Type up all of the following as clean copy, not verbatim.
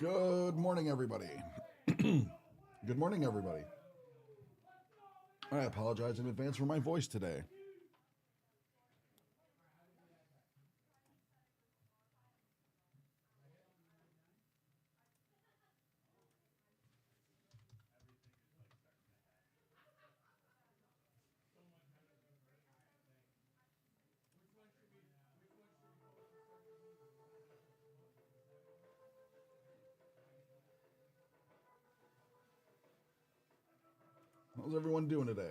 Good morning, everybody. Good morning, everybody. I apologize in advance for my voice today. How's everyone doing today?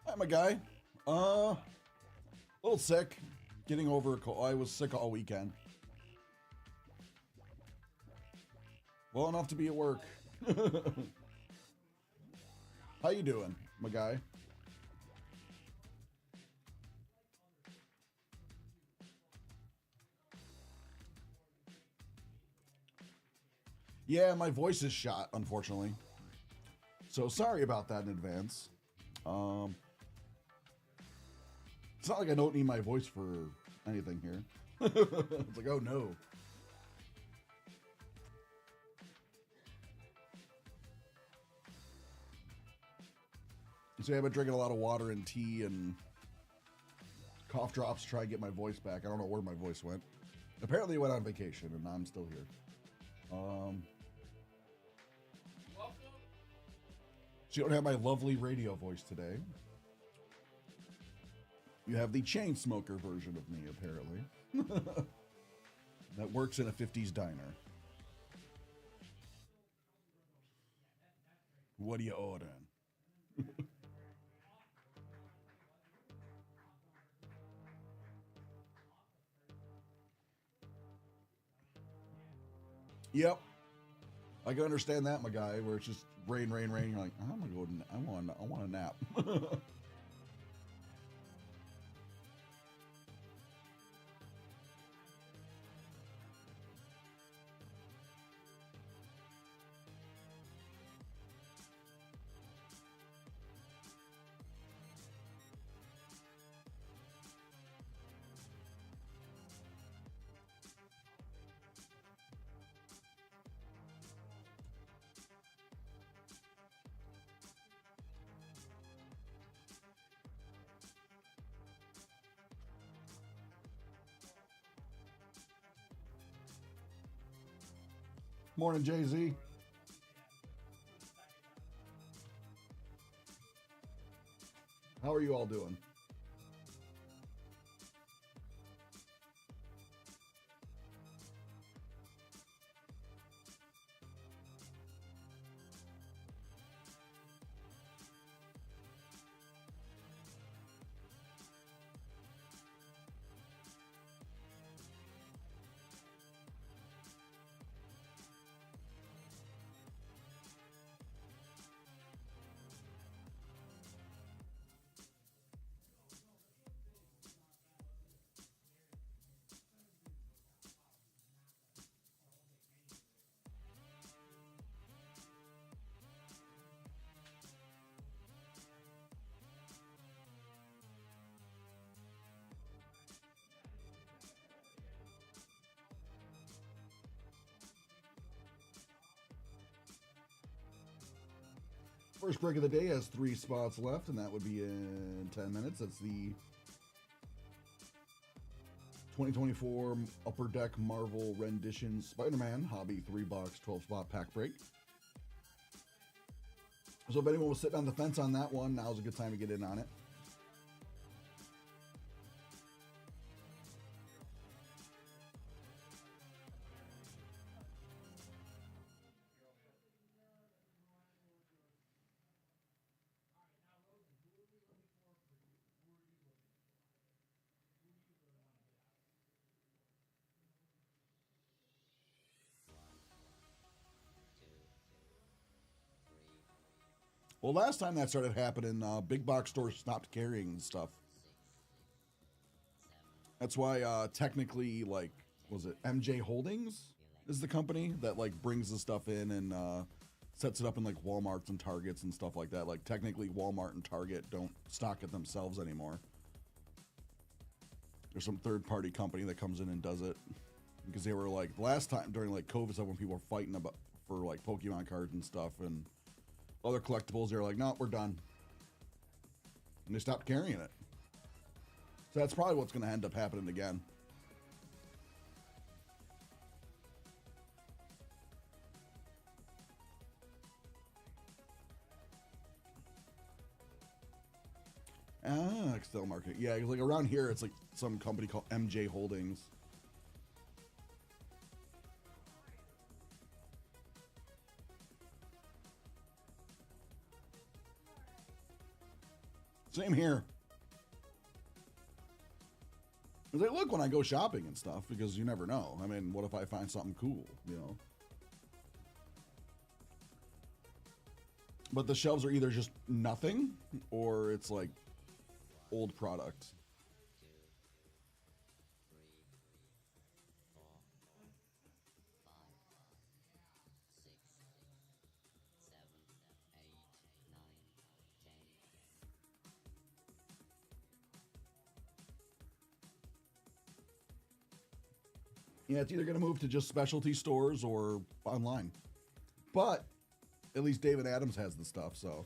Hi, my guy. A little sick. Getting over a cold. I was sick all weekend. Well enough to be at work. How you doing, my guy? Yeah, my voice is shot, unfortunately. So sorry about that in advance. It's not like I don't need my voice for anything here. It's like, oh no. So I've been drinking a lot of water and tea and cough drops to try and get my voice back. I don't know where my voice went. Apparently it went on vacation and I'm still here. So you don't have my lovely radio voice today. You have the chain smoker version of me, apparently. That works in a 50s diner. What are you ordering? Yep. I can understand that, my guy, where it's just rain, rain, rain. You're like, I'm gonna go. I want a nap. Morning, Jay-Z. How are you all doing? First break of the day has 3 spots left, and that would be in 10 minutes. That's the 2024 Upper Deck Marvel Rendition Spider-Man Hobby 3-box 12-spot pack break. So if anyone was sitting on the fence on that one, now's a good time to get in on it. Well, last time that started happening, big box stores stopped carrying stuff. That's why technically, like, was it MJ Holdings is the company that like brings the stuff in and sets it up in like Walmarts and Targets and stuff like that. Like technically Walmart and Target don't stock it themselves anymore. There's some third party company that comes in and does it because they were like last time during like COVID stuff when people were fighting about for like Pokemon cards and stuff and other collectibles, they're like, no, we're done. And they stopped carrying it. So that's probably what's going to end up happening again. Ah, Excel Market. Yeah, like around here, it's like some company called MJ Holdings. Same here. It's like, look when I go shopping and stuff, because you never know. I mean, what if I find something cool, you know? But the shelves are either just nothing, or it's like old product. Yeah, it's either going to move to just specialty stores or online. But at least David Adams has the stuff, so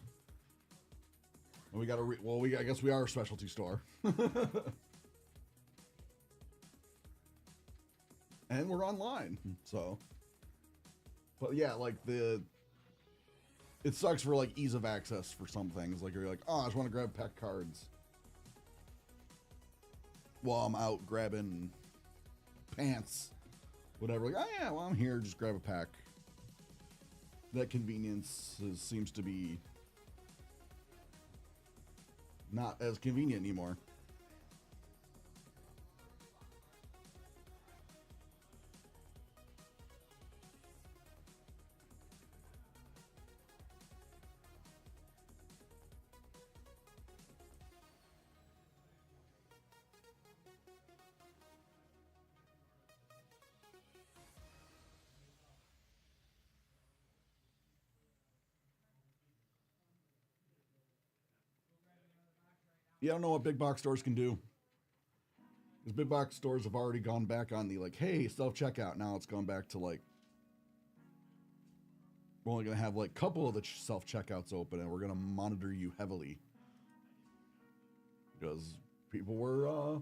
we got to. I guess we are a specialty store, and we're online. So, but yeah, like it sucks for like ease of access for some things. Like you're like, oh, I just want to grab pack cards while I'm out grabbing pants, whatever. Like, oh yeah, well I'm here, just grab a pack. That convenience seems to be not as convenient anymore. Yeah, I don't know what big box stores can do. Because big box stores have already gone back on the like, hey, self checkout. Now it's gone back to like, we're only going to have like a couple of the self checkouts open and we're going to monitor you heavily. Because people were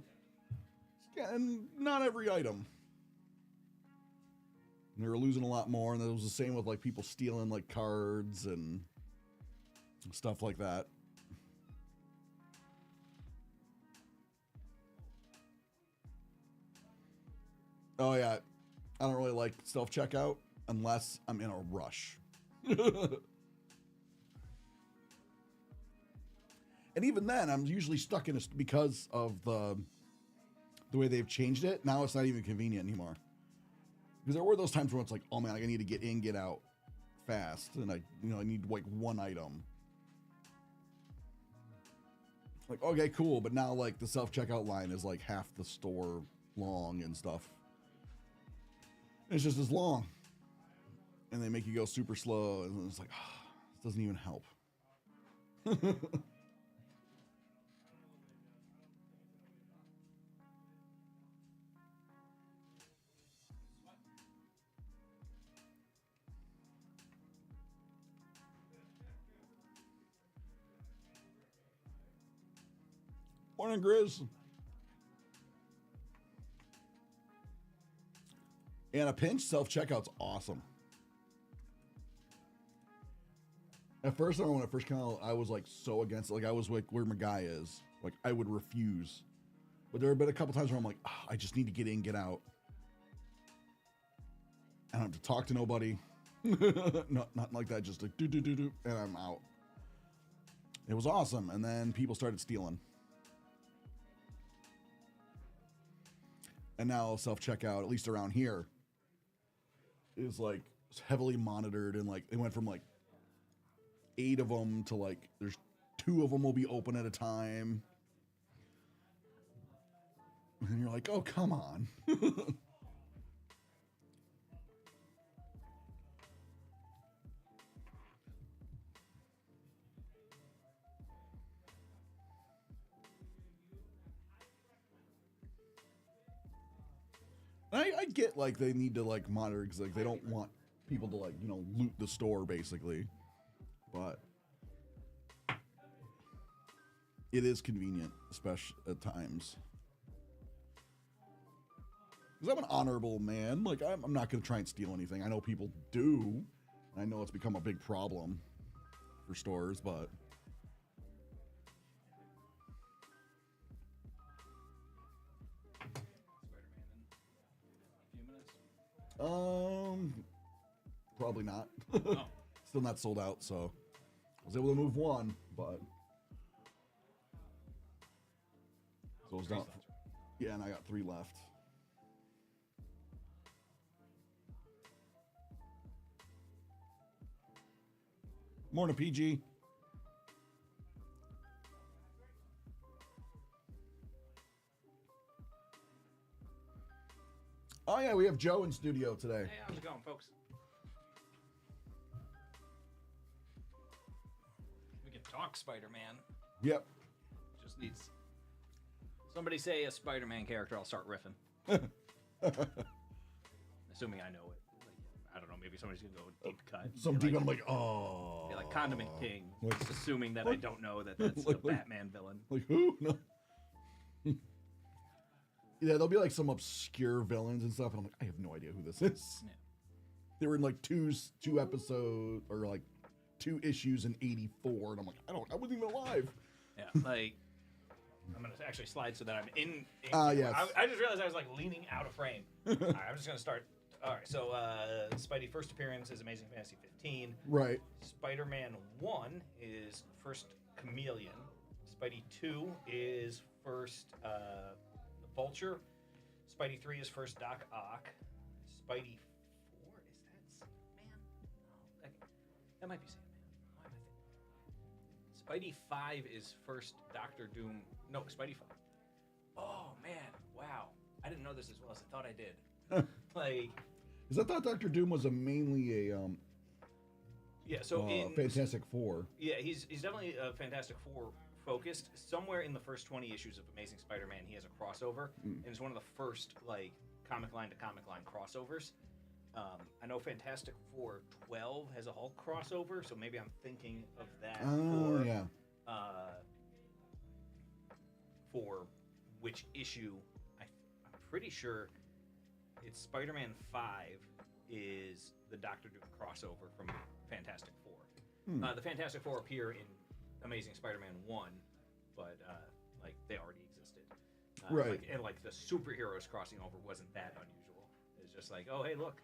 scanning not every item. And they were losing a lot more. And it was the same with like people stealing like cards and stuff like that. Oh yeah, I don't really like self checkout unless I'm in a rush. And even then, I'm usually stuck in a because of the way they've changed it. Now it's not even convenient anymore. Because there were those times where it's like, oh man, I need to get in, get out fast, and I need like one item. Like, okay, cool, but now like the self checkout line is like half the store long and stuff. It's just as long. And they make you go super slow. And it's like, oh, this doesn't even help. Morning, Grizz. And a pinch self-checkout's awesome. At first, when it first came out, I was like so against it. Like I was like where my guy is. Like I would refuse. But there have been a couple times where I'm like, oh, I just need to get in, get out. I don't have to talk to nobody. Not like that. Just like do, and I'm out. It was awesome. And then people started stealing. And now self-checkout, at least around here, is like heavily monitored, and like it went from like 8 of them to like there's 2 of them will be open at a time. And you're like, oh, come on. I get like they need to like monitor because like they don't want people to like, you know, loot the store basically, but it is convenient, especially at times. Because I'm an honorable man. Like, I'm not going to try and steal anything. I know people do. I know it's become a big problem for stores, but... Probably not. Oh. Still not sold out, so... I was able to move 1, but... So it was down... Yeah, and I got 3 left. Morning, PG. Oh, yeah, we have Joe in studio today. Hey, how's it going, folks? We can talk Spider-Man. Yep. Just needs... Somebody say a Spider-Man character, I'll start riffing. Assuming I know it. Like, I don't know, maybe somebody's going to go deep cut. Some deep, I'm like, oh. Be like Condiment King. Like, just assuming that I don't know that that's like, the Batman villain. Like, who? No. Yeah, there'll be like some obscure villains and stuff, and I'm like, I have no idea who this is. Yeah. They were in like two episodes, or like 2 issues in '84, and I'm like, I wasn't even alive. Yeah, like, I'm going to actually slide so that I'm in. Yes. I just realized I was like leaning out of frame. All right, I'm just going to start. All right, so Spidey first appearance is Amazing Fantasy 15. Right. Spider-Man 1 is first Chameleon. Spidey 2 is first Vulture. Spidey 3 is first Doc Ock. Spidey 4 is that Sandman? No, that might be Sandman. Why am I thinking? Spidey 5 is first Doctor Doom. No, Spidey 5. Oh man, wow! I didn't know this as well as I thought I did. Like, because I thought Doctor Doom was mainly a yeah. So in Fantastic Four. Yeah, he's definitely a Fantastic Four focused. Somewhere in the first 20 issues of Amazing Spider-Man, he has a crossover, and it's one of the first like comic line to comic line crossovers. I know Fantastic Four 12 has a Hulk crossover, so maybe I'm thinking of that. Oh, yeah. For which issue? I'm pretty sure it's Spider-Man 5 is the Doctor Doom crossover from Fantastic Four. The Fantastic Four appear in Amazing Spider-Man 1, but like they already existed. Right. And like the superheroes crossing over wasn't that unusual. It's just like, oh hey, look.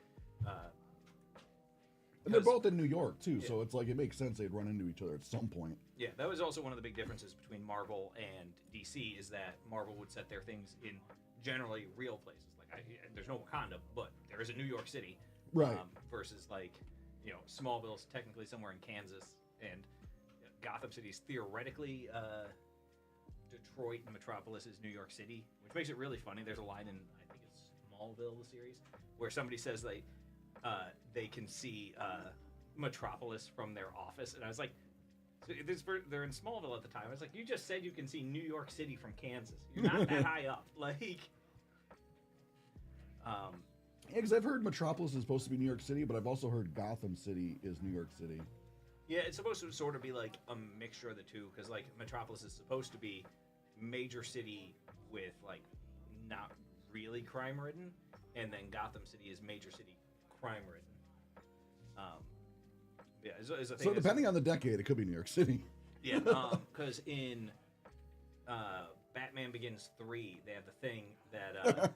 And they're both in New York too, so it's like it makes sense they'd run into each other at some point. Yeah, that was also one of the big differences between Marvel and DC is that Marvel would set their things in generally real places. Like, there's no Wakanda, but there is a New York City, right? Versus like, you know, Smallville's technically somewhere in Kansas, and Gotham City's theoretically Detroit, and Metropolis is New York City, which makes it really funny. There's a line in I think it's Smallville, the series, where somebody says like they can see Metropolis from their office, and I was like, so they're in Smallville at the time. I was like, you just said you can see New York City from Kansas. You're not that high up, like. Yeah, because I've heard Metropolis is supposed to be New York City, but I've also heard Gotham City is New York City. Yeah, it's supposed to sort of be like a mixture of the two, because like Metropolis is supposed to be major city with like not really crime ridden, and then Gotham City is major city crime ridden. Yeah, is a thing. So depending on the decade, it could be New York City. Yeah, because in Batman Begins 3, they have the thing that.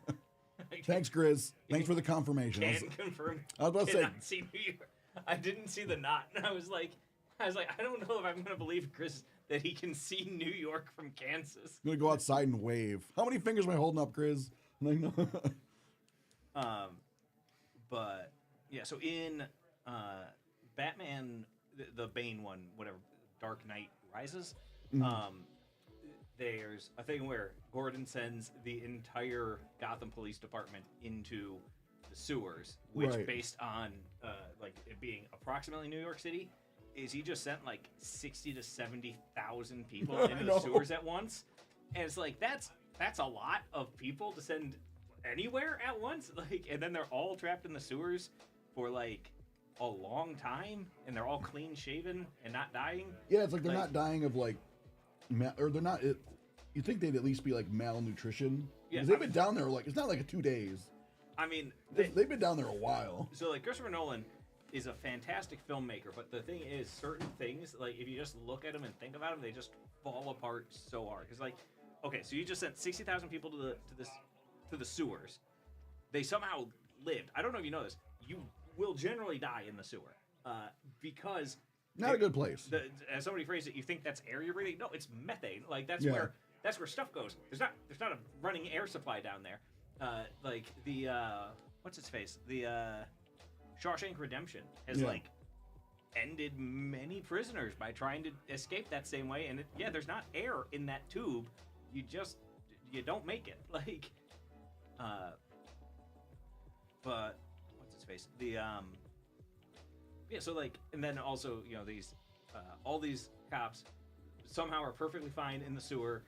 Thanks, Grizz. Thanks for the confirmation. Can confirm. I was about to say. See New York. I didn't see the knot, and I was like, I don't know if I'm gonna believe Chris that he can see New York from Kansas. I'm gonna go outside and wave. How many fingers am I holding up, Grizz? But yeah, so in Batman, the Bane one, whatever, Dark Knight Rises. Mhm. There's a thing where Gordon sends the entire Gotham Police Department into the sewers, which, Right. based on like it being approximately New York City, is he just sent like 60 to 70,000 people I into know. the sewers at once, and it's like that's a lot of people to send anywhere at once. Like, and then they're all trapped in the sewers for like a long time, and they're all clean shaven and not dying. Yeah, it's like they're Like- not dying of like, or they're not. You think they'd at least be like malnutrition? Yeah, Because they've been down there like it's not like 2 days. I mean, They've been down there a while. so like Christopher Nolan is a fantastic filmmaker, but the thing is, certain things, like if you just look at them and think about them, they just fall apart so hard. Because like, okay, so you just sent 60,000 people to the sewers. They somehow lived. I don't know if you know this. You will generally die in the sewer because Not a good place. as somebody phrased it, you think that's air you're breathing. No, it's methane. Like that's Yeah. where stuff goes. There's not a running air supply down there. Like the what's its face? The Shawshank Redemption has Yeah. like ended many prisoners by trying to escape that same way. And there's not air in that tube. You don't make it. Like, but what's its face? The so like, and then also these all these cops somehow are perfectly fine in the sewer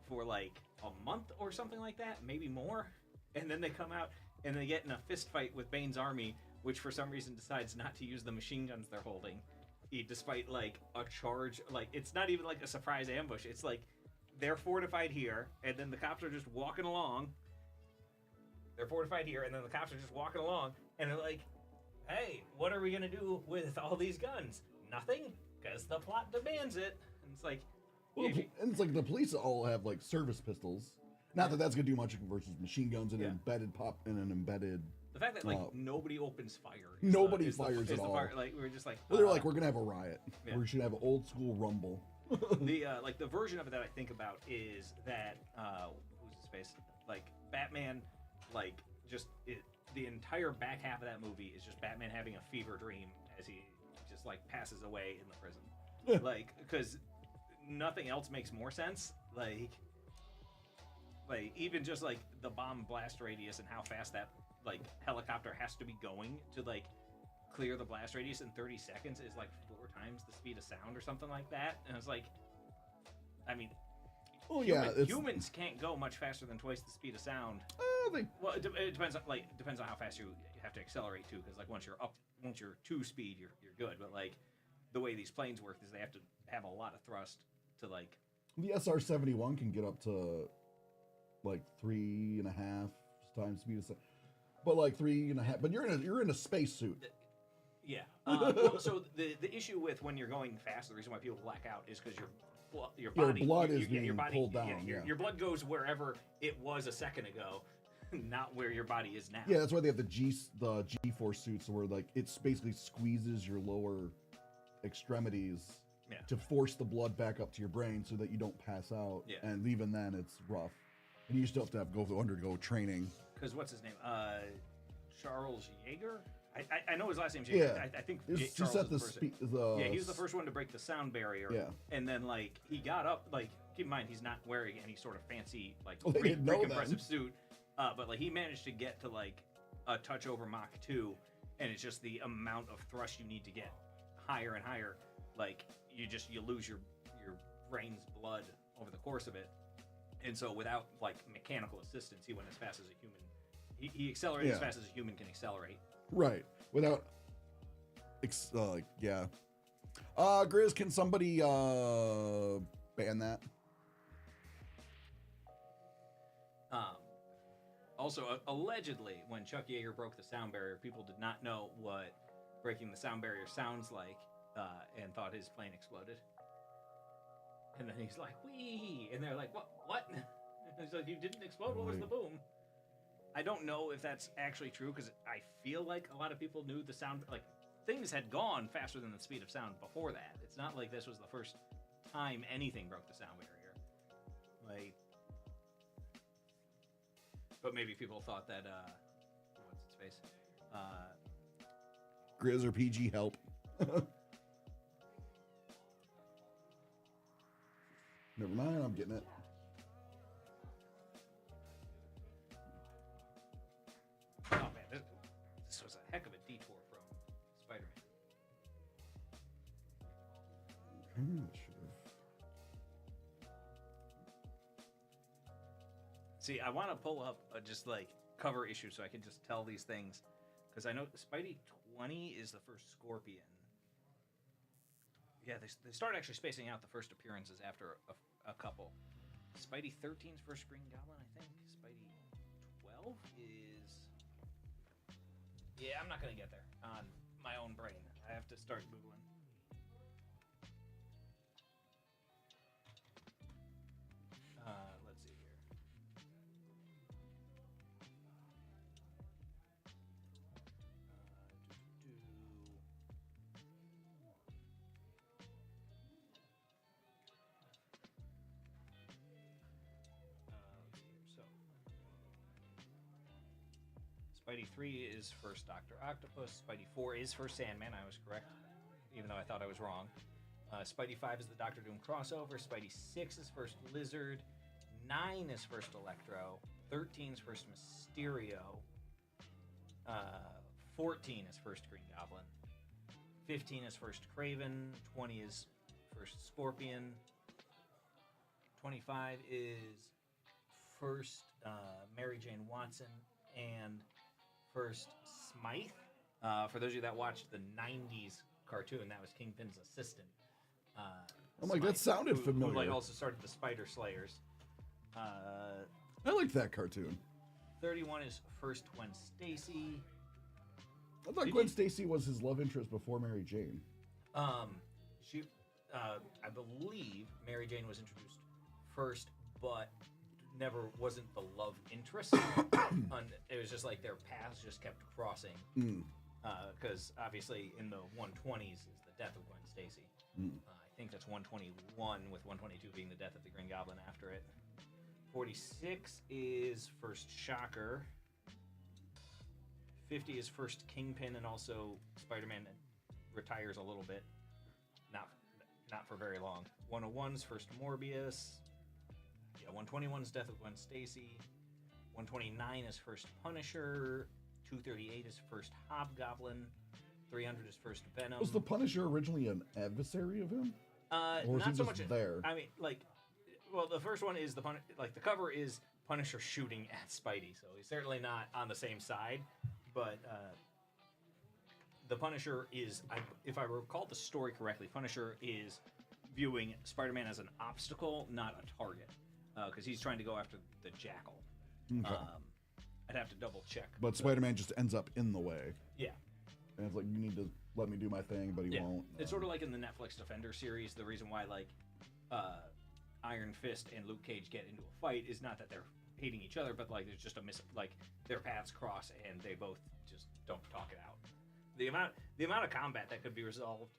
for like a month or something like that, maybe more, and then they come out and they get in a fist fight with Bane's army, which for some reason decides not to use the machine guns they're holding, despite like a charge. Like, it's not even like a surprise ambush. It's like they're fortified here, and then the cops are just walking along. They're fortified here, and then the cops are just walking along, and they're like, hey, what are we gonna do with all these guns? Nothing, because the plot demands it. And it's like, Well, if you- and it's like the police all have like service pistols. Not that that's gonna do much versus machine guns and Yeah. an embedded. the fact that like uh, nobody opens fire. Nobody fires at all. Like, we're just like, Well, they're like, we're gonna have a riot. Yeah. We should have an old school rumble. the like the version of it that I think about is that who's his face? Like Batman, like the entire back half of that movie is just Batman having a fever dream as he just like passes away in the prison. Like, because nothing else makes more sense. Like even just like the bomb blast radius and how fast that like helicopter has to be going to like clear the blast radius in 30 seconds is like 4 times the speed of sound or something like that. And it's like, I mean, Well, yeah, humans can't go much faster than twice the speed of sound. they, Well, it depends on how fast you have to accelerate too. Because like once you're 2 speed, you're good. But like the way these planes work is they have to have a lot of thrust to like. the SR-71 can get up to like 3.5 times speed of sound. But like 3.5. But you're in a spacesuit. Yeah. Well, so the issue with when you're going fast, the reason why people black out is because your body, blood is your being body, pulled down, Your, yeah. your blood goes wherever it was a second ago, not where your body is now. Yeah, that's why they have the G-force suits where like it basically squeezes your lower extremities Yeah. to force the blood back up to your brain so that you don't pass out. Yeah. And even then, it's rough. And you still have to undergo training. Because what's his name? Charles Yeager. I know his last name's Yeager. Yeah. I think It's Charles just at is the first. speed. Yeah, he was the first one to break the sound barrier. Yeah. And then like he got up. Like, keep in mind he's not wearing any sort of fancy like Well, they didn't know compressive then. suit. But like he managed to get to like a touch over Mach 2, and it's just the amount of thrust you need to get higher and higher. Like you lose your brain's blood over the course of it. And so without like mechanical assistance, he went as fast as a human. He accelerated as Yeah. fast as a human can accelerate. Right. Without. Yeah. Grizz, can somebody ban that? Also, allegedly, when Chuck Yeager broke the sound barrier, people did not know what breaking the sound barrier sounds like, and thought his plane exploded. And then he's like, "Wee!" And they're like, "What? He's like, "You didn't explode. What was the boom?" I don't know if that's actually true because I feel like a lot of people knew the sound. Like things had gone faster than the speed of sound before that. It's not like this was the first time anything broke the sound barrier. Like. But maybe people thought that, what's its face? Grizz or PG help? Never mind, I'm getting it. Oh man, this was a heck of a detour from Spider-Man. See, I want to pull up just like cover issue so I can just tell these things, because I know Spidey 20 is the first Scorpion. Yeah, they start actually spacing out the first appearances after a couple. Spidey 13's first Green Goblin, I think. Spidey 12 is... Yeah, I'm not going to get there on my own brain. I have to start Googling. Let's see here. So, Spidey 3 is first Dr. Octopus. Spidey 4 is first Sandman. I was correct, even though I thought I was wrong. Spidey 5 is the Doctor Doom crossover. Spidey 6 is first Lizard. 9 is first Electro. 13 is first Mysterio. 14 is first Green Goblin. 15 is first Kraven. 20 is first Scorpion. 25 is first Mary Jane Watson and first Smythe. For those of you that watched the 90s cartoon, that was Kingpin's assistant. I'm like, that sounded familiar. Who like also started the Spider Slayers. I liked that cartoon. 31 is first Gwen Stacy. I thought Gwen Stacy was his love interest before Mary Jane. She, I believe Mary Jane was introduced first, but never wasn't the love interest. It was just like their paths just kept crossing. Because obviously in the 120s is the death of Gwen Stacy. I think that's 121, with 122 being the death of the Green Goblin after it. 46 is first Shocker. 50 is first Kingpin, and also Spider-Man retires a little bit. Not for very long. 101 is first Morbius. Yeah, 121 is death of Gwen Stacy. 129 is first Punisher. 238 is first Hobgoblin. 300 is first Venom. Was the Punisher originally an adversary of him? Or was not he so just much there? I mean, like, well, the first one is the cover is Punisher shooting at Spidey, so he's certainly not on the same side. But the Punisher is, if I recall the story correctly, Punisher is viewing Spider-Man as an obstacle, not a target, because he's trying to go after the Jackal. Okay. I'd have to double check. But Spider-Man just ends up in the way. Yeah. And it's like, you need to let me do my thing, but he won't. It's sort of like in the Netflix Defender series. The reason why, like, Iron Fist and Luke Cage get into a fight is not that they're hating each other, but like there's just like their paths cross and they both just don't talk it out. The amount of combat that could be resolved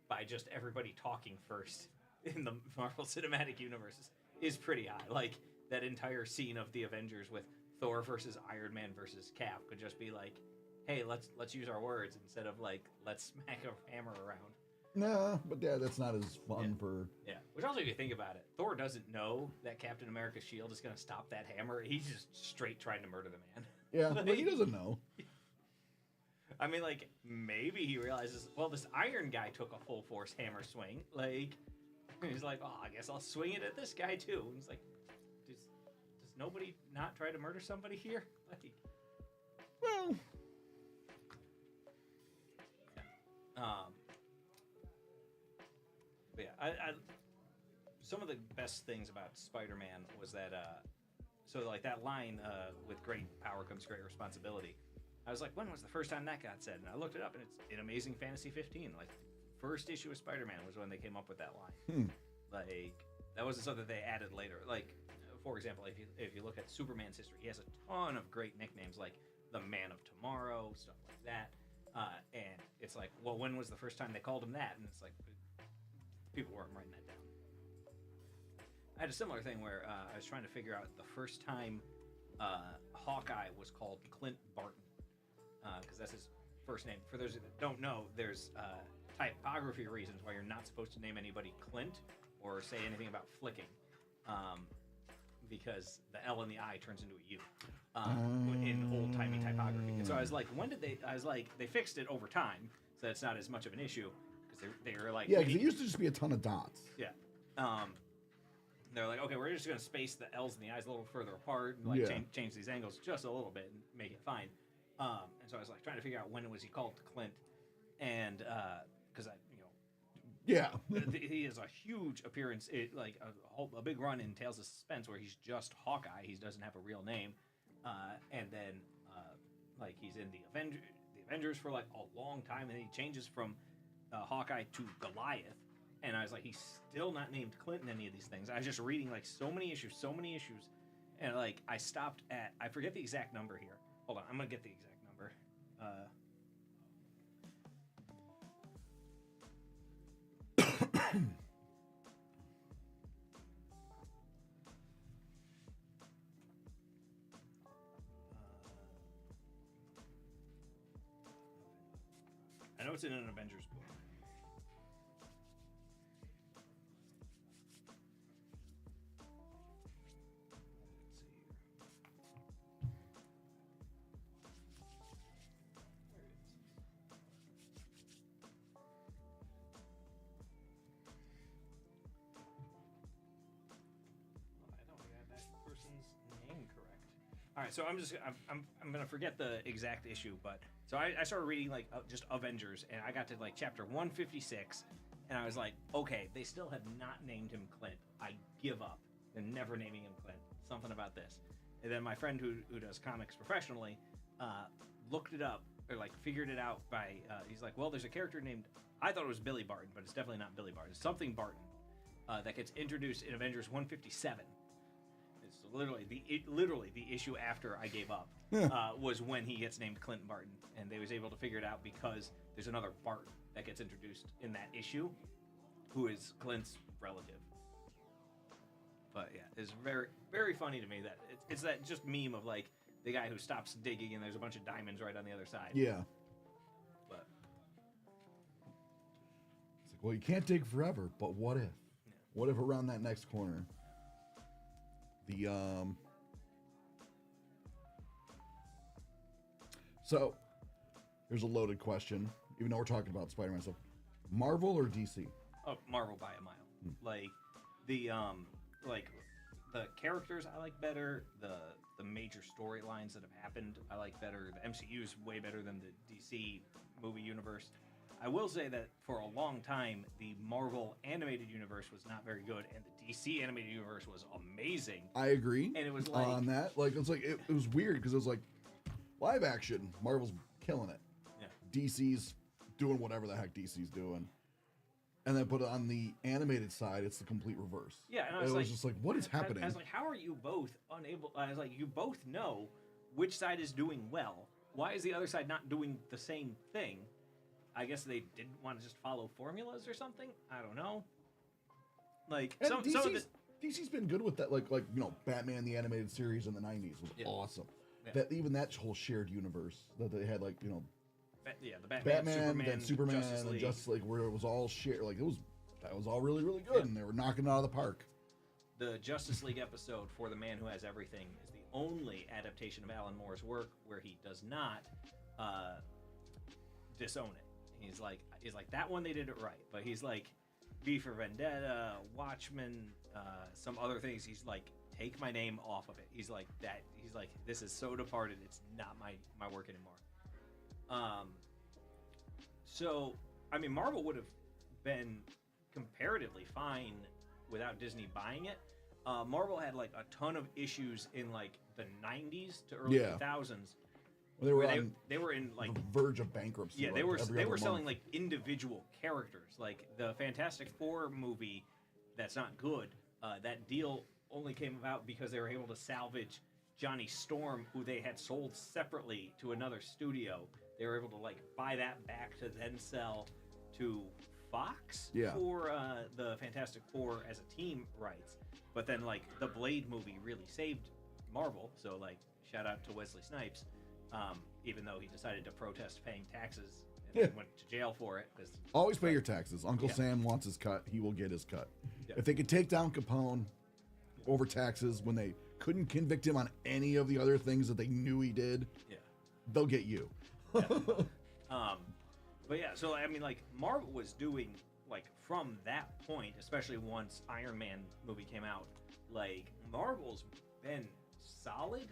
by just everybody talking first in the Marvel Cinematic Universe is pretty high. Like that entire scene of the Avengers with Thor versus Iron Man versus Cap could just be like, hey, let's use our words instead of like let's smack a hammer around. Nah, but yeah, that's not as fun for... Yeah, which also, if you think about it, Thor doesn't know that Captain America's shield is going to stop that hammer. He's just straight trying to murder the man. Yeah, like, but he doesn't know. I mean, like, maybe he realizes, well, this Iron guy took a full force hammer swing. Like, he's like, oh, I guess I'll swing it at this guy, too. And he's like, does nobody not try to murder somebody here? Like, well... But yeah, I some of the best things about Spider-Man was that, so like that line, with great power comes great responsibility. I was like, when was the first time that got said? And I looked it up, and it's in Amazing Fantasy 15. Like, first issue of Spider-Man was when they came up with that line. Like, that wasn't something they added later. Like, for example, if you look at Superman's history, he has a ton of great nicknames, like the Man of Tomorrow, stuff like that. And it's like, well, when was the first time they called him that? And it's like, people weren't writing that down. I had a similar thing where I was trying to figure out the first time Hawkeye was called Clint Barton, because that's his first name. For those that don't know, there's typography reasons why you're not supposed to name anybody Clint or say anything about flicking. because the L and the I turns into a U in old-timey typography. And so I was like, when did they... I was like, they fixed it over time, so it's not as much of an issue, because they were like... Yeah, because it used to just be a ton of dots. Yeah. They're like, okay, we're just going to space the L's and the I's a little further apart and like change these angles just a little bit and make it fine. And so I was like trying to figure out when was he called Clint, and because he has a huge appearance, like a big run in Tales of Suspense where he's just Hawkeye. He doesn't have a real name, and then like he's in the Avengers for like a long time, and then he changes from Hawkeye to Goliath. And I was like, he's still not named Clint in any of these things. I was just reading like so many issues, and like I stopped at, I forget the exact number here. Hold on, I'm gonna get the exact number. I know it's in an Avengers book. All right, so I'm gonna forget the exact issue, but so I started reading like just Avengers, and I got to like chapter 156, and I was like, okay, they still have not named him Clint. I give up. They're never naming him Clint. Something about this. And then my friend who does comics professionally looked it up, or like figured it out by he's like, well, there's a character named, I thought it was Billy Barton, but it's definitely not Billy Barton. It's something Barton that gets introduced in Avengers 157. Literally the issue after I gave up was when he gets named Clinton Barton, and they was able to figure it out because there's another Barton that gets introduced in that issue, who is Clint's relative. But yeah, it's very, very funny to me that it's that just meme of like the guy who stops digging and there's a bunch of diamonds right on the other side. Yeah. But it's like, well, you can't dig forever, but what if? Yeah. What if around that next corner? So here's a loaded question, even though we're talking about Spider-Man stuff. Marvel or DC? Oh, Marvel by a mile. Like the characters I like better, the major storylines that have happened I like better. The MCU is way better than the DC movie universe. I will say that for a long time, the Marvel animated universe was not very good, and the DC animated universe was amazing. I agree. And it was like on that, like it's like it was weird because it was like live action. Marvel's killing it. Yeah. DC's doing whatever the heck DC's doing, and then put it on the animated side, it's the complete reverse. Yeah, and it was just like, what is happening? I was like, how are you both unable? I was like, you both know which side is doing well. Why is the other side not doing the same thing? I guess they didn't want to just follow formulas or something. I don't know. Like and some of the DC's been good with that. Like Batman the animated series in the '90s was awesome. Yeah. That even that whole shared universe that they had, like the Batman, then Superman, Justice League. and Justice League, where it was all shared. Like that was all really, really good, and they were knocking it out of the park. The Justice League episode for The Man Who Has Everything is the only adaptation of Alan Moore's work where he does not disown it. He's like that one they did it right, but he's like V for Vendetta, Watchmen, some other things. He's like, take my name off of it. He's like that. He's like, this is so departed. It's not my work anymore. So I mean, Marvel would have been comparatively fine without Disney buying it. Marvel had like a ton of issues in like the 90s to early 2000s. They were in like the verge of bankruptcy. Yeah, like they were selling like individual characters. Like the Fantastic Four movie, that's not good. That deal only came about because they were able to salvage Johnny Storm, who they had sold separately to another studio. They were able to like buy that back to then sell to Fox for the Fantastic Four as a team rights. But then like the Blade movie really saved Marvel. So like shout out to Wesley Snipes. Even though he decided to protest paying taxes and then went to jail for it. Always pay your taxes. Uncle Sam wants his cut. He will get his cut. Yeah. If they could take down Capone, over taxes when they couldn't convict him on any of the other things that they knew he did. Yeah. They'll get you. Yeah. But yeah, so I mean, like Marvel was doing like from that point, especially once Iron Man movie came out, like Marvel's been solid.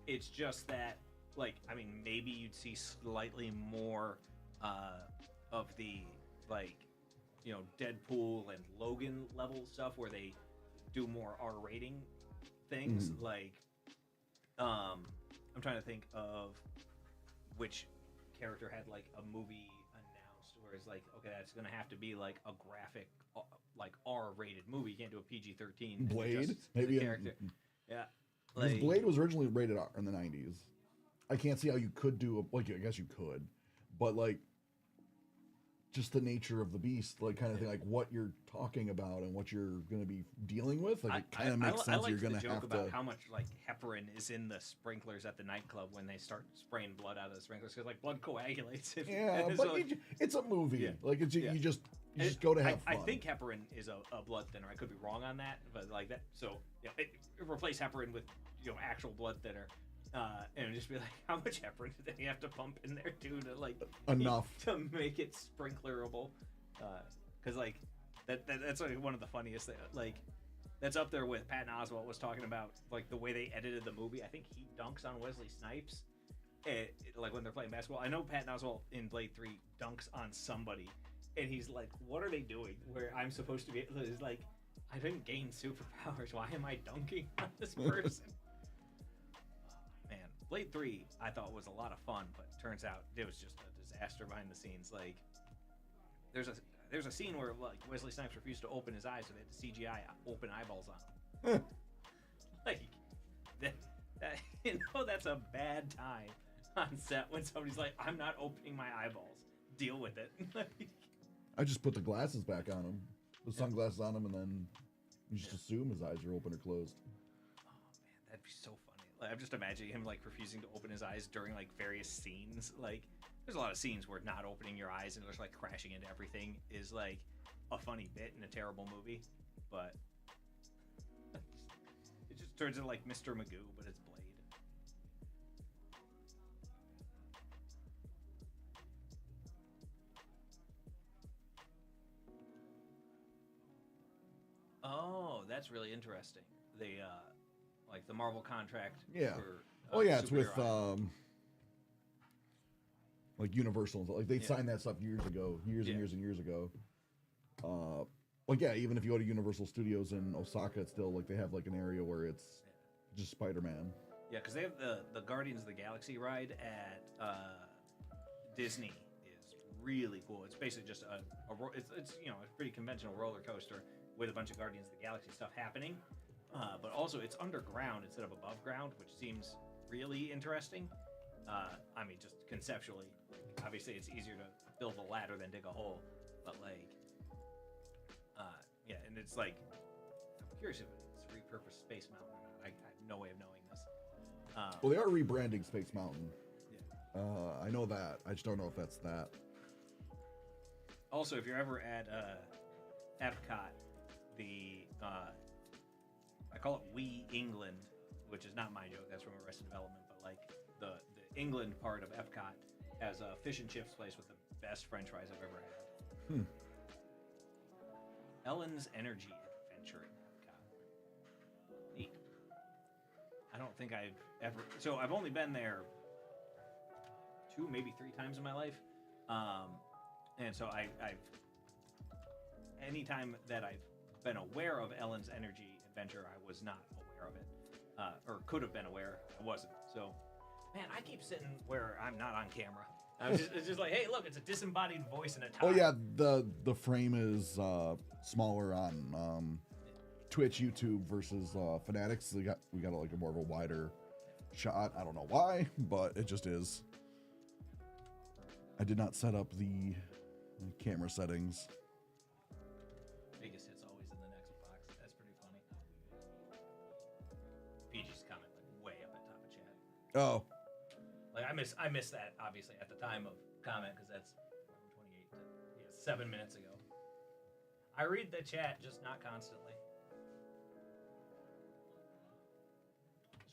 It's just that, like, I mean, maybe you'd see slightly more of the like, you know, Deadpool and Logan level stuff where they do more R rating things. Like, I'm trying to think of which character had like a movie announced where it's like, okay, that's gonna have to be like a graphic, like R-rated movie. You can't do a PG-13. Blade, maybe. Character. Yeah, because Blade was originally rated R in the 90s. I can't see how you could do like, I guess you could, but like just the nature of the beast, like kind of thing, like what you're talking about and what you're going to be dealing with, like it kind of makes sense. You're going to have about how much like heparin is in the sprinklers at the nightclub when they start spraying blood out of the sprinklers, because like blood coagulates. Yeah, but so, it's a movie. Yeah. Like it's you just go to have fun. I think heparin is a blood thinner. I could be wrong on that, but like that. So yeah, replace heparin with actual blood thinner. And just be like, how much heparin do they have to pump in there too to like enough to make it sprinklerable? Because like that's like one of the funniest things. Like that's up there with Patton Oswalt was talking about like the way they edited the movie. I think he dunks on Wesley Snipes, like when they're playing basketball. I know Patton Oswalt in Blade 3 dunks on somebody, and he's like, "What are they doing? Where I'm supposed to be?" He's like, "I didn't gain superpowers. Why am I dunking on this person?" Blade 3, I thought was a lot of fun, but turns out it was just a disaster behind the scenes. Like, there's a scene where like Wesley Snipes refused to open his eyes, so they had to CGI open eyeballs on him. Like, that's a bad time on set when somebody's like, "I'm not opening my eyeballs. Deal with it." I just put the glasses back on him, the sunglasses on him, and then you just assume his eyes are open or closed. Oh man, that'd be so fun. I'm just imagining him like refusing to open his eyes during like various scenes. Like, there's a lot of scenes where not opening your eyes and just like crashing into everything is like a funny bit in a terrible movie, but it just turns into like Mr. Magoo, but it's Blade. Oh, that's really interesting. Like the Marvel contract. Yeah. For, it's with like Universal. Like they signed that stuff years ago, years and years ago. Even if you go to Universal Studios in Osaka, it's still like they have like an area where it's just Spider-Man. Yeah, because they have the Guardians of the Galaxy ride at Disney is really cool. It's basically just it's a pretty conventional roller coaster with a bunch of Guardians of the Galaxy stuff happening. But also, it's underground instead of above ground, which seems really interesting. I mean, just conceptually, obviously, it's easier to build a ladder than dig a hole. But like, and it's like, I'm curious if it's repurposed Space Mountain or not. I have no way of knowing this. Well, they are rebranding Space Mountain. Yeah. I know that. I just don't know if that's that. Also, if you're ever at Epcot, I call it We England, which is not my joke. That's from Arrested Development. But like the England part of Epcot has a fish and chips place with the best French fries I've ever had. Ellen's Energy Adventure in Epcot. Neat. I don't think I've ever. So I've only been there 2, maybe 3 times in my life, and so I've anytime that I've been aware of Ellen's Energy Adventure, I was not aware of it, or could have been aware. I wasn't. So, man, I keep sitting where I'm not on camera. It's just like, hey, look, it's a disembodied voice in a tie. Oh yeah, the frame is smaller on Twitch, YouTube versus Fanatics. We got like a more of a wider shot. I don't know why, but it just is. I did not set up the camera settings. Biggest hit's always in the next box. That's pretty funny. PG's comment like way up at top of chat. Oh. Like I missed that obviously at the time of comment because that's 28 to 7 minutes ago. I read the chat, just not constantly.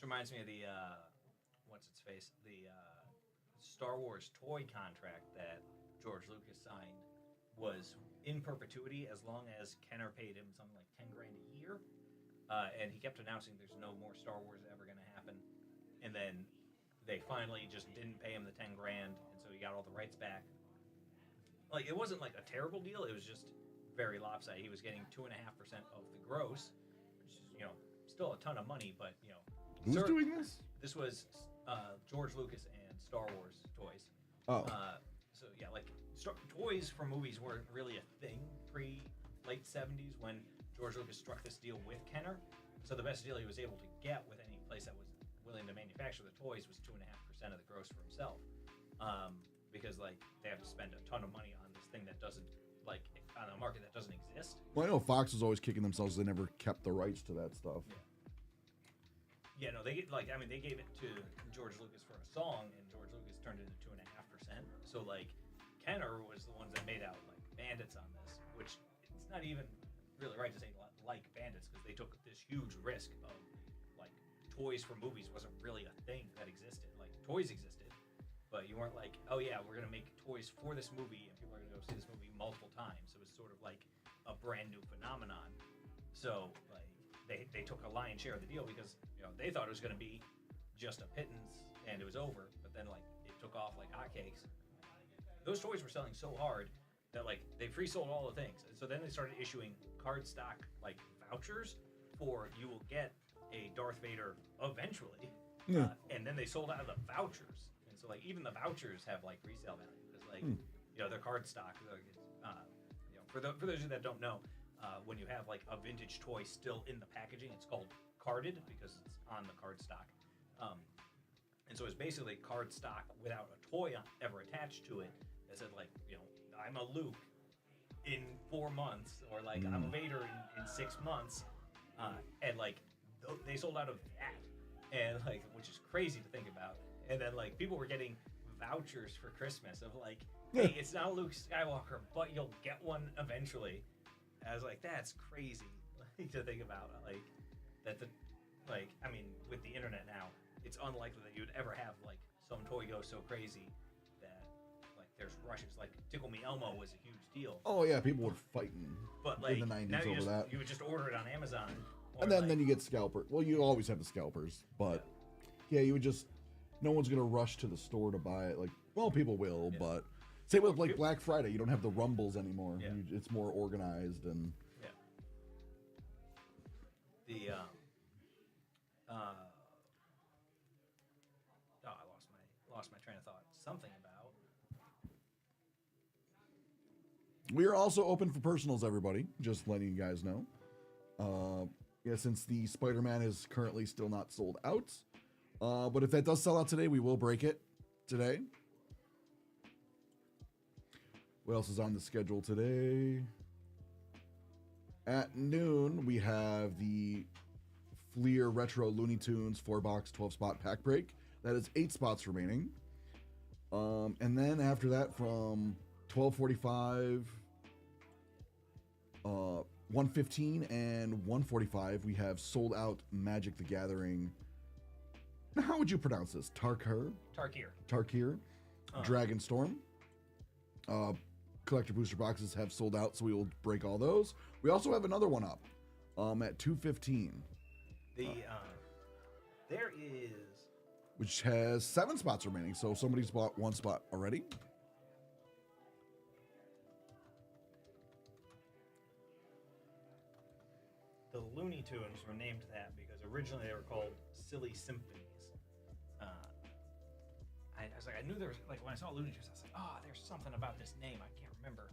This reminds me of the what's its face? The Star Wars toy contract that George Lucas signed was in perpetuity as long as Kenner paid him something like 10 grand a year, and he kept announcing there's no more Star Wars ever going to happen, and then they finally just didn't pay him the 10 grand, and so he got all the rights back. Like, it wasn't like a terrible deal, it was just very lopsided. He was getting 2.5% of the gross, which is, you know, still a ton of money, but, you know. Who's doing this? This was George Lucas and Star Wars toys. Oh. So, yeah, like, toys for movies weren't really a thing late 70s when George Lucas struck this deal with Kenner. So the best deal he was able to get with any place that was willing to manufacture the toys was 2.5% of the gross for himself. Because, like, they have to spend a ton of money on this thing that doesn't, like, on a market that doesn't exist. Well, I know Fox was always kicking themselves. They never kept the rights to that stuff. Yeah, no, they gave it to George Lucas for a song, and George Lucas turned it into 2.5%. So, like, Kenner was the ones that made out, like, Bandits on this, which it's not even really right to say like Bandits, because they took this huge risk of, like, toys for movies wasn't really a thing that existed. Like, toys existed, but you weren't like, oh yeah, we're gonna make toys for this movie, and people are gonna go see this movie multiple times. It was sort of like a brand new phenomenon. So, like, they took a lion's share of the deal because, you know, they thought it was gonna be just a pittance and it was over, but then, like, it took off like hotcakes. Those toys were selling so hard that, like, they free sold all the things, and so then they started issuing card stock, like, vouchers for you will get a Darth Vader eventually. Yeah. And then they sold out of the vouchers. So, like, even the vouchers have, like, resale value because, like, you know, they're card stock. Like, you know, for those of you that don't know, when you have, like, a vintage toy still in the packaging, it's called carded because it's on the card stock. And so it's basically card stock without a toy ever attached to it that said, like, you know, I'm a Luke in 4 months, or, like, I'm a Vader in 6 months, and, like, they sold out of that, and, like, which is crazy to think about. And then, like, people were getting vouchers for Christmas of, like, hey, it's not Luke Skywalker, but you'll get one eventually. I was like, that's crazy, like, to think about, like, that I mean, with the internet now, it's unlikely that you would ever have, like, some toy go so crazy that, like, there's rushes. Like, Tickle Me Elmo was a huge deal. Oh yeah, people were fighting But, like, in the 90s now over that. You would just order it on Amazon. Or, And then, like, then you get scalper. Well, you always have the scalpers, but yeah, you would just. No one's gonna rush to the store to buy it. Like, well, people will, but same with, like, Black Friday. You don't have the rumbles anymore. Yeah. It's more organized and. Yeah. The I lost my train of thought. Something about. We are also open for personals, everybody. Just letting you guys know. Yeah, since the Spider-Man is currently still not sold out. But if that does sell out today, we will break it today. What else is on the schedule today? At noon, we have the Fleer Retro Looney Tunes 4-box 12-spot pack break. That is 8 spots remaining. And then after that, from 12:45, 1:15, and 1:45, we have sold out Magic the Gathering. Now, how would you pronounce this? Tarkir? Dragonstorm. Collector booster boxes have sold out, so we will break all those. We also have another one up at 2:15. There is, which has 7 spots remaining, so somebody's bought 1 spot already. the Looney Tunes were named that because originally they were called Silly Symphonies. I was like, I knew there was, like, when I saw Looney Tunes, I was like, oh, there's something about this name. I can't remember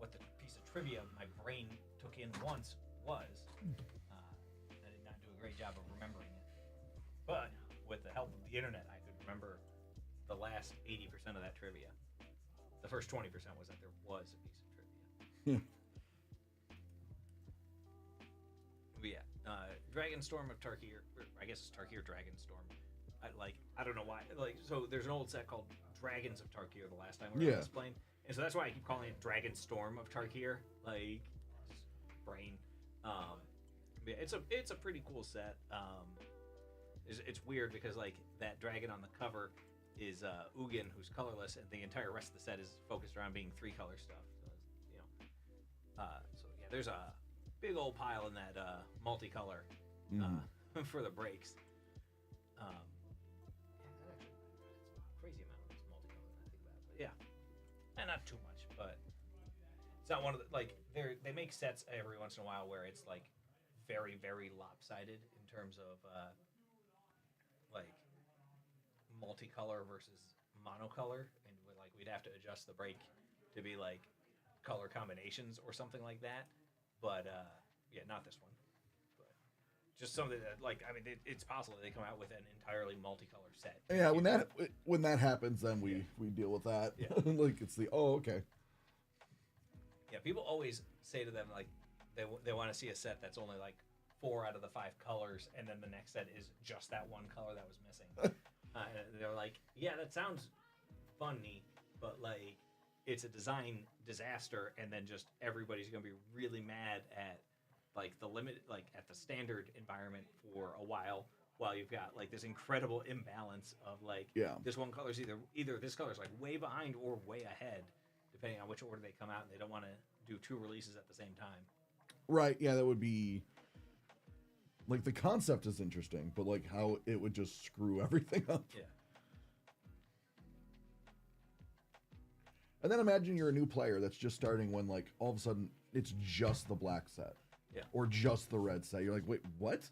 what the piece of trivia my brain took in once was. I did not do a great job of remembering it. But with the help of the internet, I could remember the last 80% of that trivia. The first 20% was that there was a piece of trivia. But yeah, Dragonstorm of Tarkir, or I guess it's Tarkir Dragonstorm. I don't know why. Like, so there's an old set called Dragons of Tarkir. The last time we were on this plane, and so that's why I keep calling it Dragonstorm of Tarkir. Like, brain. Yeah, it's a pretty cool set. It's weird because like that dragon on the cover is Ugin, who's colorless, and the entire rest of the set is focused around being 3-color stuff. So, you know, so yeah, there's a big old pile in that multicolor for the breaks. It's a crazy amount of this multicolor when I think about it. But yeah, and not too much, but it's not one of the like they make sets every once in a while where it's like very very lopsided in terms of like multicolor versus monocolor, and we'd have to adjust the break to be like color combinations or something like that. But yeah, not this one. But just something that like I mean, it's possible they come out with an entirely multicolor set. Yeah, when that happens, then we deal with that. Yeah. Like it's the okay. Yeah, people always say to them like they want to see a set that's only like 4 out of the 5 colors, and then the next set is just that one color that was missing. And they're like, yeah, that sounds funny, but like it's a design disaster, and then just everybody's gonna be really mad at like the limit, like at the standard environment for a while you've got like this incredible imbalance of like this one color's either this color's like way behind or way ahead, depending on which order they come out, and they don't want to do 2 releases at the same time. Right, yeah, that would be like the concept is interesting, but like how it would just screw everything up. Yeah. And then imagine you're a new player that's just starting when like all of a sudden it's just the black set. Yeah. Or just the red set. You're like, wait, what?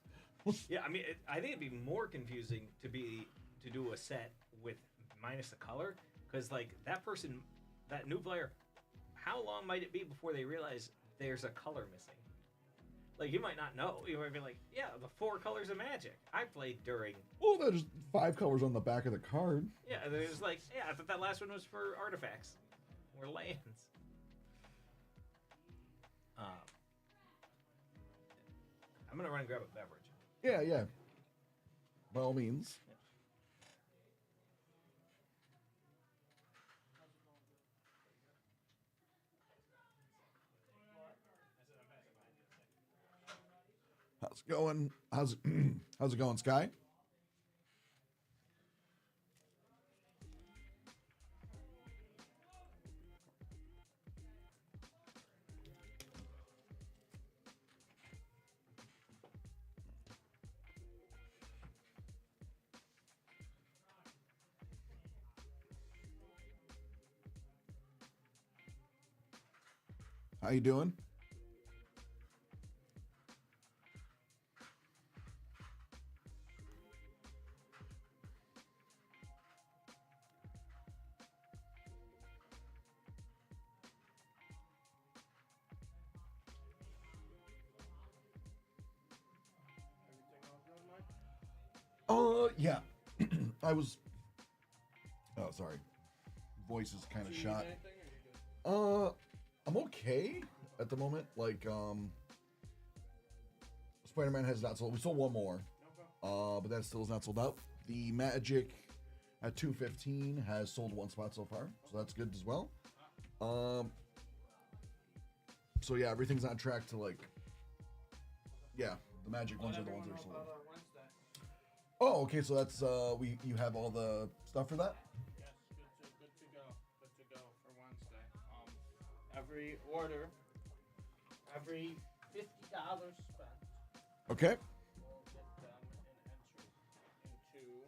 Yeah, I mean, I think it'd be more confusing to do a set with minus the color, because like that new player, how long might it be before they realize there's a color missing? Like, you might not know. You might be like, yeah, the 4 colors of Magic. I played during... Well, there's 5 colors on the back of the card. Yeah, and there's like, yeah, I thought that last one was for artifacts. Or lands. I'm going to run and grab a beverage. Yeah. By all means. How's it going? How's it going, Sky? How you doing? Yeah. I was... Oh, sorry. Voice is kind of shot. I'm okay at the moment. Like, Spider-Man has not sold. We sold one more. But that still is not sold out. The Magic at 215 has sold 1 spot so far. So that's good as well. So yeah, everything's on track to like... Yeah, the Magic ones are the ones that are sold. Oh, okay, so that's you have all the stuff for that? Yes, good to go for Wednesday. Every order, every $50 spent. Okay. Will get them an entry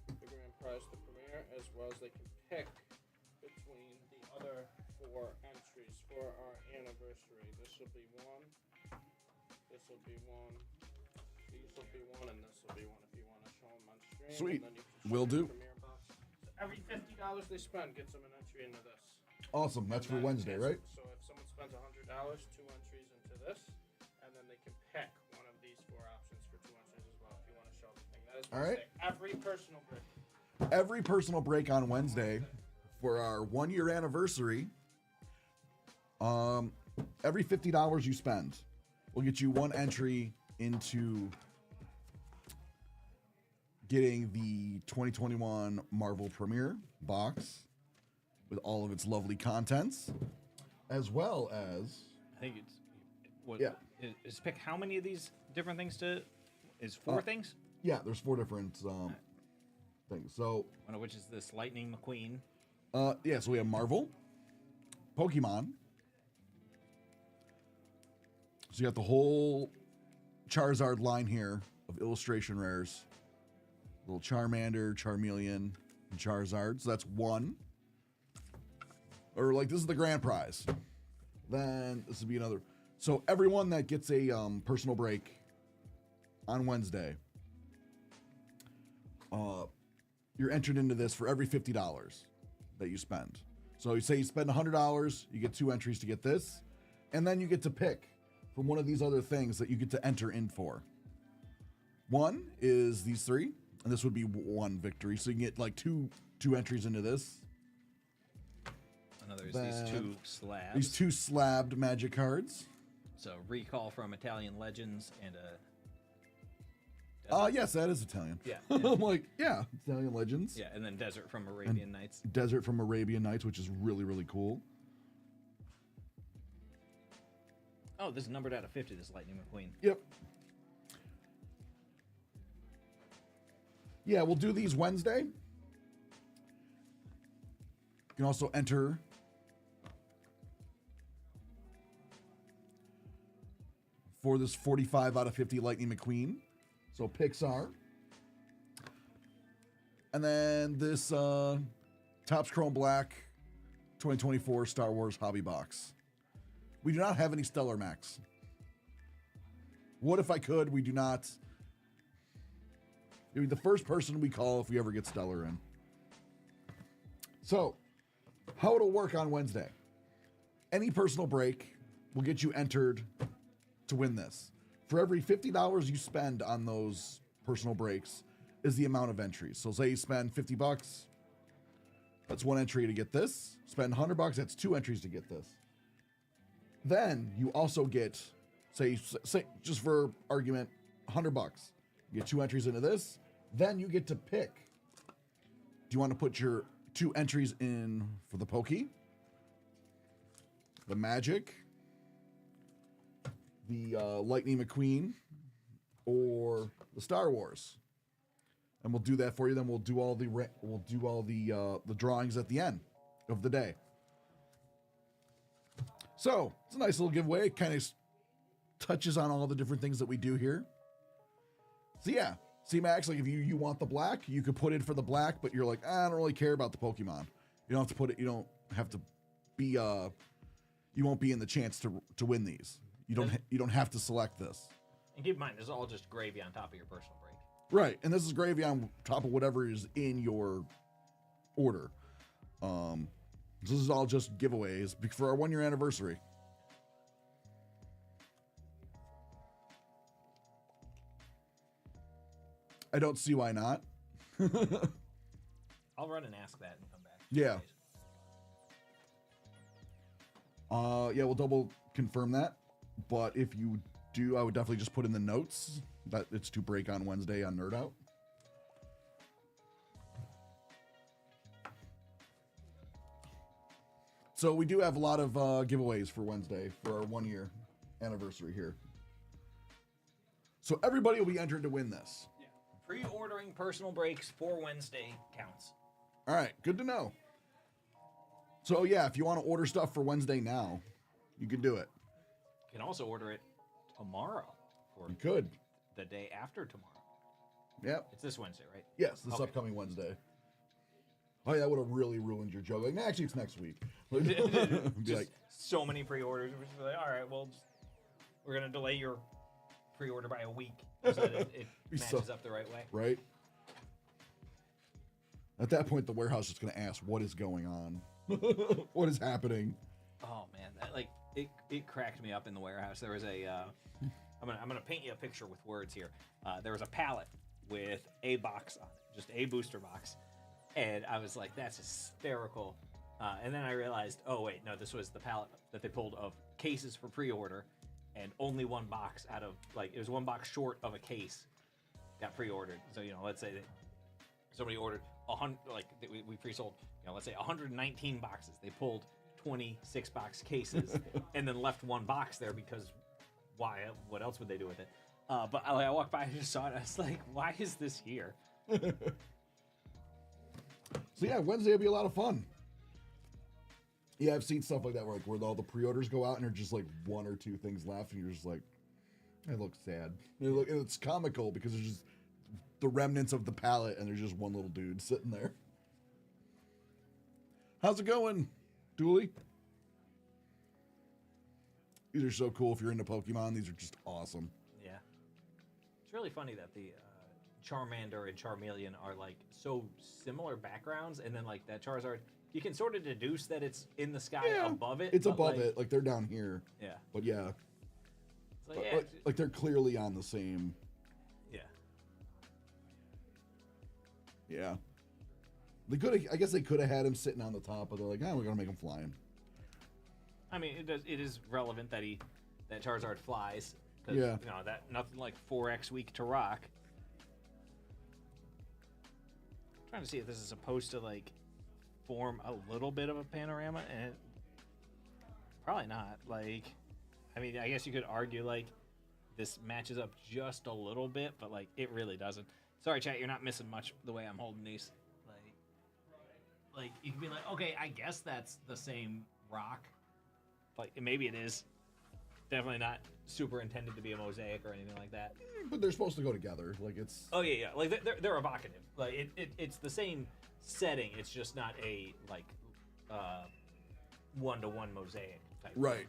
into the grand prize, the premiere, as well as they can pick between the other 4 entries for our anniversary. This will be one. This will be one. These will be one, and this will be one if you want to show them on stream. Sweet. And then you can Will do. Premiere box. So every $50 they spend gets them an entry into this. Awesome. That's for Wednesday, right? So if someone spends $100, 2 entries into this, and then they can pick one of these 4 options for 2 entries as well if you want to show the thing. That is All right. Every personal break. Every personal break on Wednesday for our 1-year anniversary. Every $50 you spend will get you 1 entry into getting the 2021 Marvel Premiere box with all of its lovely contents, as well as... I think it's... What, Yeah. Is pick how many of these different things to... Is 4 things? Yeah, there's 4 different things. So, One of which is this Lightning McQueen. yeah, so we have Marvel, Pokemon. So you got the whole Charizard line here of illustration rares. Little Charmander, Charmeleon, and Charizard. So that's 1. Or like this is the grand prize. Then this would be another. So everyone that gets a personal break on Wednesday, you're entered into this for every $50 that you spend. So you say you spend $100, you get 2 entries to get this, and then you get to pick from one of these other things that you get to enter in for. One is these 3, and this would be 1 victory. So you can get like two entries into this. Another is these 2 slabs. These 2 slabbed magic cards. So Recall from Italian Legends and a... Yes, that is Italian. Yeah. I'm like, yeah, Italian Legends. Yeah, and then Desert from Arabian Nights. Desert from Arabian Nights, which is really, really cool. Oh, this is numbered out of 50, this Lightning McQueen. Yep. Yeah, we'll do these Wednesday. You can also enter for this 45 out of 50 Lightning McQueen. So Pixar. And then this Topps Chrome Black 2024 Star Wars Hobby Box. We do not have any Stellar Max. What if I could? We do not. You'll be the first person we call if we ever get Stellar in. So, how it'll work on Wednesday. Any personal break will get you entered to win this. For every $50 you spend on those personal breaks is the amount of entries. So say you spend $50, that's 1 entry to get this. Spend $100, that's 2 entries to get this. Then you also get, say just for argument, $100. You get 2 entries into this. Then you get to pick. Do you want to put your 2 entries in for the Pokey, the Magic, the Lightning McQueen, or the Star Wars? And we'll do that for you. Then we'll do all the drawings at the end of the day. So it's a nice little giveaway. It kind of touches on all the different things that we do here. So yeah, see Max, like if you want the black, you could put in for the black, but you're like, I don't really care about the Pokemon. You don't have to put it. You don't have to be. You won't be in the chance to win these. You don't have to select this. And keep in mind, this is all just gravy on top of your personal break. Right, and this is gravy on top of whatever is in your order. This is all just giveaways for our 1-year anniversary. I don't see why not. I'll run and ask that and come back. Yeah. Yeah, we'll double confirm that. But if you do, I would definitely just put in the notes that it's to break on Wednesday on Nerd Out. So we do have a lot of giveaways for Wednesday for our 1-year anniversary here. So everybody will be entered to win this. Yeah. Pre-ordering personal breaks for Wednesday counts. All right, good to know. So yeah, if you want to order stuff for Wednesday now, you can do it. You can also order it tomorrow for You could. the day after tomorrow. Yep. It's this Wednesday, right? Yes, this Okay. upcoming Wednesday. Oh, yeah, that would have really ruined your joke. Like, nah, actually, it's next week. Be Just like, so many pre-orders. We're just like, all right, well, we're going to delay your pre-order by a week so that it matches up the right way. right? At that point, the warehouse is going to ask, what is going on? What is happening? Oh, man. That, it cracked me up in the warehouse. There was a... I'm gonna paint you a picture with words here. There was a pallet with a box on it, just a booster box. And I was like, that's hysterical. And then I realized, oh, wait, no, this was the pallet that they pulled of cases for pre-order, and only 1 box out of, like, it was 1 box short of a case got pre-ordered. So, you know, let's say that somebody ordered 100, like, we pre-sold, you know, let's say 119 boxes. They pulled 26 box cases and then left 1 box there because why? What else would they do with it? But I walked by and just saw it. I was like, why is this here? So yeah, Wednesday will be a lot of fun. Yeah, I've seen stuff like that where all the pre-orders go out and there's just like one or two things left, and you're just like, it looks sad. It's comical because there's just the remnants of the palette, and there's just one little dude sitting there. How's it going, Dooley? These are so cool if you're into Pokemon. These are just awesome. Yeah. It's really funny that the Charmander and Charmeleon are like so similar backgrounds, and then like that Charizard, you can sort of deduce that it's in the sky above it. It's above it, like they're down here. Yeah. But yeah. It's like, like they're clearly on the same. Yeah. Yeah. They could. I guess they could have had him sitting on the top, but they're like, we're gonna make him flying. I mean, it is relevant that that Charizard flies. Yeah. You know that nothing like 4x weak to rock. I'm trying to see if this is supposed to like form a little bit of a panorama, and probably not. Like, I mean, I guess you could argue like this matches up just a little bit, but like it really doesn't. Sorry, chat, you're not missing much the way I'm holding these. Like you can be like, okay, I guess that's the same rock. Like maybe it is. Definitely not super intended to be a mosaic or anything like that. But they're supposed to go together. Like it's. Oh yeah. Like they're evocative. Like it's the same setting. It's just not a like one-to-one mosaic type. Right. Thing.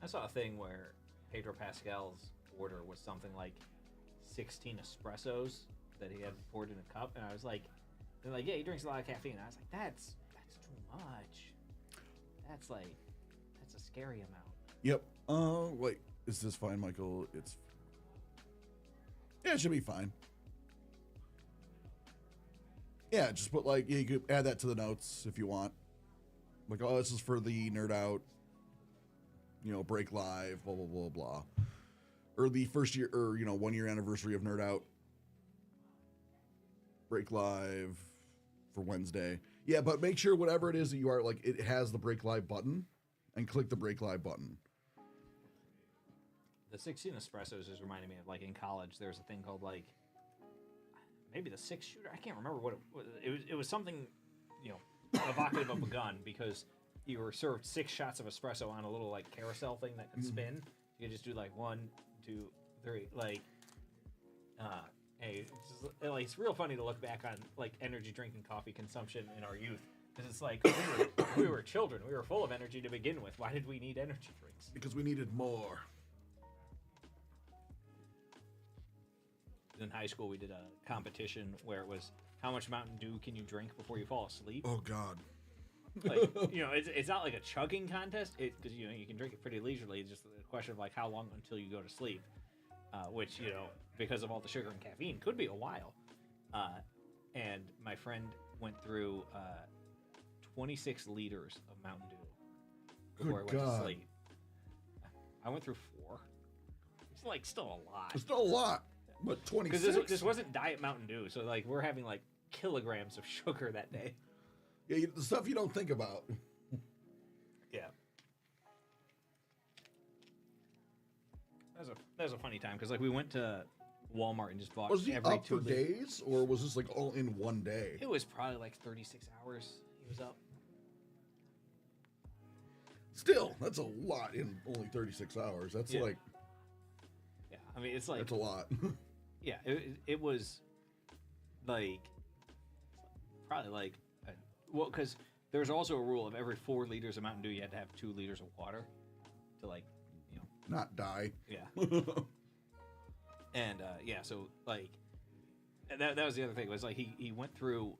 I saw a thing where Pedro Pascal's order was something like 16 espressos that he had poured in a cup, and I was like, they're like, yeah, he drinks a lot of caffeine. And I was like, that's too much. That's a scary amount. Yep. Wait, is this fine, Michael? Yeah, it should be fine. Yeah, just put like, you could add that to the notes if you want. Like, oh, this is for the Nerd Out, break live, blah, blah, blah, blah. Or the first year, or, 1 year anniversary of Nerd Out. Break live for Wednesday. Yeah, but make sure whatever it is that you are, like, it has the break live button, and click the break live button. The 16 espressos is reminding me of, like, in college, there's a thing called, like, maybe the 6-shooter. I can't remember what it was. It was something, evocative of a gun, because you were served 6 shots of espresso on a little, like, carousel thing that could spin. You could just do, like, 1, 2, 3, like, hey, it's real funny to look back on, like, energy drink and coffee consumption in our youth. Because it's like, we were children. We were full of energy to begin with. Why did we need energy drinks? Because we needed more. In high school, we did a competition where it was, how much Mountain Dew can you drink before you fall asleep? Oh, God. Like, it's not like a chugging contest, because, you can drink it pretty leisurely. It's just a question of, like, how long until you go to sleep. Which, because of all the sugar and caffeine, could be a while. And my friend went through 26 liters of Mountain Dew before Good I went God. to sleep. I went through 4. It's, like, still a lot. It's still a lot. But 26? Because this wasn't Diet Mountain Dew, so, like, we're having, like, kilograms of sugar that day. Yeah, the stuff you don't think about. Yeah. That was a funny time, because, like, we went to Walmart and just bought Was he every up for 2 liters. days, or was this, like, all in one day? It was probably, like, 36 hours he was up. Still, that's a lot in only 36 hours. That's Yeah. like... Yeah, I mean, it's like... That's a lot. Yeah, it was, like, probably, like... Well, because there's also a rule of every 4 liters of Mountain Dew, you had to have 2 liters of water to, like, Not die. Yeah. And, yeah, so, like, that was the other thing. Was, like, he went through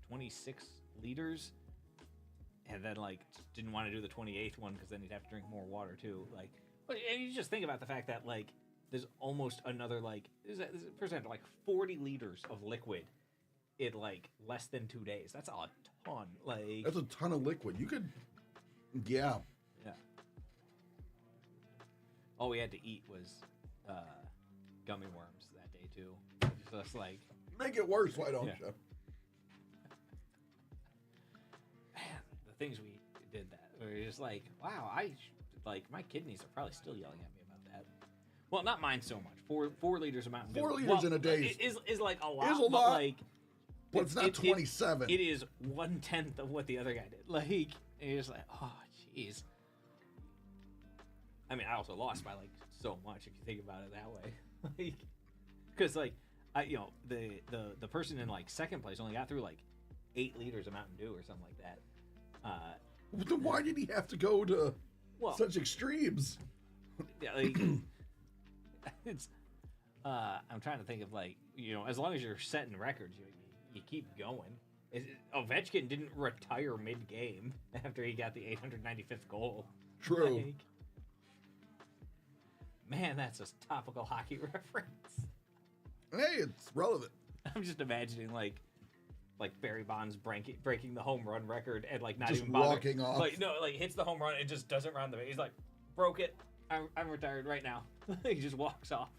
26 liters and then, like, didn't want to do the 28th one because then he'd have to drink more water, too. Like, but and you just think about the fact that, like, there's almost another, like, for example, like, 40 liters of liquid in, like, less than 2 days. That's a ton. Like, That's a ton of liquid. You could... Yeah. yeah. All we had to eat was gummy worms that day too. So it's like, Make it worse, why don't Yeah. you? man, the things we did that. Where you're just like, wow, my kidneys are probably still yelling at me about that. Well, not mine so much. 4 liters of Mountain Dew. 4 liters in a day is like a lot. Is a lot. But like, but it's not 27. It is 1/10 of what the other guy did. Like, you're just like, oh, jeez. I mean, I also lost by like so much if you think about it that way. Like, because like, the person in like second place only got through like 8 liters of Mountain Dew or something like that. Then why did he have to go to such extremes? Yeah, like, it's. I'm trying to think of like, as long as you're setting records, you keep going. Ovechkin didn't retire mid-game after he got the 895th goal. True. Like, man, that's a topical hockey reference. Hey, it's relevant. I'm just imagining like Barry Bonds breaking the home run record and like not just even bothering. walking off. Like hits the home run and just doesn't round the base. He's like, broke it. I'm retired right now. He just walks off.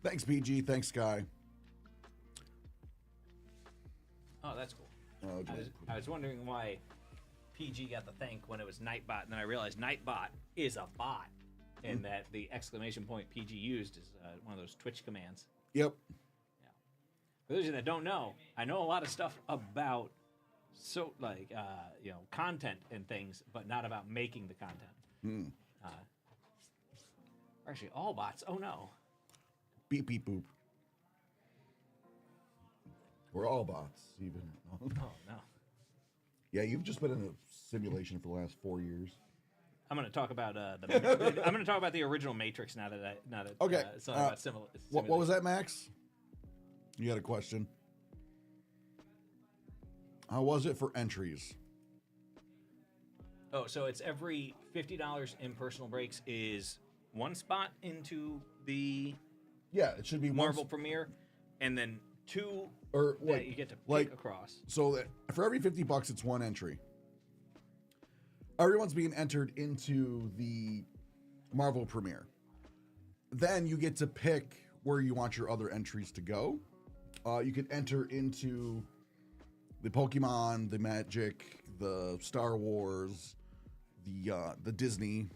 Thanks, PG. Thanks, Sky. Oh, that's cool. Okay. I was wondering why PG got the thank when it was Nightbot, and then I realized Nightbot is a bot, and that the exclamation point PG used is one of those Twitch commands. Yep. Yeah. For those of you that don't know, I know a lot of stuff about content and things, but not about making the content. Actually, all bots. Oh no. Beep beep boop. We're all bots, even. Oh no. Yeah, you've just been in a simulation for the last 4 years. I'm going to talk about I'm going to talk about the original Matrix now that Okay. It's not about what was that, Max? You had a question. How was it for entries? Oh, so it's every $50 in personal breaks is one spot into the Yeah, it should be Marvel Premiere, and then 2 or that you get to pick across. So that for every $50, it's 1 entry. Everyone's being entered into the Marvel Premiere. Then you get to pick where you want your other entries to go. You can enter into the Pokemon, the Magic, the Star Wars, the Disney.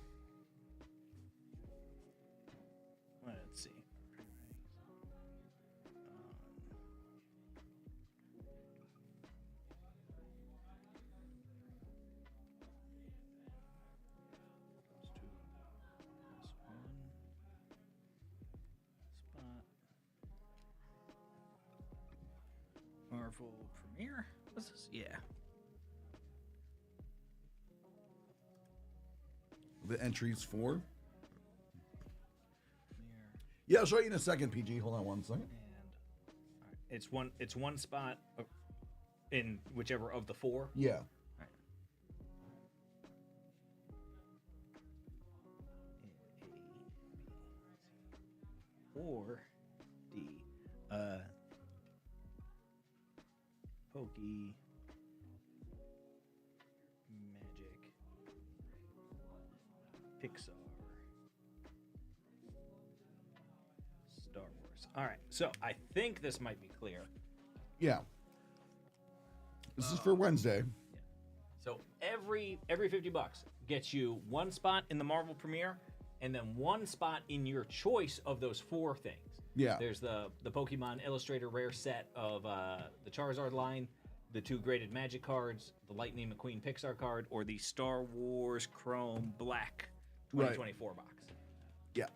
Let's see. Marvel Premiere? What's this? Yeah. The entries for. Premiere. Yeah, I'll show you in a second, PG. Hold on 1 second. And all right, it's one spot in whichever of the 4. Yeah. All right. Or D. Pokey. Magic. Pixar. Star Wars. All right, so I think this might be clear. Yeah. This is for Wednesday. Yeah. So every $50 gets you 1 spot in the Marvel Premiere, and then 1 spot in your choice of those 4 things. Yeah. There's the Pokemon Illustrator rare set of the Charizard line, the 2 graded Magic cards, the Lightning McQueen Pixar card, or the Star Wars Chrome Black 2024 box. Yeah.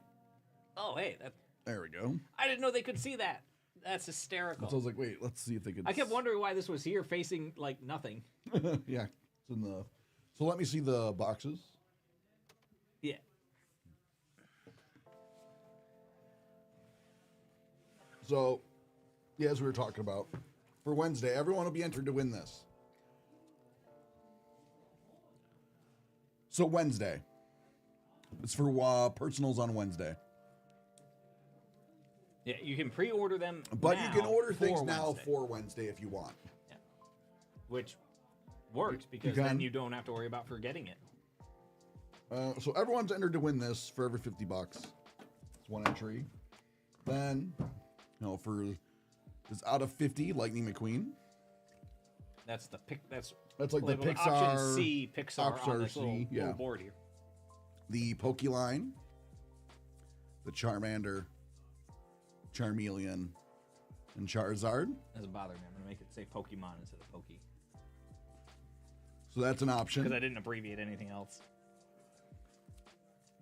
Oh, hey, There we go. I didn't know they could see that. That's hysterical. So I was like, wait, let's see if they could. I kept wondering why this was here facing like nothing. Yeah. It's in the. So let me see the boxes. Yeah. So, yeah, as we were talking about, for Wednesday, everyone will be entered to win this. So Wednesday. It's for personals on Wednesday. Yeah, you can pre-order them. But now you can order things for now Wednesday. for Wednesday if you want. Yeah. Which works because can. then you don't have to worry about forgetting it. So everyone's entered to win this for every $50. It's 1 entry. Then, for is out of 50, Lightning McQueen. That's the pick. That's like the labeled Pixar. option C. Pixar on this little, yeah. little board here. The Pokeline, the Charmander, Charmeleon, and Charizard. Doesn't bother me. I'm gonna make it say Pokemon instead of Poke. So that's an option. Because I didn't abbreviate anything else.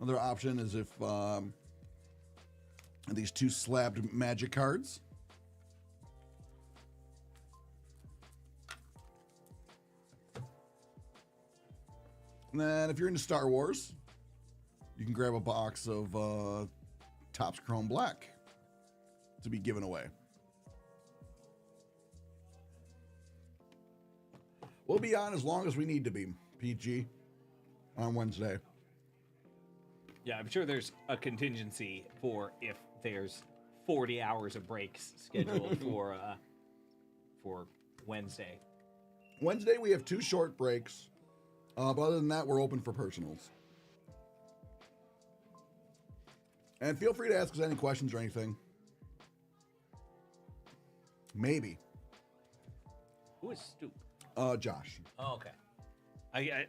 Another option is if these 2 slabbed magic cards. And then if you're into Star Wars, you can grab a box of Topps Chrome Black to be given away. We'll be on as long as we need to be, PG, on Wednesday. Yeah, I'm sure there's a contingency for if there's 40 hours of breaks scheduled for Wednesday. Wednesday we have 2 short breaks, but other than that, we're open for personals. And feel free to ask us any questions or anything. Maybe. Who is Stoop? Josh. Oh, okay.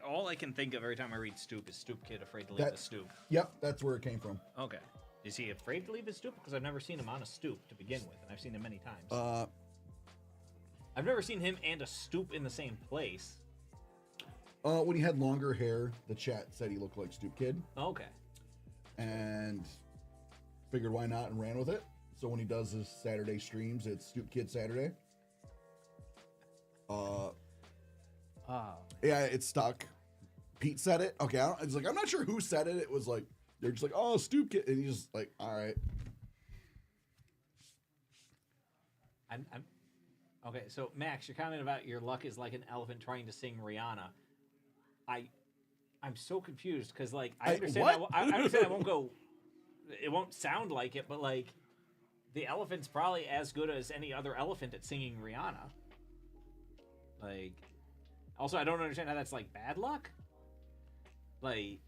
All I can think of every time I read Stoop is Stoop Kid afraid to leave the stoop. Yep, that's where it came from. Okay. Is he afraid to leave his stoop? Because I've never seen him on a stoop to begin with, and I've seen him many times. I've never seen him and a stoop in the same place. When he had longer hair, the chat said he looked like Stoop Kid. Okay. And figured why not and ran with it. So when he does his Saturday streams, it's Stoop Kid Saturday. Yeah, it's stuck. Pete said it. Okay, it's like I'm not sure who said it. It was like they're just like, oh, Stoop Kid, and he's just like, all right. I'm okay. So Max, your comment about your luck is like an elephant trying to sing Rihanna. I'm so confused because like I understand. I understand. I won't go. It won't sound like it, but like the elephant's probably as good as any other elephant at singing Rihanna. Like. Also, I don't understand how that's, like, bad luck. Like,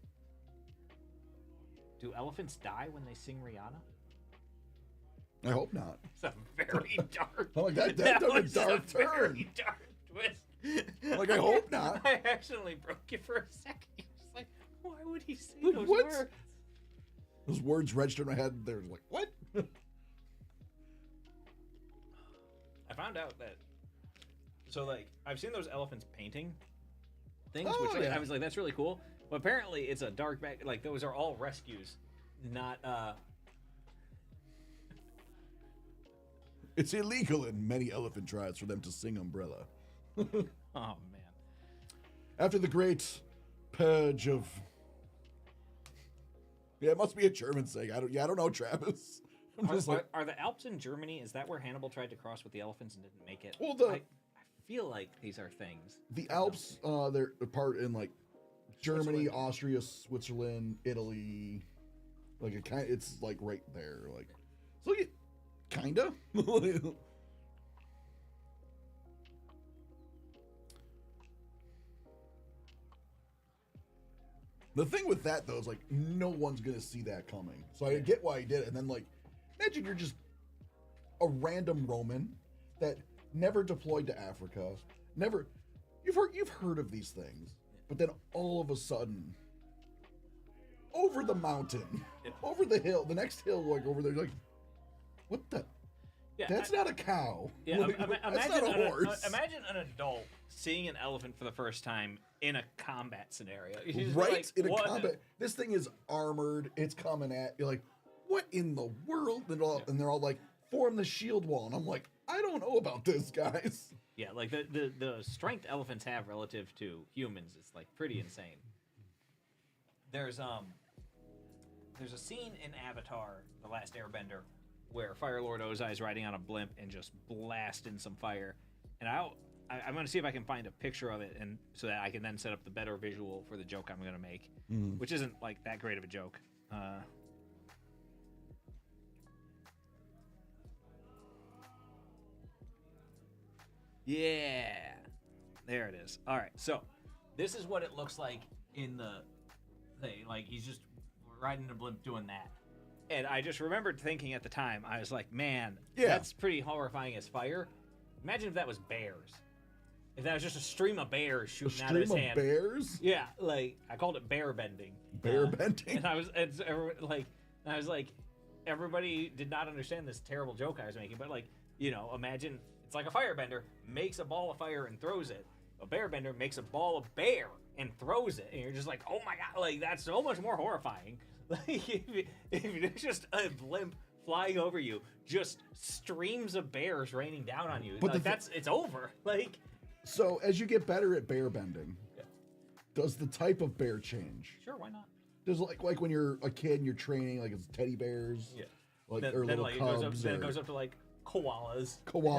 do elephants die when they sing Rihanna? I hope not. It's a very dark... I'm like, that took a dark turn. Very dark twist. I'm like, I hope not. I accidentally broke you for a second. You're just like, why would he say like, those what? words? Those words registered in my head. They're like, what? I found out that... So, like, I've seen those elephants painting things, Oh, which like, yeah. I was like, that's really cool. But apparently it's a dark back, like, those are all rescues, not, It's illegal in many elephant tribes for them to sing Umbrella. Oh, man. After the great purge of... Yeah, it must be a German saying. I don't know, Travis. I'm just like... Are the Alps in Germany, is that where Hannibal tried to cross with the elephants and didn't make it? Well, I feel like these are things. The Alps, they're part in like Germany, Austria, Switzerland, Italy. Like it's like right there. Like so, kinda. The thing with that though is like no one's gonna see that coming. So I get why he did it. And then like, imagine you're just a random Roman that never deployed to Africa, never. You've heard of these things, but then all of a sudden, over the mountain, over the hill, the next hill, like over there, like, what the? Yeah, that's not a cow. Yeah, like, that's not a horse. Imagine an adult seeing an elephant for the first time in a combat scenario. Right? Like, in a combat. This thing is armored. It's coming at you. Like, what in the world? And they're all like, form the shield wall. And I'm like, I don't know about this, guys. Yeah, like the strength elephants have relative to humans is like pretty insane. There's a scene in Avatar: The Last Airbender where Fire Lord Ozai is riding on a blimp and just blasting some fire. And I'm going to see if I can find a picture of it, and so that I can then set up the better visual for the joke I'm going to make, which isn't like that great of a joke. Yeah, there it is. All right, so this is what it looks like in the thing. Like he's just riding a blimp doing that. And I just remembered thinking at the time, I was like, man, Yeah. that's pretty horrifying as fire. Imagine if that was bears. If that was just a stream of bears A shooting out of stream his of hand. bears? Yeah, like I called it bear bending. Bear bending? And I was like, everybody did not understand this terrible joke I was making. But like, imagine it's like a firebender makes a ball of fire and throws it. A bear bender makes a ball of bear and throws it, and you're just like, oh my god, like that's so much more horrifying. Like if there's just a blimp flying over you, just streams of bears raining down on you. But like it's over. Like. So, as you get better at bear bending, does the type of bear change? Sure, why not? Does like when you're a kid and you're training, like it's teddy bears, or little cubs, it goes up to like koalas.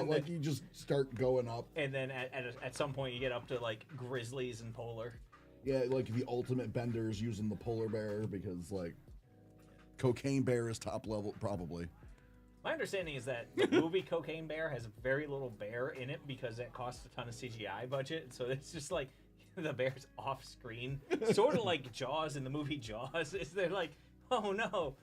Like you just start going up. And then at some point you get up to like grizzlies and polar. Yeah, like the ultimate benders using the polar bear because like cocaine bear is top level probably. My understanding is that the movie Cocaine Bear has very little bear in it because it costs a ton of CGI budget. So it's just like the bear's off screen, sort of like Jaws in the movie Jaws. They're like, oh no,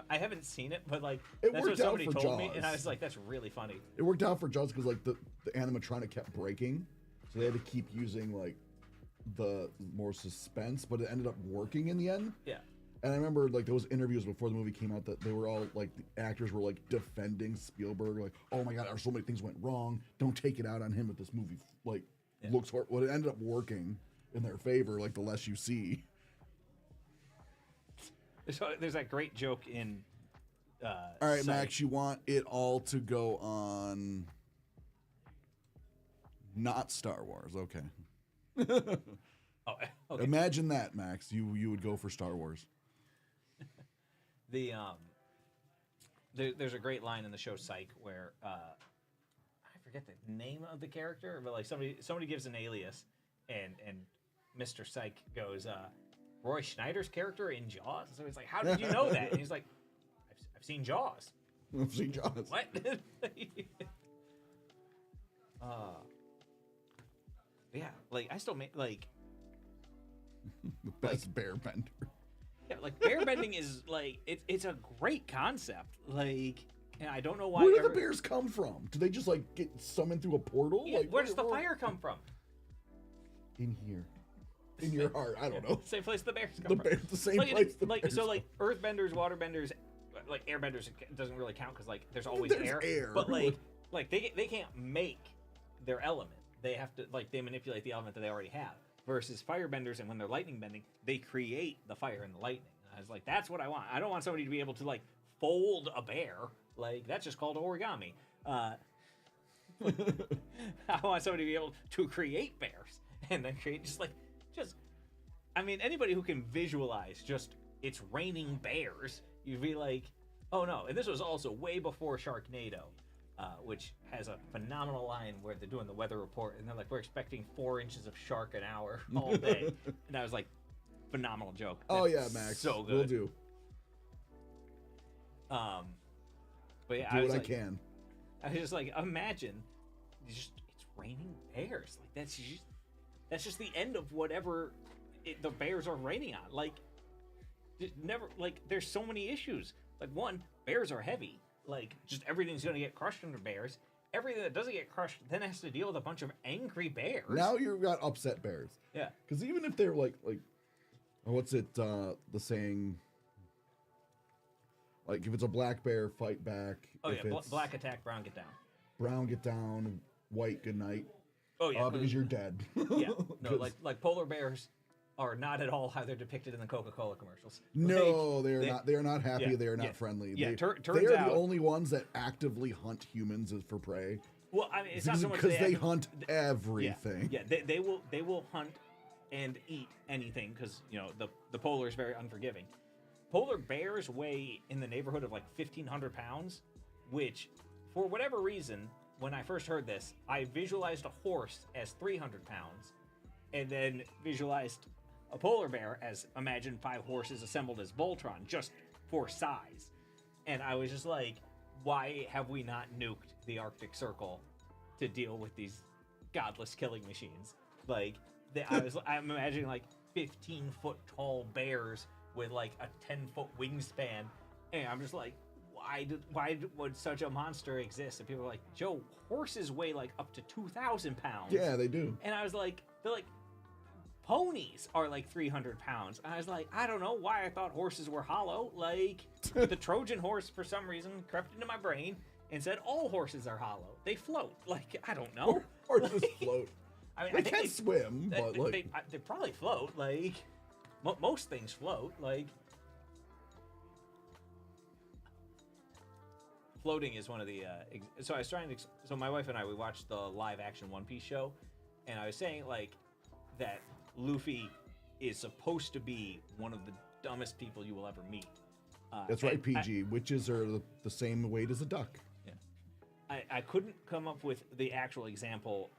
I haven't seen it, but like that's what somebody told me, and I was like, that's really funny. It worked out for Jaws because like the animatronic kept breaking, so they had to keep using like the more suspense, but it ended up working in the end. Yeah. And I remember like those interviews before the movie came out that they were all like the actors were like defending Spielberg, like, oh my god, so many things went wrong. Don't take it out on him if this movie like looks hard. Well, it ended up working in their favor, like the less you see. There's that great joke in. All right, Psych. Max, you want it all to go on not Star Wars, okay. Oh, okay. Imagine that, Max. You would go for Star Wars. There's a great line in the show Psych where I forget the name of the character, but like somebody gives an alias, and Mr. Psych goes, Roy Schneider's character in Jaws. So he's like, how did you know that? And he's like, I've seen Jaws. I've seen Jaws. What? Yeah, like I still make like the best bear bender. Yeah, like bear bending is like it's a great concept. Like, and I don't know why. Where do the bears come from? Do they just like get summoned through a portal? Yeah, like where does the fire come from? In here, in your heart. I don't know. Same place the bears come from. The same like, place. Like earthbenders, waterbenders, like airbenders doesn't really count because like there's always air. But like they can't make their element. They have to they manipulate the element that they already have. Versus firebenders, and when they're lightning bending, they create the fire and the lightning. And I was like, that's what I want. I don't want somebody to be able to like fold a bear. Like that's just called origami. I want somebody to be able to create bears and then create I mean, anybody who can visualize just it's raining bears, you'd be like, oh no. And this was also way before Sharknado. Which has a phenomenal line where they're doing the weather report and they're like, we're expecting 4 inches of shark an hour all day. And I was like, phenomenal joke. Oh yeah, Max. So good. We'll do. But yeah, do what I can. I was just like, imagine, it's raining bears. Like that's just the end of whatever the bears are raining on. Like, there's so many issues. Like one, bears are heavy. Like, just everything's going to get crushed under bears. Everything that doesn't get crushed then has to deal with a bunch of angry bears. Now you've got upset bears. Yeah. Because even if they're like, what's it, the saying? Like, if it's a black bear, fight back. Oh, if yeah. it's Black attack, brown get down. Brown get down, white good night. Oh, yeah. Because you're dead. Yeah. No, like polar bears are not at all how they're depicted in the Coca-Cola commercials. No, they are not. They are not happy. Yeah, they are not friendly. Yeah, they are the only ones that actively hunt humans for prey. Well, I mean, it's not so much because they hunt everything. Yeah, they will hunt and eat anything because the polar is very unforgiving. Polar bears weigh in the neighborhood of like 1,500 pounds, which, for whatever reason, when I first heard this, I visualized a horse as 300 pounds, and then visualized a polar bear as, imagine 5 horses assembled as Voltron, just for size. And I was just like, why have we not nuked the Arctic Circle to deal with these godless killing machines? Like, I'm imagining like 15-foot tall bears with like a 10-foot wingspan And I'm just like, why would such a monster exist? And people are like, Joe, horses weigh like up to 2,000 pounds. Yeah, they do. And I was like, they're like, ponies are like 300 pounds. I was like, I don't know why I thought horses were hollow. Like, the Trojan horse, for some reason, crept into my brain and said all horses are hollow. They float. Like, I don't know. Horses float. I mean, They can't swim, but they probably float. Like, most things float. Like, floating is one of the. So I was trying to. So my wife and I, we watched the live action One Piece show, and I was saying like that Luffy is supposed to be one of the dumbest people you will ever meet. That's right, PG. Witches are the same weight as a duck. Yeah. I couldn't come up with the actual example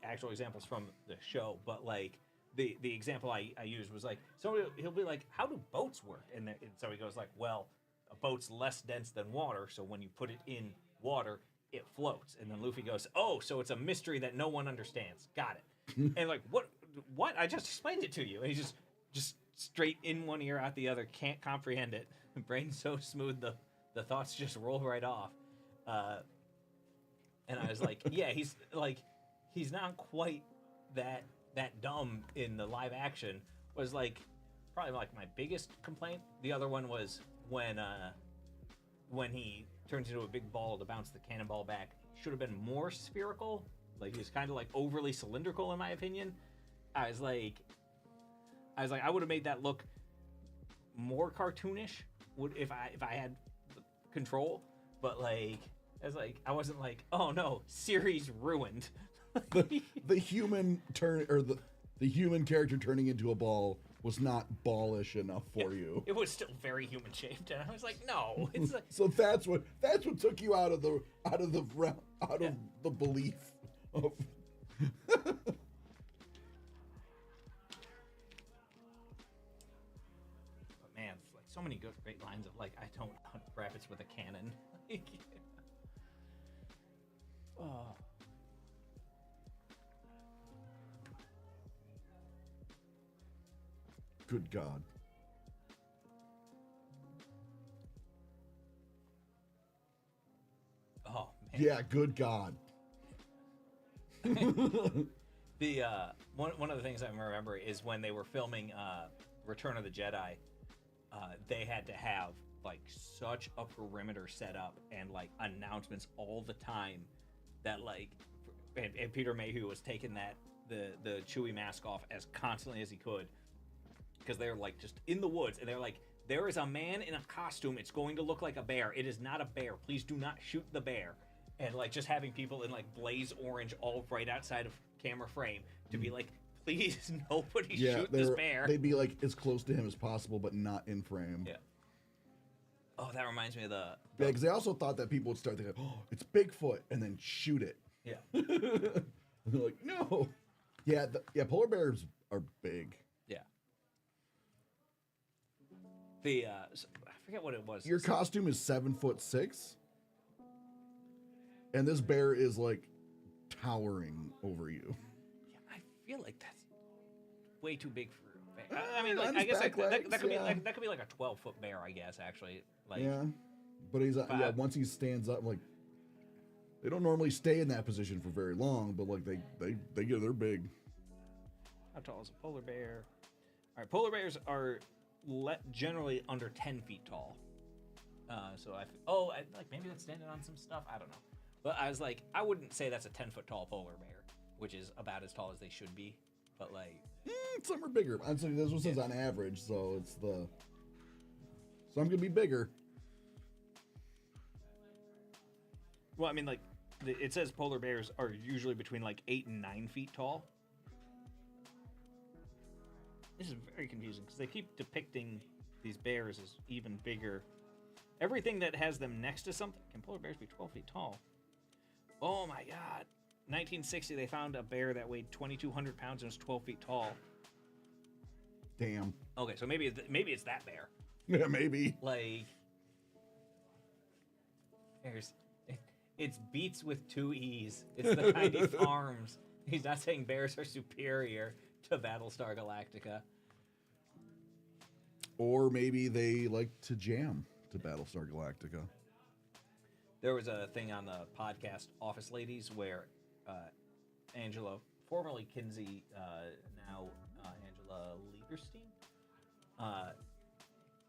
actual examples from the show, but like the example I used was like he'll be like, how do boats work? And so he goes like, well, a boat's less dense than water, so when you put it in water, it floats. And then Luffy goes, oh, so it's a mystery that no one understands. Got it. And like, what? I just explained it to you. And he's just straight in one ear, out the other, can't comprehend it. Brain's so smooth, the thoughts just roll right off. And I was like, yeah, he's not quite that dumb in the live action. Was like probably like my biggest complaint. The other one was when he turns into a big ball to bounce the cannonball back. Should have been more spherical. Like, he's kind of like overly cylindrical in my opinion. I was like, I would have made that look more cartoonish. If I had control, but like, I wasn't like, oh no, series ruined. the human the human character turning into a ball was not ballish enough for you. It was still very human shaped, and I was like, no, it's like, so that's what took you out of the belief of. But man, it's like so many great lines of like, I don't hunt rabbits with a cannon. Oh. Good God. Oh man. Yeah, good God. The one of the things I remember is when they were filming Return of the Jedi, they had to have like such a perimeter set up and like announcements all the time that like, and Peter Mayhew was taking the Chewie mask off as constantly as he could, because they're like just in the woods and they're like, there is a man in a costume, it's going to look like a bear, it is not a bear, please do not shoot the bear. And like just having people in like blaze orange all right outside of camera frame to be like, please nobody shoot this bear. They'd be like as close to him as possible but not in frame. Yeah. Oh, that reminds me of the yeah, because they also thought that people would start thinking, oh, it's Bigfoot, and then shoot it. Yeah. And they're like, no. Yeah, polar bears are big. Yeah. The I forget what it was. Your costume is 7'6", and this bear is like towering over you. Yeah, I feel like that's way too big for a bear. I mean, like, I guess that could be like that could be like a 12-foot bear, I guess, actually. Like, yeah, but he's once he stands up, like, they don't normally stay in that position for very long, but like they're big. How tall is a polar bear? All right, polar bears are generally under 10 feet tall. So like maybe that's standing on some stuff. I don't know. But I was like, I wouldn't say that's a 10-foot tall polar bear, which is about as tall as they should be. But like, some are bigger. I'm saying this one says on average, so it's some could be bigger. Well, I mean, like, it says polar bears are usually between like 8 and 9 feet tall. This is very confusing because they keep depicting these bears as even bigger. Everything that has them next to something. Can polar bears be 12 feet tall? Oh my God. 1960, they found a bear that weighed 2,200 pounds and was 12 feet tall. Damn. Okay, so maybe it's that bear. Yeah, maybe. Like, it's Beats with 2 E's. It's the kind he farms. He's not saying bears are superior to Battlestar Galactica. Or maybe they like to jam to Battlestar Galactica. There was a thing on the podcast Office Ladies where Angela, formerly Kinsey, now Angela Lieberstein,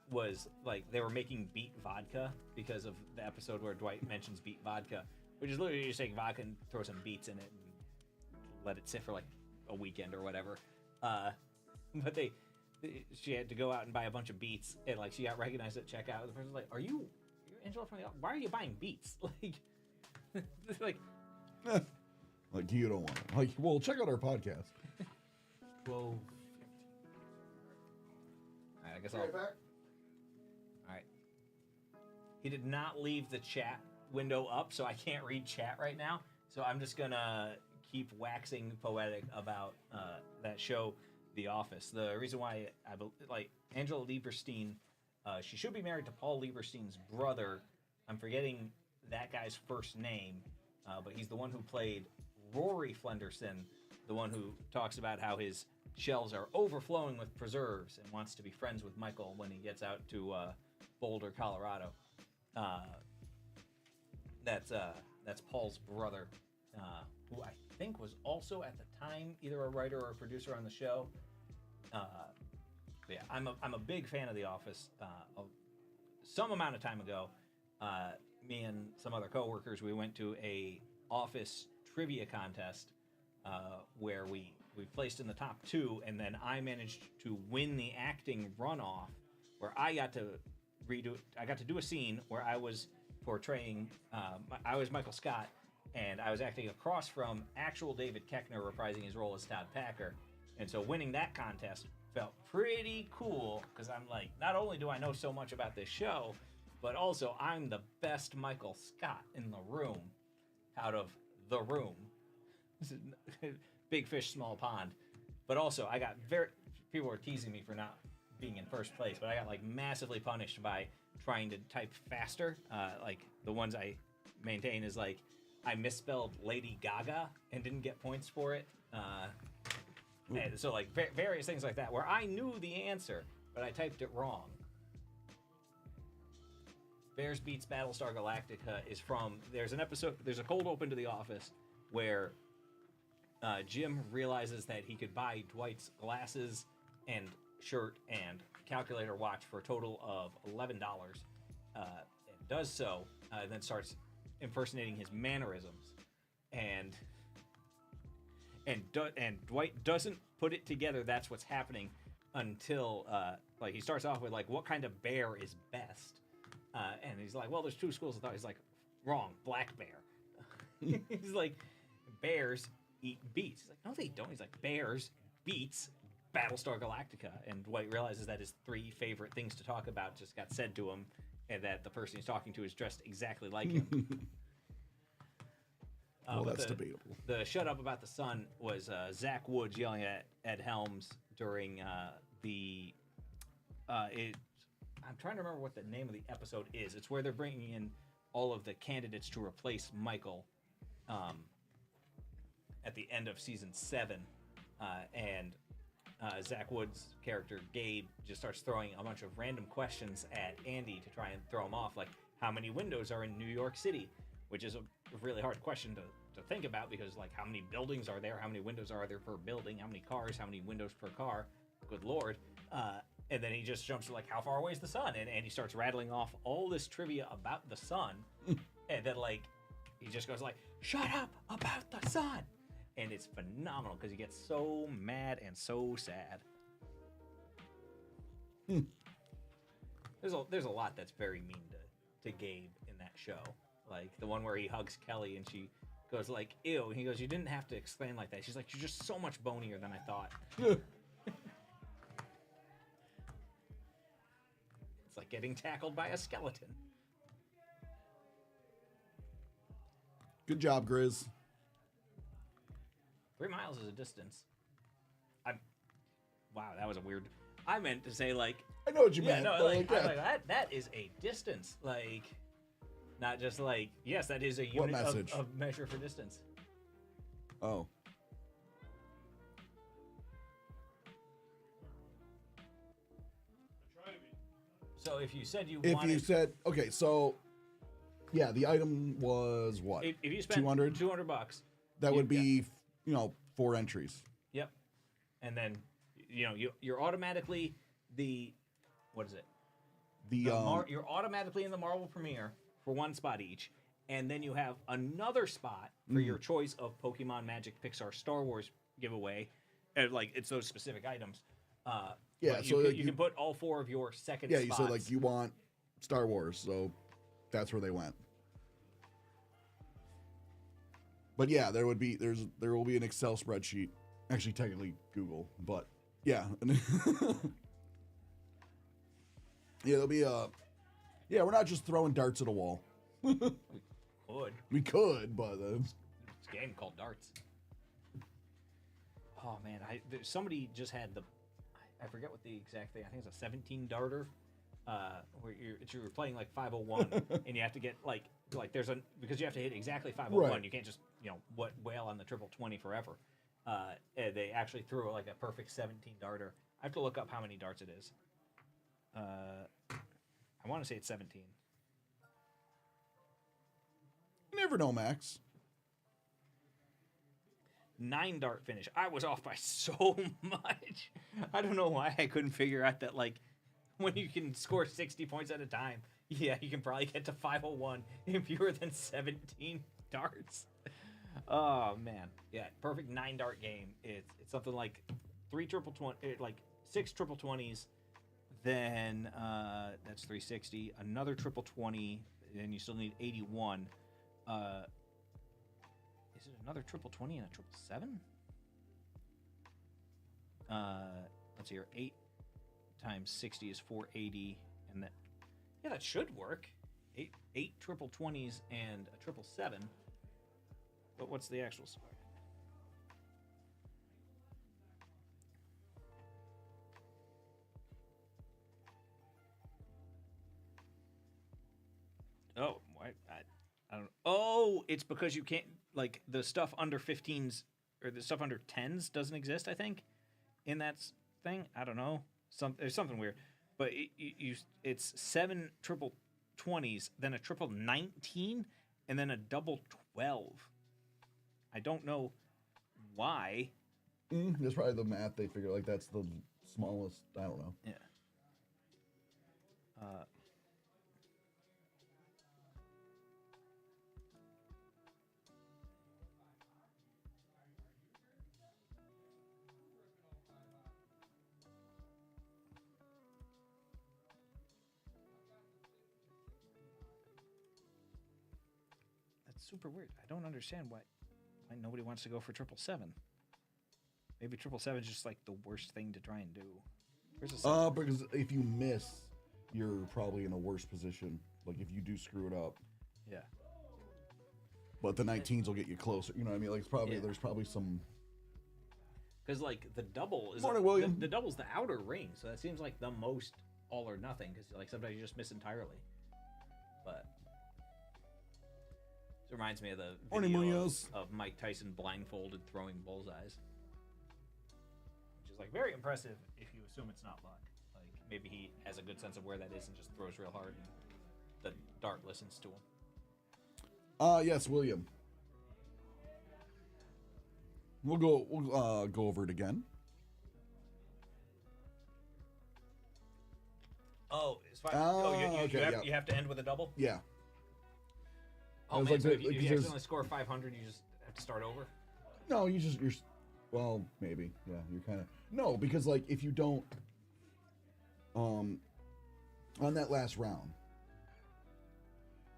was like they were making beet vodka because of the episode where Dwight mentions beet vodka, which is literally just take vodka and throw some beets in it and let it sit for like a weekend or whatever. But she had to go out and buy a bunch of beets, and like she got recognized at checkout. The person's like, "Are you Angela from the? Why are you buying beets?" Like, like, like you don't want it. Like, well, check out our podcast. Whoa. I guess I'll. Right back. All right. He did not leave the chat window up, so I can't read chat right now. So I'm just gonna keep waxing poetic about that show, The Office. The reason why I like Angela Lieberstein, she should be married to Paul Lieberstein's brother. I'm forgetting that guy's first name, but he's the one who played Rory Flenderson, the one who talks about how his shelves are overflowing with preserves and wants to be friends with Michael when he gets out to Boulder, Colorado. That's Paul's brother, who I think was also at the time either a writer or a producer on the show. Yeah, I'm a big fan of The Office. Some amount of time ago, me and some other coworkers, we went to a Office trivia contest where we placed in the top 2, and then I managed to win the acting runoff, where I got to do a scene where I was portraying, I was Michael Scott, and I was acting across from actual David Koechner reprising his role as Todd Packer. And so winning that contest felt pretty cool, because I'm like, not only do I know so much about this show, but also I'm the best Michael Scott in the room out of The Room. Big fish, small pond. But also, I got people were teasing me for not being in first place, but I got like massively punished by trying to type faster. Like the ones I maintain is like, I misspelled Lady Gaga and didn't get points for it. And so like various things like that where I knew the answer, but I typed it wrong. Bears Beats Battlestar Galactica is from, there's a cold open to The Office where Jim realizes that he could buy Dwight's glasses and shirt and calculator watch for a total of $11, and does so, then starts impersonating his mannerisms, and Dwight doesn't put it together that's what's happening until like he starts off with like, what kind of bear is best, and he's like, well, there's 2 schools of thought. He's like, wrong, black bear. He's like, bears eat beets. He's like, no, they don't. He's like, bears beats Battlestar Galactica, and Dwight realizes that his 3 favorite things to talk about just got said to him, and that the person he's talking to is dressed exactly like him. Well, that's debatable. The shut up about the sun was Zach Woods yelling at Ed Helms during I'm trying to remember what the name of the episode is. It's where they're bringing in all of the candidates to replace Michael at the end of season 7, and Zach Woods' character Gabe just starts throwing a bunch of random questions at Andy to try and throw him off, like how many windows are in New York City, which is a really hard question to think about, because like how many buildings are there, how many windows are there per building, how many cars, how many windows per car, good lord. And then he just jumps to like, how far away is the sun, and Andy starts rattling off all this trivia about the sun, and then like he just goes like, shut up about the sun. And it's phenomenal because he gets so mad and so sad. There's a lot that's very mean to Gabe in that show. Like the one where he hugs Kelly and she goes like, ew. And he goes, you didn't have to explain like that. She's like, you're just so much bonier than I thought. It's like getting tackled by a skeleton. Good job, Grizz. 3 miles is a distance. Wow, that was a weird. I meant to say like. I know what you meant. No, like, that is a distance. Like, not just like, yes, that is a unit of measure for distance. Oh. So if you said you If wanted... you said, okay, so, yeah, the item was what? If you spent 200? $200... That would be, 4 entries. Yep. And then, you're automatically what is it? You're automatically in the Marvel Premiere for 1 spot each. And then you have another spot for your choice of Pokemon, Magic, Pixar, Star Wars giveaway. And, it's those specific items. Yeah, but so you can put all 4 of your second spots. Yeah, so you want Star Wars, so that's where they went. But yeah, there will be an Excel spreadsheet. Actually, technically Google, but yeah. Yeah, there'll be we're not just throwing darts at a wall. We could, but it's a game called darts. Oh man, somebody just had I forget what the exact thing. I think it's a 17 darter, where you're playing 501, and you have to get because you have to hit exactly 501. Right. You can't just wail on the triple 20 forever. They actually threw a perfect 17 darter. I have to look up how many darts it is. I want to say it's 17. You never know, Max. 9 dart finish. I was off by so much. I don't know why I couldn't figure out that when you can score 60 points at a time, yeah, you can probably get to 501 in fewer than 17 darts. Oh man, yeah, perfect 9 dart game. It's something like 3 triple 20, 6 triple 20s. Then that's 360. Another triple 20, and you still need 81. Is it another triple 20 and a triple 7? Let's see here. 8 times 60 is 480, and that should work. 8 triple 20s and a triple 7. But what's the actual score? Oh, I don't know. Oh, it's because you can't, the stuff under 15s, or the stuff under 10s doesn't exist, I think, in that thing. I don't know. There's something weird. But it's 7 triple 20s, then a triple 19, and then a double 12. I don't know why. That's probably the math they figure, that's the smallest, I don't know. Yeah. Super weird. I don't understand why nobody wants to go for 777. Maybe 777 is just the worst thing to try and do. Where's the because if you miss, you're probably in a worse position. If you do screw it up. Yeah. But the 19s will get you closer. You know what I mean? There's probably some. Because the double is Morning, William. The double's the outer ring, so that seems like the most all or nothing. Because sometimes you just miss entirely. But. It reminds me of the video of Mike Tyson blindfolded throwing bullseyes, which is very impressive if you assume it's not luck. Maybe he has a good sense of where that is and just throws real hard, and the dart listens to him. Yes, William. We'll go over it again. Oh, it's fine. Okay, you have to end with a double? Yeah. Oh, man, so if you accidentally score 500, you just have to start over? No, well, maybe. Yeah, you're kind of... No, because, if you don't... on that last round,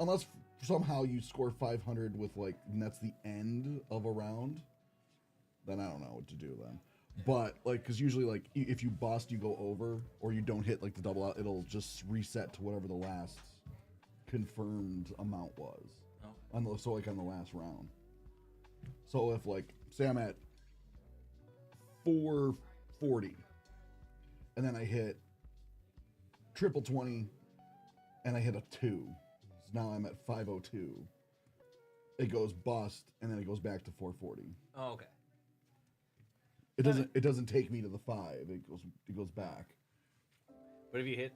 unless somehow you score 500 with, and that's the end of a round, then I don't know what to do then. Yeah. But, because usually, if you bust, you go over, or you don't hit, the double out, it'll just reset to whatever the last confirmed amount was. On the last round. So if say I'm at 440 and then I hit triple 20 and I hit a 2. So now I'm at 502. It goes bust and then it goes back to 440. Oh, okay. It doesn't take me to the 5. It goes back. But if you hit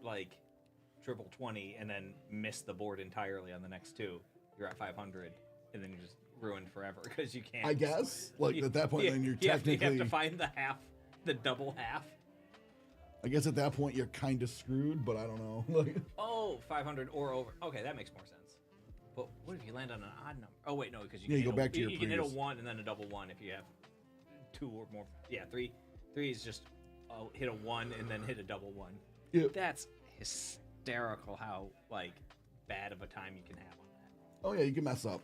triple 20 and then miss the board entirely on the next two, you're at 500, and then you're just ruined forever because you can't. I guess. Like, at that point, then you're technically... You have to find the double half. I guess at that point, you're kind of screwed, but I don't know. Like, oh, 500 or over. Okay, that makes more sense. But what if you land on an odd number? Oh, wait, no, because you go back to your you can hit a 1 and then a double 1 if you have 2 or more. Yeah, 3 is just hit a 1 and then hit a double 1. Yep. That's hysterical how, like, bad of a time you can have on that. Oh, yeah, you can mess up.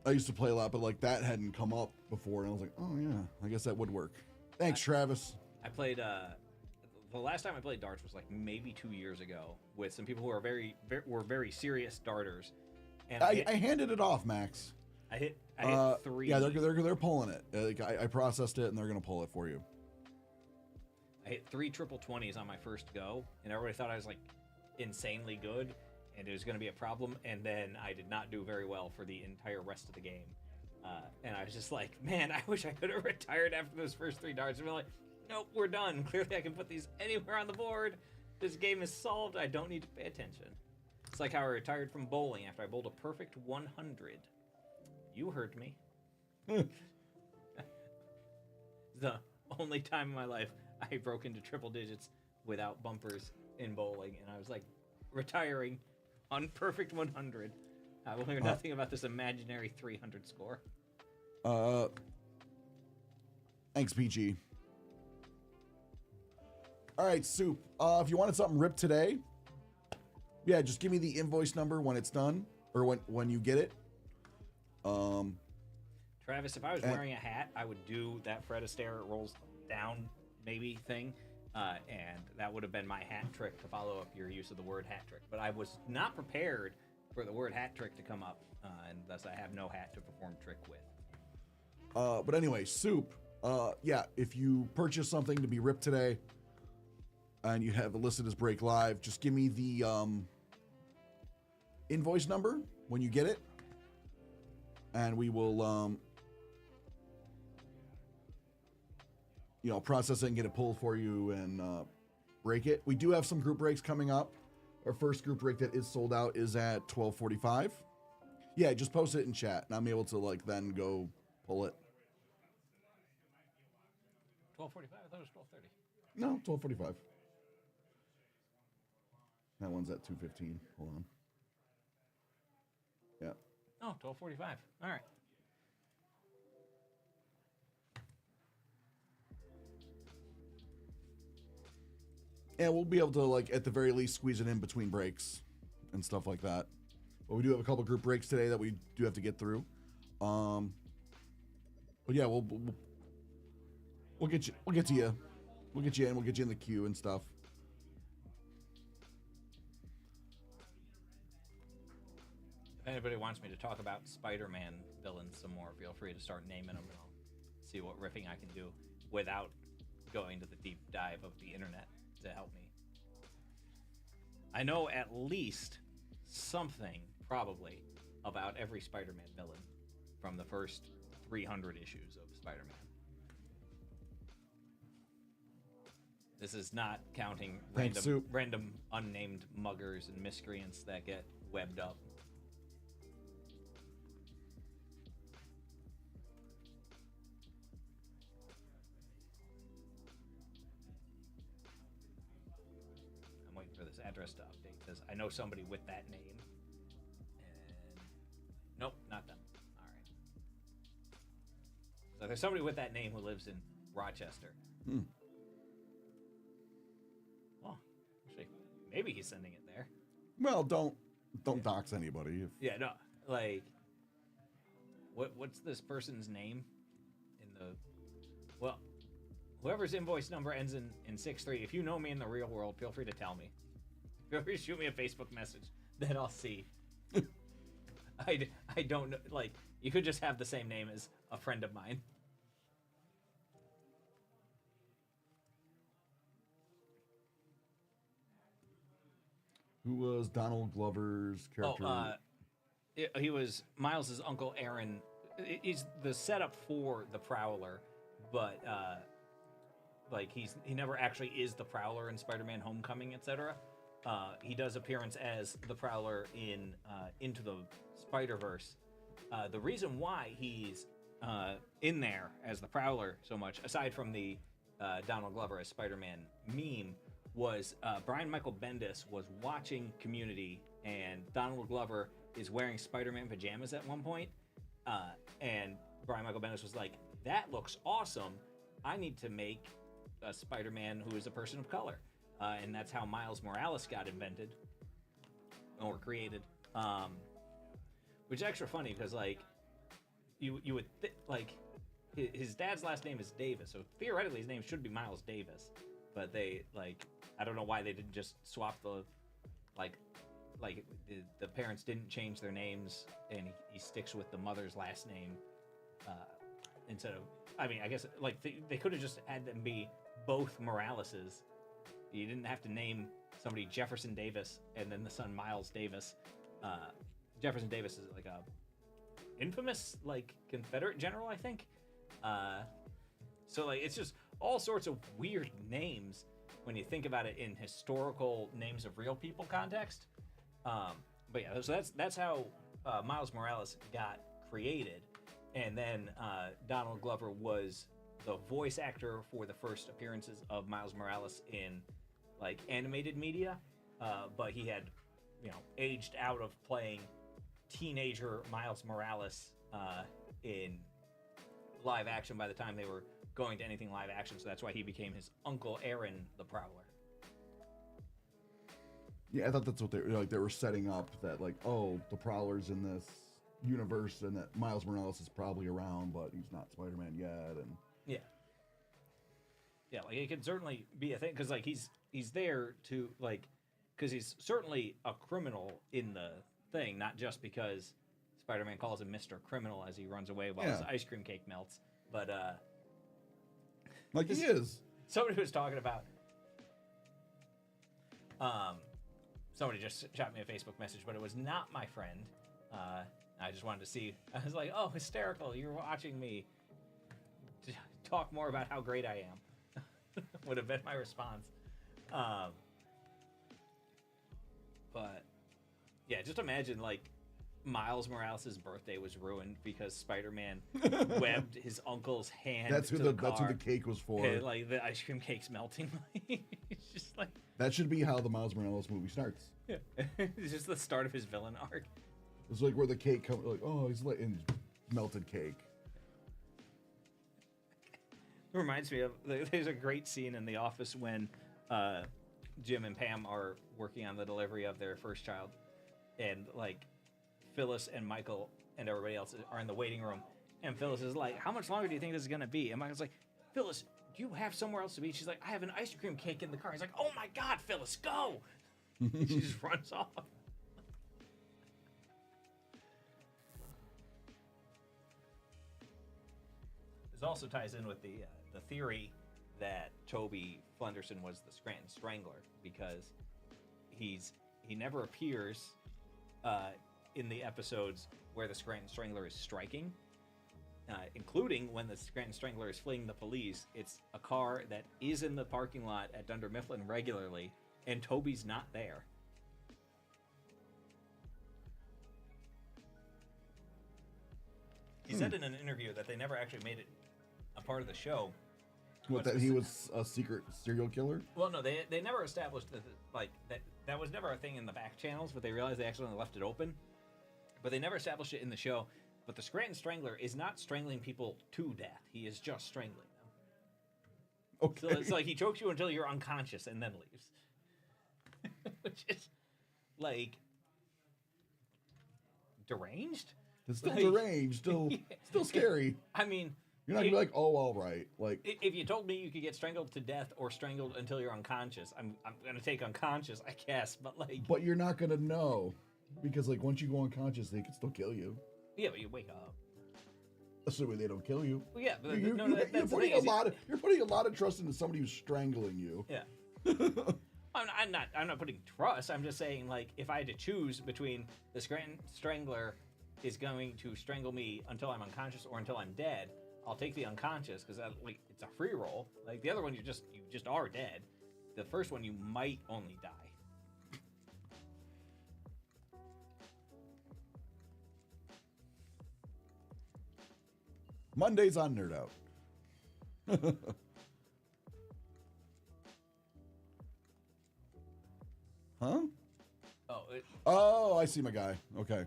I used to play a lot, but, like, that hadn't come up before, and I was like, oh, yeah, I guess that would work. Thanks, Travis. I played, the last time I played darts was, like, maybe 2 years ago with some people who are very serious darters. And I handed it off, Max. I hit 3. Yeah, they're pulling it. Like, I processed it, and they're going to pull it for you. I hit 3 triple 20s on my first go, and everybody thought I was, like, insanely good, and it was going to be a problem, and then I did not do very well for the entire rest of the game. And I was just like, man, I wish I could have retired after those first 3 darts. And I'm like, nope, we're done. Clearly I can put these anywhere on the board. This game is solved. I don't need to pay attention. It's like how I retired from bowling after I bowled a perfect 100. You heard me. The only time in my life I broke into triple digits without bumpers in bowling, and I was like, retiring on perfect 100. I will hear nothing about this imaginary 300 score. Thanks, PG. All right, Soup. If you wanted something ripped today, yeah, just give me the invoice number when it's done, or when you get it. Travis, if I was wearing a hat, I would do that Fred Astaire rolls down maybe thing, and that would have been my hat trick to follow up your use of the word hat trick. But I was not prepared for the word hat trick to come up, and thus I have no hat to perform trick with. But anyway, Soup. Yeah, if you purchase something to be ripped today, and you have it listed as Break Live, just give me the invoice number when you get it, and we will process it and get it pulled for you and break it. We do have some group breaks coming up. Our first group break that is sold out is at 12:45. Yeah, just post it in chat, and I'm able to then go pull it. 12:45? I thought it was 12:30. No, 12:45. That one's at 2:15. Hold on. Yeah. Oh, 12:45. All right. And we'll be able to, at the very least, squeeze it in between breaks and stuff like that. But we do have a couple group breaks today that we do have to get through. But yeah, we'll get you. We'll get to you. We'll get you in. We'll get you in the queue and stuff. If anybody wants me to talk about Spider-Man villains some more, feel free to start naming them, and I'll see what riffing I can do without going to the deep dive of the internet to help me. I know at least something, probably, about every Spider-Man villain from the first 300 issues of Spider-Man. This is not counting random unnamed muggers and miscreants that get webbed up. I'm waiting for this address to update because I know somebody with that name. And nope, not them. All right. So there's somebody with that name who lives in Rochester. Well, actually, maybe he's sending it there. Well, don't dox anybody. Yeah, no, what's this person's name in the? Well, whoever's invoice number ends in 63. If you know me in the real world, feel free to tell me. Feel free to shoot me a Facebook message that I'll see. I don't know. You could just have the same name as a friend of mine. Who was Donald Glover's character? He was Miles's Uncle Aaron. He's the setup for the Prowler, but he never actually is the Prowler in Spider-Man: Homecoming, etc. He does appearance as the Prowler in Into the Spider-Verse. The reason why he's in there as the Prowler so much, aside from the Donald Glover as Spider-Man meme, was Brian Michael Bendis was watching Community, and Donald Glover is wearing Spider-Man pajamas at one point, and Brian Michael Bendis was like, that looks awesome. I need to make a Spider-Man who is a person of color. And that's how Miles Morales got invented or created. Which is extra funny because, like, you would like his dad's last name is Davis, so theoretically his name should be Miles Davis. But they, like, I don't know why they didn't just swap the the parents didn't change their names, and he sticks with the mother's last name instead of. I mean, I guess like they could have just had them be both Moraleses. You didn't have to name somebody Jefferson Davis and then the son Miles Davis. Jefferson Davis is like a infamous like Confederate general, I think. So like it's just all sorts of weird names when you think about it in historical names of real people context. But yeah, so that's how Miles Morales got created, and then Donald Glover was the voice actor for the first appearances of Miles Morales in like animated media, but he had, aged out of playing teenager Miles Morales in live action by the time they were going to anything live action, so that's why he became his Uncle Aaron the Prowler. Yeah, I thought that's what they were setting up, that like, oh, the Prowler's in this universe and that Miles Morales is probably around, but he's not Spider-Man yet, and yeah, like it could certainly be a thing because like he's there to like because he's certainly a criminal in the thing, not just because Spider-Man calls him Mr. Criminal as he runs away while his ice cream cake melts, but like he is. Somebody was talking about somebody just shot me a Facebook message, but it was not my friend. I just wanted to see. I was like, oh, hysterical, you're watching me talk more about how great I am. Would have been my response. But yeah, just imagine like Miles Morales' birthday was ruined because Spider-Man webbed his uncle's hand. That's who the cake was for. And, like the ice cream cake's melting. It's just like that should be how the Miles Morales movie starts. Yeah, it's just the start of his villain arc. It's like where the cake comes, like, oh, he's in melted cake. It reminds me of there's a great scene in The Office when Jim and Pam are working on the delivery of their first child, and like Phyllis and Michael and everybody else are in the waiting room, and Phyllis is like, how much longer do you think this is gonna be? And Michael's like, Phyllis, do you have somewhere else to be? She's like, I have an ice cream cake in the car. He's like, oh my God, Phyllis, go. She just runs off. This also ties in with the theory that Toby Flenderson was the Scranton Strangler, because he never appears in the episodes where the Scranton Strangler is striking, including when the Scranton Strangler is fleeing the police. It's a car that is in the parking lot at Dunder Mifflin regularly, and Toby's not there. He said in an interview that they never actually made it a part of the show. What, that he was a secret serial killer? Well, no, they never established that that was never a thing in the back channels, but they realized they accidentally left it open. But they never established it in the show. But the Scranton Strangler is not strangling people to death. He is just strangling them. Okay. So it's like he chokes you until you're unconscious and then leaves. Which is, like, deranged? It's still deranged, still scary. I mean, you're not gonna be like, oh, all right. Like, if you told me you could get strangled to death or strangled until you're unconscious, I'm gonna take unconscious, I guess. But you're not gonna know, because like once you go unconscious, they can still kill you. Yeah, but you wake up. Assuming they don't kill you. Well, yeah, but you're putting a lot of trust into somebody who's strangling you. Yeah. I'm not putting trust. I'm just saying, like, if I had to choose between the Scranton Strangler is going to strangle me until I'm unconscious or until I'm dead, I'll take the unconscious, because like it's a free roll. Like the other one, you just are dead. The first one, you might only die. Mondays on Nerd Out. Huh? Oh, I see my guy. Okay.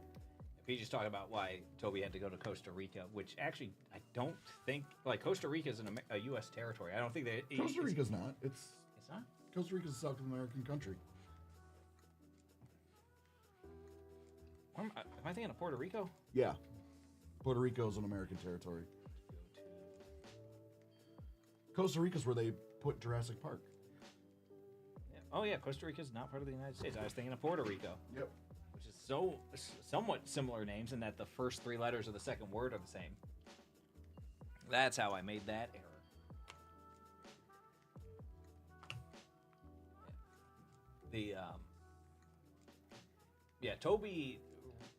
He just talking about why Toby had to go to Costa Rica, which actually I don't think like Costa Rica is a U.S. territory. I don't think that Costa Rica's not. It's not. Costa Rica's a South American country. Am I thinking of Puerto Rico? Yeah, Puerto Rico is an American territory. Costa Rica's where they put Jurassic Park. Yeah. Oh yeah, Costa Rica is not part of the United States. I was thinking of Puerto Rico. Yep. Which is somewhat similar names in that the first three letters of the second word are the same. That's how I made that error. Toby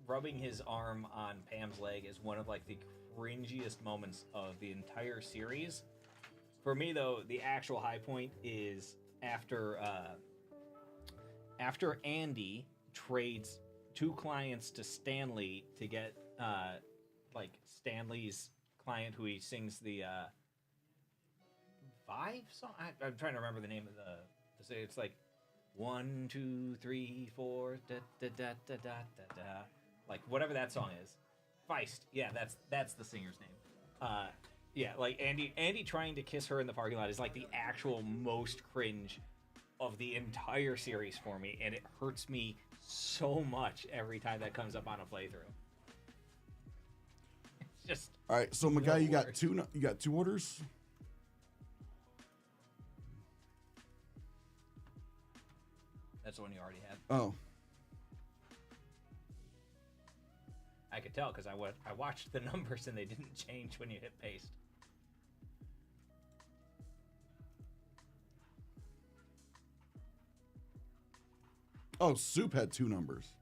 rubbing his arm on Pam's leg is one of like the cringiest moments of the entire series. For me though, the actual high point is after Andy trades 2 clients to Stanley to get like Stanley's client who he sings the Vive song. I'm trying to remember the name of the it's like 1, 2, 3, 4 da da da da da da da, like whatever that song is. Feist. Yeah, that's the singer's name. Yeah, like Andy trying to kiss her in the parking lot is like the actual most cringe of the entire series for me, and it hurts me so much every time that comes up on a playthrough. It's just all right. So, my guy, you got two orders. That's the one you already had. Oh. I could tell because I watched the numbers and they didn't change when you hit paste. Oh, Soup had 2 numbers.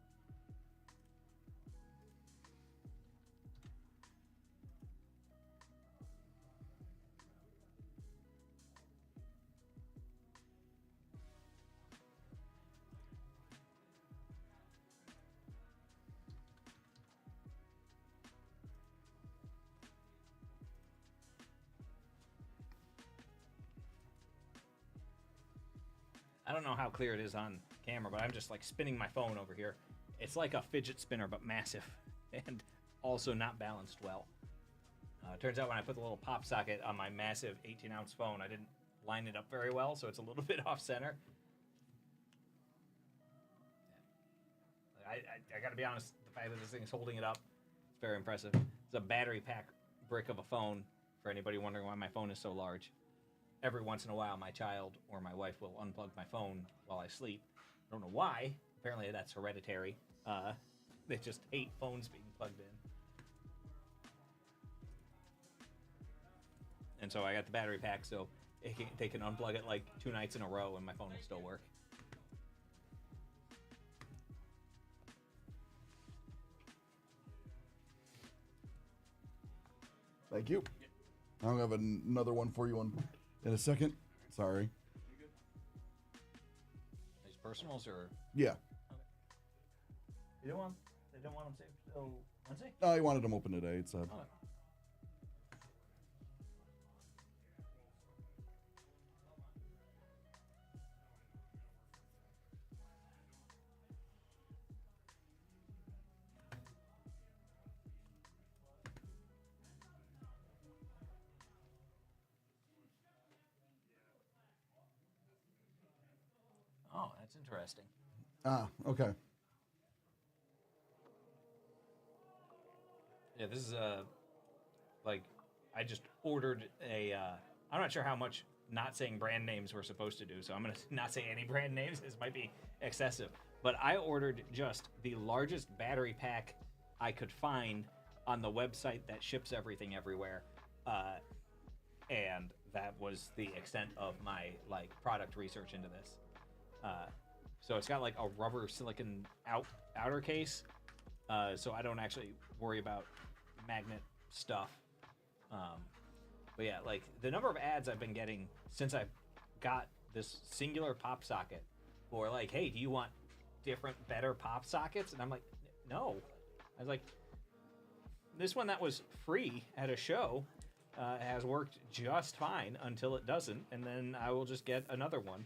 I don't know how clear it is on camera, but I'm just like spinning my phone over here. It's like a fidget spinner, but massive and also not balanced well. Turns out when I put the little pop socket on my massive 18-ounce phone, I didn't line it up very well, so it's a little bit off center. I got to be honest, the fact that this thing is holding it up, it's very impressive. It's a battery pack brick of a phone, for anybody wondering why my phone is so large. Every once in a while, my child or my wife will unplug my phone while I sleep. I don't know why. Apparently, that's hereditary. They just hate phones being plugged in. And so I got the battery pack, so they can unplug it like 2 nights in a row, and my phone will still work. Thank you. I'll have another one for you in a second. Sorry. You good? These personals or? Yeah. Okay. They don't want them saved till Wednesday? I wanted them open today. It's Okay. Oh, that's interesting. Okay. Yeah, this is like I just ordered a. I'm not sure how much not saying brand names we're supposed to do, so I'm gonna not say any brand names. This might be excessive, but I ordered just the largest battery pack I could find on the website that ships everything everywhere, and that was the extent of my like product research into this. So it's got like a rubber silicon outer case, so I don't actually worry about magnet stuff. But yeah, like the number of ads I've been getting since I got this singular pop socket for like, hey, do you want different, better pop sockets? And I'm like, no. I was like, this one that was free at a show has worked just fine until it doesn't, and then I will just get another one.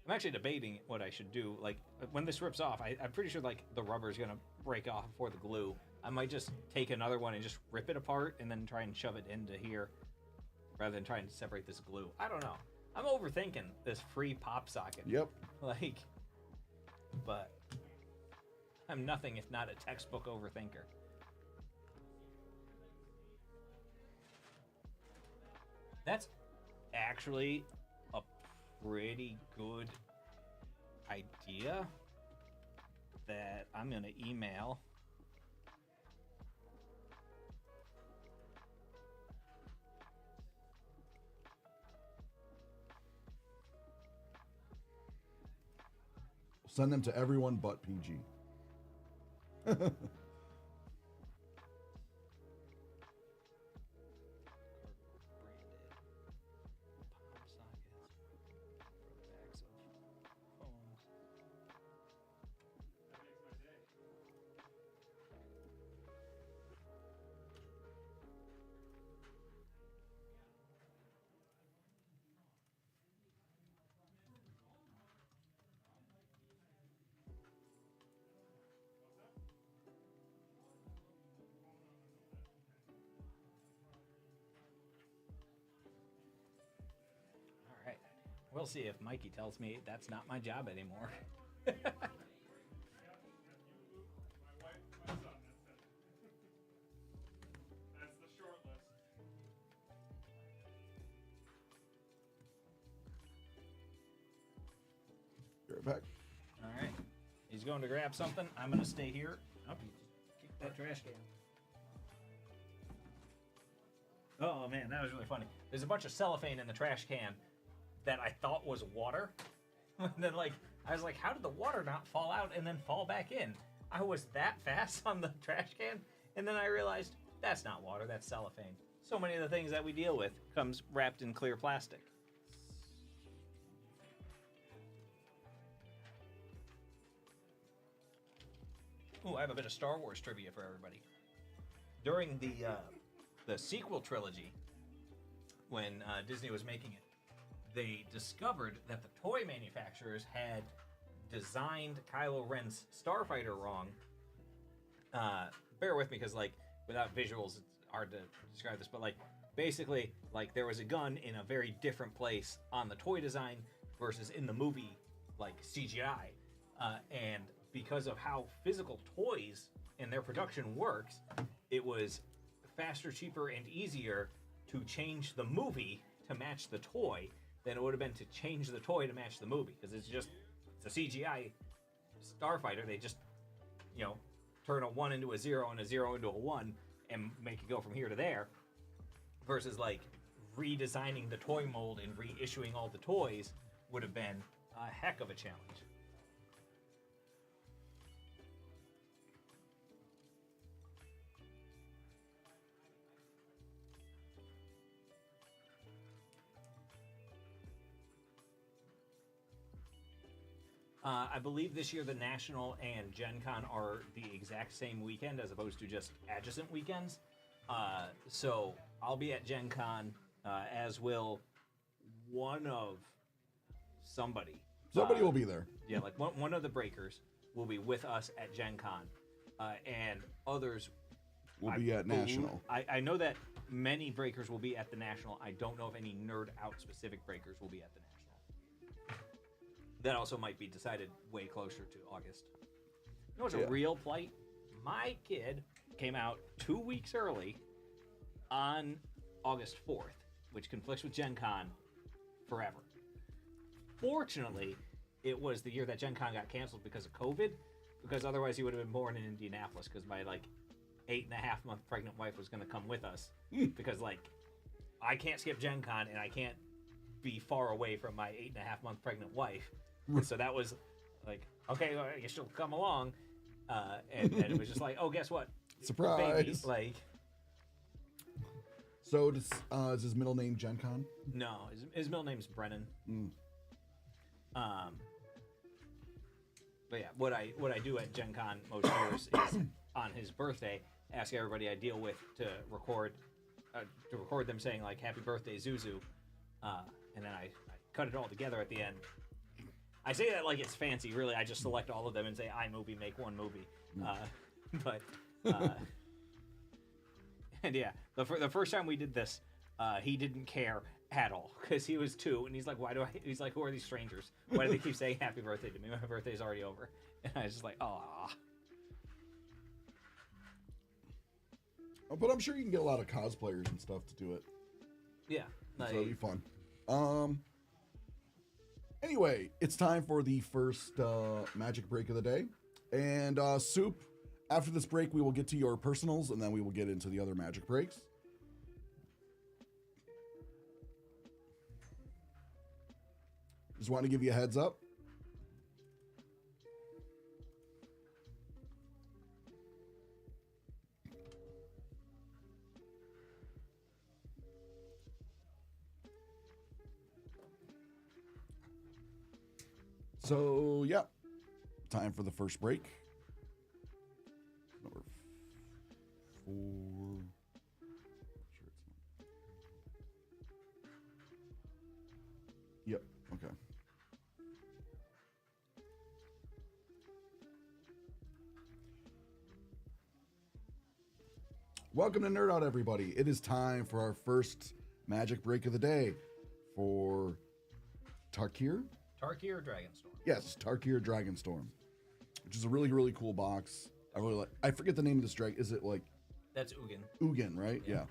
I'm actually debating what I should do. Like, when this rips off, I'm pretty sure, like, the rubber's gonna break off before the glue. I might just take another one and just rip it apart and then try and shove it into here rather than trying to separate this glue. I don't know. I'm overthinking this free pop socket. Yep. Like, but I'm nothing if not a textbook overthinker. That's actually a pretty good idea that I'm going to email. Send them to everyone but PG. We'll see if Mikey tells me that's not my job anymore. My son, that's the short list. Be right back. All right. He's going to grab something. I'm going to stay here. Oh, he kicked that trash can. Oh, man, that was really funny. There's a bunch of cellophane in the trash can that I thought was water. And then, like, I was like, how did the water not fall out and then fall back in? I was that fast on the trash can, and then I realized that's not water, that's cellophane. So many of the things that we deal with comes wrapped in clear plastic. Ooh, I have a bit of Star Wars trivia for everybody. During the sequel trilogy, when Disney was making it, they discovered that the toy manufacturers had designed Kylo Ren's starfighter wrong. Bear with me, because, like, without visuals, it's hard to describe this, but, like, basically, like, there was a gun in a very different place on the toy design versus in the movie, like, CGI. And because of how physical toys and their production works, it was faster, cheaper, and easier to change the movie to match the toy than it would have been to change the toy to match the movie, because it's a CGI starfighter. They just, you know, turn a 1 into a 0 and a 0 into a 1 and make it go from here to there, versus, like, redesigning the toy mold and reissuing all the toys would have been a heck of a challenge. I believe this year the National and Gen Con are the exact same weekend as opposed to just adjacent weekends. So I'll be at Gen Con, as will one of somebody. Somebody will be there. Yeah, like one of the breakers will be with us at Gen Con, and others Will be at National. I know that many breakers will be at the National. I don't know if any Nerd Out specific breakers will be at the National. That also might be decided way closer to August. You know what's a real plight? My kid came out 2 weeks early on August 4th, which conflicts with Gen Con forever. Fortunately, it was the year that Gen Con got canceled because of COVID, because otherwise he would have been born in Indianapolis, because my, like, 8.5-month pregnant wife was going to come with us, because, like, I can't skip Gen Con and I can't be far away from my 8.5-month pregnant wife. So that was like, okay, well, I guess she'll come along. And it was just like, oh, guess what? Surprise! Baby, like, so is his middle name Gen Con? no, his middle name's Brennan. But yeah, what I do at Gen Con most years is on his birthday, ask everybody I deal with to record to record them saying like "Happy Birthday, Zuzu," and then I cut it all together at the end. I say that like it's fancy. Really, I just select all of them and say iMovie, make one movie. But and yeah, the first time we did this, he didn't care at all because he was 2, and he's like, "Why do I?" He's like, "Who are these strangers? Why do they keep saying happy birthday to me? My birthday's already over." And I was just like, "Aw." But I'm sure you can get a lot of cosplayers and stuff to do it. Yeah, So it'll be fun. Anyway, it's time for the first magic break of the day. And Soup, after this break, we will get to your personals, and then we will get into the other magic breaks. Just want to give you a heads up. So, yeah, time for the first break. Number 4. Sure it's not. Yep, okay. Welcome to Nerd Out, everybody. It is time for our first magic break of the day for Tarkir. Tarkir Dragonstorm. Yes, Tarkir Dragonstorm, which is a really, really cool box. I really like. I forget the name of this dragon. Is it like? That's Ugin. Ugin, right? Yeah.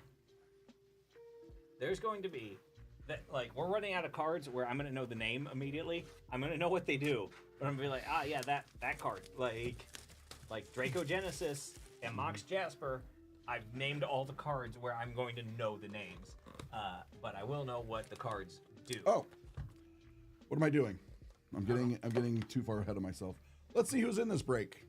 There's going to be that like we're running out of cards where I'm gonna know the name immediately. I'm gonna know what they do, but I'm gonna be like, yeah, that card, like Draco Genesis and Mox Jasper. I've named all the cards where I'm going to know the names, but I will know what the cards do. Oh, what am I doing? I'm getting too far ahead of myself. Let's see who's in this break.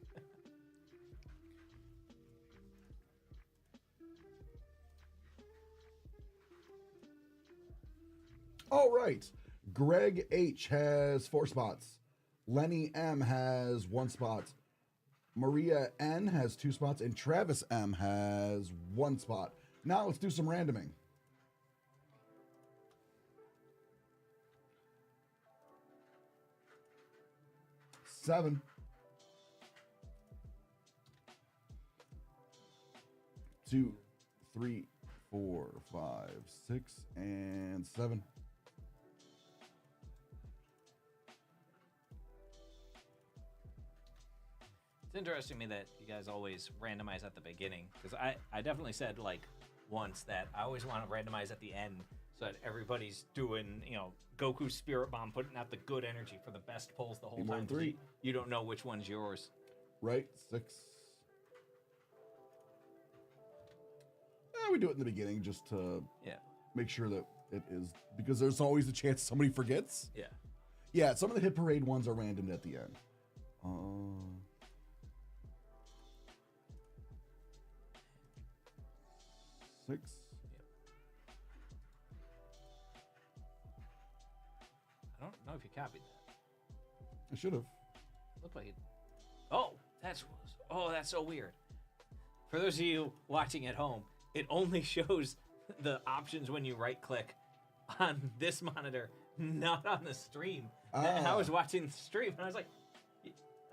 All right. Greg H has 4 spots. Lenny M has 1 spot. Maria N has 2 spots, and Travis M has 1 spot. Now let's do some randoming. Seven. 2, 3, 4, 5, 6, and 7. It's interesting to me that you guys always randomize at the beginning, because I definitely said like once that I always want to randomize at the end so that everybody's doing, Goku's Spirit Bomb, putting out the good energy for the best pulls the whole time. 3. You don't know which one's yours. Right, 6. We do it in the beginning just to make sure that it is, because there's always a chance somebody forgets. Yeah, some of the hit parade ones are random at the end. 6. I don't know if you copied that. I should have. Looked like it. Oh, that's so weird. For those of you watching at home, it only shows the options when you right click on this monitor, not on the stream. And I was watching the stream and I was like,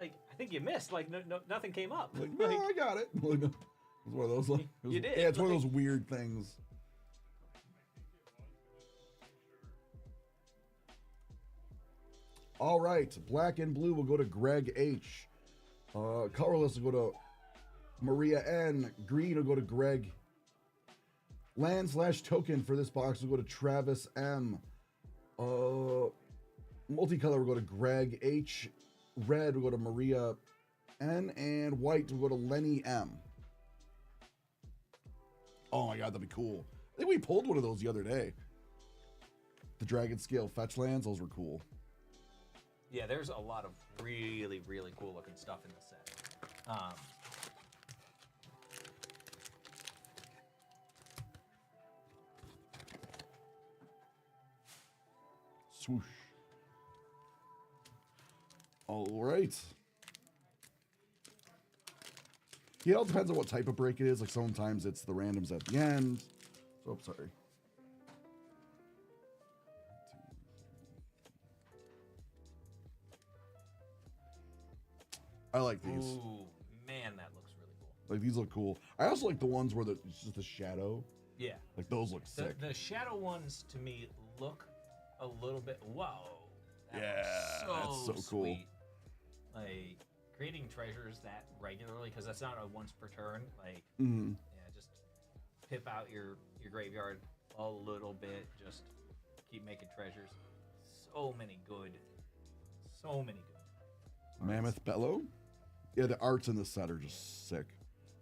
I think you missed. Like, nothing came up. No, I got it. It's one of those. You did. Yeah, it's one of those weird things. All right, black and blue will go to Greg H. Colorless will go to Maria N. Green will go to Greg. Land/token for this box will go to Travis M. Multicolor will go to Greg H. Red will go to Maria N. And white will go to Lenny M. Oh my god, that'd be cool. I think we pulled one of those the other day. The Dragon Scale fetch lands, those were cool. Yeah, there's a lot of really, really cool looking stuff in this set. Swoosh. All right. Yeah, it all depends on what type of break it is. Like sometimes it's the randoms at the end. So sorry. I like these. Ooh, man, that looks really cool. Like these look cool. I also like the ones where it's just a shadow. Yeah. Like those look sick. The shadow ones to me look a little bit. Whoa. That Yeah, looks that's so cool. sweet. Like creating treasures that regularly, because that's not a once per turn. Like, Mm-hmm. yeah, just pip out your graveyard a little bit. Just keep making treasures. So many good. Mammoth Bellow. Yeah, the arts in this set are just sick.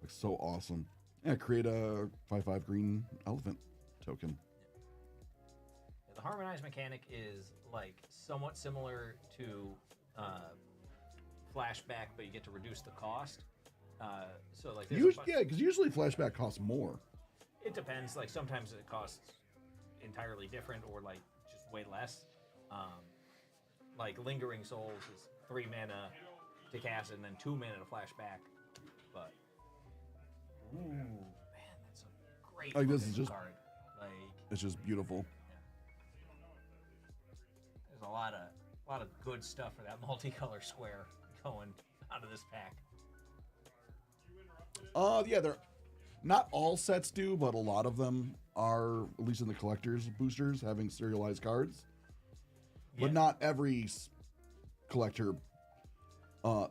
Like so awesome. Yeah, create a 5/5 green elephant token. The harmonized mechanic is like somewhat similar to flashback, but you get to reduce the cost. So like, Yeah, because usually flashback costs more. it depends. Like sometimes it costs entirely different, or like just way less. Like Lingering Souls is 3 mana to cast and then 2 mana to flashback. But ooh, man, that's a great Like, this is looking just- card. Like, It's just beautiful. there's a lot of good stuff for that multicolor square going out of this pack. Yeah, they're not all sets do, but a lot of them are, at least in the collector's boosters, having serialized cards. Yeah. But not every collector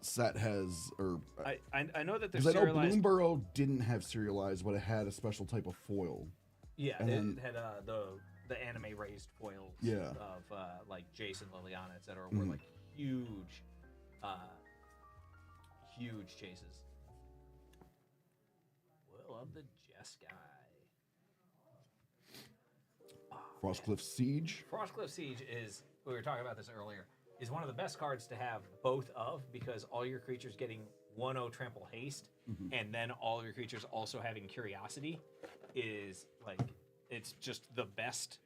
set has, or I know that there's because I know serialized. Bloomburrow didn't have serialized, but it had a special type of foil. Yeah, and it then- had the anime raised foils Yeah. of like Jason, Liliana, etc. Mhm. Were like huge, huge chases. Will of the Jeskai. Frostcliff Siege. Frostcliff Siege is, we were talking about this earlier, is one of the best cards to have both of, because all your creatures getting 1/0 trample haste, and then all your creatures also having curiosity is like, it's just the best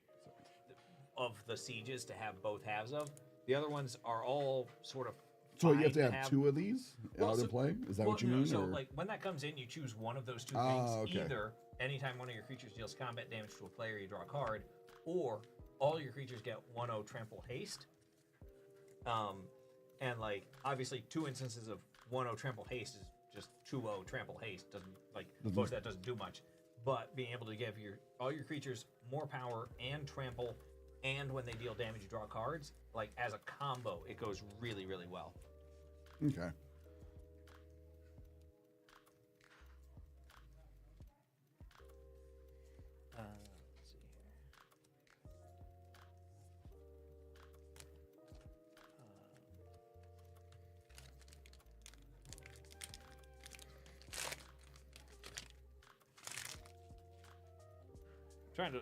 of the sieges to have both halves of. The other ones are all sort of So you fine have to have 2 of these Well, out so- in play? Is that well, what you no, mean? So, or? like, when that comes in, you choose one of those two Ah, things. okay. Either anytime one of your creatures deals combat damage to a player, you draw a card, or all your creatures get 1/0 trample haste. And like, obviously, 2 instances of 1/0 trample haste is just 2/0 trample haste. Doesn't like most of that doesn't do much. But being able to give all your creatures more power and trample, and when they deal damage, you draw cards. Like, as a combo, it goes really, really well. Okay. Let's see here.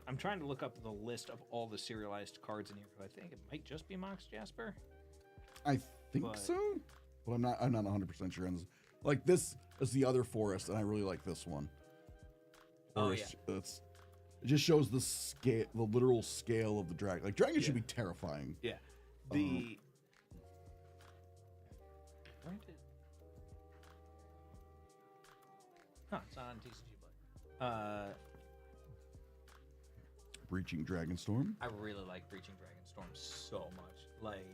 I'm trying to look up the list of all the serialized cards in here, because I think it might just be Mox Jasper. I think But- so, but I'm not 100% sure on this. Like, this is the other forest, and I really like this one. Oh, Or it just shows the scale, the literal scale of the dragon. Like, dragon should Yeah. be terrifying. Yeah. The where did? Huh, it's not on TCG, but Breaching Dragonstorm. I really like Breaching Dragonstorm so much. Like,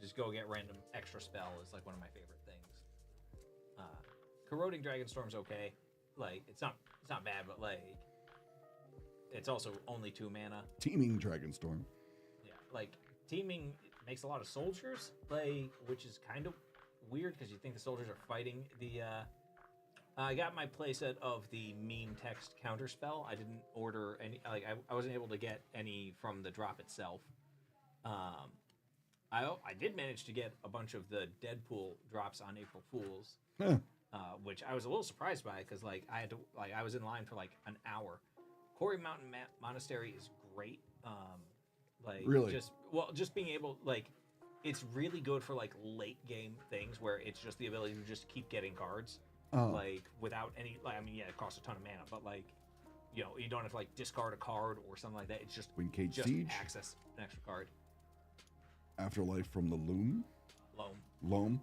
just go get random extra spell is like one of my favorite things. Corroding Dragonstorm's okay. Like, it's not bad, but like, it's also only 2 mana. Teeming Dragonstorm. Yeah, like teaming makes a lot of soldiers, like, which is kind of weird because you think the soldiers are fighting the. I got my playset of the meme text counterspell. I didn't order any. Like, I wasn't able to get any from the drop itself. I did manage to get a bunch of the Deadpool drops on April Fools, Huh. which I was a little surprised by, because like I was in line for like an hour. Quarry Mountain Monastery is great. Like, Really? just being able, like, it's really good for like late game things where it's just the ability to just keep getting cards, like, without any, like, I mean, yeah, it costs a ton of mana, but like, you know, you don't have to like discard a card or something like that. It's just Windcage just Siege. access an extra card. Afterlife from the Loom. Loam. Loam.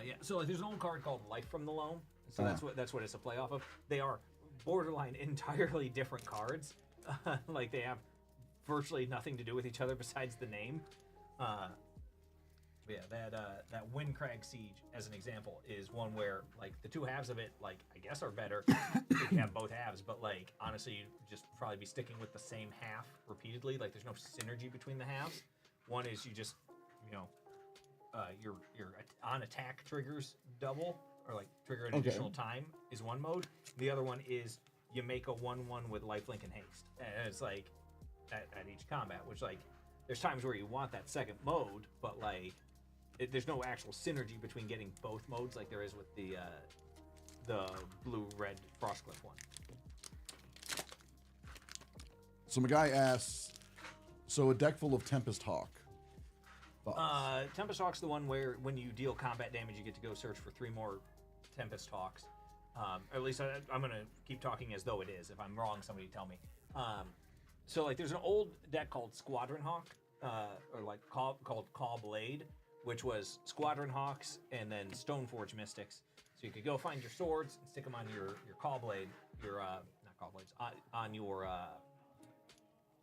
Yeah. So like, there's an old card called Life from the Loam. So that's what it's a play off of. They are borderline entirely different cards, like they have virtually nothing to do with each other besides the name. But yeah, that Windcrag Siege, as an example, is one where like the two halves of it, like I guess, are better if you have both halves. But like honestly, you'd just probably be sticking with the same half repeatedly. Like there's no synergy between the halves. One is you just, you know, your on attack triggers double or like trigger an additional time is one mode. The other one is you make a 1/1 with lifelink and haste, and it's like at each combat, which like there's times where you want that second mode, but like there's no actual synergy between getting both modes like there is with the blue-red Frostcliff one. So my guy asks, so a deck full of Tempest Hawk. Tempest Hawk's the one where when you deal combat damage, you get to go search for 3 more Tempest Hawks. At least I'm going to keep talking as though it is. If I'm wrong, somebody tell me. So like there's an old deck called Squadron Hawk, or like called Call Blade, which was Squadron Hawks and then Stoneforge Mystics. So you could go find your swords and stick them on your Call Blade, your not Call Blades, on your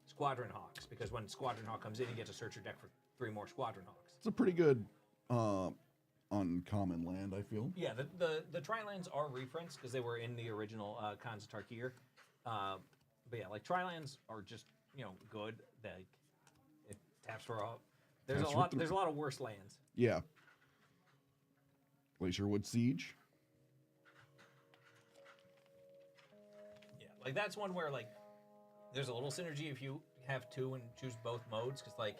Squadron Hawks, because when Squadron Hawk comes in, you get to search your deck for 3 more Squadron Hawks. It's a pretty good uncommon land, I feel. Yeah, the Tri-Lands are reprints because they were in the original Khans of Tarkir. But yeah, like Tri-Lands are just, you know, good. Like it taps for a. There's a lot of worse lands. Yeah. Glacierwood Siege. Yeah, like that's one where like there's a little synergy if you have 2 and choose both modes, because like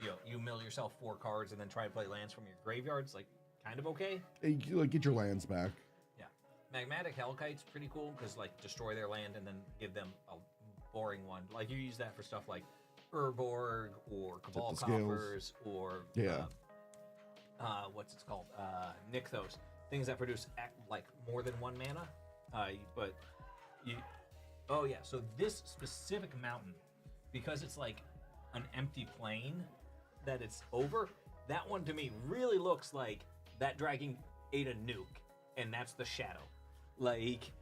you know, you mill yourself 4 cards and then try to play lands from your graveyards, like kind of okay. Hey, you, like, get your lands back. Yeah, Magmatic Hellkite's pretty cool because like destroy their land and then give them a boring one. Like you use that for stuff like Urborg or Cabal Coffers or what's it called? Nykthos. Things that produce like more than 1 mana. But you, oh yeah. So this specific mountain, because it's like an empty plain that it's over, that one to me really looks like that dragon ate a nuke, and that's the shadow. Like,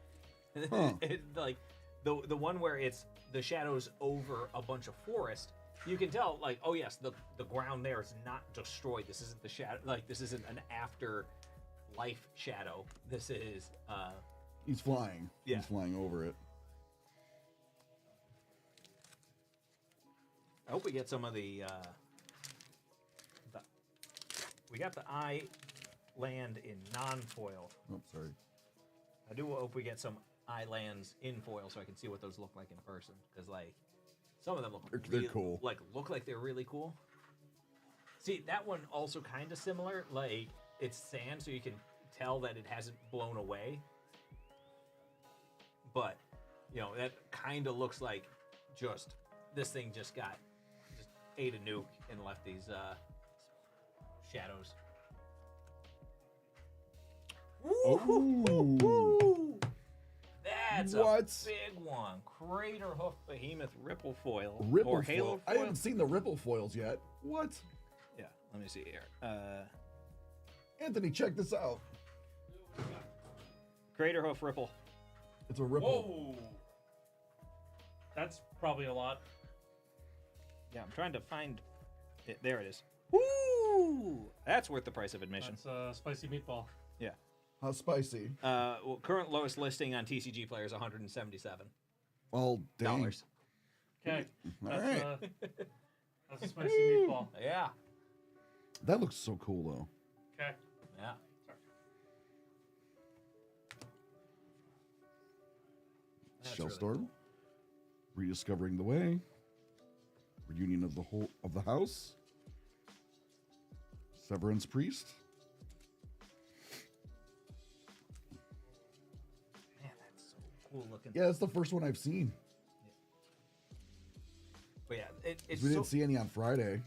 like the one where it's the shadows over a bunch of forest. You can tell, like, oh yes, the ground there is not destroyed. This isn't the shadow. Like, this isn't an after life shadow. This is He's flying. Yeah. He's flying over it. I hope we get some of the we got the eye land in non-foil. Oh, sorry. I do hope we get some eye lands in foil so I can see what those look like in person, because like some of them look They're cool. Like look like they're really cool. See, that one also kind of similar. Like it's sand, so you can tell that it hasn't blown away. But you know that kind of looks like just this thing just ate a nuke and left these shadows. Ooh. That's What? a big one. Crater Hoof Behemoth Ripple Foil. Ripple or Halo foil. Foil. I haven't seen the Ripple foils yet. What? Yeah, let me see here. Anthony, check this out. Crater Hoof Ripple. It's a Ripple. Whoa! That's probably a lot. Yeah, I'm trying to find it. There it is. Woo! That's worth the price of admission. That's spicy meatball. Yeah. How spicy? Well, current lowest listing on TCG Player is $177. Well, dang. Okay. All That's, right. that's a spicy meatball. Yeah. That looks so cool, though. Okay. Yeah. That's really Shellstorm. cool. Rediscovering the Way. Reunion of the House. Severance Priest. Man, that's so cool looking. Yeah, that's the first one I've seen. But yeah, it's We so, didn't see any on Friday.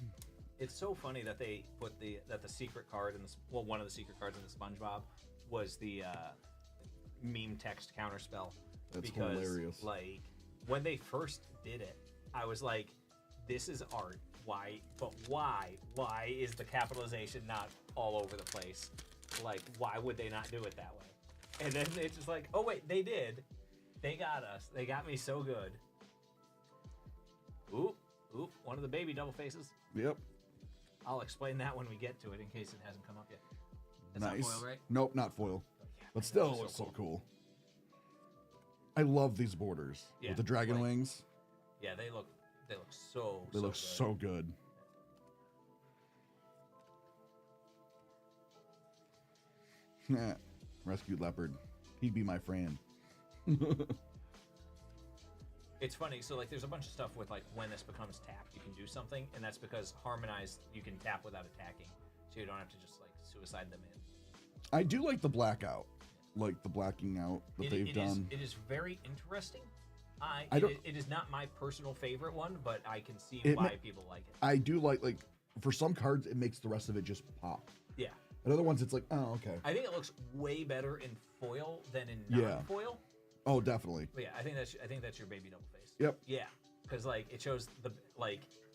it's so funny that they put the secret card in the one of the secret cards in the SpongeBob was the meme text counterspell. That's because, hilarious. Like when they first did it, I was like, "This is art. Why? But why? Why is the capitalization not all over the place? Like, why would they not do it that way?" And then it's just like, "Oh wait, they did. They got us. They got me so good." Ooh, one of the baby double faces. Yep. I'll explain that when we get to it in case it hasn't come up yet. That's Nice. not foil, right? Nope, not foil. Yeah, But that still, looks it's so cool. I love these borders Yeah, with the dragon like- wings. Yeah, they look so. They look good. so good. Rescued leopard. He'd be my friend. It's funny. So like, there's a bunch of stuff with like when this becomes tapped, you can do something, and that's because harmonized, you can tap without attacking, so you don't have to just like suicide them in. I do like the blackout, like the blacking out that they've done. It is very interesting. It is not my personal favorite one, but I can see why people like it. I do like for some cards, it makes the rest of it just pop. Yeah. And other ones, it's like, oh, okay. I think it looks way better in foil than in Yeah. non-foil. Oh, definitely. But yeah, I think that's your baby double face. Yep. Yeah, because like it shows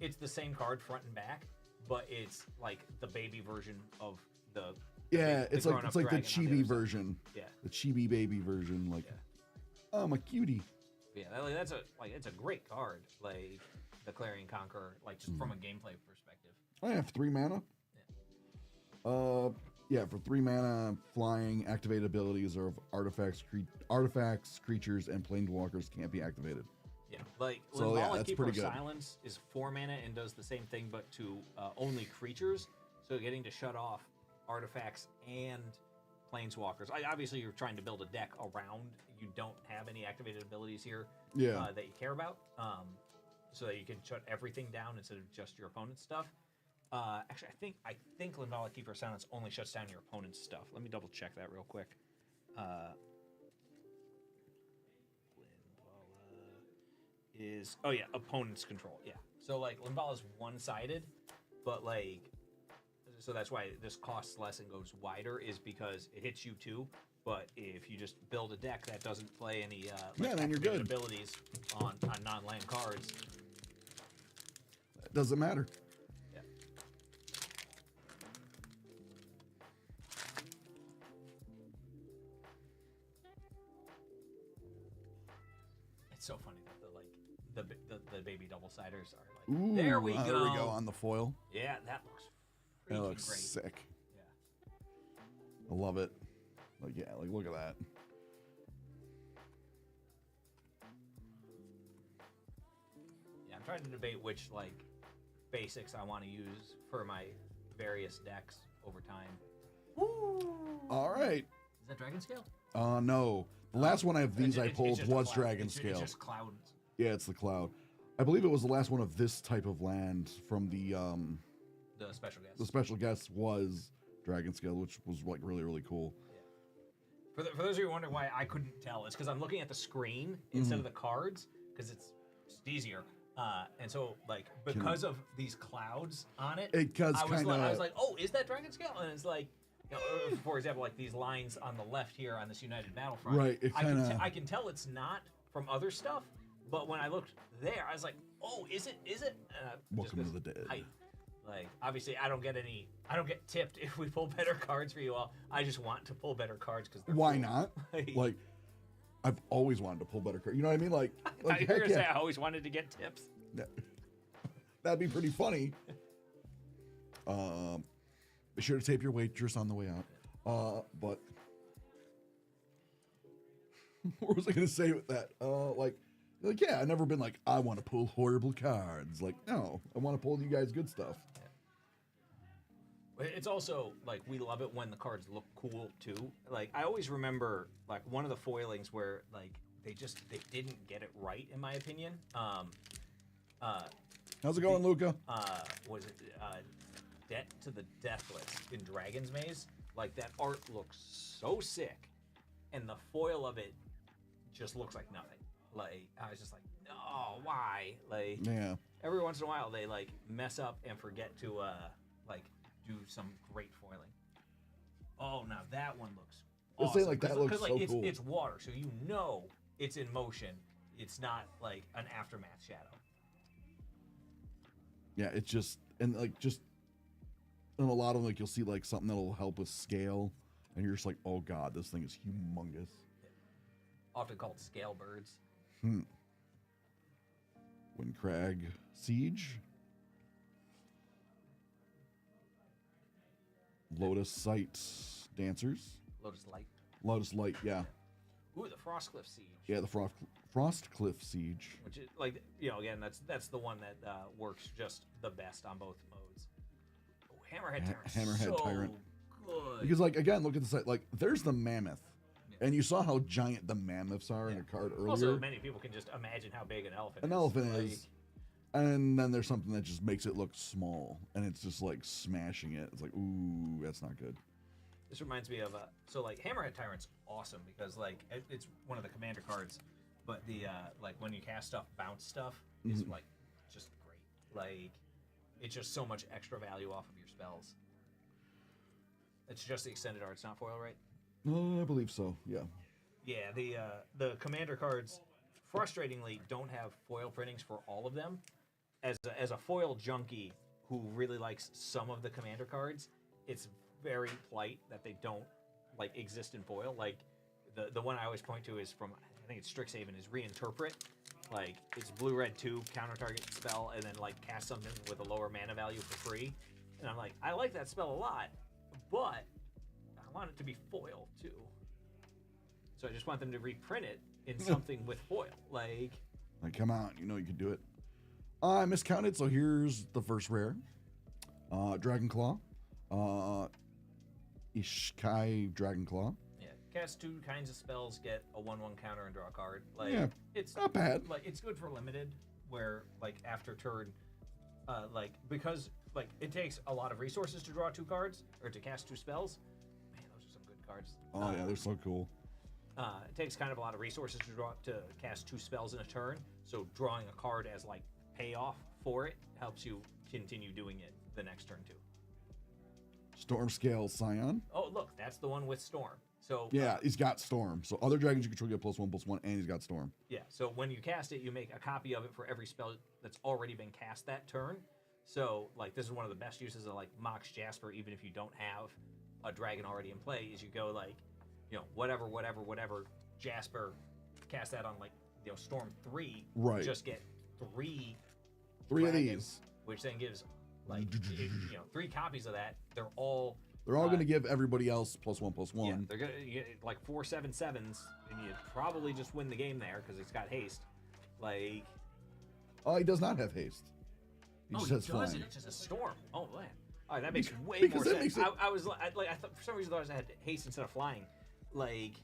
it's the same card front and back, but it's like the baby version of the. Yeah, the it's like the dragon on chibi other side. version. Yeah. The chibi baby version, like, oh, I'm a cutie. Yeah, that's it's a great card, like the Clarion Conqueror, like just from a gameplay perspective. I have 3 mana. Yeah, for 3 mana, flying activated abilities of artifacts, creatures, and planeswalkers can't be activated. Yeah, like So, yeah, Limbala, that's Keeper of pretty good. Silence is 4 mana and does the same thing, but to only creatures. So getting to shut off artifacts and planeswalkers. Obviously, you're trying to build a deck around. You don't have any activated abilities here Yeah. that you care about, so that you can shut everything down instead of just your opponent's stuff. Actually, I think Limbala, Keeper of Silence only shuts down your opponent's stuff. Let me double check that real quick. Limbala is opponent's control. Yeah, so like Limbala's one-sided, but like, so that's why this costs less and goes wider, is because it hits you too. But if you just build a deck that doesn't play any then you're good. abilities on non-land cards, It doesn't matter. yeah. It's so funny that the baby double-siders are like, Ooh, there we go. There we go on the foil. Yeah, that looks That freaking looks great. sick. Yeah. I love it. Like, yeah, like, look at that. Yeah, I'm trying to debate which like basics I want to use for my various decks over time. All right. Is that Dragon Scale? No. The last one of these I It's pulled just a was cloud. Dragon It's Scale. just clouds. Yeah, it's the cloud. I believe it was the last one of this type of land from the special guest. the special guest was Dragon Scale, which was like really, really cool. For those of you who wondering why I couldn't tell, it's because I'm looking at the screen instead of the cards, because it's just easier. And so, like, because of these clouds on it, It does I was kinda- like, oh, is that Dragon Scale? And it's like, you know, for example, like these lines on the left here on this United Battlefront. Right, it kinda- I can tell it's not from other stuff, but when I looked there, I was like, oh, is it? Welcome to the dead. Like, obviously, I don't get tipped if we pull better cards for you all. I just want to pull better cards because Why not? Like, I've always wanted to pull better cards. You know what I mean? Like I heck hear you say yeah. I always wanted to get tips. That'd be pretty funny. Be sure to tape your waitress on the way out. But what was I gonna say with that? Like yeah, I've never been like, I want to pull horrible cards. Like, no, I want to pull you guys good stuff. It's also like we love it when the cards look cool too. Like I always remember like one of the foilings where like they didn't get it right in my opinion. How's it going, Luca? Was it Debt to the Deathless in Dragon's Maze? Like that art looks so sick, and the foil of it just looks like nothing. Like I was just like, no, why? Like Yeah. every once in a while they like mess up and forget to like do some great foiling. Oh, now that one looks I was awesome. saying, like, that looks so cool. It's water, so you know it's in motion. It's not like an aftermath shadow. Yeah, it's just and a lot of them, like you'll see like something that'll help with scale, and you're just like, oh god, this thing is humongous. Often called scale birds. Windcrag Siege. Lotus Sight Dancers. Lotus Light. Lotus Light, yeah. Ooh, the Frostcliff Siege. Yeah, the Frostcliff Siege. Which is like, you know, again, that's the one that works just the best on both modes. Oh, Hammerhead Tyrant. Hammerhead so Tyrant. Good. Because, like, again, look at the site. Like, there's the mammoth. Yeah. And you saw how giant the mammoths are in a card earlier. Also, many people can just imagine how big an elephant is. An elephant like, is. And then there's something that just makes it look small. And it's just, like, smashing it. It's like, ooh, that's not good. This reminds me of, so, like, Hammerhead Tyrant's awesome because, like, it's one of the commander cards. But the, like, when you cast stuff, bounce stuff is, like, just great. Like, it's just so much extra value off of your spells. It's just the extended art. It's not foil, right? I believe so, yeah. Yeah, the commander cards, frustratingly, don't have foil printings for all of them. As a foil junkie who really likes some of the commander cards, it's very polite that they don't, like, exist in foil. Like, the one I always point to is from, I think it's Strixhaven, is Reinterpret. Like, it's blue-red 2, counter target spell, and then, like, cast something with a lower mana value for free. And I'm like, I like that spell a lot, but I want it to be foil, too. So I just want them to reprint it in something with foil. Like, come on, you know you can do it. I miscounted, so here's the first rare. Dragonclaw. Ishkai Dragonclaw. yeah, cast 2 kinds of spells, get a 1/1 counter, and draw a card. Like, Yeah, it's not bad. Like, it's good for limited, where, like, after turn, like, because, like, it takes a lot of resources to draw 2 cards, or to cast 2 spells. Man, those are some good cards. Oh, yeah, they're so cool. It takes kind of a lot of resources to cast 2 spells in a turn, so drawing a card as, like, payoff for it helps you continue doing it the next turn too. Stormscale Scion. Oh, look, that's the one with Storm. So Yeah, he's got Storm. So other dragons you control get +1/+1, and he's got Storm. yeah, so when you cast it, you make a copy of it for every spell that's already been cast that turn. So, like, this is one of the best uses of, like, Mox Jasper, even if you don't have a dragon already in play, is you go, like, you know, whatever, Jasper, cast that on, like, you know, Storm 3. Right. Just get 3 of dragons, these. which then gives, like, you know, 3 copies of that. They're all going to give everybody else +1/+1. yeah, they're gonna you get, like, 4 7/7s, and you probably just win the game there because it's got haste. Like, Oh, he does not have haste. He just has does flying. it? It's just a storm. Oh man. All right, that makes way because more that sense. makes it- I was like, I thought for some reason I had haste instead of flying. Like,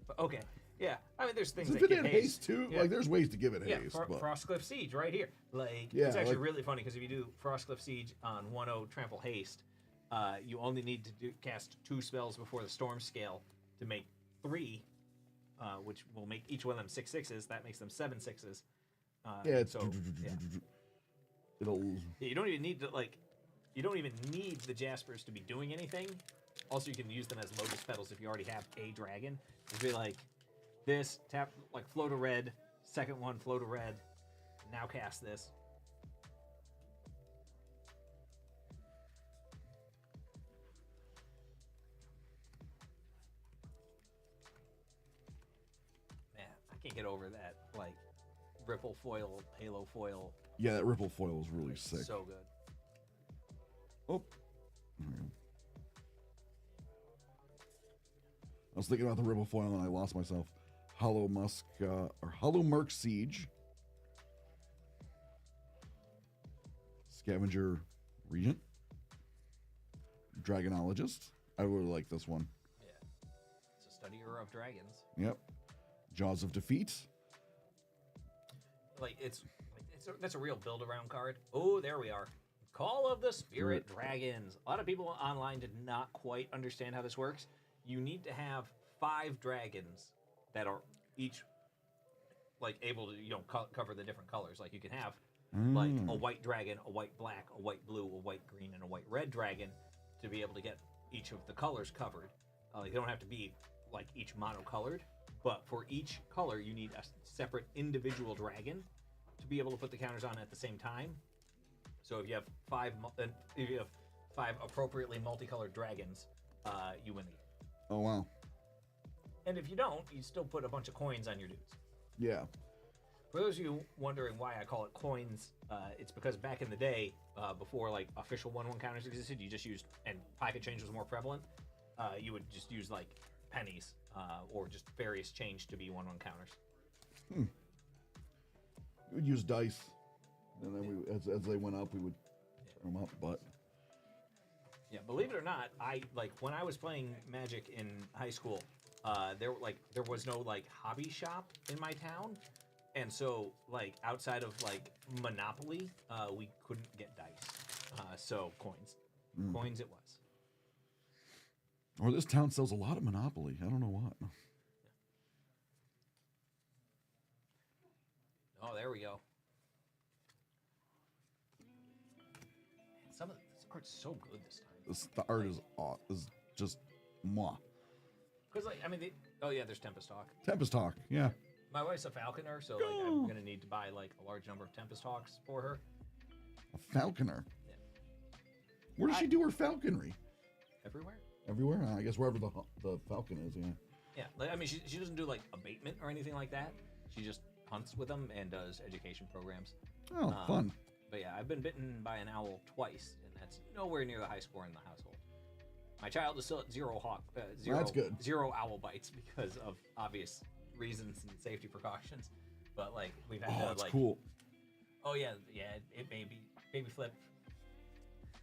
but okay, yeah. I mean, there's things If that it give had haste. haste too, Yeah. like there's ways to give it Yeah, haste. But Frostcliff Siege right here. Like, Yeah, it's actually like- really funny because if you do Frostcliff Siege on 1/0 Trample Haste, you only need to cast 2 spells before the Storm Scale to make 3, which will make each one of them 6/6s. That makes them 7/6s. yeah, it's so, yeah. it'll Yeah, you don't even need to, like, you don't even need the Jaspers to be doing anything. Also, you can use them as Lotus Petals if you already have a dragon. It'd be like this, tap, like, float a red, second one, float a red, now cast this. Man, I can't get over that, like, ripple foil, halo foil. yeah, that ripple foil is really It's sick. so good. Oh. There we go. I was thinking about the ripple foil and I lost myself. Hollow Musk or Hollow Merc Siege. Scavenger Regent. Dragonologist. I really like this one. Yeah. It's a studier of dragons. Yep. Jaws of Defeat. Like, that's a real build around card. Oh, there we are. Call of the Spirit Dragons. A lot of people online did not quite understand how this works. You need to have 5 dragons that are each, like, able to, you know, cover the different colors. Like, you can have like a white dragon, a white black, a white blue, a white green, and a white red dragon to be able to get each of the colors covered. They don't have to be, like, each monocolored, but for each color you need a separate individual dragon to be able to put the counters on at the same time. So if you have 5 appropriately multicolored dragons, you win the game. Oh, wow. And if you don't, you still put a bunch of coins on your dudes. Yeah. For those of you wondering why I call it coins, it's because back in the day, before like official 1/1 counters existed, you just used, and pocket change was more prevalent. You would just use like pennies or just various change to be 1/1 counters. We would use dice, and then we, as they went up, we would turn them up. But yeah, believe it or not, I like when I was playing Magic in high school. There was no like hobby shop in my town, and so like outside of like Monopoly, we couldn't get dice. So coins it was. Or this town sells a lot of Monopoly. I don't know what. Oh, there we go. Some of this art's so good this time. The art is just mwah. Because like I mean, there's Tempest Hawk. Tempest Hawk, yeah. My wife's a falconer, so like I'm gonna need to buy like a large number of Tempest Hawks for her. A falconer. Yeah. Where does she do her falconry? Everywhere. Everywhere? I guess wherever the falcon is, yeah. Yeah, like, I mean, she doesn't do like abatement or anything like that. She just hunts with them and does education programs. Oh, fun. But yeah, I've been bitten by an owl twice, and that's nowhere near the high score in the household. My child is still at That's good. 0 owl bites because of obvious reasons and safety precautions. But like we've had to that's like, cool. oh yeah, it baby flip.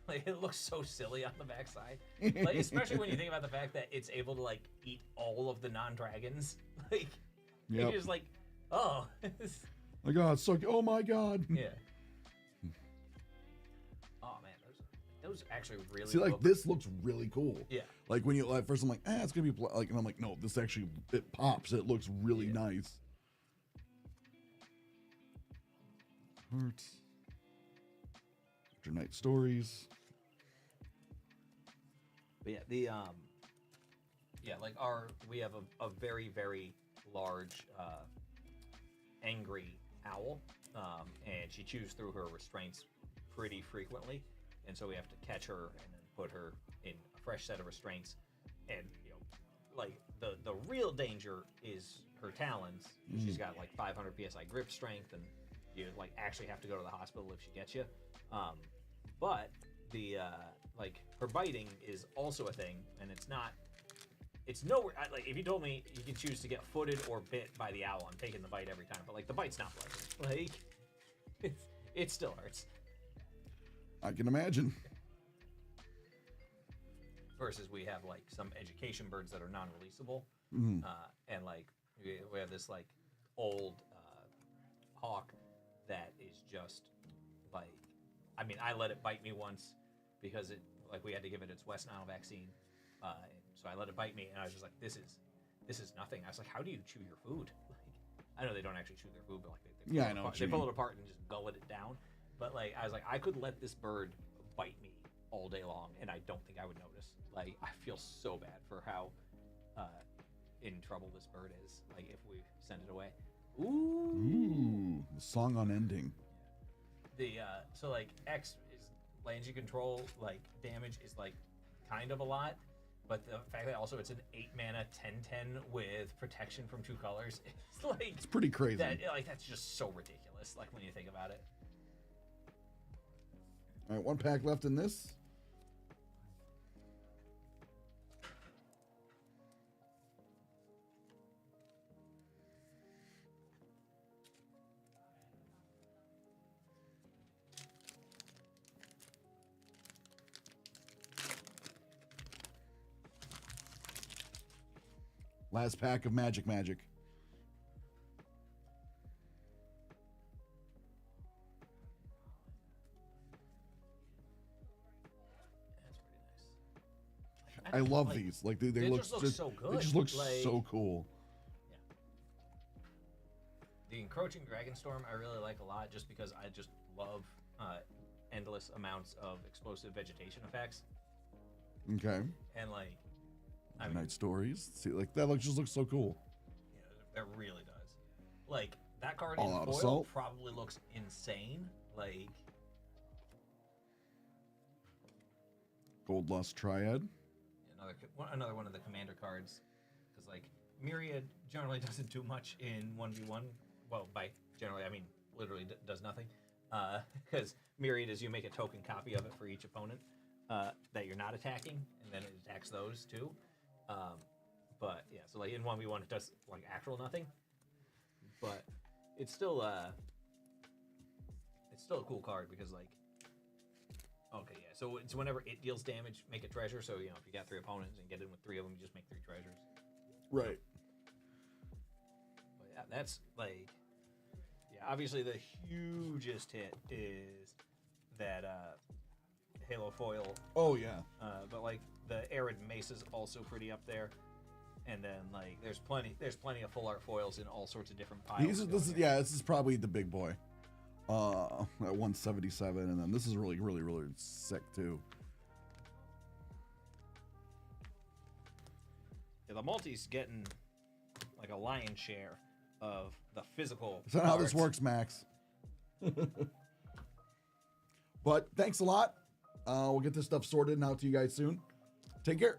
Like it looks so silly on the backside, like especially when you think about the fact that it's able to like eat all of the non-dragons. Like you're just like, oh, my God, so oh my God. Yeah. Oh man, those actually really see like this looks really cool. Yeah. Like when you at first I'm like, it's gonna be like, and I'm like, no, this actually it pops. It looks really nice. Hearts. After Night Stories. But yeah, we have a very, very large angry owl, and she chews through her restraints pretty frequently, and so we have to catch her and then put her in a fresh set of restraints, and like the real danger is her talons. She's got like 500 psi grip strength, and you like actually have to go to the hospital if she gets you. But the like her biting is also a thing, and it's nowhere. Like if you told me you can choose to get footed or bit by the owl, I'm taking the bite every time. But like the bite's not pleasant. Like it still hurts. I can imagine. Versus we have like some education birds that are non-releasable, and like we have this like old hawk that is just like, I mean, I let it bite me once because it like we had to give it its West Nile vaccine, so I let it bite me, and I was just like, this is nothing. I was like, how do you chew your food? Like, I know they don't actually chew their food, but like they pull it apart and just gullet it down. But like I was like, I could let this bird bite me all day long, and I don't think I would notice. Like I feel so bad for how in trouble this bird is. Like if we send it away. Ooh, the song unending. The so like X is lands you control, like damage is like kind of a lot, but the fact that also it's an 8 mana 10/10 with protection from 2 colors, it's like it's pretty crazy. That's just so ridiculous. Like when you think about it. All right, 1 pack left in this. Last pack of Magic. That's pretty nice. I love these. Like they look just look so good. They just look like, so cool. Yeah. The Encroaching Dragonstorm I really like a lot, just because I just love endless amounts of explosive vegetation effects. Okay. And like, Night Stories. See, like that just looks so cool. Yeah, it really does. Like that card All in Out foil Assault. probably looks insane. Like Gold Lust Triad. another one of the commander cards, because like Myriad generally doesn't do much in 1v1. Well, by generally, I mean, literally does nothing. Because Myriad is you make a token copy of it for each opponent that you're not attacking, and then it attacks those too. But yeah, so like in 1v1 it does like actual nothing. But it's still a cool card because like, okay, yeah. So it's whenever it deals damage, make a treasure. So you know if you got 3 opponents and get in with 3 of them, you just make 3 treasures. Right. But yeah, that's like, yeah. Obviously, the hugest hit is that Halo foil. Oh yeah. But like the Arid Mace is also pretty up there. And then like there's plenty of full art foils in all sorts of different piles. This is probably the big boy. At 177, and then this is really sick too. Yeah, the multi's getting like a lion's share of the physical. Is that how this works, Max? But thanks a lot. We'll get this stuff sorted and out to you guys soon. Take care.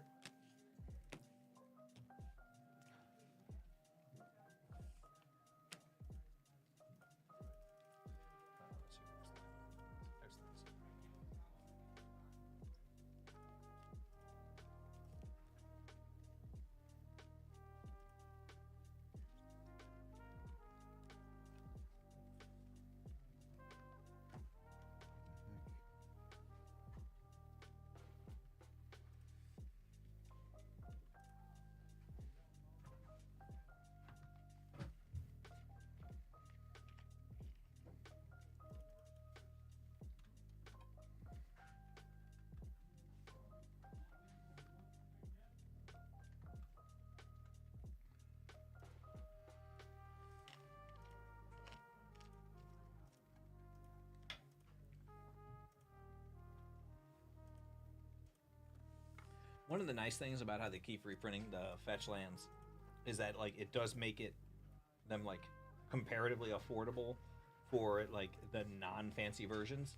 One of the nice things about how they keep reprinting the fetch lands is that like it does make them like comparatively affordable for like the non-fancy versions.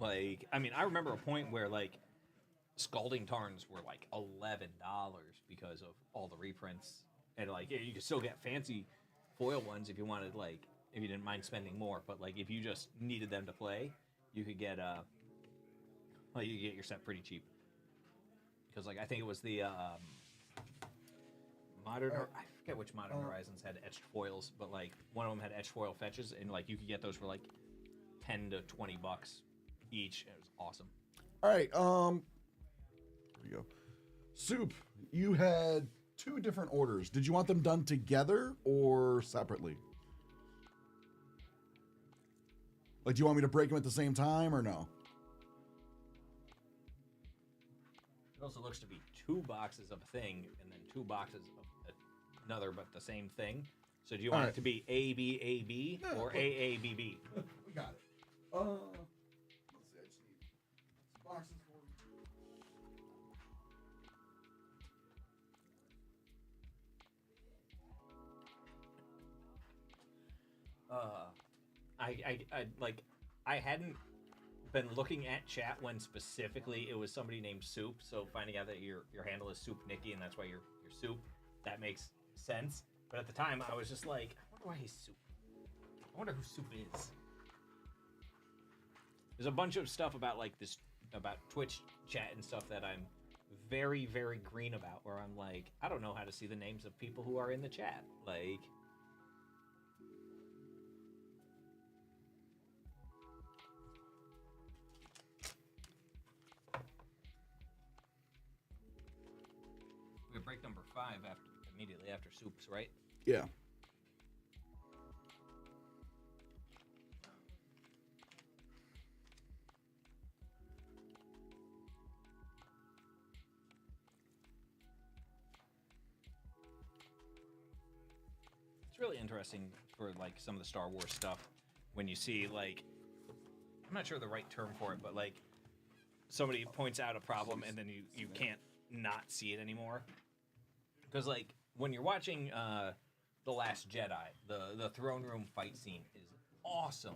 Like, I mean, I remember a point where like Scalding Tarns were like $11 because of all the reprints, and like you could still get fancy foil ones if you wanted, like if you didn't mind spending more. But like if you just needed them to play, you could get you get your set pretty cheap. Because like I think it was the modern, I forget which Modern Horizons had etched foils, but like one of them had etched foil fetches, and like you could get those for like $10 to $20 each. It was awesome. All right, here we go. Soup, you had 2 different orders. Did you want them done together or separately? Like, do you want me to break them at the same time or no? It also looks to be 2 boxes of a thing and then 2 boxes of another, but the same thing. So do you want it to be ABAB or AABB? We got it. Let's see. I just need some boxes for I hadn't been looking at chat when specifically it was somebody named Soup, so finding out that your handle is Soup Nikki and that's why you're Soup, that makes sense. But at the time I was just like, I wonder why he's Soup. I wonder who Soup is. There's a bunch of stuff about like this, about Twitch chat and stuff that I'm very, very green about, where I'm like, I don't know how to see the names of people who are in the chat. Like, we break number 5 immediately after Soups, right? Yeah. It's really interesting for like some of the Star Wars stuff when you see like, I'm not sure the right term for it, but like somebody points out a problem and then you can't not see it anymore. Because like when you're watching The Last Jedi, the throne room fight scene is awesome.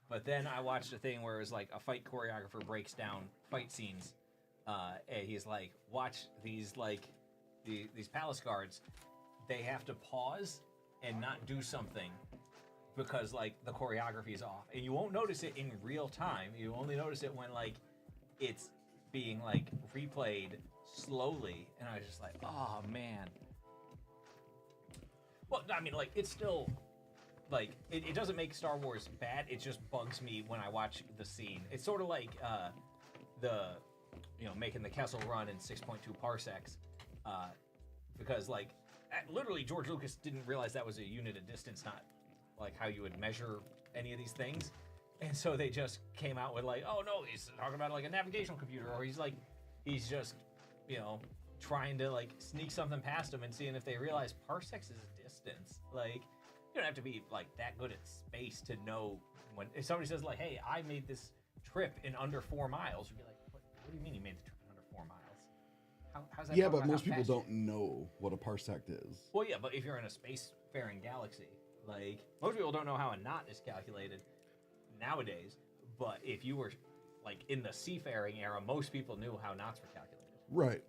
But then I watched a thing where it was like a fight choreographer breaks down fight scenes, and he's like, watch these like these palace guards, they have to pause and not do something because like the choreography is off, and you won't notice it in real time. You only notice it when like it's being like replayed slowly, and I was just like, oh man. Well, I mean, like it's still like it doesn't make Star Wars bad. It just bugs me when I watch the scene. It's sort of like the making the Kessel Run in 6.2 parsecs, because like literally George Lucas didn't realize that was a unit of distance, not like how you would measure any of these things. And so they just came out with like, oh no, he's talking about like a navigational computer, or he's just, trying to like sneak something past them and seeing if they realize parsecs is distance. Like, you don't have to be like that good at space to know when if somebody says like, hey, I made this trip in under 4 miles, you'd be like, what do you mean you made the trip in under 4 miles? How's that? Yeah, but most people don't know what a parsec is. Well, yeah, but if you're in a spacefaring galaxy, like most people don't know how a knot is calculated nowadays. But if you were like in the seafaring era, most people knew how knots were calculated. Right.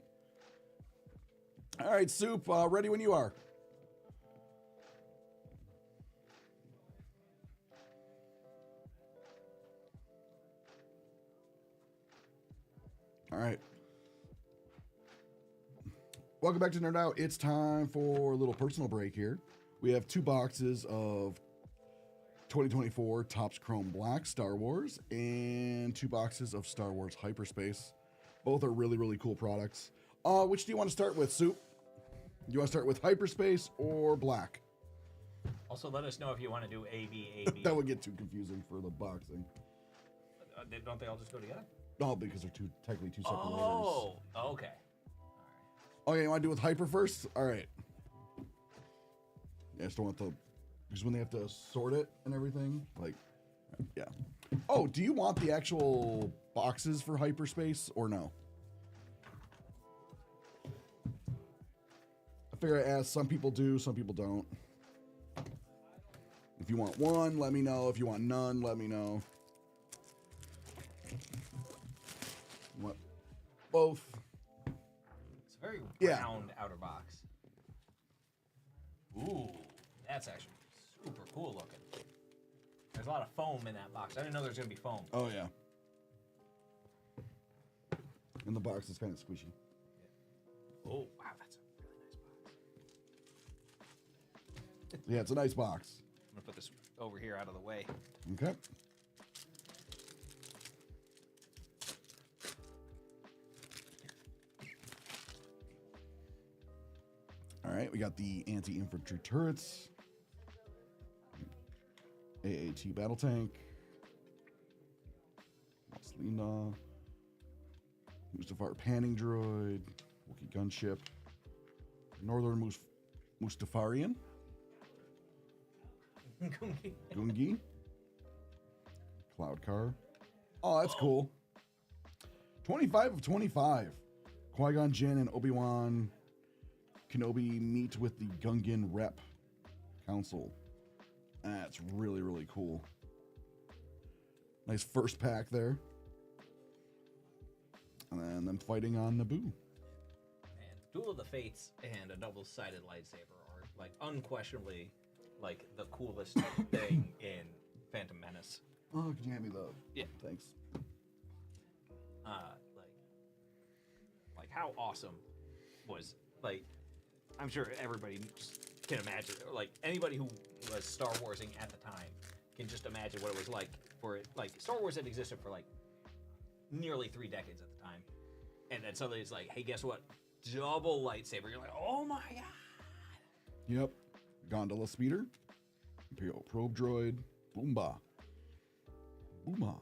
All right, Soup, ready when you are. All right. Welcome back to Nerd Out. It's time for a little personal break here. We have 2 boxes of 2024 Topps Chrome Black Star Wars and 2 boxes of Star Wars Hyperspace. Both are really, really cool products. Which do you want to start with, Soup? Do you want to start with Hyperspace or Black? Also, let us know if you want to do AB. That would get too confusing for the boxing. Don't they all just go together? No, because they're technically two separate orders. Oh, okay. All right. Okay, you want to do with Hyper first? All right. Yeah, I just don't want to, because when they have to sort it and everything, like, yeah. Oh, do you want the actual boxes for Hyperspace or no? I figure I asked, some people do, some people don't. If you want one, let me know. If you want none, let me know. What? Both. It's a very Yeah. round outer box. Ooh, that's actually super cool looking. There's a lot of foam in that box. I didn't know there was going to be foam. Oh, yeah. And the box is kind of squishy. Yeah. Oh, wow, that's a really nice box. Yeah, it's a nice box. I'm going to put this over here out of the way. Okay. All right, we got the anti-infantry turrets, AAT battle tank, Maslina, Mustafar panning droid, Wookiee gunship, Northern Mustafarian, Gungi, Cloud Car. Oh, that's cool. 25 of 25. Qui-Gon Jinn and Obi-Wan Kenobi meet with the Gungan Rep Council. That's really, really cool. Nice first pack there. And then them fighting on Naboo. Man, Duel of the Fates and a double-sided lightsaber are like unquestionably like the coolest thing in Phantom Menace. Oh, could you hand me the... Yeah. Thanks. Like how awesome was, like, I'm sure everybody can imagine, like anybody who was Star Warsing at the time can just imagine what it was like for it. Like Star Wars had existed for like nearly 3 decades at the time. And then suddenly it's like, hey, guess what? Double lightsaber. You're like, oh my God. Yep. Gondola speeder. Imperial probe droid. Boomba. Booma.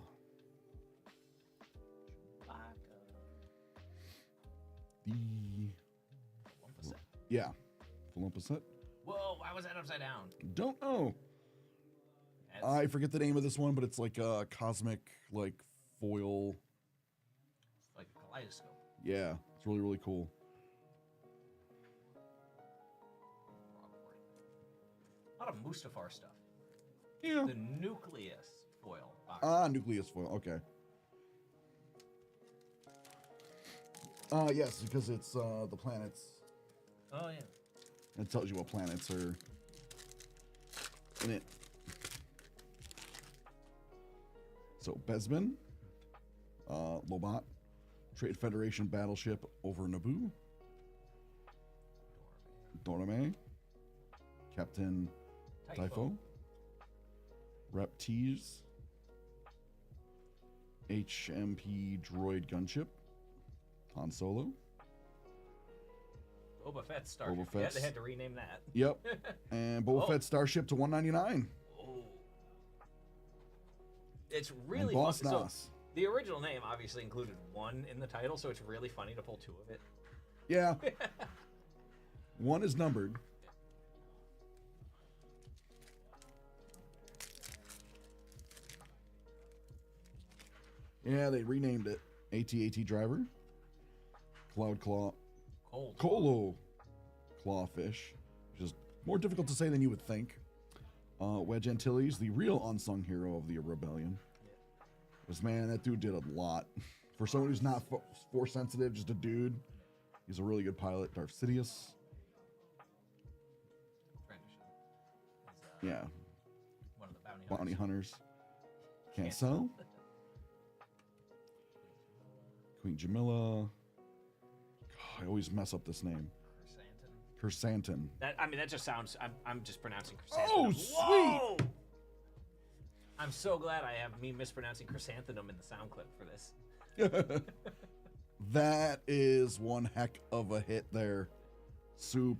Yeah. Olympus set. Whoa, why was that upside down? Don't know. I forget the name of this one, but it's like a cosmic, like, foil. It's like a kaleidoscope. Yeah, it's really, really cool. A lot of Mustafar stuff. Yeah. The nucleus foil box. Nucleus foil. Okay. Yes, because it's the planets. Oh, yeah. It tells you what planets are in it. So Besman, Lobot, Trade Federation battleship over Naboo, Dorame, Captain Typho, Reptees, HMP droid gunship, Han Solo. Boba Fett's starship. Boba Yeah, Fett's- they had to rename that. Yep. And Boba Oh. Fett's starship to 199. Oh. It's And really Boss fun. So Nass. the original name obviously included 1 in the title, so it's really funny to pull 2 of it. Yeah. 1 is numbered. Yeah, they renamed it. AT-AT Driver. Cloud Claw. Cold. Colo Clawfish, which is more difficult to say than you would think. Wedge Antilles, the real unsung hero of the rebellion. Because, man, that dude did a lot. For someone who's not force sensitive, just a dude, he's a really good pilot. Darth Sidious. Friend of Shun. Yeah. One of the bounty Bounty hunters. Hunters. Can't sell. Queen Jamila. God, I always mess up this name. Chrysanthemum. Kersantin. That just sounds. I'm just pronouncing chrysanthemum. Oh, Whoa! I'm so glad I have me mispronouncing chrysanthemum in the sound clip for this. That is one heck of a hit there. Soup.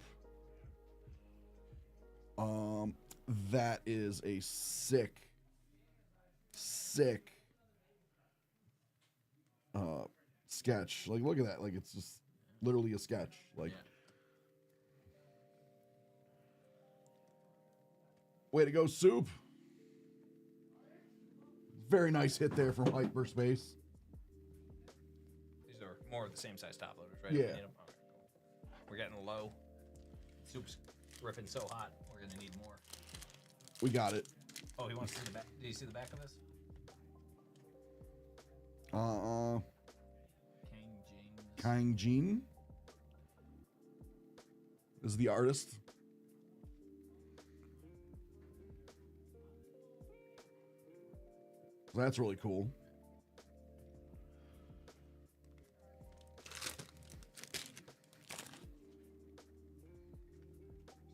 That is a sick sketch. Like, look at that. Like, it's just literally a sketch. Like, Yeah. way to go, Soup. Very nice hit there from hyperspace. These are more of the same size top loaders, right? Yeah. We need 'em. Okay, cool. We're getting low. Soup's ripping so hot. We're gonna need more. We got it. Oh, he wants to see the back. Did you see the back of this? Kang James. Kang Jin is the artist. That's really cool. There's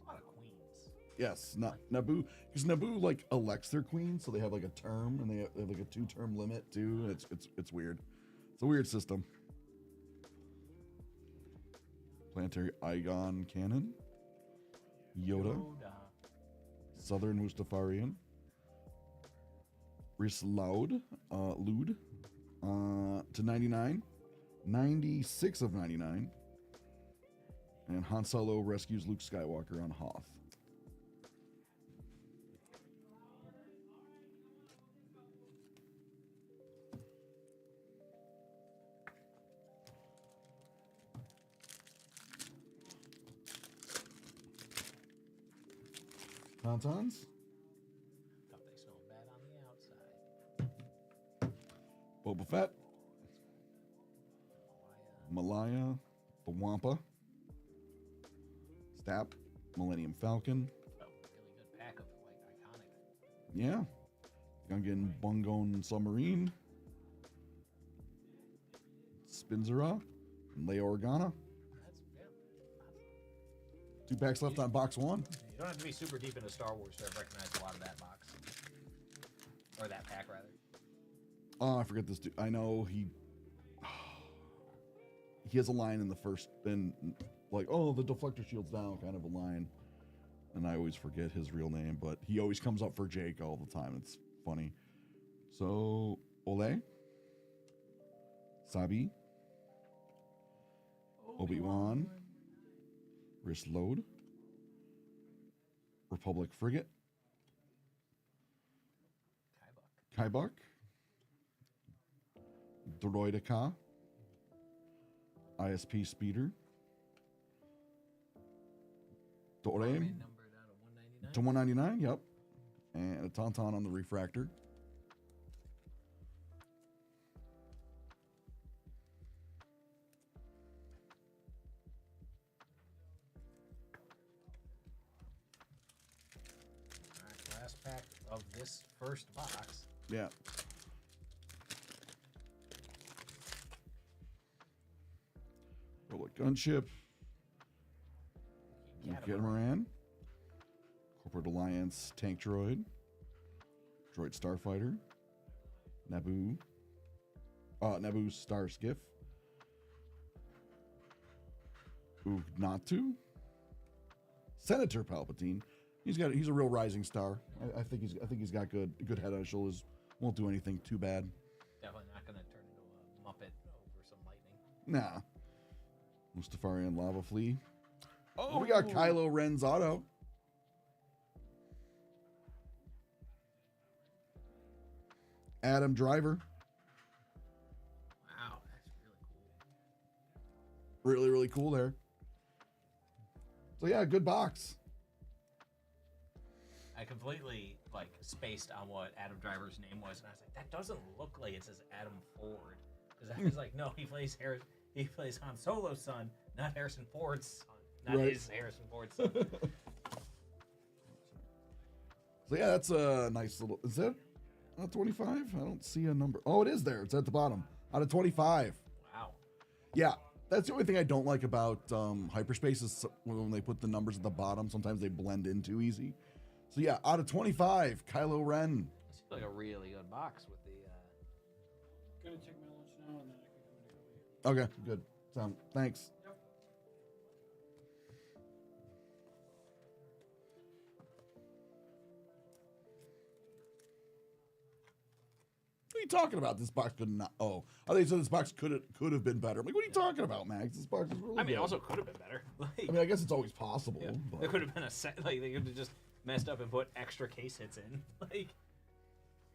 a lot of queens. Yes, Naboo, because Naboo like elects their queen, so they have like a term, and they have like a 2-term limit too. And it's weird. It's a weird system. Planetary Igon Cannon, Yoda, Southern Mustafarian, Rhys Loud, Lude, to 99, 96 of 99, and Han Solo rescues Luke Skywalker on Hoth. Tauntauns, Thought they smelled bad on the outside. Boba Fett, Malaya, the Wampa, Stap, Millennium Falcon. Oh, really good pack of like iconic. Yeah. Gungan Bungon Submarine, Spinzera, and Leia Organa. That's yeah. 2 packs left on box 1. You don't have to be super deep into Star Wars to recognize a lot of that box. Or that pack, rather. Oh, I forget this dude. I know he has a line in the first, and like, oh, the deflector shield's down, kind of a line. And I always forget his real name, but he always comes up for Jake all the time. It's funny. So, Ole, Sabi, Obi-Wan, Rhys Load, Republic Frigate, Kybuk, Droideka, ISP Speeder, Dore Numbered out of 199. to 199, yep. And a Tauntaun on the refractor. Alright, last pack of this first box. Yeah. Gunship. Catamaran. Catamaran. Corporate Alliance Tank Droid. Droid Starfighter. Naboo. Naboo Star Skiff. Ugnatu. Senator Palpatine. He's a real rising star. I think he's got good head on his shoulders. Won't do anything too bad. Definitely not going to turn into a Muppet over some lightning. Nah. Mustafarian Lava Flea. Oh, we got Kylo Ren's auto. Adam Driver. Wow, that's really cool. Really, really cool there. So yeah, good box. I completely spaced on what Adam Driver's name was, and I was like, that doesn't look like it says Adam Ford, because I was like, no, he plays Han Solo's son, not Harrison Ford's son, not Right. his Harrison Ford's son. So yeah, that's a nice little. Is that 25? I don't see a number. Oh, it is there. It's at the bottom. Out of 25. Wow. Yeah, that's the only thing I don't like about hyperspace is when they put the numbers at the bottom. Sometimes they blend in too easy. So yeah, out of 25, Kylo Ren. This seems like a really good box with the. Gonna take my lunch now and then I can come and help you. Okay, good. Thanks. Yep. What are you talking about? This box could not. Oh, I think you said this box could have been better. I'm like, what are you talking about, Max? This box is really. I mean, good. also could have been better. I mean, I guess it's always possible. Yeah. But. There could have been a set. They could have just messed up and put extra case hits in.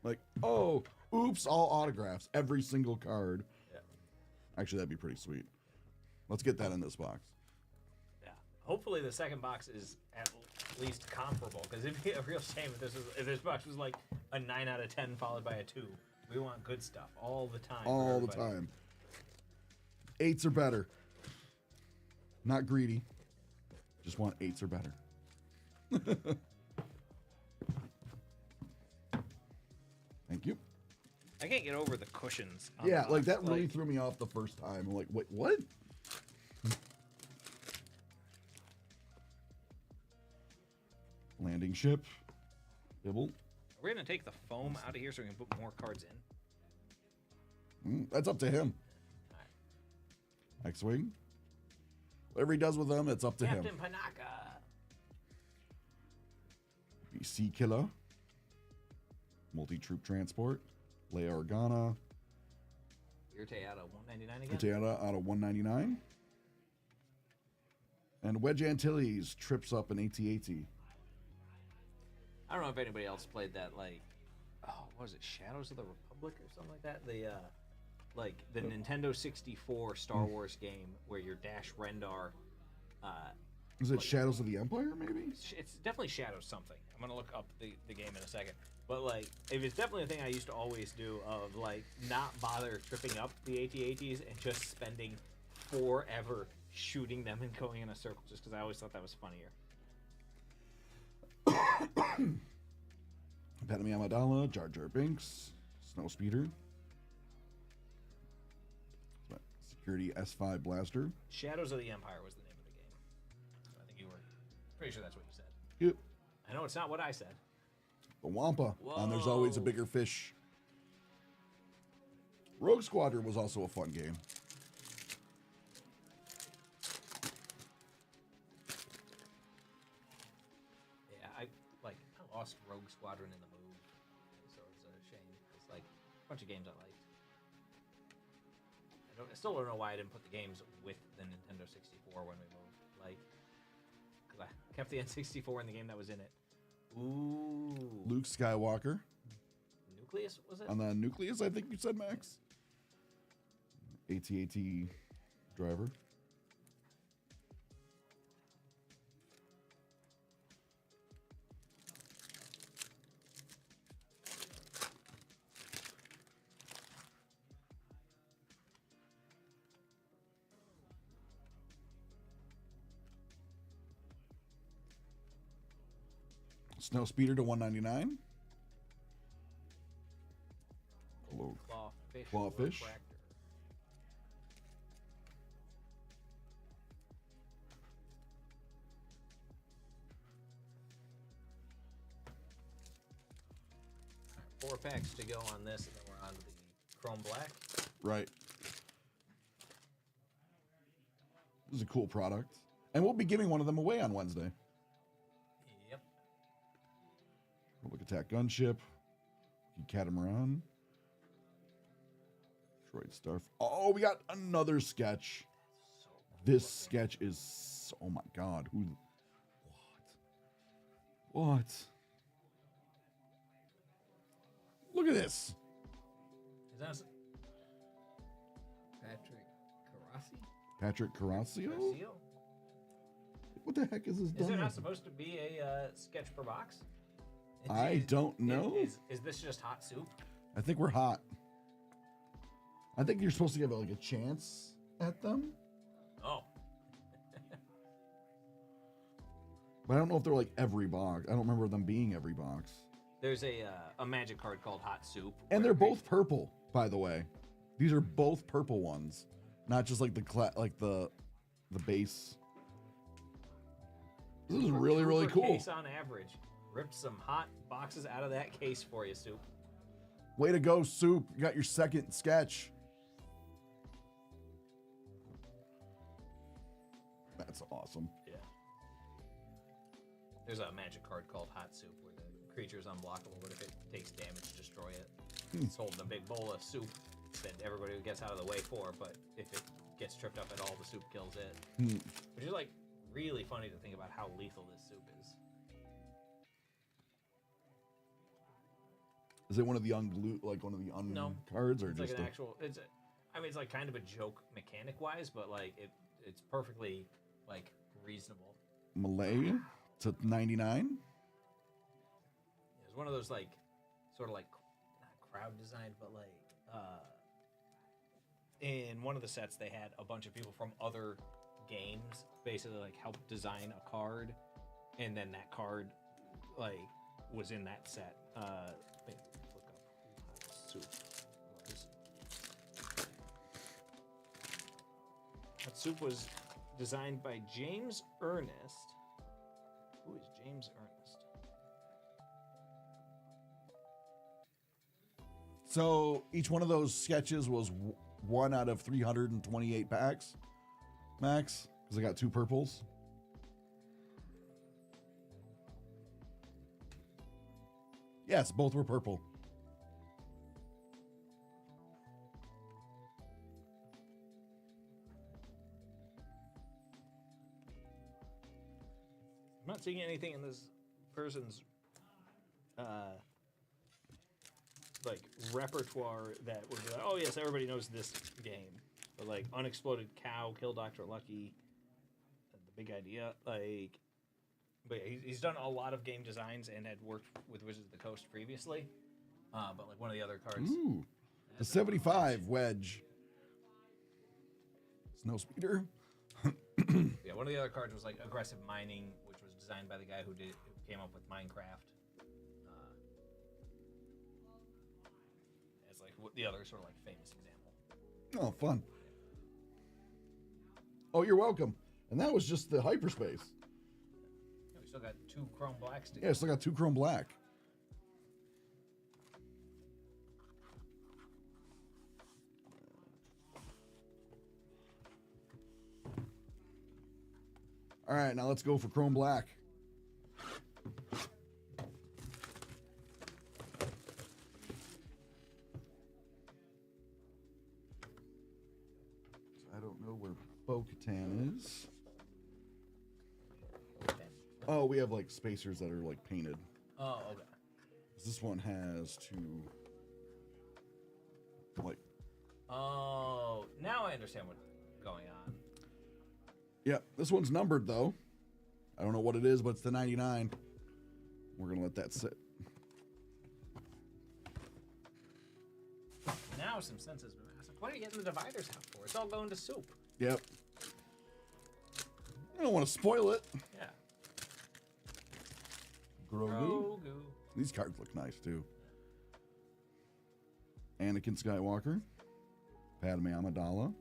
Like, oh, oops, all autographs, every single card. Yeah. Actually, that'd be pretty sweet. Let's get that in this box. Yeah. Hopefully, the second box is at least comparable, because it'd be a real shame if this box was like a 9 out of 10 followed by a 2. We want good stuff all the time. All the time. 8s are better. Not greedy. Just want 8s or better. Thank you. I can't get over the cushions. On Yeah, the like box. that really threw me off the first time. I'm like, wait, what? Landing ship. Bibble. We're gonna take the foam out of here so we can put more cards in. That's up to him. X-Wing. Whatever he does with them, it's up to Captain him. Panaka. Sea Killer. Multi-troop transport. Leia Organa. Irte out of 199 again. Katana out of 199. And Wedge Antilles trips up an AT-AT. I don't know if anybody else played that, what was it, Shadows of the Republic or something like that? The Nintendo 64 Star Wars game where you're Dash Rendar. Is it Shadows of the Empire, maybe? It's definitely Shadows something. I'm gonna look up the game in a second. But if it's definitely a thing I used to always do of not bother tripping up the AT-ATs and just spending forever shooting them and going in a circle just because I always thought that was funnier. Padme Amidala, Jar Jar Binks, Snowspeeder, Security S5 Blaster. Shadows of the Empire was the name of the game. So I think you were pretty sure that's what you said. Yep. I know it's not what I said. The Wampa. And there's always a bigger fish. Rogue Squadron was also a fun game. Yeah, I lost Rogue Squadron in the move, so it's a shame. It's a bunch of games I liked. I still don't know why I didn't put the games with the Nintendo 64 when we moved. Because I kept the N64 in the game that was in it. Ooh. Luke Skywalker. Nucleus, was it? On the Nucleus, I think you said, Max. AT-AT driver. Snowspeeder to 199. Clawfish. Clawfish. Refractor. 4 packs to go on this, and then we're on to the Chrome Black. Right. This is a cool product. And we'll be giving one of them away on Wednesday. Yep. Look Attack Gunship. Catamaran. Detroit Star. Oh, we got another sketch. So cool This looking. sketch is... Oh my god. Who... What? Look at this. Is that Patrick Carassi? Patrick Carrasio? Garcia? What the heck is this Is done? there not supposed to be a sketch per box? I don't know. Is this just hot soup? I think we're hot. I think you're supposed to give like a chance at them. Oh. But I don't know if they're like every box. I don't remember them being every box. There's a magic card called Hot Soup. And where they're both purple, by the way. These are both purple ones, not just like the base. This is really, really per cool. Case on average. Ripped some hot boxes out of that case for you, Soup. Way to go, Soup. You got your second sketch. That's awesome. Yeah. There's a magic card called Hot Soup where the creature is unblockable, but if it takes damage, destroy it. It's holding a big bowl of soup that everybody gets out of the way for, but if it gets tripped up at all, the soup kills it. Which is like really funny to think about how lethal this soup is. Is it one of the unglued, like one of the un No. cards, or It's just like an a, actual. I mean, it's like kind of a joke mechanic wise, but like it's perfectly like reasonable. Malay to 99? It's one of those like sort of like not crowd designed, but like in one of the sets they had a bunch of people from other games basically like help design a card, and then that card like was in that set. Wait, look up who Hot Soup was. Hot Soup was designed by James Ernest. Who is James Ernest? So each one of those sketches was one out of 328 packs, max, because I got 2 purples. Yes, both were purple. I'm not seeing anything in this person's like repertoire that would be like, oh yes, everybody knows this game. But like Unexploded Cow, Kill Dr. Lucky, The Big Idea, like. But yeah, he's done a lot of game designs and had worked with Wizards of the Coast previously. But like one of the other cards. Ooh, the 75 wedge. Snow speeder. Yeah, one of the other cards was like Aggressive Mining, which was designed by the guy who came up with Minecraft. It's like the other sort of like famous example. Oh, fun. Oh, you're welcome. And that was just the hyperspace. Yeah, we still got 2 Chrome Blacks to Yeah, still got 2 chrome black. All right, now let's go for chrome black. I don't know where Bo-Katan is. Oh, we have like spacers that are like painted. Oh, okay. This one has 2 like. Oh, now I understand what's going on. Yeah, this one's numbered though. I don't know what it is, but it's the 99. We're gonna let that sit. Now some sense has been asked. What are you getting the dividers out for? It's all going to soup. Yep. I don't want to spoil it. Yeah. Grogu. Grogu. These cards look nice too. Anakin Skywalker. Padme Amidala.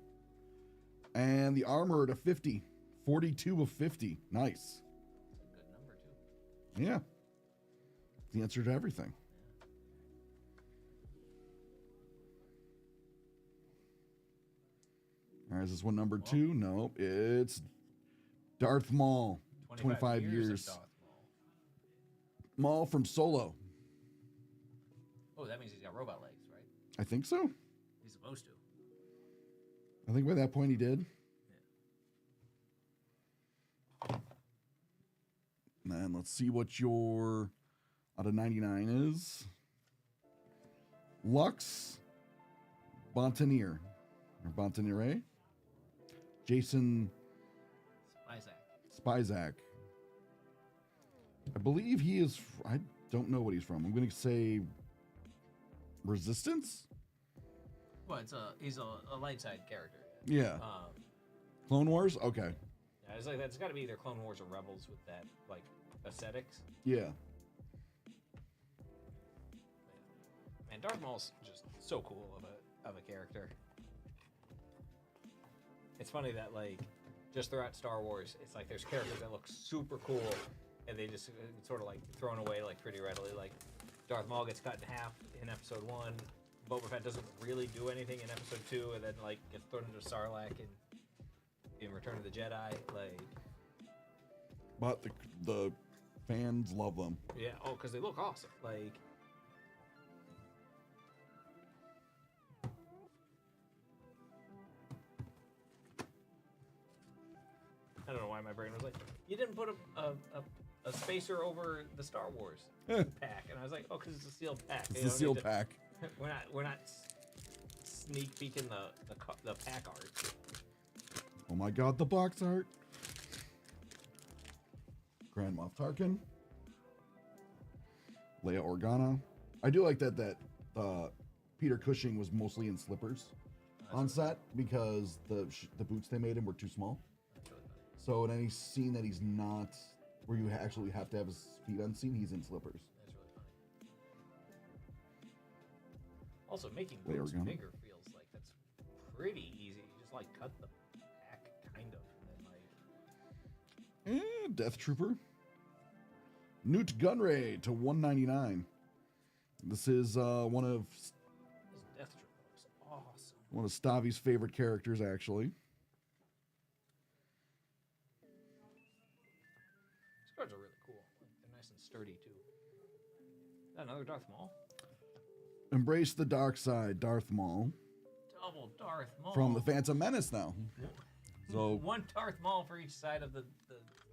And the armor to 50. 42 of 50. Nice. That's a good number too. Yeah. The answer to everything. right, is this one number 2? Nope. It's Darth Maul. 25 years. of Darth Maul. Maul from Solo. Oh, that means he's got robot legs, right? I think so. He's supposed to. I think by that point he did. Yeah. And let's see what your out of 99 is. Lux Bontanier. Or Bontaniere. Jason Spizak. I believe he is. I don't know what he's from. I'm going to say Resistance? Well, he's a light side character. Yeah. Clone Wars? Okay. Yeah, it's like that's got to be either Clone Wars or Rebels with that like aesthetics. Yeah. Man, Darth Maul's just so cool of a character. It's funny that like just throughout Star Wars, it's like there's characters that look super cool, and they just sort of like thrown away like pretty readily. Like Darth Maul gets cut in half in Episode 1. Boba Fett doesn't really do anything in Episode 2, and then like gets thrown into Sarlacc in Return of the Jedi. Like, but the fans love them. Yeah. Oh, because they look awesome. Like. I don't know why my brain was like, you didn't put a spacer over the Star Wars pack, and I was like, oh, because it's a sealed pack. It's a sealed pack. We're not sneak peeking the pack art. Oh my God, the box art. Grand Moff Tarkin. Leia Organa. I do like that Peter Cushing was mostly in slippers on set because the boots they made him were too small. So in any scene that he's not, where you actually have to have his feet unseen, he's in slippers. That's really funny. Also, making boots bigger feels like that's pretty easy. You just like cut the back, kind of, and then like. Death Trooper. Newt Gunray to 199. This is one of. This Death Trooper looks awesome. One of Stavi's favorite characters, actually. Cards are really cool. They're nice and sturdy too. Is that another Darth Maul? Embrace the dark side, Darth Maul. Double Darth Maul. From the Phantom Menace now. So one Darth Maul for each side of the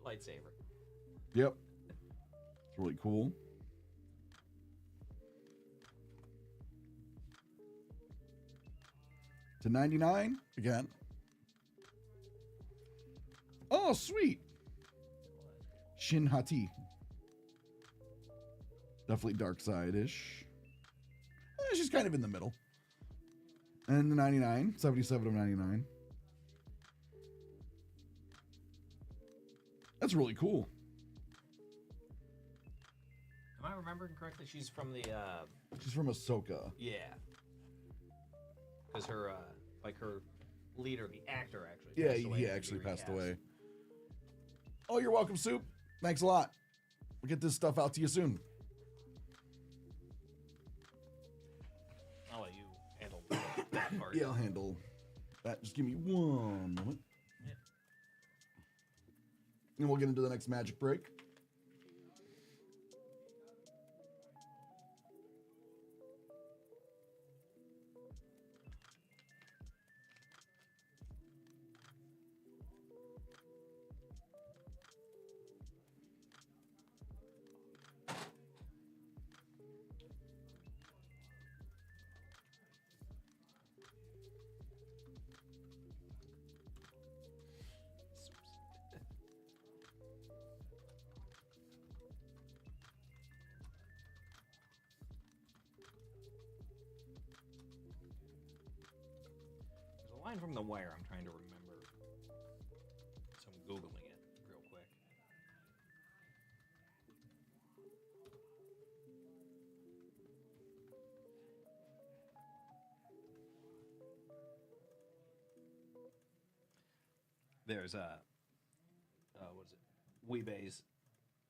lightsaber. Yep. It's really cool. To 99 again. Oh, sweet. Shin Hati. Definitely dark side-ish. She's kind of in the middle. And the 99. 77 of 99. That's really cool. Am I remembering correctly? She's from the... She's from Ahsoka. Yeah. Because her, her leader, the actor, actually passed away. He actually passed away. Oh, you're welcome, Soup. Thanks a lot. We'll get this stuff out to you soon. I'll let you handle that part. Yeah, I'll handle that. Just give me one moment. Yeah. And we'll get into the next magic break. Line from The Wire I'm trying to remember. So I'm Googling it real quick. There's what is it? Weebays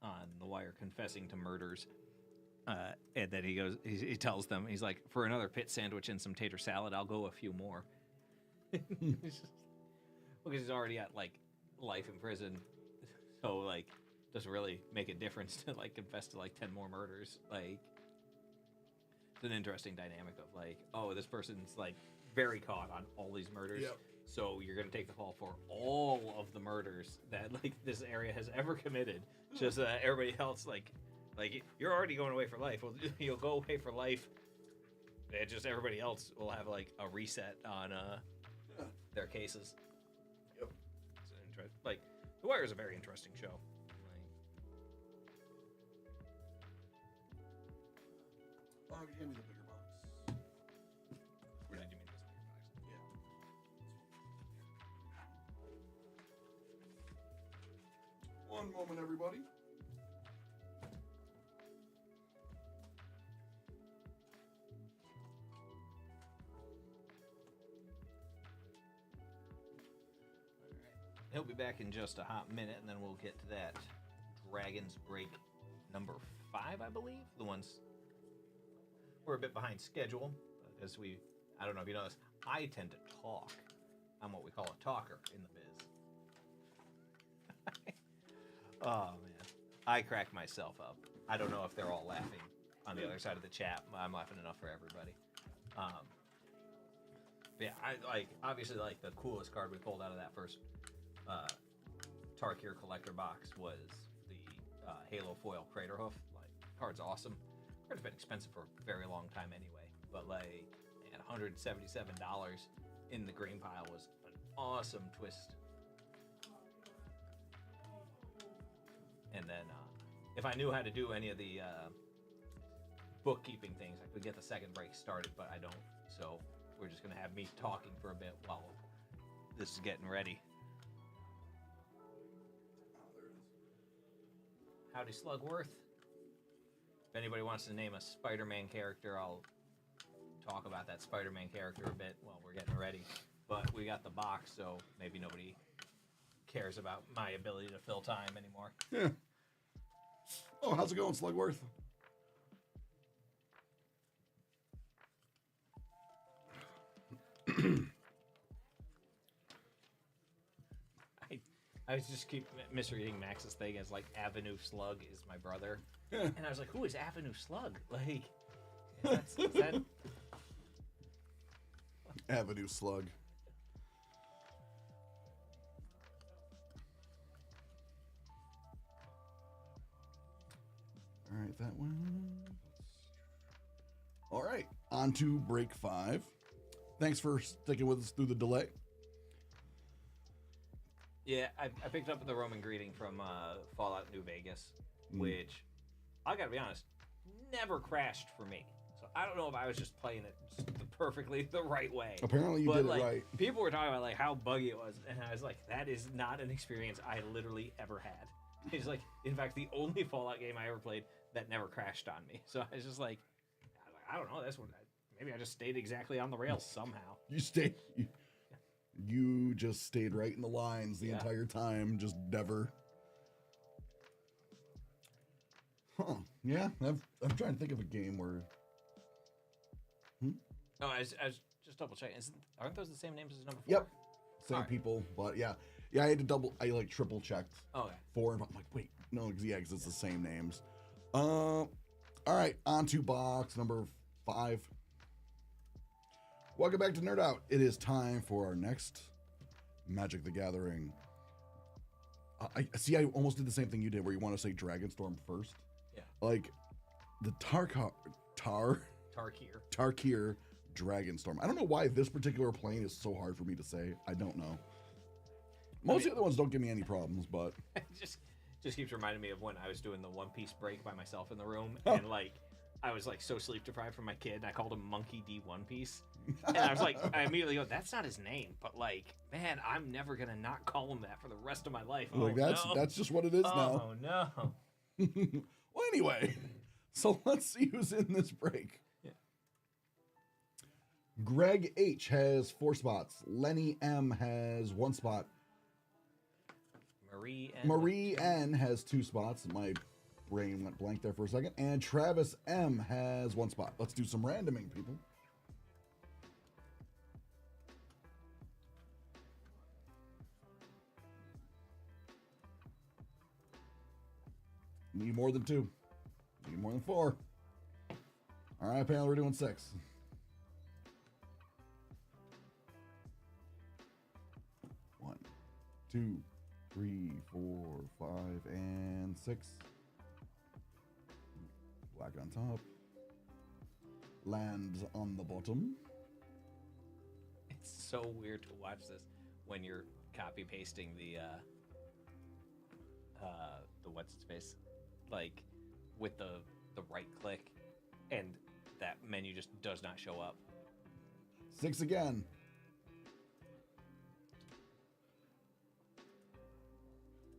on The Wire confessing to murders. And then he goes, he tells them, he's like, for another pit sandwich and some tater salad, I'll go a few more. because he's already at like life in prison, so like doesn't really make a difference to like confess to like 10 more murders. Like it's an interesting dynamic of like, oh, this person's like very caught on all these murders. Yep. So you're gonna take the fall for all of the murders that like this area has ever committed. Just everybody else like you're already going away for life. Well, you'll go away for life. And just everybody else will have like a reset on their cases. Yep. It's like The Wire is a very interesting show. Oh, give me the bigger box. Or did you mean this bigger box? Yeah. One moment, everybody. He'll be back in just a hot minute, and then we'll get to that Dragon's Break number 5, I believe. The ones we're a bit behind schedule because I don't know if you know this, I tend to talk. I'm what we call a talker in the biz. Oh man, I crack myself up. I don't know if they're all laughing on the other side of the chat. I'm laughing enough for everybody. Yeah, I like obviously like the coolest card we pulled out of that first Tarkir collector box was the Halo foil Craterhoof. Like, card's awesome. Card's been expensive for a very long time anyway, but like, man, $177 in the green pile was an awesome twist. And then if I knew how to do any of the bookkeeping things, I could get the second break started, but I don't. So we're just gonna have me talking for a bit while this is getting ready. Howdy, Slugworth. If anybody wants to name a Spider-Man character, I'll talk about that Spider-Man character a bit while we're getting ready. But we got the box, so maybe nobody cares about my ability to fill time anymore. Yeah. Oh, how's it going, Slugworth? I just keep misreading Max's thing as like Avenue Slug is my brother, and I was like, "Who is Avenue Slug?" Like, is that... Avenue Slug. All right, that one. All right, on to break 5. Thanks for sticking with us through the delay. Yeah, I picked up the Roman greeting from Fallout New Vegas, which, I gotta be honest, never crashed for me. So I don't know if I was just playing it just perfectly the right way. Apparently you did it right. People were talking about like how buggy it was, and I was like, that is not an experience I literally ever had. It's like, in fact, the only Fallout game I ever played that never crashed on me. So I was just like, I don't know, that's what maybe I just stayed exactly on the rails somehow. You just stayed right in the lines the entire time, just never. Huh? Yeah, I'm trying to think of a game where. Oh, I was just double checking. Aren't those the same names as number 4? Yep, same people, but yeah. I had to I triple checked. Okay. 4 and I'm like, wait, no, yeah, because it's the same names. All right, on to box number 5. Welcome back to Nerd Out. It is time for our next Magic the Gathering. I see. I almost did the same thing you did, where you want to say Dragonstorm first. Yeah. Like the Tarkir Dragonstorm. I don't know why this particular plane is so hard for me to say. I don't know. Most of the other ones don't give me any problems, but it just keeps reminding me of when I was doing the One Piece break by myself in the room, and like. I was like so sleep deprived from my kid, and I called him Monkey D One Piece. And I was like, I immediately go, that's not his name, but like, man, I'm never gonna not call him that for the rest of my life. Like, that's just what it is now. Oh no. Well, anyway, so let's see who's in this break. Yeah. Greg H has 4 spots. Lenny M has 1 spot. Marie N has 2 spots. My brain went blank there for a second. And Travis M has 1 spot. Let's do some randoming, people. Need more than 2. Need more than 4. All right, panel, we're doing 6. One, 2, 3, 4, 5, and 6. Black on top. Lands on the bottom. It's so weird to watch this when you're copy pasting the what's its face, like with the right click, and that menu just does not show up. 6 again.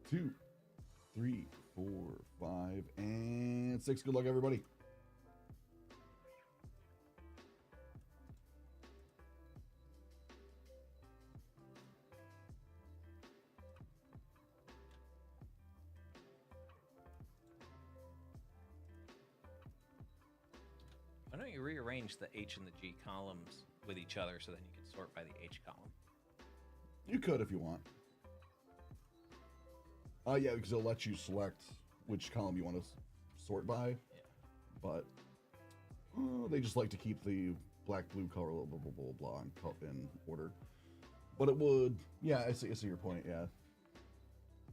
Two, 3, 4, 5, and 6. Good luck, everybody. Why don't you rearrange the H and the G columns with each other so then you can sort by the H column? You could if you want. Oh, yeah, because it'll let you select which column you want to sort by. Yeah. But they just like to keep the black, blue color, blah, blah, blah, blah, in order. But it would, yeah, I see your point, yeah.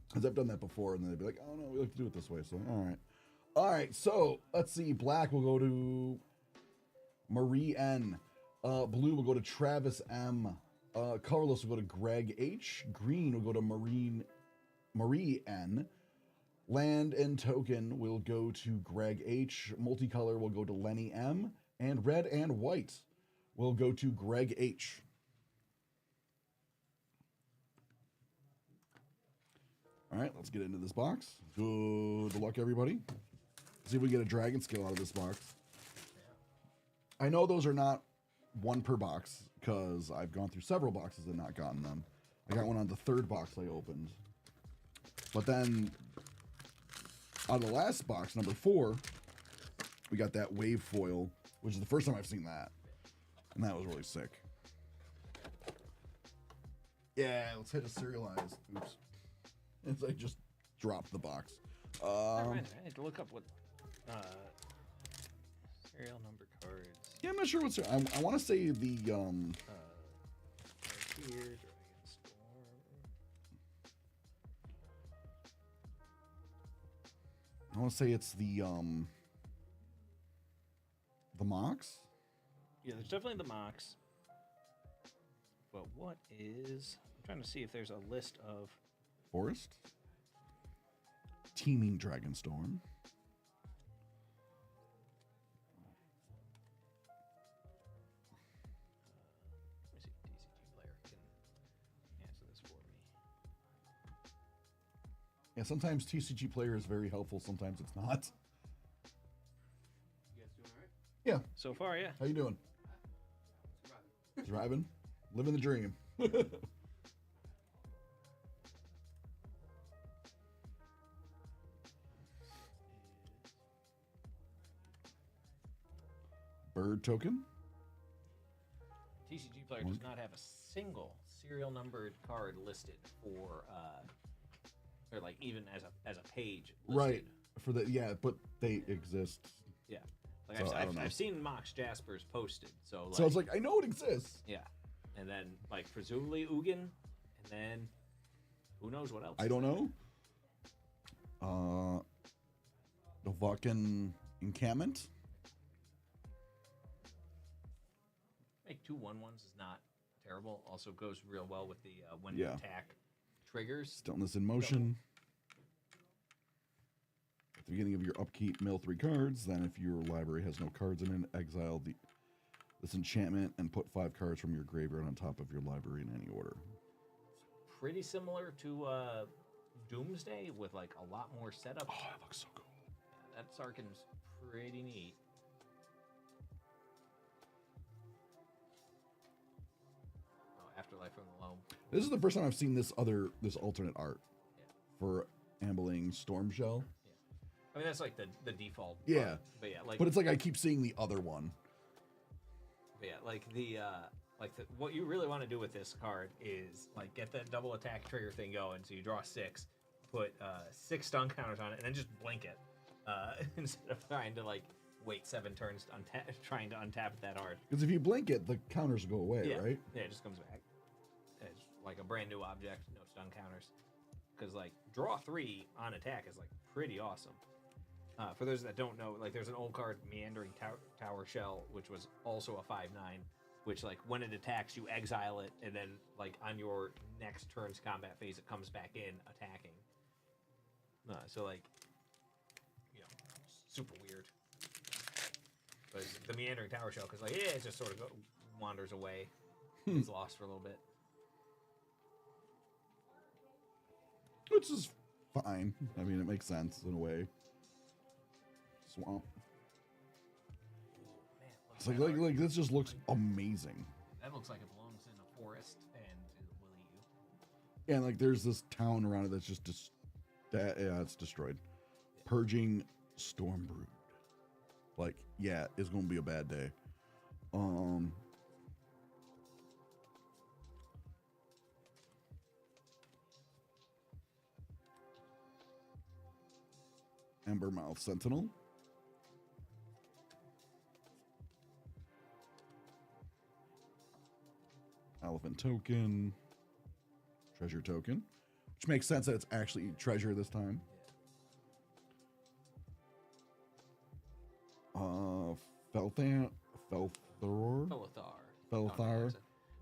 Because I've done that before, and then they'd be like, oh, no, we like to do it this way, so, all right. All right, so let's see. Black will go to Marie N. Blue will go to Travis M. Colorless will go to Greg H. Green will go to Marie N. Land and Token will go to Greg H. Multicolor will go to Lenny M. And Red and White will go to Greg H. All right, let's get into this box. Good luck, everybody. See if we get a dragon skill out of this box. I know those are not one per box because I've gone through several boxes and not gotten them. I got one on the 3rd box I opened. But then out of the last box, number 4, we got that wave foil, which is the first time I've seen that. And that was really sick. Yeah, let's hit a serialized. Oops. It's like just dropped the box. I need to look up what serial number cards. Yeah, I'm not sure what's. I want to say the Here, Dragonstorm. I want to say it's the Mox. Yeah, there's definitely the Mox. But what is? I'm trying to see if there's a list of. Forest. Teeming Dragonstorm. Let me see if TCG player can answer this for me. Yeah, sometimes TCG player is very helpful. Sometimes it's not. You guys doing all right? Yeah. So far, yeah. How you doing? Driving. Living the dream. Bird token. TCG player does not have a single serial numbered card listed for, or like even as a page listed. Right. For the but they exist. Yeah. Like So, I don't know. I've seen Mox Jaspers posted, so like, So it's like I know it exists. yeah, and then like presumably Ugin, and then who knows what else? I don't know. The Vulcan encampment. Make 2 1/1s is not terrible. Also goes real well with the when Yeah. attack triggers. Stillness in motion. At the beginning of your upkeep, mill 3 cards. Then, if your library has no cards in it, exile this enchantment and put 5 cards from your graveyard on top of your library in any order. Pretty similar to Doomsday with like a lot more setup. Oh, that looks so cool. That Sarkhan's pretty neat. Oh, Afterlife from the Loam. This is the first time I've seen this alternate art for Ambling Stormshell. I mean, that's like the default. Yeah. art. But yeah, like But it's like I keep seeing the other one. But yeah, like what you really want to do with this card is like get that double attack trigger thing going. So you draw 6, put 6 stun counters on it, and then just blink it. instead of trying to like wait 7 turns to trying to untap it that hard. Because if you blink it, the counters go away, Yeah, right? yeah, it just comes back. It's like a brand new object, no stun counters. Because like draw 3 on attack is like pretty awesome. For those that don't know, like there's an old card, Meandering Tower Shell, which was also a 5/9, which like when it attacks, you exile it, and then like on your next turn's combat phase, it comes back in attacking. So like, you know, super weird. But the Meandering Tower Shell, because like, yeah, it just sort of wanders away. It's lost for a little bit. Which is fine. I mean, it makes sense in a way. Swamp. Man, It's like this just looks amazing. that looks like it belongs in a forest and it will eat you. Yeah, and like there's this town around it that's just it's destroyed. Purging Stormbrood. Like, yeah, it's gonna be a bad day. Embermouth Sentinel. Elephant token. Treasure token. Which makes sense that it's actually treasure this time. Felthar. Felthar.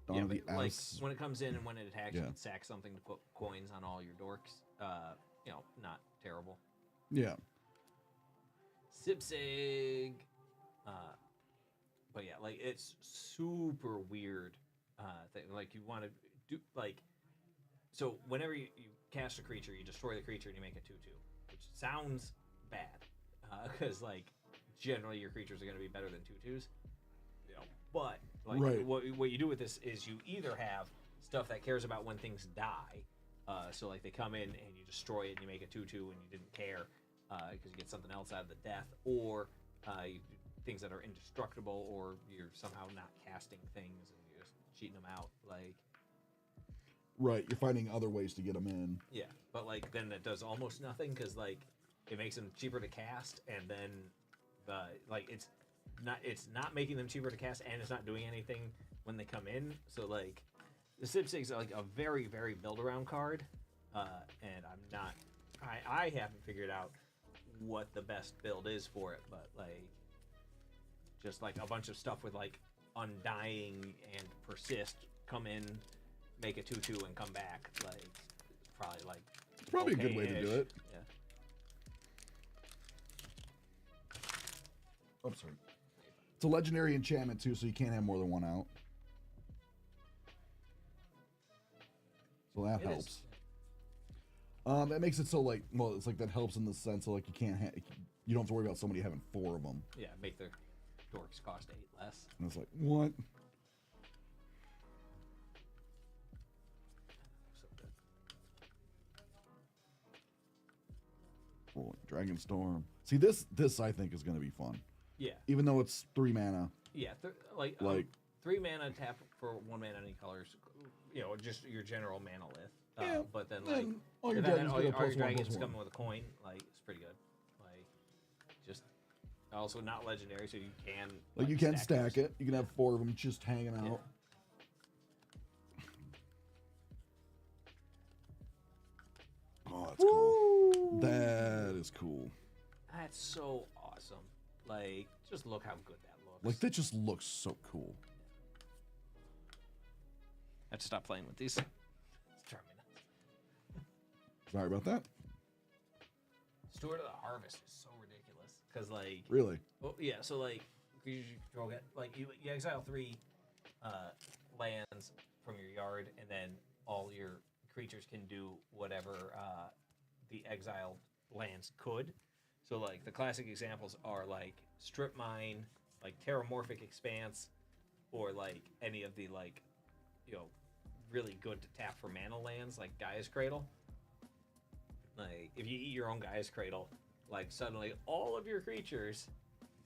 Dawn of the but, like Ass. when it comes in and when it attacks, Yeah. you can sack something to put coins on all your dorks. You know, not terrible. Yeah. Sipsig. But yeah, like it's super weird. Thing. Like you want to do like, so whenever you cast a creature, you destroy the creature and you make a 2/2, which sounds bad, because like generally your creatures are going to be better than 2/2s. You know, but like Right. what you do with this is you either have stuff that cares about when things die. So like they come in and you destroy it and you make a 2/2 and you didn't care because you get something else out of the death, or you do things that are indestructible, or you're somehow not casting things and you're just cheating them out. Like, Right. You're finding other ways to get them in. yeah, but like then it does almost nothing because like it makes them cheaper to cast, and then the like it's not making them cheaper to cast, and it's not doing anything when they come in. So like the Sipsig's like a very, very build around card, and I haven't figured out what the best build is for it, but like just like a bunch of stuff with like Undying and Persist, come in, make a 2/2 and come back, like it's probably like It's probably a good way to do it. Yeah. Oh, sorry. It's a legendary enchantment too, so you can't have more than one out. So that It helps. is. That makes it so like, well, it's like that helps in the sense of like you don't have to worry about somebody having 4 of them. Yeah, make their dorks cost 8 less. And it's like, what? So good. Oh, Dragonstorm. See, this I think is going to be fun. Yeah, Even though it's 3 mana. yeah. Like 3 mana tap for 1 mana any colors. You know, just your general mana list. Yeah, But then then like all your and then dragons all get a your +1/+1. dragons coming with a coin. Like it's pretty good. Like just also not legendary, so you can Like you can those. stack it. You can have 4 of them just hanging out. Yeah. Oh, that's cool. That is cool. That's so awesome. Like, just look how good that looks. Like that just looks so cool. I have to stop playing with these. It's driving me nuts. Sorry about that. Steward of the Harvest is so ridiculous. Because, like, Really? well, yeah, so, like, you exile 3 lands from your yard, and then all your creatures can do whatever the exiled lands could. So, like, the classic examples are, like, Strip Mine, like, Terramorphic Expanse, or, like, any of the, like, you know, really good to tap for mana lands, like Gaia's Cradle. Like, if you eat your own Gaia's Cradle, like, suddenly all of your creatures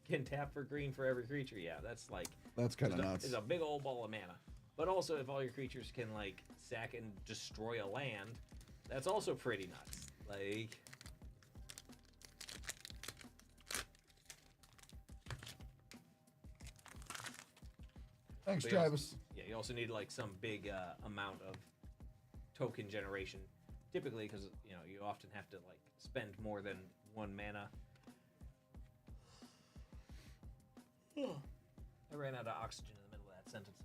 can tap for green for every creature. Yeah, that's, like... That's kind of it's nuts. It's a big old ball of mana. But also, if all your creatures can, like, sack and destroy a land, that's also pretty nuts. Like... Thanks, So you also- Travis. Yeah, you also need like some big amount of token generation, typically because you often have to like spend more than 1 mana. I ran out of oxygen in the middle of that sentence.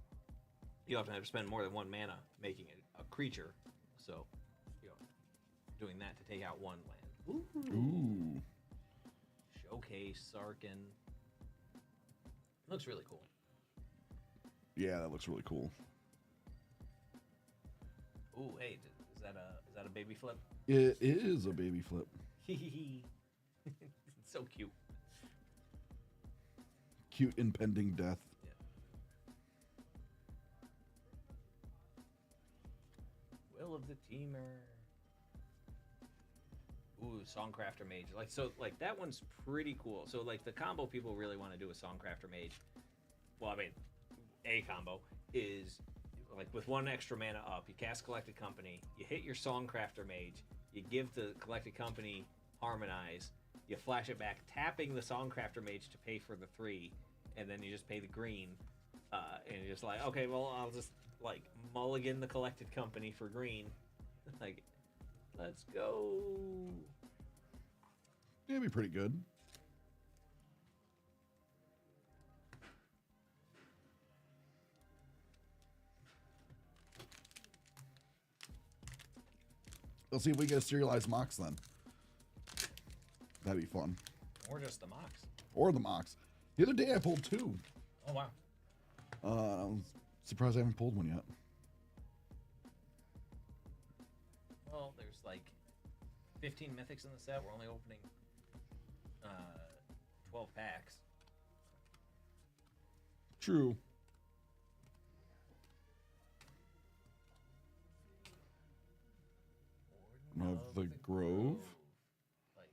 You often have to spend more than 1 mana making it a creature, so doing that to take out 1 land. Ooh. Showcase Sarkin. Looks really cool. Yeah, that looks really cool. Ooh, hey, is that a baby flip? It is a baby flip. It's so cute. Cute impending death. Yeah. Will of the Teamer. Ooh, Songcrafter Mage. Like that one's pretty cool. So like the combo people really want to do with Songcrafter Mage. Well, I mean, a combo is like with 1 extra mana up, you cast Collected Company, you hit your Songcrafter Mage, you give the Collected Company Harmonize, you flash it back, tapping the Songcrafter Mage to pay for the 3, and then you just pay the green, and you're just like, okay, well, I'll just like mulligan the Collected Company for green. Like, let's go. Yeah, it'd be pretty good. Let's see if we get a serialized Mox then. That'd be fun. Or just the Mox. Or the Mox. The other day I pulled 2. Oh, wow. I'm surprised I haven't pulled one yet. Well, there's like 15 mythics in the set. We're only opening 12 packs. True. Of the Grove. Like,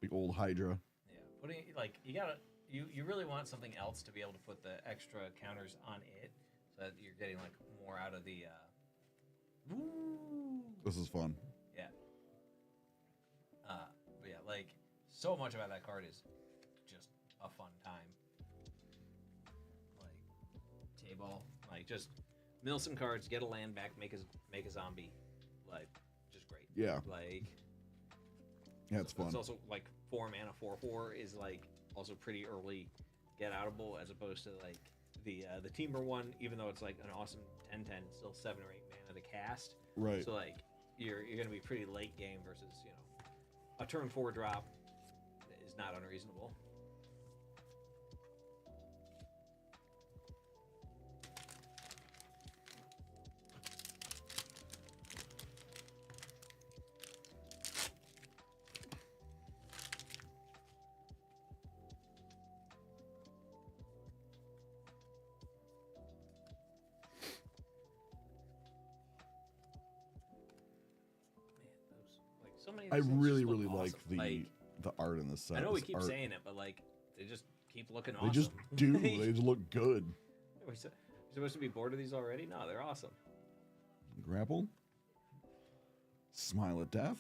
Big old Hydra. yeah, putting like you really want something else to be able to put the extra counters on it, so that you're getting like more out of the. Woo! This is fun. Yeah. But yeah, like so much about that card is just a fun time. Like table, like just mill some cards, get a land back, make a zombie, like just great. Yeah. Like Yeah, it's fun. It's also like 4 mana 4/4 is like also pretty early get outable as opposed to like the Teamer one, even though it's like an awesome 10/10, still 7 or 8 mana to cast. Right. So like you're gonna be pretty late game versus a turn 4 drop is not unreasonable. So many of I these things really, just look really awesome. like the art in this set. I know we This keep art, saying it, but like they just keep looking they awesome. just do. They just look good. We're supposed to be bored of these already? No, they're awesome. Grapple. Smile at Death.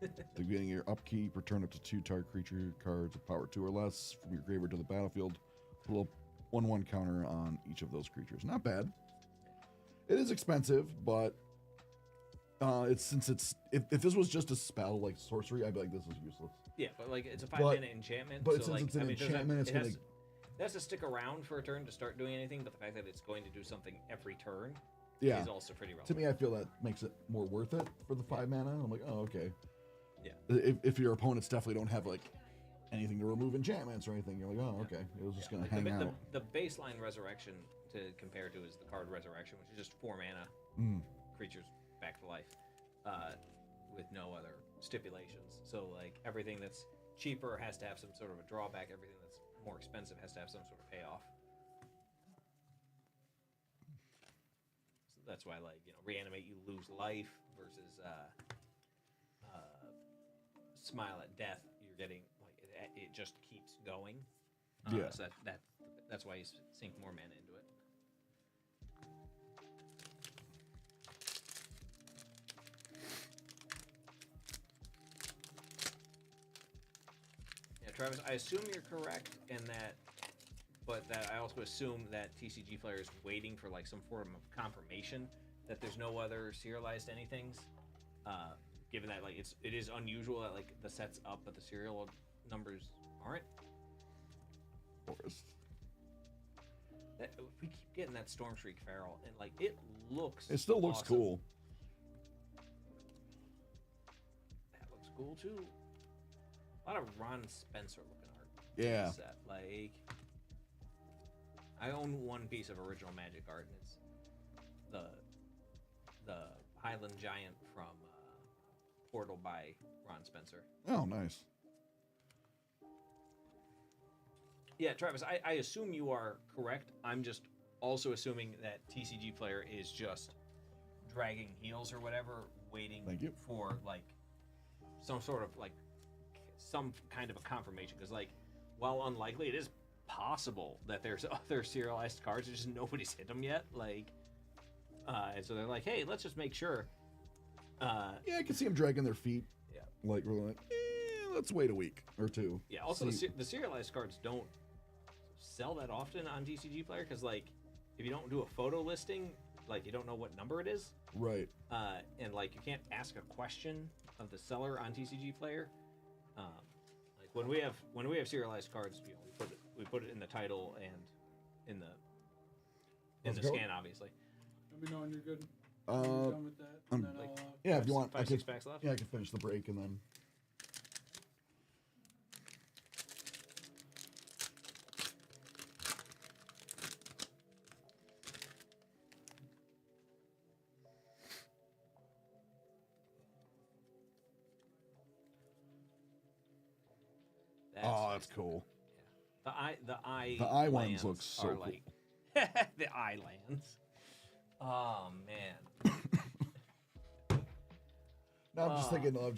At the beginning of your upkeep, return up to 2 target creature cards of power 2 or less from your graveyard to the battlefield. Put a 1/1 counter on each of those creatures. Not bad. It is expensive, but if this was just a spell like sorcery, I'd be like, this is useless. Yeah, but like it's a 5 But- mana enchantment. but so since like, it's an it doesn't- enchantment, it's it has, gonna- it has to stick around for a turn to start doing anything. But the fact that it's going to do something every turn Yeah. is also pretty relevant. To me, I feel that makes it more worth it for the 5 mana. I'm like, oh, okay. Yeah. If your opponents definitely don't have like anything to remove enchantments or anything, you're like, oh, okay. It was just gonna hang out. The baseline resurrection to compare to is the card resurrection, which is just 4 mana creatures back to life, with no other stipulations. So like everything that's cheaper has to have some sort of a drawback. Everything that's more expensive has to have some sort of payoff. So that's why like reanimate you lose life versus smile at death. You're getting like it just keeps going. Yeah. So that's why you sink more mana into it. Yeah, Travis, I assume you're correct in that but that I also assume that TCG player is waiting for like some form of confirmation that there's no other serialized anythings. Given that like it is unusual that like the set's up but the serial numbers aren't. Forest. We keep getting that Storm Shriek Feral, and like it looks. It still looks awesome. cool. That looks cool too. A lot of Ron Spencer looking art. Yeah. Set. Like, I own one piece of original Magic art, and it's the Highland Giant from Portal by Ron Spencer. Oh, nice. Yeah, Travis, I assume you are correct. I'm just also assuming that TCG player is just dragging heels or whatever, waiting for like some sort of like some kind of a confirmation. Because like, while unlikely, it is possible that there's other serialized cards. It's just nobody's hit them yet. Like, and so they're like, hey, let's just make sure. Yeah, I can see them dragging their feet. Yeah. Like, we're like, let's wait a week or two. Yeah, also the serialized cards don't sell that often on TCG Player because, like, if you don't do a photo listing, like, you don't know what number it is. Right. And, like, you can't ask a question of the seller on TCG Player. Like, when we have serialized cards, you know, we put it in the title and in the scan, obviously. Let me know when you're good. Done with that. And then like, I'll, yeah, if you want, 6 packs left. Yeah, I can finish the break and then. That's cool. Yeah. The eye ones look so are cool. like the eye lands. Oh man. Now I'm just thinking of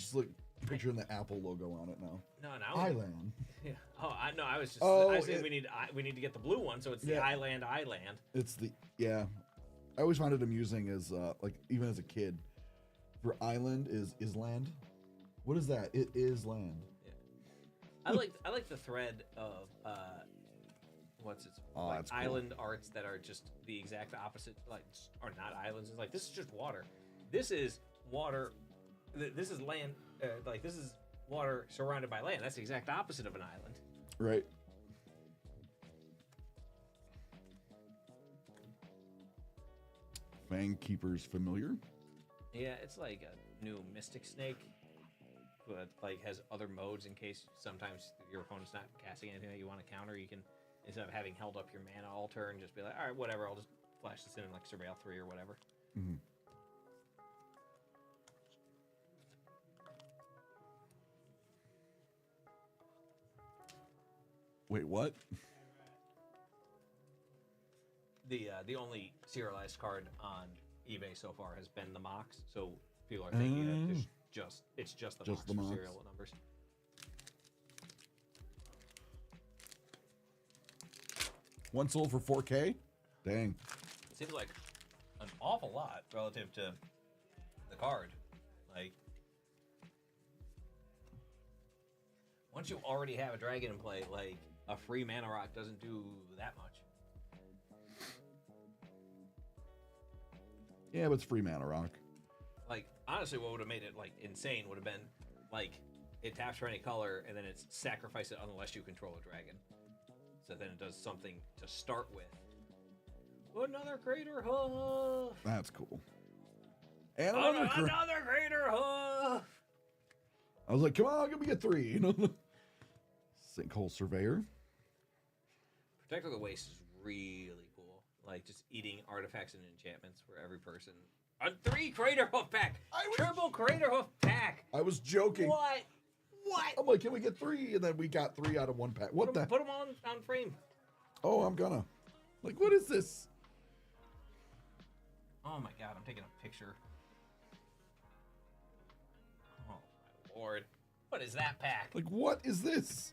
picturing the Apple logo on it now. No. Island. Yeah. Oh, I was just. Oh, I was saying we need to get the blue one, so it's the Island. It's I always found it amusing as like even as a kid. For island is land. What is that? It is land. I like the thread of that's cool. island arts that are just the exact opposite, like are not islands. It's like this is just water. This is water. This is land. Like this is water surrounded by land. That's the exact opposite of an island. Right. Fang Keeper's familiar. Yeah, it's like a new Mystic Snake, but like has other modes in case sometimes your opponent's not casting anything that you want to counter. You can, instead of having held up your mana all turn, just be like, all right, whatever. I'll just flash this in like Surveil 3 or whatever. Mm-hmm. Wait, what? The only serialized card on eBay so far has been the Mox, so people are thinking that it's just the Mox for serial numbers. One sold for 4K? Dang. Seems like an awful lot relative to the card. Like, once you already have a dragon in play, like a free mana rock doesn't do that much. Yeah, but it's free mana rock. Like, honestly, what would have made it like insane would have been like it taps for any color and then it's sacrifice it unless you control a dragon. So then it does something to start with. Another Crater Hoof. That's cool. And another Crater Hoof. I was like, come on, give me a 3. You know, Sinkhole Surveyor. Protector of the Waste is really cool. Like just eating artifacts and enchantments for every person. A 3 Crater Hoof pack. Triple Crater Hoof pack. I was joking. What? I'm like, can we get 3? And then we got 3 out of 1 pack. What the? Put them on frame. Oh, I'm gonna. Like, what is this? Oh my god, I'm taking a picture. Oh my lord. What is that pack? Like, what is this?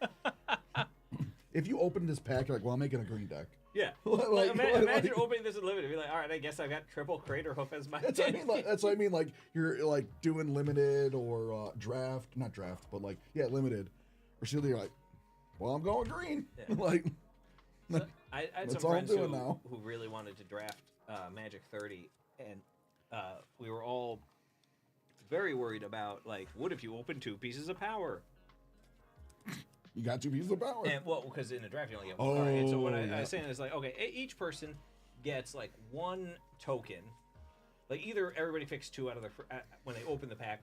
If you open this pack, you're like, well, I'm making a green deck. Yeah. Imagine opening this in limited and be like, all right, I guess I got triple Crater Hoof as my That's what I mean. That's what I mean. Like, you're like doing limited or draft, not draft, but like, yeah, limited. Or so you're like, well, I'm going green. Yeah. Like, So I had That's some all I'm friends doing now. who really wanted to draft Magic 30, and we were all very worried about, like, what if you open 2 pieces of power? You got 2 pieces of power. And, well, because in a draft you only get 1 card. And so what I yeah. was saying is, like, okay, each person gets, like, 1 token. Like, either everybody picks 2 out of their when they open the pack,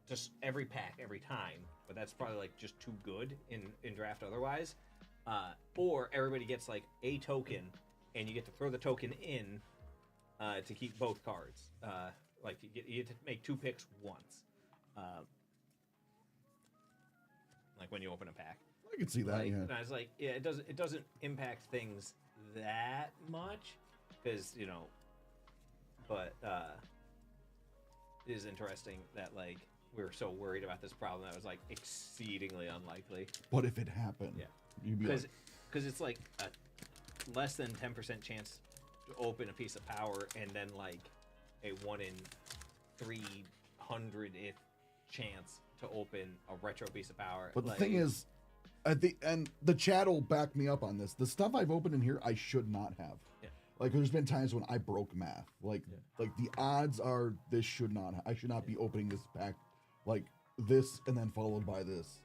just every pack, every time, but that's probably, like, just too good in draft otherwise. Or everybody gets, like, a token, and you get to throw the token in to keep both cards. Like, you get to make 2 picks once. Like, when you open a pack. I can see that, Like, yeah. and I was like, yeah, it doesn't impact things that much, because, you know, but it is interesting that, like, we were so worried about this problem that was, like, exceedingly unlikely. But if it happened, Yeah. you'd be like, Because it's, like, a less than 10% chance to open a piece of power, and then, like, a 1 in 300th chance to open a retro piece of power. but the like, thing is, and the chat will back me up on this. The stuff I've opened in here, I should not have. Yeah. Like, there's been times when I broke math. Like the odds are this should not. I should not be opening this pack, like this, and then followed by this.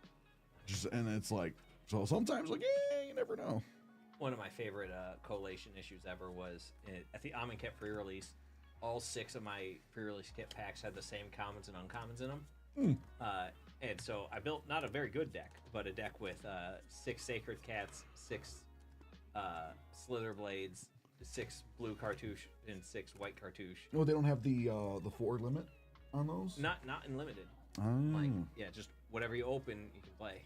And it's like, so sometimes, like, you never know. one of my favorite collation issues ever was at the Amonkhet pre-release. All 6 of my pre-release kit packs had the same commons and uncommons in them. And so I built not a very good deck, but a deck with 6 Sacred Cats, 6 Slither Blades, 6 blue cartouche, and 6 white cartouche. Oh, they don't have the 4 limit on those? Not in limited. Oh. Like, yeah, just whatever you open, you can play.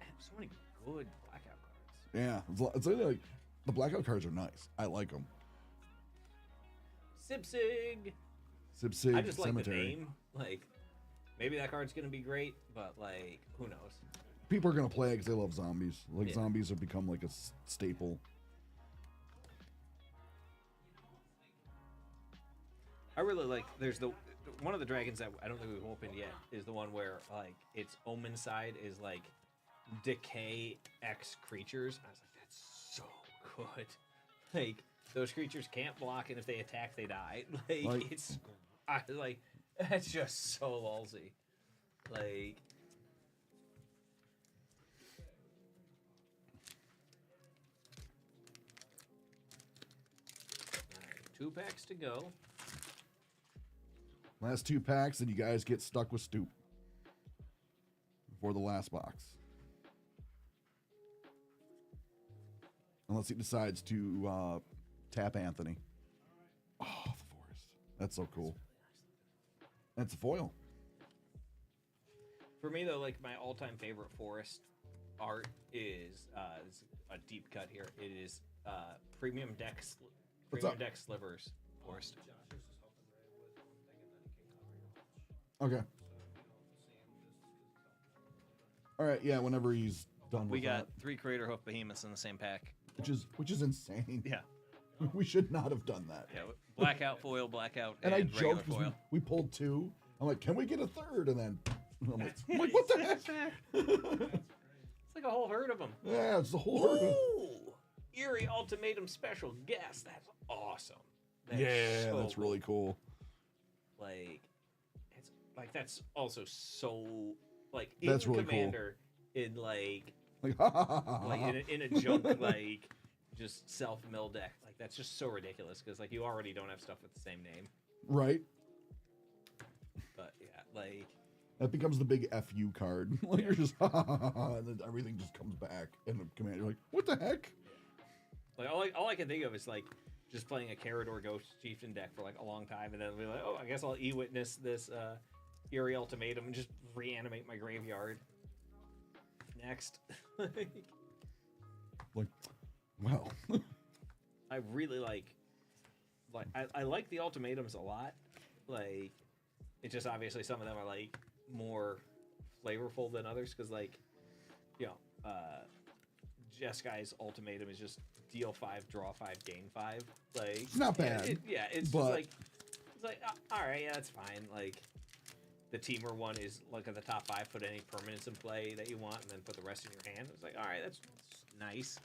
Man, so many good blackout cards. Yeah, it's like the blackout cards are nice. I like them. Sibsig. Sibsig, I just like Cemetery. the name. Like, maybe that card's gonna be great, but, like, who knows? People are gonna play it because they love zombies. Like, Yeah. zombies have become like a staple. I really like. There's one of the dragons that I don't think we've opened yet is the one where, like, its omen side is like decay X creatures. I was like, that's so good. Like, those creatures can't block, and if they attack, they die. Like, it's, I like, that's just so lolsy. Like, alright, 2 packs to go. Last 2 packs, and you guys get stuck with Stoop for the last box. Unless he decides to tap Anthony. Oh, the forest. That's so cool. That's a foil. For me, though, like, my all-time favorite forest art is a deep cut here. It is premium deck slivers forest. Okay. All right. Yeah. Whenever he's done We with got that, 3 Crater Hoof Behemoths in the same pack. which is insane. Yeah. We should not have done that. Yeah. Blackout foil, blackout, And I regular joked 'cause foil. we pulled 2. I'm like, can we get a 3rd? And then I'm like, what the heck? It's like a whole herd of them. Yeah, it's the whole herd. Ooh! Eerie Ultimatum Special Guest. That's awesome. Yeah, so that's really cool. Like, it's like, that's also so, like, That's in really cool. Commander, in like Like, in a junk, like, just self-mill deck. Like, that's just so ridiculous, because, like, you already don't have stuff with the same name. right? But yeah, like, That becomes the big FU card. Like, you're just, and then everything just comes back. And the commander, you're like, what the heck? all I can think of is, like, just playing a Carador Ghost Chieftain deck for, like, a long time, and then be like, oh, I guess I'll e-witness this Eerie Ultimatum and just reanimate my graveyard. Next. Like, well. I really like I like the ultimatums a lot. Like, it's just obviously some of them are, like, more flavorful than others, because, like, you know, Jeskai's ultimatum is just deal 5, draw 5, gain 5. Like, It's not bad, it's but- just like, it's like, all right, yeah, that's fine. Like, the teamer one is like at the top 5, put any permanents in play that you want, and then put the rest in your hand. It's like, all right, that's nice.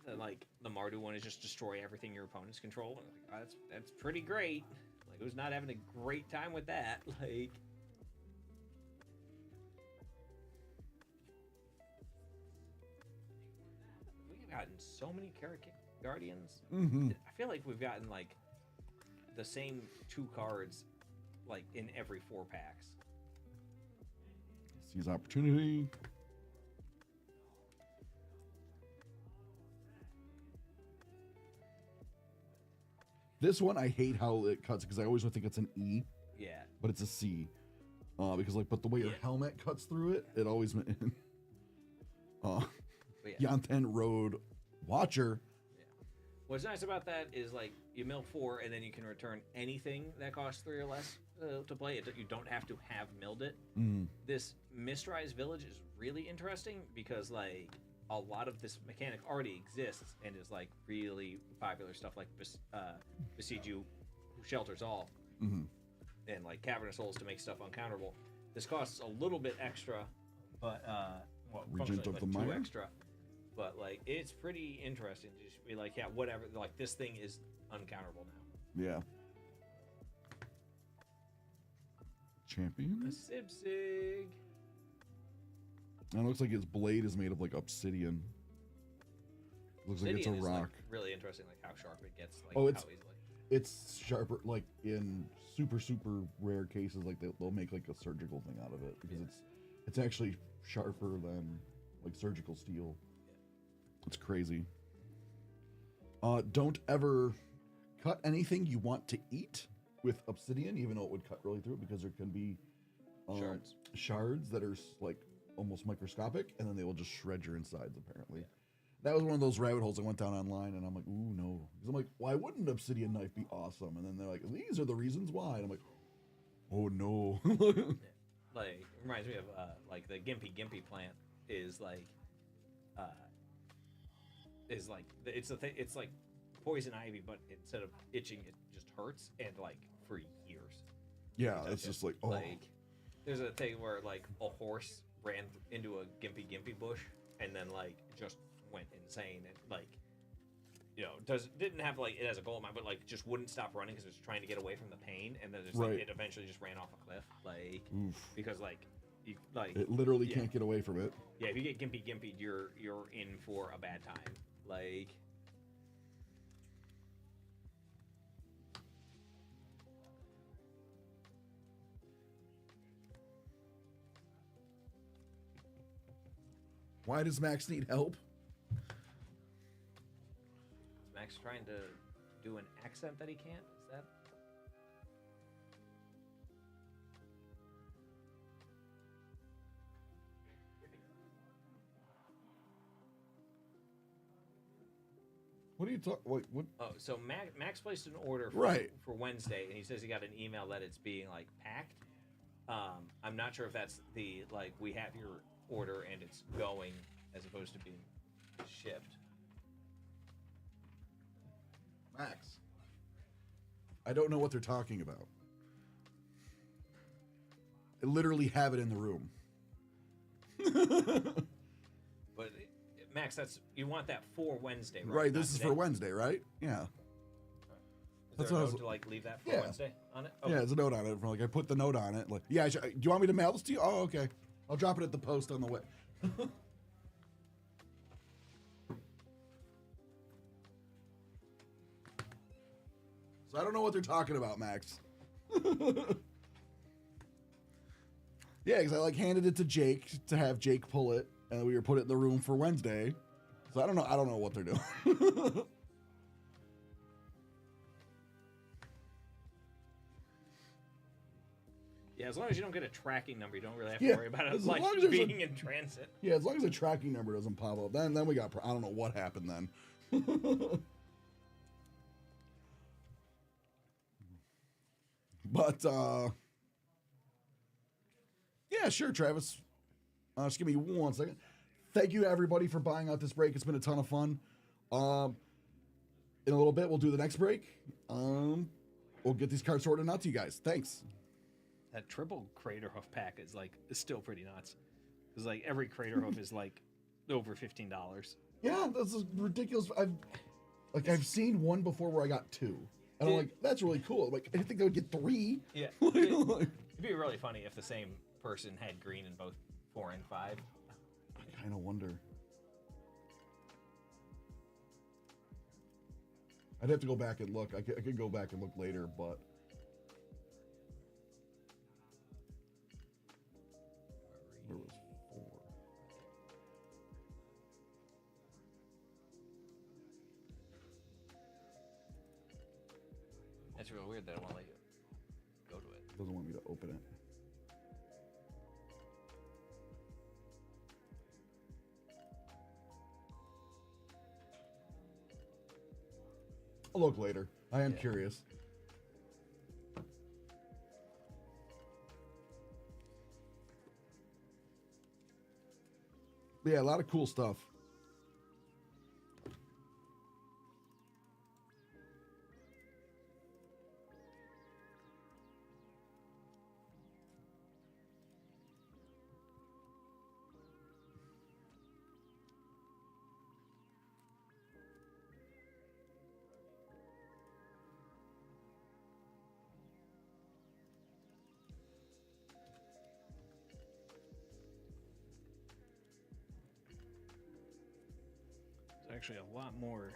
Then, like, the Mardu one is just destroy everything your opponents control. And I'm like, oh, that's pretty great. Like, who's not having a great time with that? Like, we've gotten so many Karakik Guardians. Mm-hmm. I feel like we've gotten, like, the same 2 cards, like, in every 4 packs. Seize opportunity. This one, I hate how it cuts because I always think it's an E, Yeah. but it's a C. Because like, but the way your helmet cuts through it, it always. But yeah. Yanten Road Watcher. What's nice about that is, like, you mill 4, and then you can return anything that costs 3 or less to play. You don't have to have milled it. Mm. This Mistrise Village is really interesting because, like, a lot of this mechanic already exists and is, like, really popular stuff like Besiege You, who shelters all, Mm-hmm. and, like, Cavernous Holes to make stuff uncounterable. This costs a little bit extra, but, well, Regent of like the 2 Mire? extra. But, like, it's pretty interesting to just be like, yeah, whatever. Like, this thing is uncounterable now. Yeah. Champion. A Sibsig. And it looks like its blade is made of like obsidian. Looks like it's a Obsidian is, rock. like, really interesting, like, how sharp it gets. Like, Oh, it's- how easily. It's sharper, like in super rare cases, like they'll make like a surgical thing out of it because it's actually sharper than like surgical steel. It's crazy. Don't ever cut anything you want to eat with obsidian, even though it would cut really through it because there can be shards that are like almost microscopic, and then they will just shred your insides. Apparently, that was one of those rabbit holes I went down online, and I'm like, ooh no, because I'm like, why wouldn't obsidian knife be awesome? And then they're like, these are the reasons why, and I'm like, oh no. Like, it reminds me of like the Gimpy plant is like it's like poison ivy, but instead of itching, it just hurts, and like for years. Yeah, it's just like, oh. Like, there's a thing where like a horse ran into a Gimpy bush and then like just went insane and like, you know, didn't have like it as a goal of mine, but like just wouldn't stop running because it was trying to get away from the pain, and then just like, it eventually just ran off a cliff, like because like you like it literally can't get away from it. Yeah, if you get Gimpy, you're in for a bad time. Like, Why does Max need help? is Max trying to do an accent that he can't? Is that? What are you talking? What? Oh, so Max placed an order for Wednesday, and he says he got an email that it's being like packed. I'm not sure if that's the like we have your order and it's going as opposed to being shipped. Max. I don't know what they're talking about. I literally have it in the room. But Max, you want that for Wednesday, right? Right, this is for Wednesday, right? Yeah. Is there a note to like leave that for Wednesday on it? Okay. Yeah, there's a note on it. Like I put the note on it. Like, yeah, do you want me to mail this to you? Oh, okay. I'll drop it at the post on the way. So I don't know what they're talking about, Max. Yeah, because I like handed it to Jake to have Jake pull it, and we were put it in the room for Wednesday. So I don't know what they're doing. Yeah, as long as you don't get a tracking number, you don't really have to worry about it like being in transit. Yeah, as long as the tracking number doesn't pop up, then we got. I don't know what happened then. But yeah, sure, Travis. Just give me 1 second. Thank you everybody for buying out this break. It's been a ton of fun. In a little bit, we'll do the next break. We'll get these cards sorted out to you guys. Thanks. that triple crater hoof pack is still pretty nuts. Because like every crater hoof is like over $15. Yeah, that's ridiculous. I've seen one before where I got 2. And I'm like, that's really cool. Like, I think I would get 3. Yeah. It'd be really funny if the same person had green in both 4 and 5. I kind of wonder. I'd have to go back and look. I could go back and look later, but... Where was 4? That's real weird that it won't let you go to it. It doesn't want me to open it. I'll look later. I am curious. But yeah, a lot of cool stuff. It's actually a lot more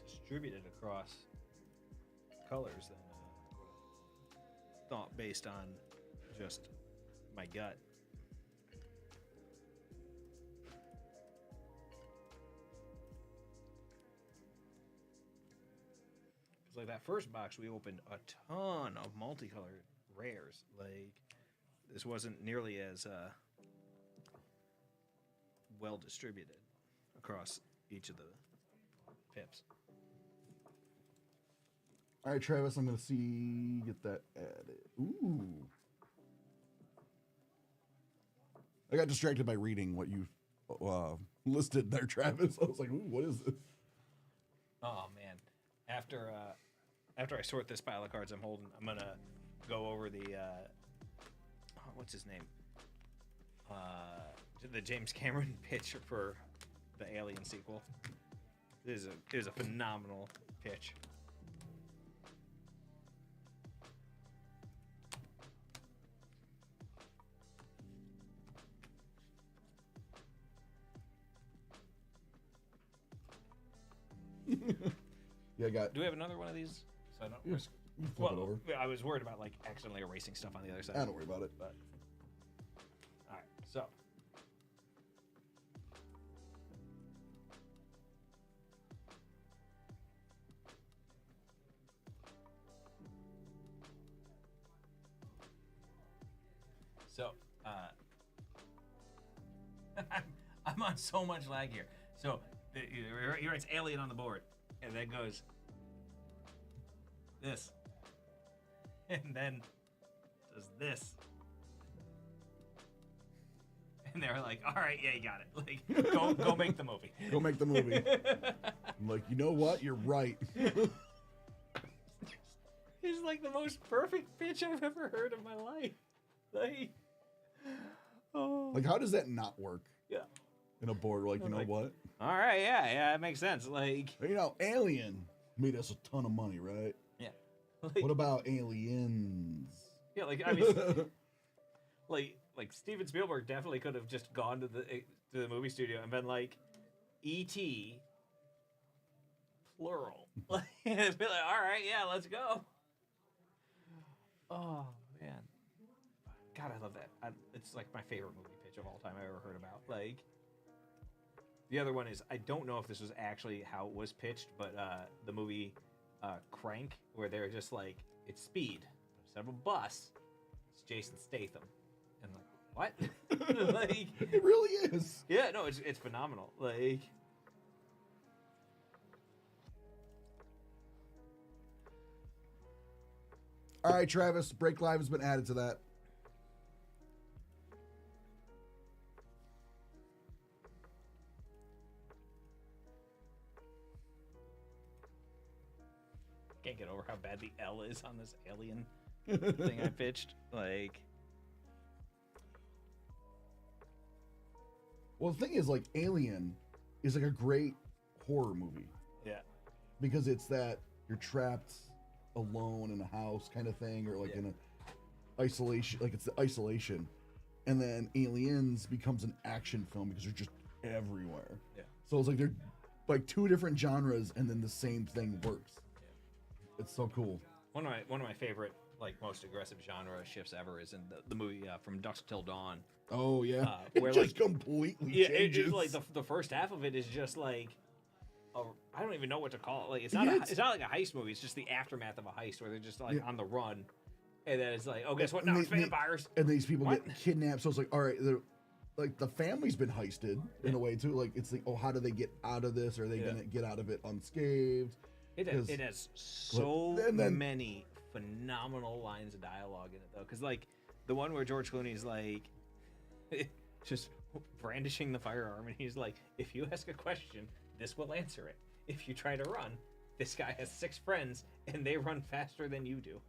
distributed across colors than thought based on just my gut. Because like that first box, we opened a ton of multicolored rares. Like this wasn't nearly as well distributed across each of the pips. All right, Travis, I'm going to get that added. Ooh. I got distracted by reading what you listed there, Travis. I was like, ooh, what is this? Oh, man. After I sort this pile of cards I'm holding, I'm going to go over the, what's his name? The James Cameron pitch for the Alien sequel. It is a phenomenal pitch. Yeah, I got. Do we have another one of these? So I don't risk. You flip it over. I was worried about like accidentally erasing stuff on the other side. Don't worry about it. But all right, so I'm on so much lag here. So he writes alien on the board, and then goes this, and then does this. And they're like, all right, yeah, you got it. Like, go make the movie. Go make the movie. I'm like, you know what? You're right. It's like the most perfect pitch I've ever heard in my life. Like, oh. Like, how does that not work? Yeah. In a board, like, you know what? All right, yeah, it makes sense. Like, you know, Alien made us a ton of money, right? yeah. Like, what about Aliens? Yeah, like, I mean, like Steven Spielberg definitely could have just gone to the movie studio and been like, E.T. plural. Like, and be like, all right, yeah, let's go. Oh man, God, I love that. It's like my favorite movie pitch of all time I've ever heard about. Like, the other one is, I don't know if this was actually how it was pitched, but the movie Crank, where they're just like, it's Speed, instead of a bus, it's Jason Statham. And like, what? Like, it really is. Yeah, no, it's phenomenal. Like, all right, Travis, Break Live has been added to that. can't get over how bad the L is on this alien thing I pitched. Like, Well, the thing is, like, Alien is like a great horror movie yeah, because it's that you're trapped alone in a house kind of thing, or like in a isolation, like it's the isolation, and then Aliens becomes an action film because they're just everywhere. Yeah. So it's like they're like two different genres, and then the same thing works. Yeah. It's so cool. one of my favorite, like, most aggressive genre shifts ever is in the movie From Dusk Till Dawn. Oh yeah, Where, it just like, completely It's changes. like the first half of it is just like, I don't even know what to call it. Like, it's not like a heist movie. It's just the aftermath of a heist where they're just like on the run, and then it's like, oh, guess what? Now it's vampires. And these people What? get kidnapped. So it's like, all right, they're like the family's been heisted in a way too. Like it's like, oh, how do they get out of this? Are they gonna get out of it unscathed? It has so many phenomenal lines of dialogue in it though, because like the one where George Clooney's like just brandishing the firearm, and he's like, if you ask a question, this will answer it. If you try to run, this guy has 6 friends and they run faster than you do.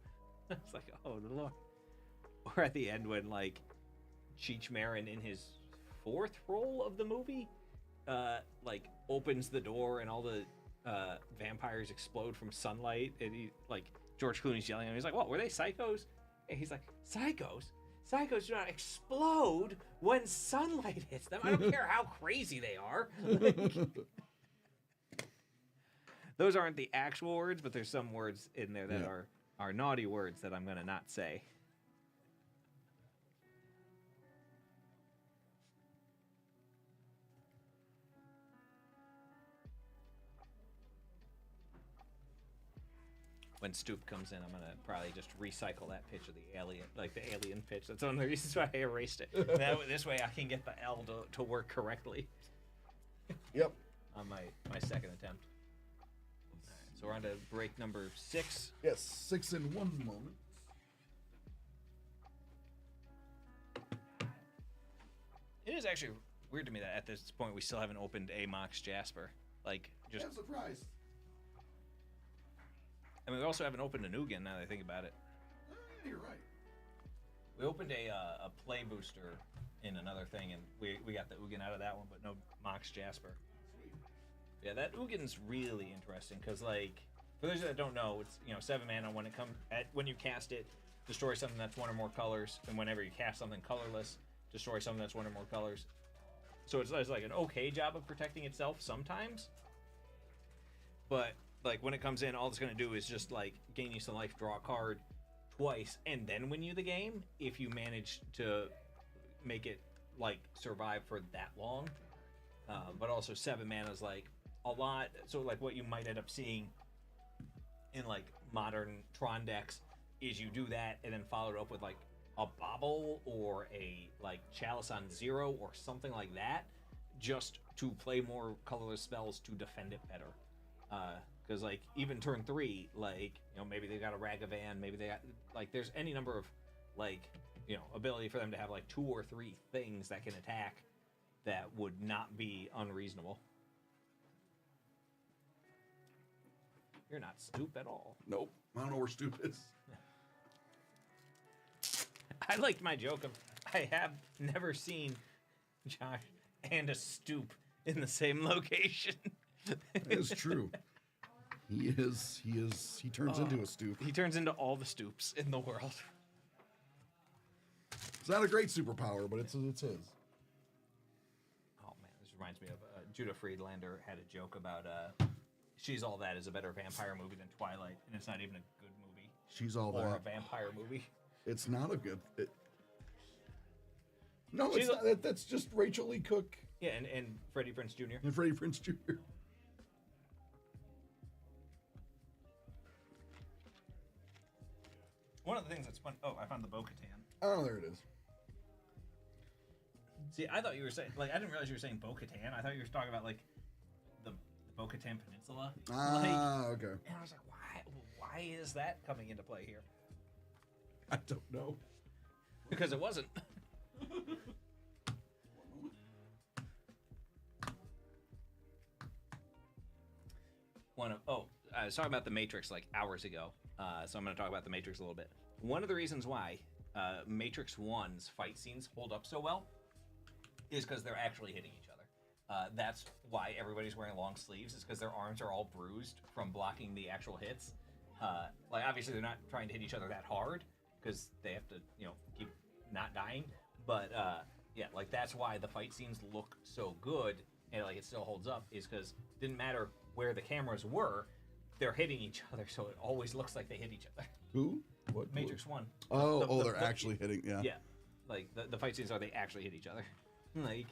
It's like, oh the Lord. Or at the end when like Cheech Marin in his 4th role of the movie like opens the door and all the vampires explode from sunlight, and he like George Clooney's yelling at him. He's like, what, were they psychos? And he's like, psychos? Psychos do not explode when sunlight hits them. I don't care how crazy they are. Like, those aren't the actual words, but there's some words in there that are naughty words that I'm going to not say. When Stoop comes in, I'm going to probably just recycle that pitch of the alien, like the alien pitch. That's one of the reasons why I erased it. This way I can get the L to work correctly. Yep. On my second attempt. All right, so we're on to break number 6. Yes, 6 in 1 moment. It is actually weird to me that at this point we still haven't opened a Mox Jasper. Like, just... I'm surprised. I mean, we also haven't opened a Nugan now that I think about it. You're right. We opened a play booster in another thing, and we got the Ugin out of that one, but no Mox Jasper. Yeah, that Ugin's really interesting because, like, for those that don't know, it's 7 mana when you cast it, destroy something that's 1 or more colors, and whenever you cast something colorless, destroy something that's 1 or more colors. So it's like an okay job of protecting itself sometimes, but like when it comes in, all it's going to do is just like gain you some life, draw a card twice, and then win you the game if you manage to make it like survive for that long. But also 7 mana is like a lot. So like what you might end up seeing in like modern Tron decks is you do that and then follow it up with like a Bobble or a like Chalice on 0 or something like that, just to play more colorless spells to defend it better. Because like even turn 3, like maybe they got a Ragavan, maybe they got like there's any number of like ability for them to have like 2 or 3 things that can attack that would not be unreasonable. You're not Stoop at all. Nope. I don't know where Stoop is. I liked my joke of I have never seen Josh and a Stoop in the same location. That is true. He turns into a Stoop. He turns into all the Stoops in the world. It's not a great superpower, but it's his. Oh man, this reminds me of Judah Friedlander had a joke about She's All That is a better vampire movie than Twilight, and it's not even a good movie. She's All or That. a vampire movie. It's not a good. No, it's not. That's just Rachel Lee Cook. Yeah, and Freddie Prinze Jr. And Freddie Prinze Jr. One of the things that's fun. Oh, I found the Bo-Katan. Oh, there it is. See, I thought you were saying, like, I didn't realize you were saying Bo-Katan. I thought you were talking about, like, the Bo-Katan Peninsula. Okay. And I was like, why is that coming into play here? I don't know. Because it wasn't. I was talking about the Matrix, like, hours ago. So I'm going to talk about the Matrix a little bit. one of the reasons why Matrix 1's fight scenes hold up so well is because they're actually hitting each other. That's why everybody's wearing long sleeves, is because their arms are all bruised from blocking the actual hits. Like, obviously, they're not trying to hit each other that hard because they have to, keep not dying. But, yeah, like, that's why the fight scenes look so good and, like, it still holds up, is because it didn't matter where the cameras were, they're hitting each other, so it always looks like they hit each other. Who? What? Matrix 1. They're actually hitting, yeah. Yeah. Like, the fight scenes are they actually hit each other. Like,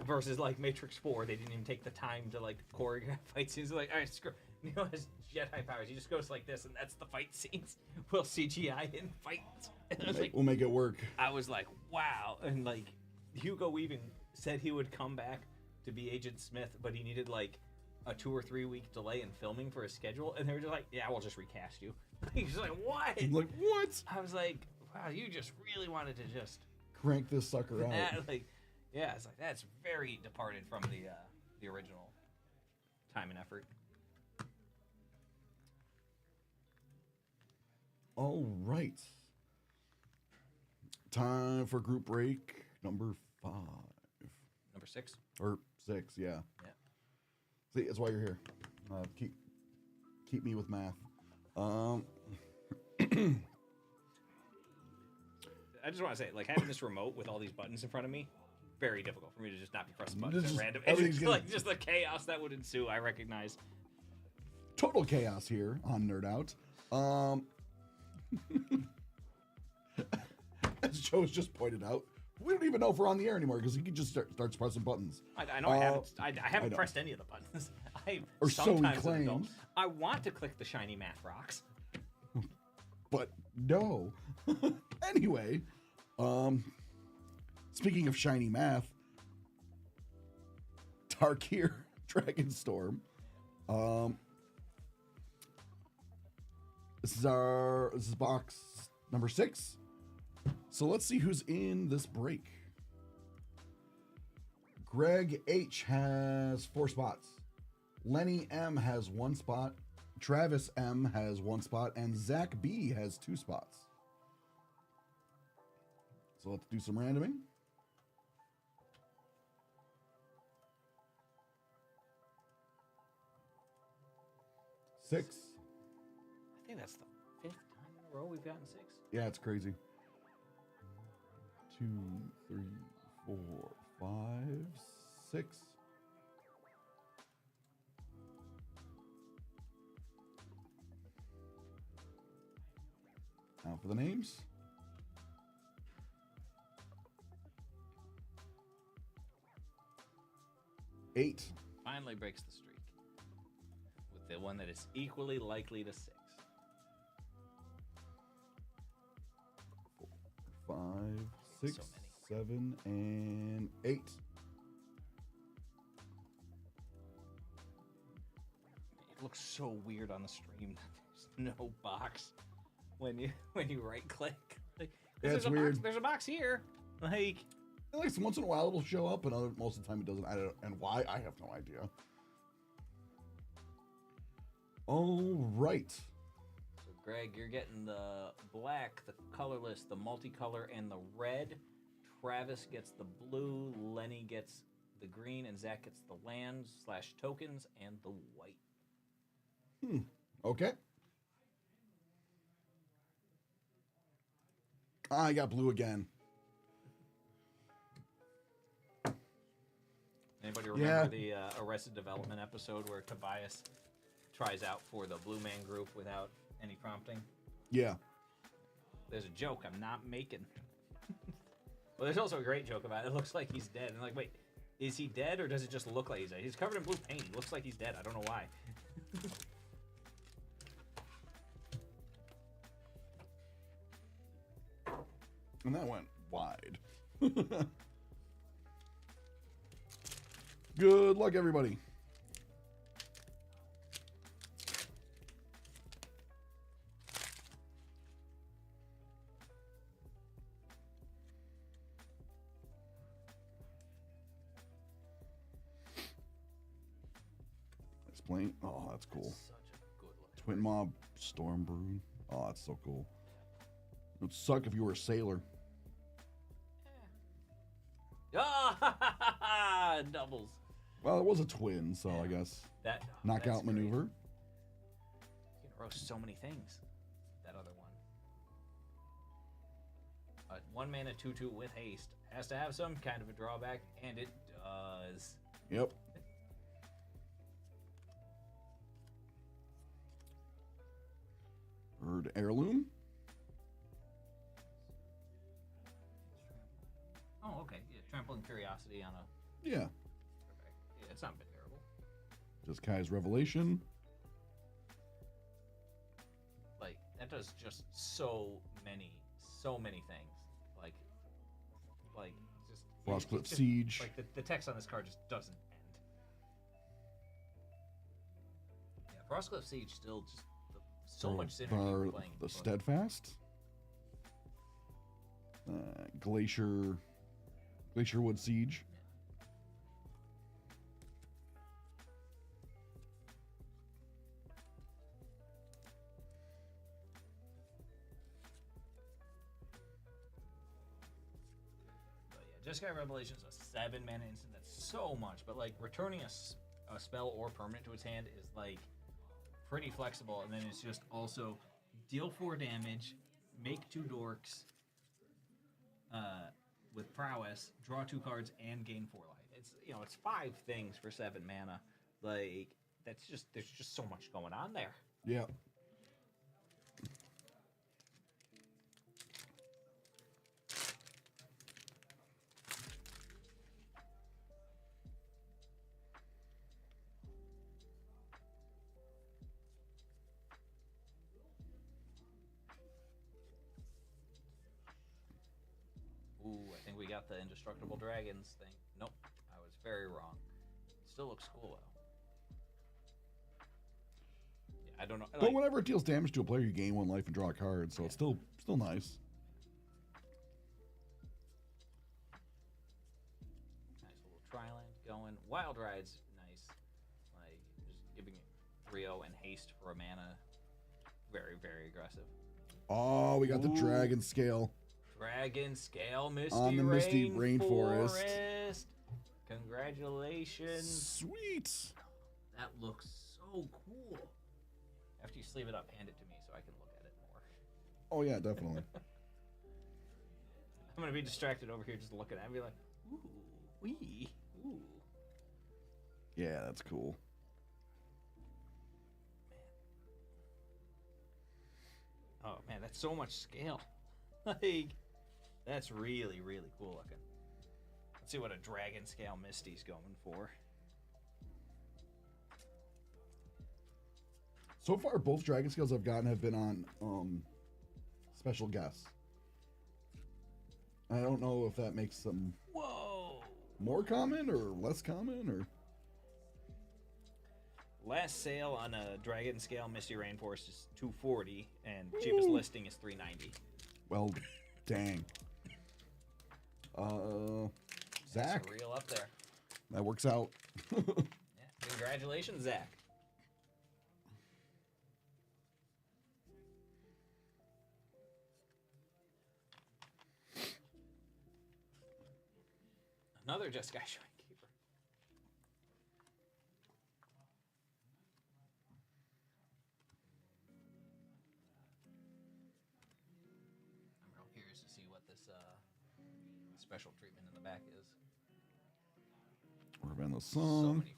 versus, like, Matrix 4, they didn't even take the time to, like, choreograph fight scenes. They're like, all right, screw Neo has Jedi powers. He just goes like this, and that's the fight scenes. We'll CGI and fight. And I was like, We'll make it work. I was like, wow. And, like, Hugo Weaving said he would come back to be Agent Smith, but he needed, like, a 2 or 3 week delay in filming for his schedule. And they were just like, yeah, we'll just recast you. He's like, what? I'm like, what? I was like, wow, you just really wanted to just Crank this sucker out. like, yeah, it's like, that's very departed from the original time and effort. All right. Time for group break number 5. Number 6. Or 6, yeah. Yeah. See, that's why you're here. Keep me with math. I just want to say, like, having this remote with all these buttons in front of me, very difficult for me to just not be pressing buttons at random. everything's It's gonna- like just the chaos that would ensue, I recognize. Total chaos here on Nerd Out. As Joe's just pointed out, we don't even know if we're on the air anymore because he can just starts pressing buttons. I know I haven't know. pressed any of the buttons. Or so he sometimes claims. don't. I want to click the shiny math rocks. But no. Anyway, speaking of shiny math, Tarkir, Dragonstorm. This is box number 6. So let's see who's in this break. Greg H has 4 spots. Lenny M has 1 spot. Travis M has 1 spot, and Zach B has 2 spots. So let's do some randoming. 6. I think that's the 5th time in a row we've gotten 6. Yeah, it's crazy. 2, 3, 4, 5, 6. Now for the names. 8. Finally breaks the streak with the one that is equally likely to 6. 5, 6, So 7, and 8. It looks so weird on the stream. There's no box when you right click. Like, Yeah, there's it's a weird. Box, there's a box here. Like, Like once in a while it'll show up, and most of the time it doesn't. I don't, and why? I have no idea. All right. so Greg, you're getting the black, the colorless, the multicolor, and the red. Travis gets the blue. Lenny gets the green, and Zach gets the lands/tokens and the white. Okay. I got blue again. Anybody remember Yeah. the Arrested Development episode where Tobias tries out for the Blue Man Group without any prompting? Yeah. There's a joke I'm not making. Well, there's also a great joke about it. It looks like he's dead. And like, wait, is he dead or does it just look like he's dead? He's covered in blue paint. He looks like he's dead. I don't know why. And that went wide. Good luck, everybody. Explain. Oh, that's cool. Such a good look. Twin Mob Storm Brood. Oh, that's so cool. It'd suck if you were a sailor. Ah, doubles. Well, it was a twin, so I guess That knockout that's great. maneuver. You can roast so many things. That other one. 1 mana 2/2 with haste has to have some kind of a drawback, and it does. Yep. Bird heirloom. Oh, okay. Yeah, trampling curiosity on a. Yeah. Okay. Yeah, it's not been terrible. Just Kai's revelation. Like that does just so many things. Like just Frostcliff it's just- Siege. Like the text on this card just doesn't end. Yeah, Frostcliff Siege still just so much synergy with playing. The Steadfast. Glacierwood Siege. But yeah, Jeskai Revelation is a 7 mana instant. That's so much, but like returning a spell or permanent to its hand is like pretty flexible, and then it's just also deal 4 damage, make 2 dorks with prowess, draw 2 cards, and gain 4 life. It's it's 5 things for 7 mana. Like there's just so much going on there. Yeah. Ooh, I think we got the indestructible dragons thing. Nope, I was very wrong. Still looks cool though. Yeah, I don't know. But like- whenever it deals damage to a player, you gain 1 life and draw a card, so it's still nice. Nice little tri-land going. Wild Ride's nice. Like, just giving it 3/0 and haste for a mana. Very, very aggressive. Oh, we got the Ooh. dragon scale. Dragon Scale Misty On the Misty Rainforest. Rainforest. Congratulations. Sweet. That looks so cool. After you sleeve it up, hand it to me so I can look at it more. Oh yeah, definitely. I'm gonna be distracted over here just looking at it and be like, ooh, wee, ooh. Yeah, that's cool. Oh man, that's so much scale. Like, that's really, really cool looking. Let's see what a Dragon Scale Misty's going for. So far, both dragon scales I've gotten have been on special guests. I don't know if that makes them Whoa! more common or less common or. Last sale on a Dragon Scale Misty Rainforest is $240, and cheapest listing is $390. Well, dang. Zach, That's real up there. that works out. Yeah. Congratulations, Zach. Another Jeskai Shinekeeper. I'm real curious to see what this special treatment in the back is. Orb and the So Sun. many 5/5s.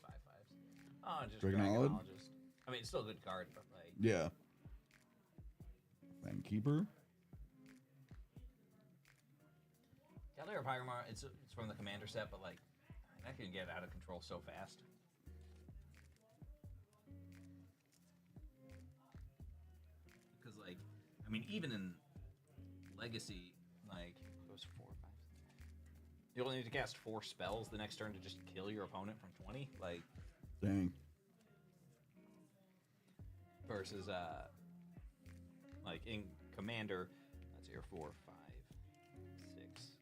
Oh, just Dragonologist. Dragonologist. I mean, it's still a good card, but like, Yeah. Keeper. Cavalier of Pyramar, it's from the commander set, but like, that can get out of control so fast. Because like, I mean, even in Legacy, like, those 4 or 5. You only need to cast 4 spells the next turn to just kill your opponent from 20. Like, Dang. versus like in commander, let's see here, 4, 5, 6.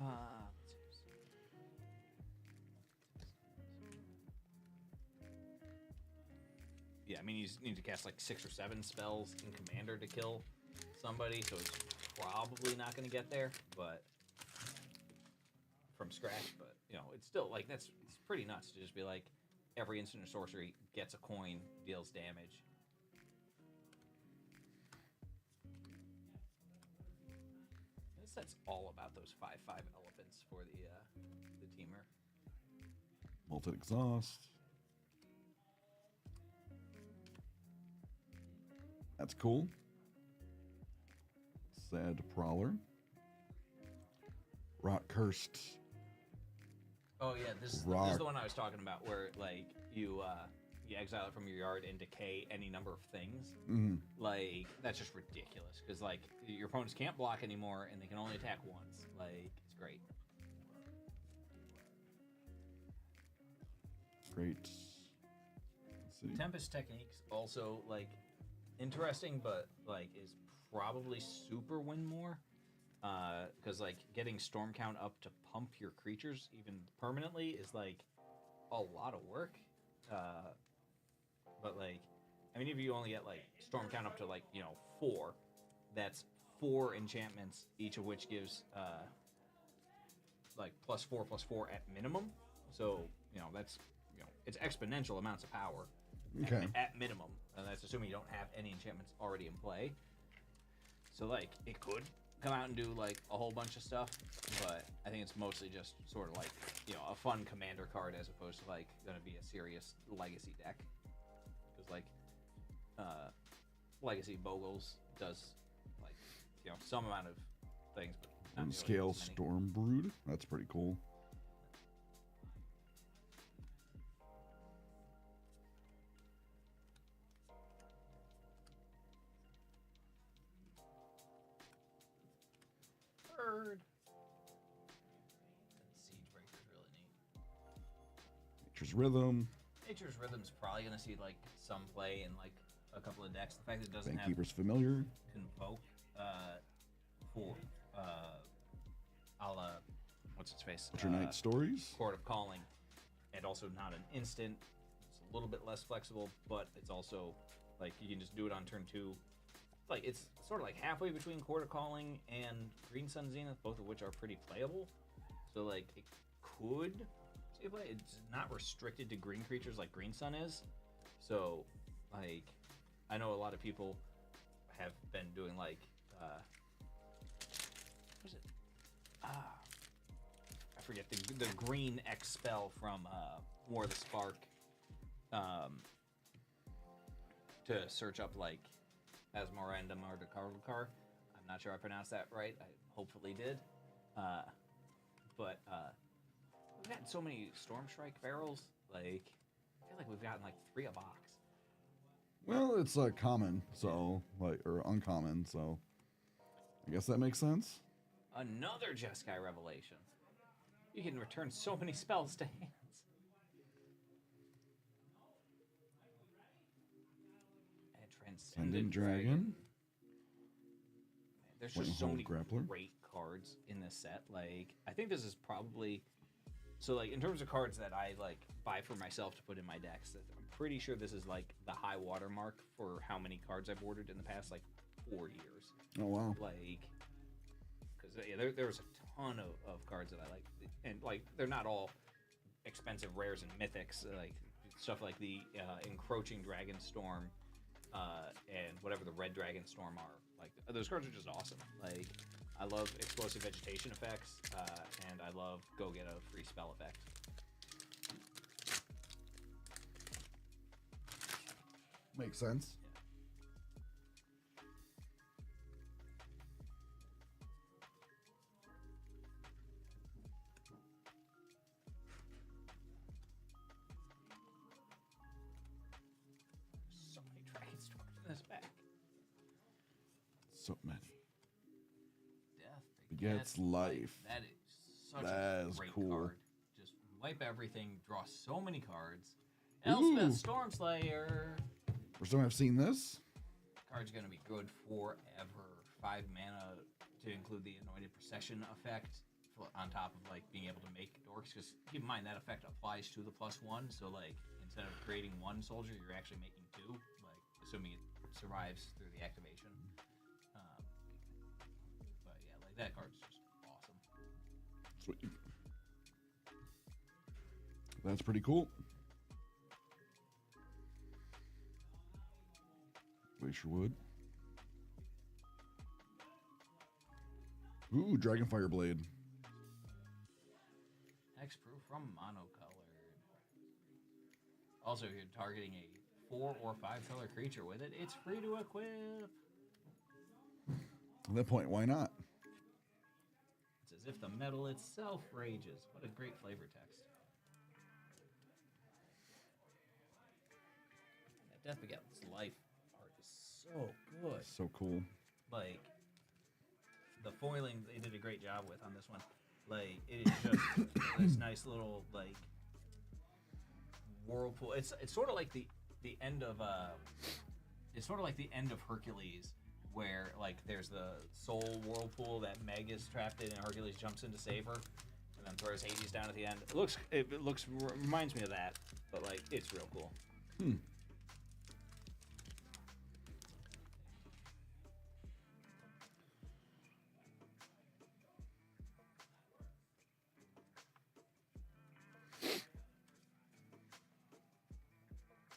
Let's see. Yeah, I mean, you just need to cast like 6 or 7 spells in commander to kill somebody, so it's probably not going to get there, but from scratch. But it's still like it's pretty nuts to just be like every instant or sorcery gets a coin, deals damage. This set's all about those 5/5 elephants for the teamer. Molten Exhaust. That's cool. Sad Prowler. Rot Cursed. Oh yeah, this is the one I was talking about, where like you exile it from your yard and decay any number of things. Mm-hmm. Like that's just ridiculous because like your opponents can't block anymore and they can only attack once. Like it's great. Great. Let's see. Tempest Techniques also like interesting, but like is probably super win more. Because like getting storm count up to pump your creatures even permanently is like a lot of work. But like, I mean, if you only get like storm count up to like 4, that's 4 enchantments, each of which gives like +4/+4 at minimum. So that's it's exponential amounts of power. Okay. At minimum, and that's assuming you don't have any enchantments already in play. So like it could come out and do like a whole bunch of stuff, but I think it's mostly just sort of like a fun commander card as opposed to like going to be a serious legacy deck. Because like Legacy Bogles does like some amount of things, but not And nearly Scale as many. Storm Brood. That's pretty cool. Bird. And Siege Breaker's really neat. Nature's Rhythm. Nature's Rhythm's probably going to see like some play in like a couple of decks. The fact that it doesn't have Bankkeeper's Familiar. Convoke for a la what's its face? Ultra Night Stories. Court of Calling, and also not an instant. It's a little bit less flexible, but it's also like you can just do it on turn 2. Like it's sort of like halfway between Court of Calling and Green Sun Zenith, both of which are pretty playable. So like it could see play. It's not restricted to green creatures like Green Sun is. So like I know a lot of people have been doing like what is it? I forget the green X spell from War of the Spark to search up like Asmorandum or Dakarlukar. I'm not sure I pronounced that right. I hopefully did. But we've had so many Stormstrike barrels. Like I feel like we've gotten like 3 a box. Well, it's common, so like or uncommon, so I guess that makes sense. Another Jeskai Revelation. You can return so many spells to hands. And Transcendent Dragon. Man, there's just so many great cards in this set. Like, I think this is probably... So, like, in terms of cards that I, like, buy for myself to put in my decks, I'm pretty sure this is, like, the high water mark for how many cards I've ordered in the past, like, 4 years. Oh, wow. Like... Yeah, there's a ton of cards that I like, and like they're not all expensive rares and mythics. Like stuff like the Encroaching Dragonstorm and whatever the Red Dragonstorm are. Like those cards are just awesome. Like I love explosive vegetation effects, and I love go get a free spell effect. Makes sense. So many. Death begets life. That is such a great cool card. Just wipe everything, draw so many cards. Elspeth Stormslayer. First time I've seen this. Card's gonna be good forever. 5 mana to include the Anointed Procession effect on top of like being able to make dorks. Because keep in mind that effect applies to the +1. So like instead of creating 1 soldier, you're actually making 2. Like assuming it survives through the activation. that card's just awesome. Sweet. That's pretty cool. Glacier Wood. Ooh, Dragonfire Blade. Hexproof from monocolored. Also, if you're targeting a 4 or 5 color creature with it, it's free to equip. At that point, why not? It's as if the metal itself rages. What a great flavor text. That Death Begets Life art is so good. So cool. Like, the foiling they did a great job with on this one. Like, it is just this nice little, like, whirlpool. It's sort of like the end of it's sort of like the end of Hercules, where like there's the soul whirlpool that Meg is trapped in, and Hercules jumps in to save her, and then throws Hades down at the end. It reminds me of that, but like it's real cool.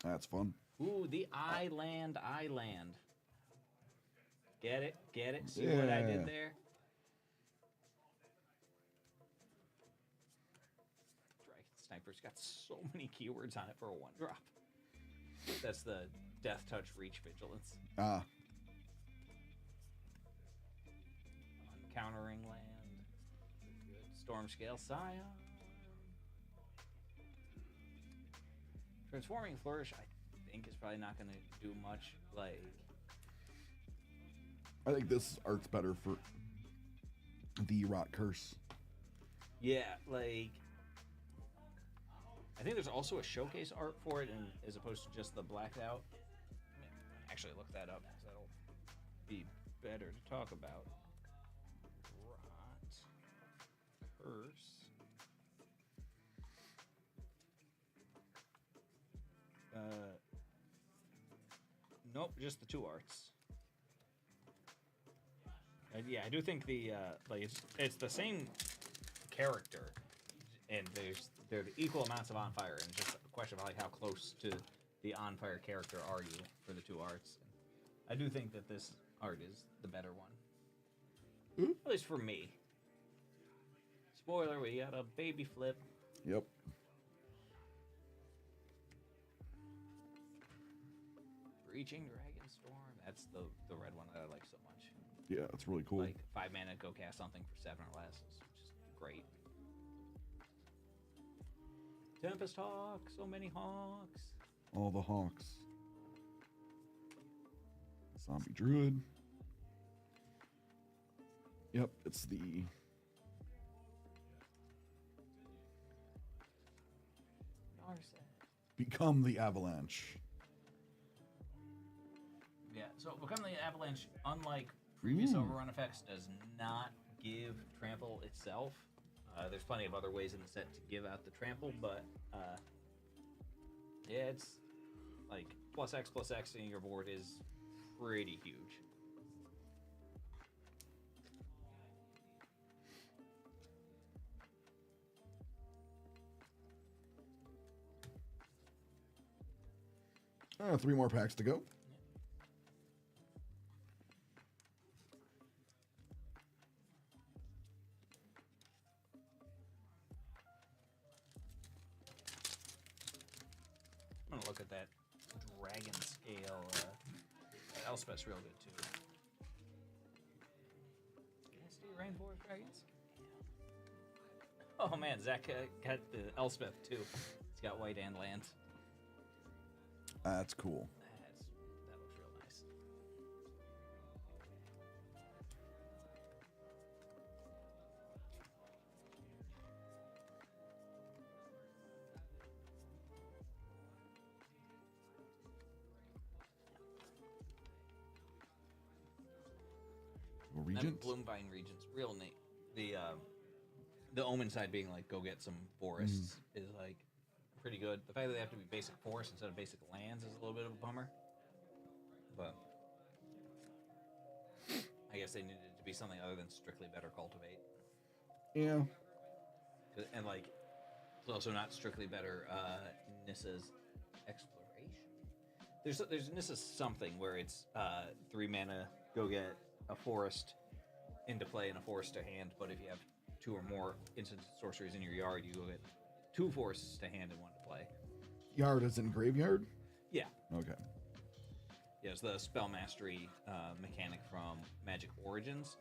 That's fun. Ooh, the Island. Get it? See what I did there? Dragon Sniper's got so many keywords on it for a 1-drop. That's the Death Touch Reach Vigilance. Ah. Uncountering Land. Good. Storm Scale Scion. Transforming Flourish, I think, is probably not going to do much. Like, I think this art's better for the Rot Curse. yeah, like, I think there's also a showcase art for it, and as opposed to just the blacked out. Actually, look that up because that'll be better to talk about. Rot Curse. Nope, just the 2 arts. Yeah, I do think the like it's the same character, and they're the equal amounts of on fire, and it's just a question of like how close to the on fire character are you for the 2 arts. I do think that this art is the better one, at least for me. Spoiler: we got a baby flip. Yep. Breaching Dragonstorm. That's the red one that I like so much. Yeah, it's really cool. Like 5 mana, go cast something for 7 or less. It's just great. Tempest Hawk. So many hawks. All the hawks. Zombie Druid. Yep, it's the... Become the Avalanche. Yeah, so Become the Avalanche, unlike previous overrun effects, does not give trample itself. There's plenty of other ways in the set to give out the trample, but yeah, it's like +X in your board is pretty huge. Three more packs to go. I'm gonna look at that dragon scale. Elspeth's real good too. Can I see Rainforest Dragons? Oh man, Zach got the Elspeth too. It's got white and land. That's cool. That looks real nice. Regents? Bloomvine Regents, real neat. The Omen side being like, go get some forests is like pretty good. The fact that they have to be basic forests instead of basic lands is a little bit of a bummer. But I guess they needed to to be something other than strictly better cultivate. Yeah. And like, it's also not strictly better Nissa's exploration. There's Nissa's something where it's 3 mana, go get a forest into play and a forest to hand, but if you have 2 or more instant sorceries in your yard, you go get 2 forests to hand and 1 to play. Yard is in graveyard? Yeah. Okay. Yeah, it's the spell mastery mechanic from Magic Origins.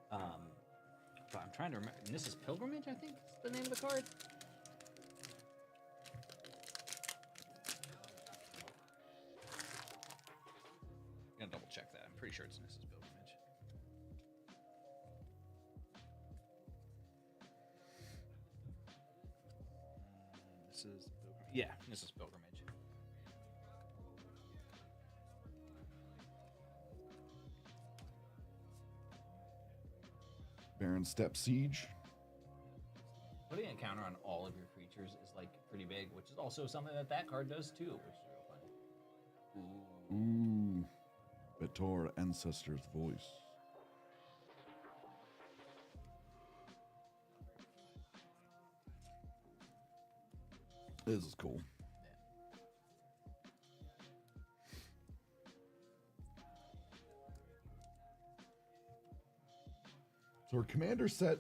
But I'm trying to remember. Nissa's Pilgrimage, I think, is the name of the card. I'm gonna double check that. I'm pretty sure it's Nissa's Pilgrimage. Yeah, Nissa's Pilgrimage. Baron Step Siege. Putting a counter on all of your creatures is like pretty big, which is also something that card does too, which is real fun. Ooh. Betor, Ancestor's Voice. This is cool. So are commander set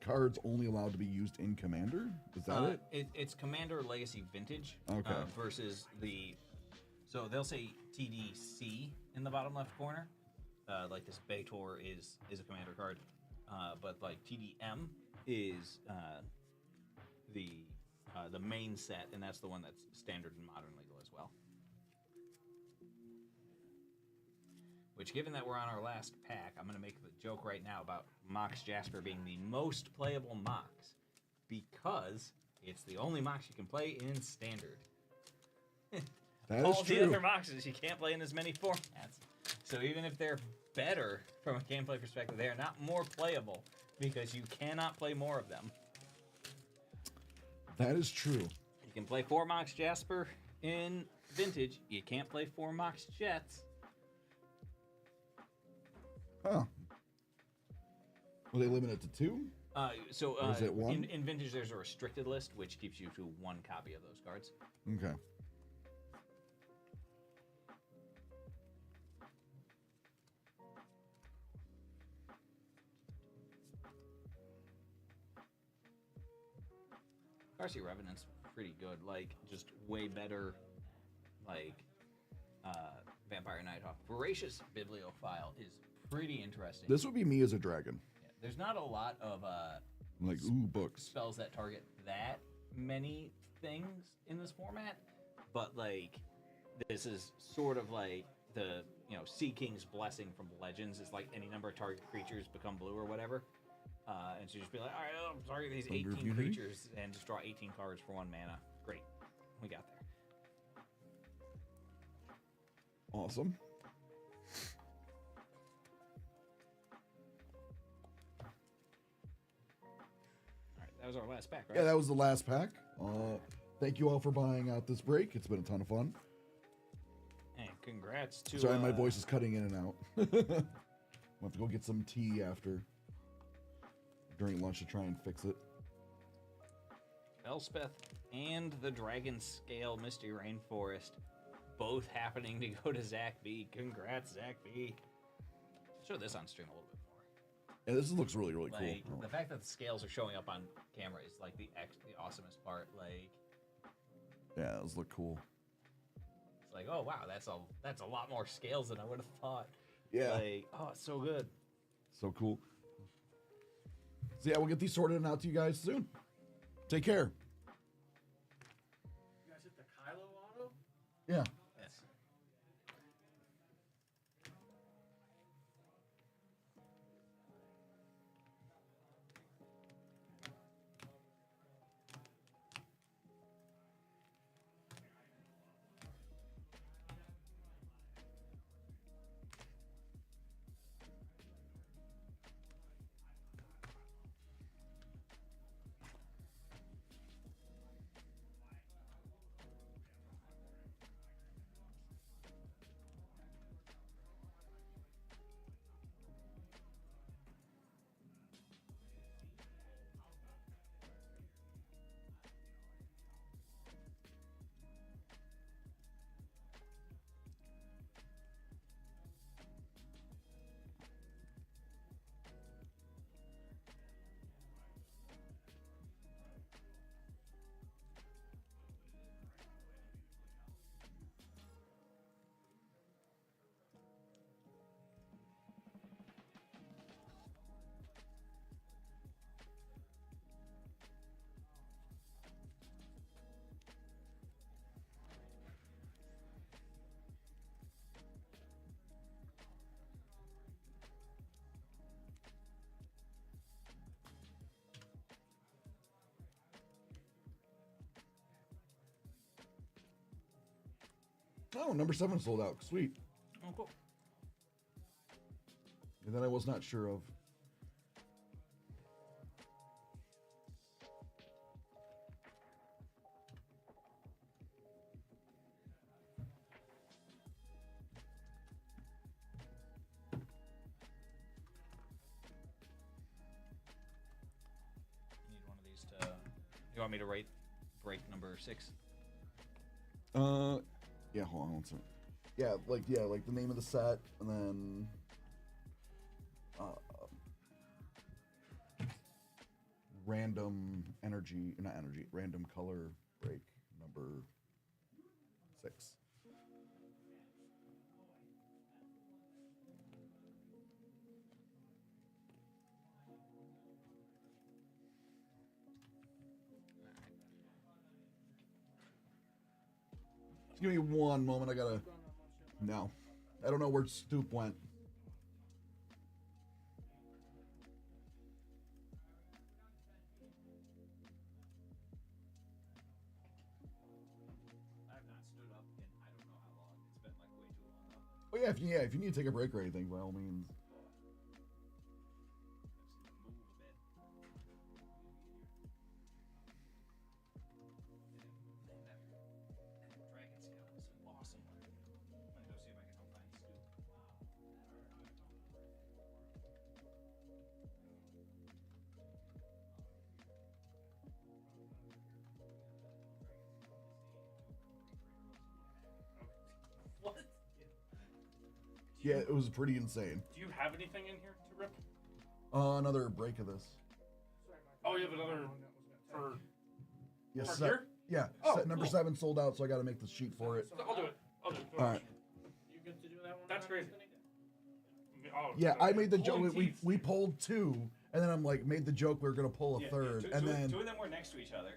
cards only allowed to be used in commander? Is that it? It's Commander Legacy Vintage. Okay. Versus the... So they'll say TDC in the bottom left corner. Like this Betor is a commander card. But like TDM is the main set, and that's the one that's standard and modern legal as well. Which, given that we're on our last pack, I'm going to make the joke right now about Mox Jasper being the most playable Mox, because it's the only Mox you can play in Standard. That All is true. the other Moxes you can't play in as many formats. So even if they're better from a gameplay perspective, they are not more playable, because you cannot play more of them. That is true. You can play 4 Mox Jasper in Vintage. You can't play 4 Mox Jets. Huh. Will they limit it to 2? Or is it 1? In Vintage, there's a restricted list, which keeps you to 1 copy of those cards. Okay. Darcy Revenant's pretty good, like, just way better, like, Vampire Nighthawk. Voracious Bibliophile is pretty interesting. This would be me as a dragon. Yeah, there's not a lot of Like, ooh, books. spells that target that many things in this format, but, like, this is sort of like the, Sea King's Blessing from Legends is like any number of target creatures become blue or whatever. And so you just be like, all right, I'll target these 18 creatures and just draw 18 cards for 1 mana. Great. We got there. Awesome. All right, that was our last pack, right? Yeah, that was the last pack. Thank you all for buying out this break. It's been a ton of fun. And congrats to... Sorry, my voice is cutting in and out. We'll have to go get some tea during lunch to try and fix it. Elspeth and the Dragon Scale Misty Rainforest, both happening to go to Zach B. Congrats, Zach B. Show this on stream a little bit more. Yeah, this looks really, really Like, cool. the fact that the scales are showing up on camera is like the awesomest part. Like, Yeah, those look cool. it's like, oh wow, that's a lot more scales than I would have thought. Yeah. Like, oh, it's so good. So cool. So yeah, we'll get these sorted and out to you guys soon. Take care. You guys hit the Kylo auto? Yeah. Yes. Oh, number 7 sold out. Sweet. Oh, cool. And then I was not sure of. Need one of these to. You want me to write break number 6? Yeah, hold on one second. Yeah, like the name of the set, and then random random color break number 6. Just give me one moment. I gotta. No, I don't know where Stoop went. I've not stood up in I don't know how long. It's been like way too long though. Oh yeah, if you need to take a break or anything, by all means. Move a bit. Dragon scale is awesome. I'm gonna go see if I can help find Stoop. What? Yeah, it was pretty insane. Do you have anything in here to rip? Another break of this. Oh, you have another for Yes, Tarkir? set, yeah. Oh, Set number cool. 7 sold out, so I got to make the sheet for it. I'll do it. I'll do it. All right. You get to do that one? That's crazy. Oh, Yeah, I made the joke. pulling We teeth. we pulled 2, and then I'm like made the joke we were gonna pull a third, and then two of them were next to each other.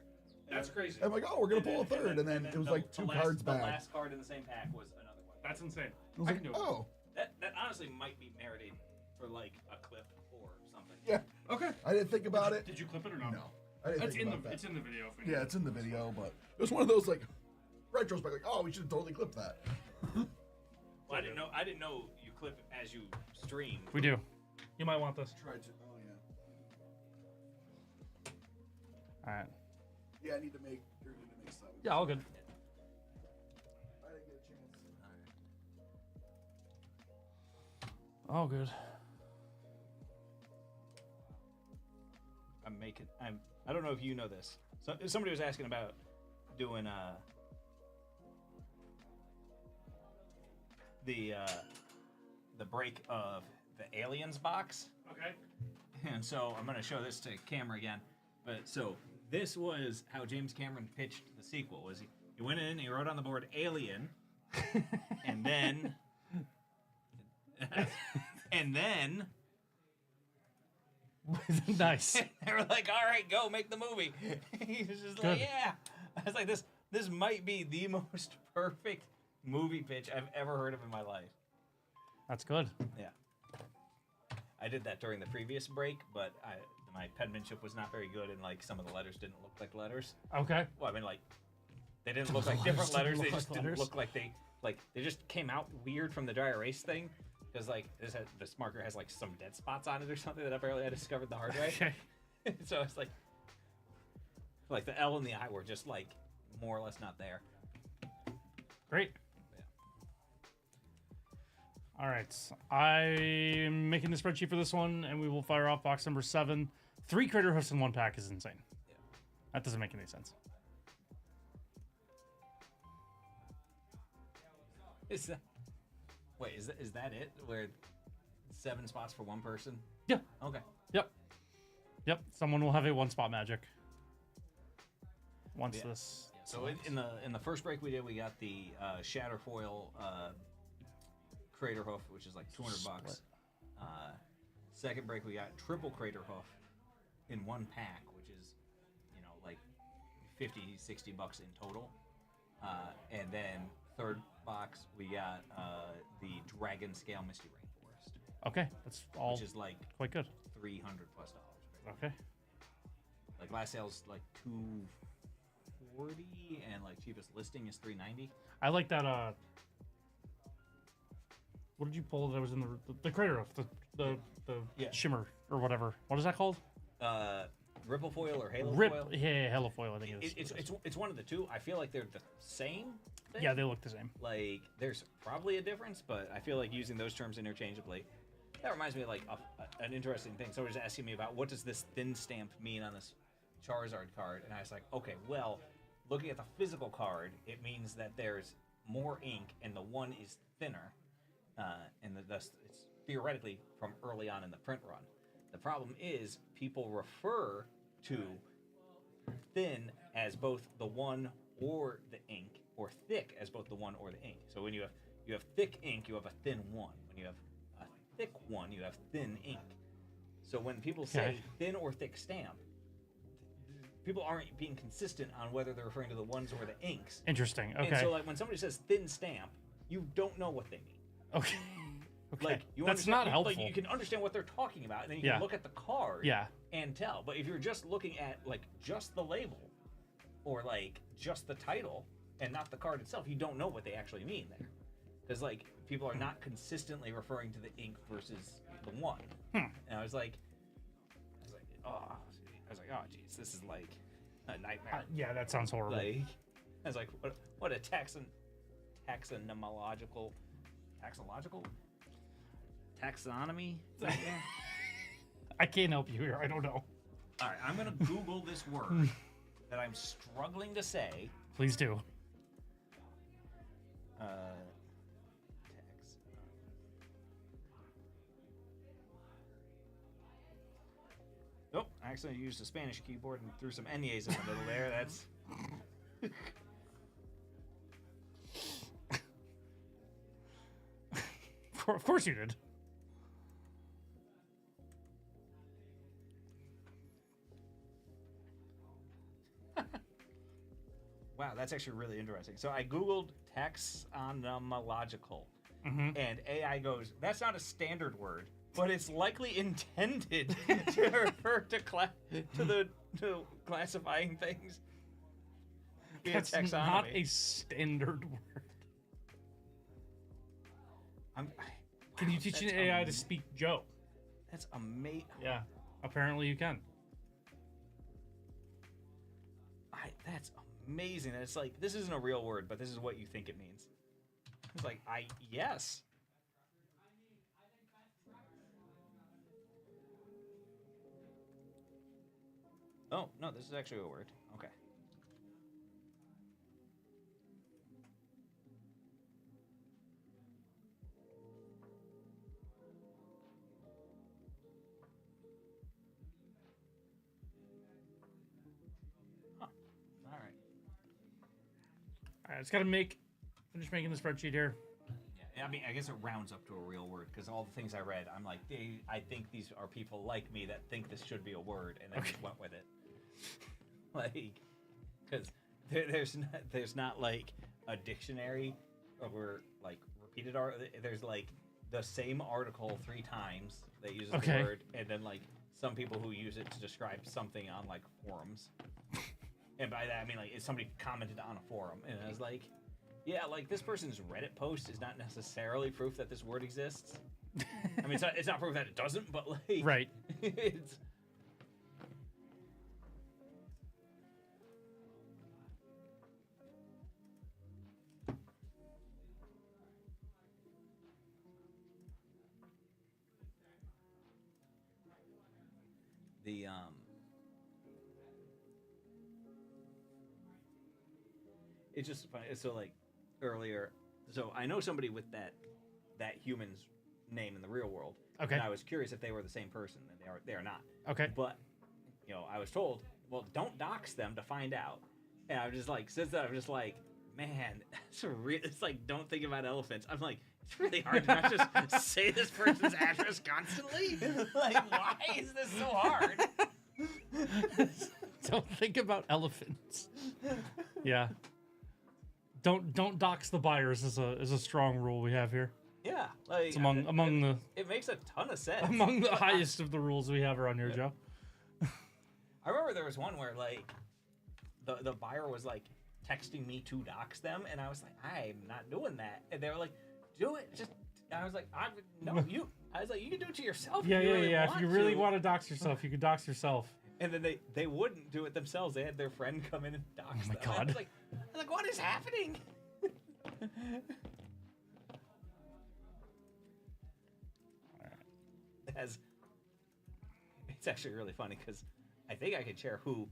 That's crazy. I'm like, oh, we're gonna pull a third, and then it was like 2 cards The back. last card in the same pack was another one. That's insane. I was I like, can do it. oh, That honestly might be merited for like a clip or something. yeah. Okay. I didn't think about it. Did you clip it or not? No, I didn't It's think in about the that. it's in the video. If we Yeah, it's in the video, but it was one of those like retrospect, like, oh, we should have totally clipped that. Well, I didn't know you clip as you stream. We do. You might want this. Tried to. Oh yeah. All right. Yeah, I need to make. You need to make 7. Yeah, all good. I didn't get a chance. All good. I don't know if you know this. So somebody was asking about doing the break of the Aliens box. Okay. And so I'm going to show this to camera again. But so this was how James Cameron pitched the sequel. Was he went in, he wrote on the board Alien, and then and then Nice. they were like, "All right, go make the movie." He was just like, Good. "Yeah." I was like, "This might be the most perfect movie pitch I've ever heard of in my life." That's good. Yeah. I did that during the previous break, but my penmanship was not very good, and like some of the letters didn't look like letters. Okay. Well, I mean, like they didn't look The like different letters letters. didn't They look just like didn't letters? look like they just came out weird from the dry erase thing. Because like this marker has like some dead spots on it or something that apparently I discovered the hard way. Okay. So it's like the L and the I were just like more or less not there. Great. Yeah. All right. I'm making the spreadsheet for this one, and we will fire off box number 7. 3 crater hoofs in 1 pack is insane. Yeah. That doesn't make any sense. Is that wait? Is that it? Where 7 spots for one person? Yeah. Okay. Yep. Someone will have a 1-spot magic. Once Yeah. this. So in the first break we did, we got the Shatterfoil Crater Hoof, which is like $200. Split. Second break we got triple Crater Hoof in 1 pack, which is like $50-$60 in total. And then third box we got the Dragon Scale Misty Rainforest, Okay. That's all which is like quite good. $300+. Okay. Like last sale's like 240 $340, and like cheapest listing is $390. I like that. What did you pull that was in the crater of the Yeah. shimmer or whatever? What is that called? Ripple foil or halo foil? Yeah, halo foil. I think It's one of the two. I feel like they're the same thing. Yeah, they look the same. Like, there's probably a difference, but I feel like using those terms interchangeably. That reminds me of like an interesting thing. Someone was asking me about what does this thin stamp mean on this Charizard card, and I was like, okay, well, looking at the physical card, it means that there's more ink and the one is thinner, and thus it's theoretically from early on in the print run. The problem is people refer to thin as both the one or the ink, or thick as both the one or the ink. So when you have thick ink, you have a thin one. When you have a thick one, you have thin ink. So when people say thin or thick stamp, people aren't being consistent on whether they're referring to the ones or the inks. Interesting. Okay. And so like when somebody says thin stamp, you don't know what they mean. Okay. Okay. Like you That's not helpful. Like you can understand what they're talking about, and then you can look at the card and tell. But if you're just looking at like just the label or like just the title and not the card itself, you don't know what they actually mean there. Because like people are not consistently referring to the ink versus the one. And I was like, oh geez, this is like a nightmare. Yeah, that sounds horrible. Like, I was like, what a taxonomy? I can't help you here. I don't know. All right, I'm gonna Google this word that I'm struggling to say. Please do. Nope, I accidentally used a Spanish keyboard and threw some NAs in the middle there. That's. Of course you did. Wow, that's actually really interesting. So I Googled taxonomological, and AI goes, that's not a standard word, but it's likely intended to refer to classifying things. That's not a standard word. Can you teach an AI to speak Joe? That's amazing. Yeah, apparently you can. That's amazing. It's like, this isn't a real word, but this is what you think it means. It's like, yes. Oh, no, this is actually a word. Okay. All right, it's got to finish making the spreadsheet here. Yeah, I mean, I guess it rounds up to a real word, because all the things I read, I'm like, I think these are people like me that think this should be a word, and then just went with it. Like, because there's not like a dictionary or like repeated there's like the same article 3 times that uses the word, and then like some people who use it to describe something on like forums. And by that I mean like if somebody commented on a forum, and I was like, yeah, like this person's Reddit post is not necessarily proof that this word exists. I mean, it's not proof that it doesn't, but like, right. It's. It's just funny. So like earlier, so I know somebody with that human's name in the real world. Okay. And I was curious if they were the same person, and they are not. Okay. But I was told, well, don't dox them to find out. And I was just like, since then, I'm just like, man, it's like, don't think about elephants. I'm like, it's really hard to not just say this person's address constantly. Like, why is this so hard? Don't think about elephants. Yeah. Don't dox the buyers is a strong rule we have here. Yeah, like it's among the. It makes a ton of sense. Among the highest of the rules we have around here, Joe. I remember there was one where like the buyer was like texting me to dox them, and I was like, I'm not doing that. And they were like, do it. Just I was like, you. I was like, you can do it to yourself. Yeah, if you really yeah. Want If you really to. want to dox yourself, you could dox yourself. And then they wouldn't do it themselves. They had their friend come in and dox Oh my them. God. I was like, what is happening? It's actually really funny because I think I can share who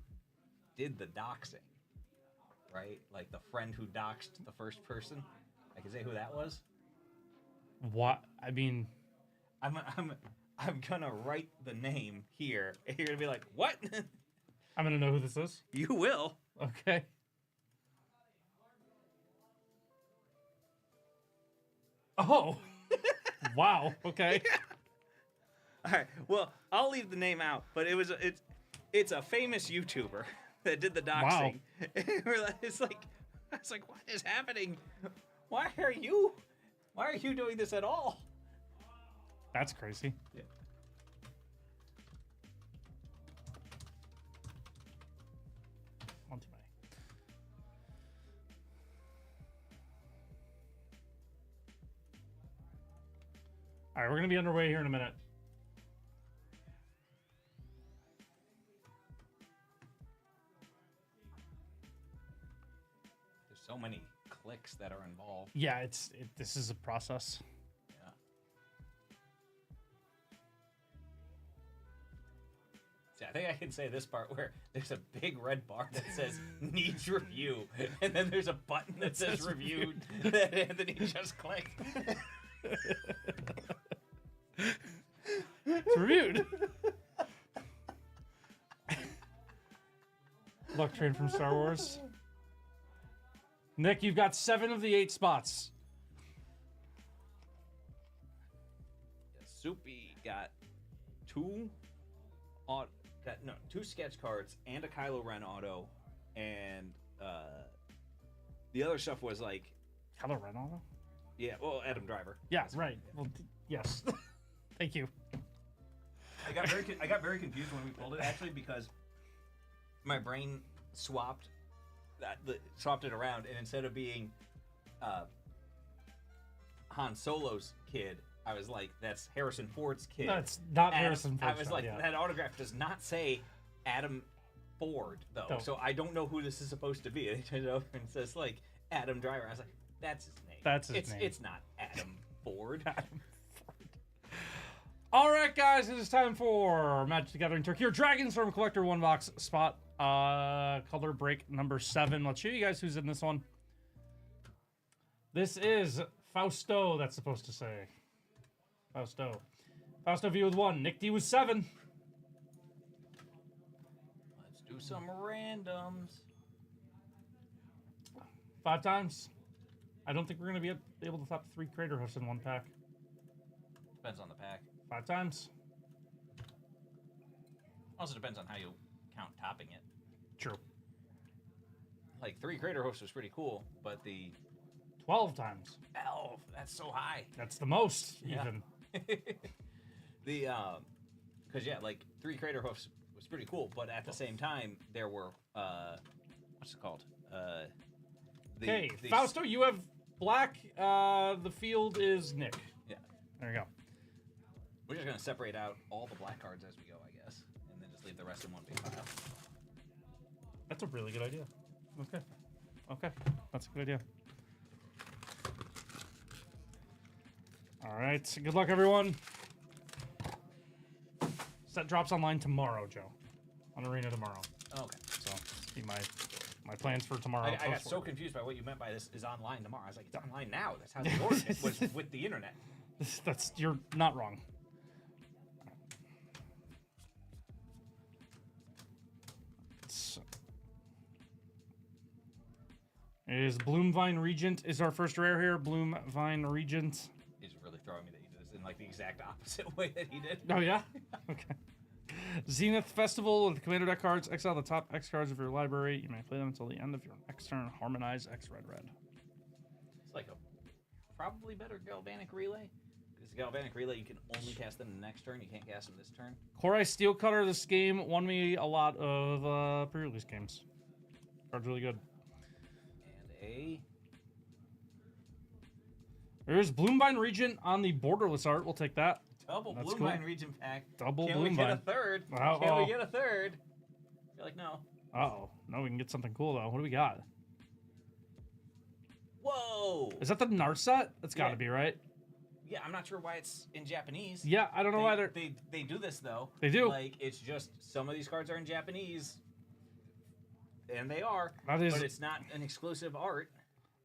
did the doxing, right? Like the friend who doxed the first person. I can say who that was. What? I mean, I'm gonna write the name here, and you're gonna be like, what? I'm gonna know who this is. You will. Okay. Oh. Wow. Okay. All right. Well, I'll leave the name out, but it's a famous YouTuber that did the doxing. Wow. It's like, I was like, what is happening? Why are you doing this at all? That's crazy. Yeah. On to my. All right, we're gonna be underway here in a minute. There's so many clicks that are involved. Yeah, this is a process. Yeah. See, I think I can say this part where there's a big red bar that says needs review, and then there's a button that says reviewed that Anthony just clicked. It's reviewed. Luck Train from Star Wars. Nick, you've got 7 of the 8 spots. Soupy got 2 sketch cards and a Kylo Ren auto, and the other stuff was like Kylo Ren auto? Yeah, well, Adam Driver. Yeah, right. Well, yes. Thank you. I got very confused when we pulled it actually because my brain swapped it around, and instead of being Han Solo's kid, I was like, that's Harrison Ford's kid. That's not Adam, Harrison Ford. I was like, that autograph does not say Adam Ford though, No. so I don't know who this is supposed to be. And he turns it over and says like Adam Driver. I was like, that's his name. That's his name. It's not Adam Ford. Adam Ford. All right, guys, it is time for Magic the Gathering Tarkir Dragonstorm Collector 1 box spot. Color break number 7. Let's show you guys who's in this one. This is Fausto, that's supposed to say. Fausto V with 1. Nick D with 7. Let's do some randoms. 5 times. I don't think we're going to be able to top 3 Crater Hoofs in 1 pack. Depends on the pack. 5 times. Also depends on how you count topping it. True. Like 3 Crater Hoofs was pretty cool, but the 12 times. 12, that's so high. That's the most, Yeah. even. Because yeah, like 3 Crater Hoofs was pretty cool, but at the same time there were what's it called? Okay, Fausto, you have black. The field is Nick. Yeah. There you go. We're just gonna separate out all the black cards as we go, I guess, and then just leave the rest in one big pile. That's a really good idea. Okay, that's a good idea. All right, good luck, everyone. Set drops online tomorrow, Joe. On Arena tomorrow. Okay. So, see my plans for tomorrow. I got so confused by what you meant by this is online tomorrow. I was like, it's online now. That's how they ordered it, was with the internet. You're not wrong. Is Bloomvine Regent is our first rare here. Bloomvine Regent. It's really throwing me that you did this in like the exact opposite way that he did. Oh yeah. Okay. Zenith Festival with Commander deck cards. Exile the top X cards of your library. You may play them until the end of your next turn. Harmonize X red. It's like a probably better Galvanic Relay. Because Galvanic Relay, you can only cast them the next turn. You can't cast them this turn. Korai Steelcutter. This game won me a lot of pre-release games. Card's really good. And There's Bloomvine Regent on the borderless art. We'll take that. double That's Bloomvine cool. Region pack. Double Can we get a Bloomvine. third? Uh-oh. Can we get a third? I feel like no. Uh-oh. No, we can get something cool, though. What do we got? Whoa! Is that the Narset? That's got to Yeah. be, right? Yeah, I'm not sure why it's in Japanese. Yeah, I don't know why they're... They do this, though. They do. Like, it's just some of these cards are in Japanese. And they are. That is- But it's not an exclusive art.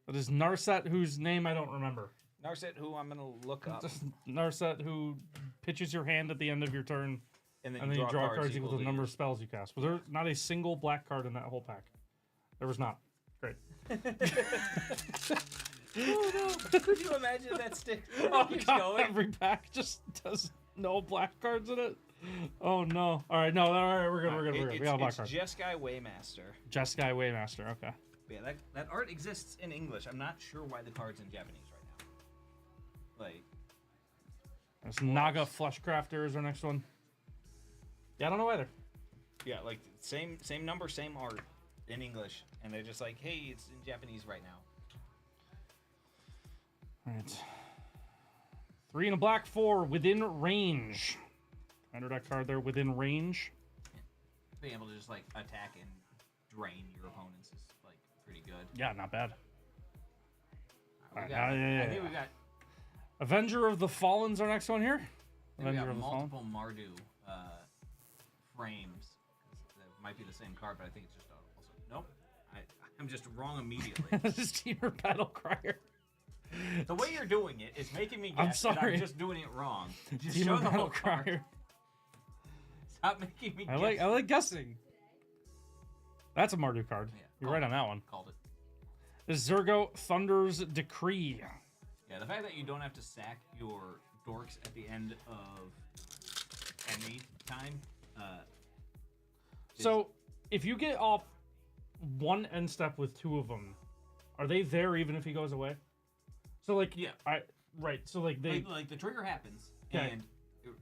That is Narset, whose name I don't remember. Narset, who I'm going to look up. Narset, who pitches your hand at the end of your turn, And and then you draw cards equal to the number of spells you cast. Was there not a single black card in that whole pack? There was not. Great. Oh, no. Could you imagine that stick Oh, keeps God, going? every pack just does no black cards in it. Oh, no. All right, no, all right, we're good, we're good, we're good. We got a black It's card. Jeskai Waymaster. Jeskai Waymaster, okay. Yeah, that art exists in English. I'm not sure why the card's in Japanese right now. Like, There's Naga Fleshcrafter is our next one. Yeah, I don't know either. yeah, like same number, same art in English, and they're just like, hey, it's in Japanese right now. All right. 3 and a black, 4 within range. Under that card there, within range. Being able to just like attack and drain your opponents is like pretty good. Yeah, not bad. We Alright, got, yeah. I think we got. Avenger of the Fallen's our next one here. I think we Avenger got of the Fallen. multiple Mardu frames. That might be the same card, but I think it's just also nope. I'm just wrong immediately. This is Teamer Battle Crier. The way you're doing it is making me I'm guess that sorry. I'm just doing it wrong. Just Teamer show the Battle whole card. Crier. Stop making me I guess. like guessing. That's a Mardu card. Yeah, You're called right it. on that one. Called it. This is Zergo Thunder's Decree. Yeah, the fact that you don't have to sack your dorks at the end of any time. So, if you get off one end step with 2 of them, are they there even if he goes away? So, like, Yeah. right. So, like, they. like the trigger happens, Okay. and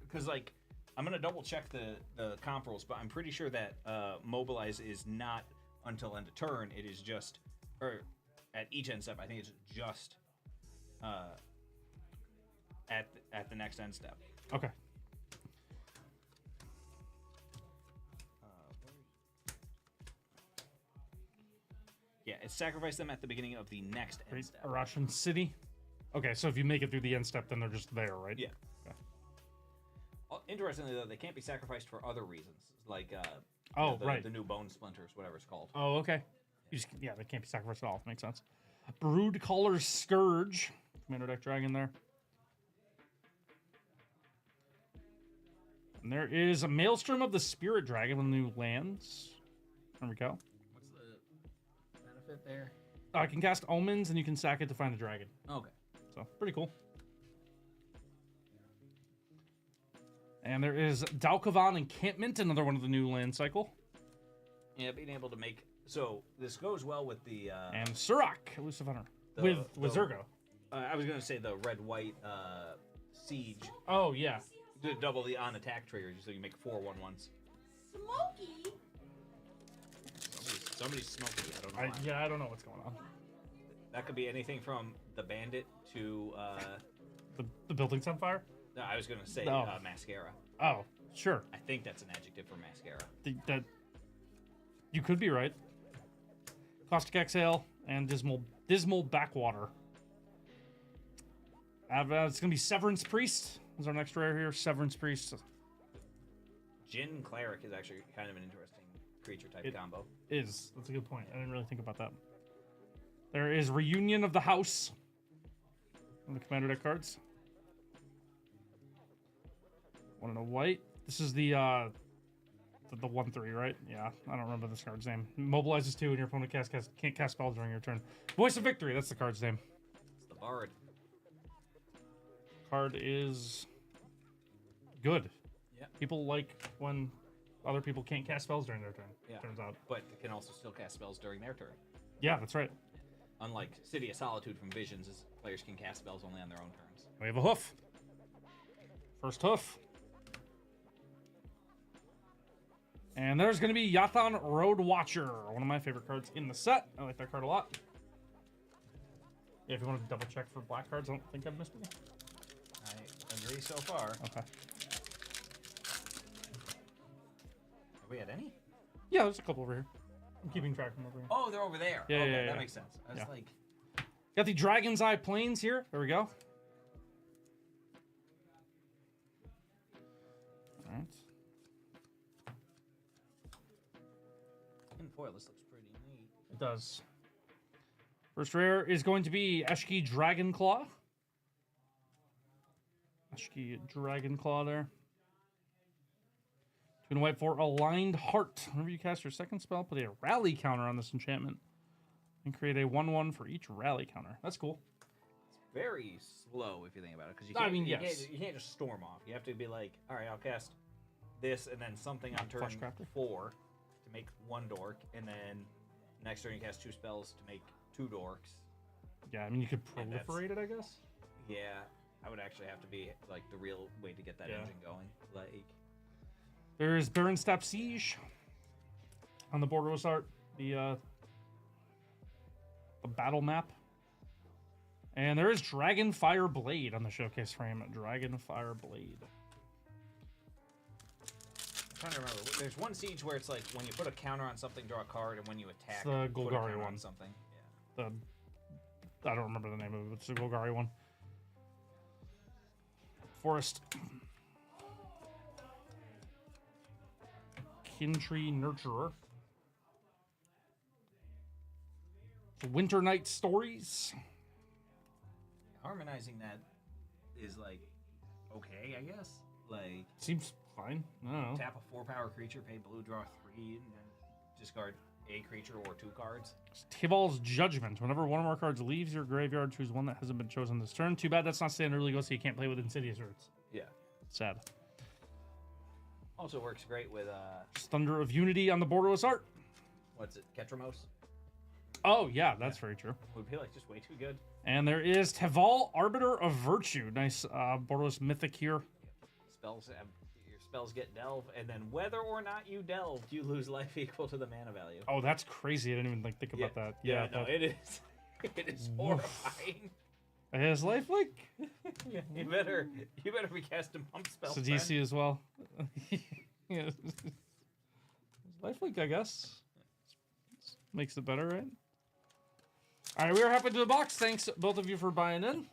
because like I'm gonna double check the comp rules, but I'm pretty sure that mobilize is not until end of turn. It is just or at each end step. I think it's just at the next end step. Okay. Yeah, it's sacrifice them at the beginning of the next end Great. step. Russian City. Okay, so if you make it through the end step, then they're just there, right? Yeah. Okay. Interestingly, though, they can't be sacrificed for other reasons, like right. the new bone splinters, whatever it's called. Oh, okay. Yeah, they can't be sacrificed at all. Makes sense. Brood Caller's Scourge. Commander deck dragon there. And there is a Maelstrom of the Spirit Dragon with new lands. There we go. What's the benefit there? I can cast Omens, and you can sack it to find a dragon. Okay. So, pretty cool. And there is Dalkavan Encampment, another one of the new land cycle. Yeah, being able to make so this goes well with the And Surak, Elusive Hunter. The- With the- Zergo. I was gonna say the red-white siege Oh, yeah. to double the on attack trigger, so you make 4/1/1s. Smokey? Somebody's smoking. I don't know. Why. I don't know what's going on. That could be anything from the bandit to The building's on fire? no, I was gonna say No. mascara. Oh, sure. I think that's an adjective for mascara. That you could be right. Caustic Exhale and Dismal Backwater. It's gonna be Severance Priest. Is our next rare here? Severance Priest Jin cleric is actually kind of an interesting creature type combo. is. That's a good point. I didn't really think about that. There is Reunion of the House on the commander deck cards. One in a white. This is the 1/3, right? Yeah, I don't remember this card's name. Mobilizes 2, and your opponent can't cast spells during your turn. Voice of Victory. That's the card's name. It's the bard. Card is good. Yeah. People like when other people can't cast spells during their turn. Yeah. Turns out. But can also still cast spells during their turn. Yeah, that's right. Unlike City of Solitude from Visions, as players can cast spells only on their own turns. We have a hoof. First hoof. And there's going to be Yathan Road Watcher, one of my favorite cards in the set. I like that card a lot. Yeah, if you want to double check for black cards, I don't think I've missed any. I agree so far. Okay. Have we had any? Yeah, there's a couple over here. I'm keeping track of them over here. Oh, they're over there. Yeah, okay, yeah, that yeah. makes sense. I was like, Got the Dragon's Eye Plains here. There we go. All right. in foil, this looks pretty neat. It does. First rare is going to be Eshki Dragonclaw. Eshki Dragonclaw there. 2 and white for Aligned Heart. Whenever you cast your second spell, put a rally counter on this enchantment. And create a 1/1 for each rally counter. That's cool. It's very slow if you think about it, because you I can't, mean, you, yes. you can't just storm off. You have to be like, all right, I'll cast this and then something on turn Fleshcrafter. 4 to make 1 dork, and then next turn you cast 2 spells to make 2 dorks. Yeah, I mean, you could And that's- proliferate it, I guess. Yeah, I would actually have to be like the real way to get that Yeah. engine going. Like, There's Baronstap Siege on the borderless art, the battle map. And there is Dragonfire Blade on the showcase frame. Dragonfire Blade. I'm trying to remember. There's one siege where it's like when you put a counter on something, draw a card, and when you attack, the put a Golgari counter one. on something. Yeah. I don't remember the name of it. It's the Golgari one. Forest. Kintree Nurturer. Winter Night Stories. Harmonizing that is like okay, I guess. Like, Seems fine. I don't know. tap a 4-power creature, pay blue, draw 3, and then discard a creature or 2 cards. Tibal's Judgment. Whenever one of our cards leaves your graveyard, choose one that hasn't been chosen this turn. Too bad that's not standard legal, so you can't play with Insidious Roots. Yeah. Sad. Also works great with Thunder of Unity on the borderless art. what's it, Ketramos? Oh, yeah, that's very true. Would be like just way too good. And there is Teval, Arbiter of Virtue. Nice borderless mythic here. Your spells get delve, and then whether or not you delve, you lose life equal to the mana value. Oh, that's crazy. I didn't even think about that. Yeah, no, that- it is. It is horrifying. His lifelink? You better be casting pump spells. So DC as well. Yeah. Lifelink, I guess. Makes it better, right? All right, we are happy to the box. Thanks, both of you, for buying in.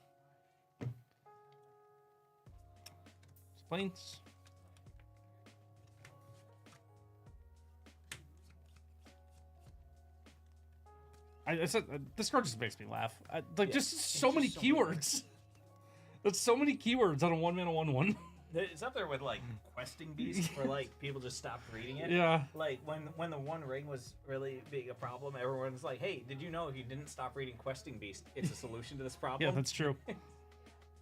Planes. I said this card just makes me laugh. Like, Yeah, just it's so just many so many keywords. That's so many keywords on a 1-mana 1/1. It's up there with like questing beast, where like people just stopped reading it. Yeah. Like when the One Ring was really being a problem, everyone's like, "Hey, did you know if you didn't stop reading questing beast, it's a solution to this problem?" Yeah, that's true.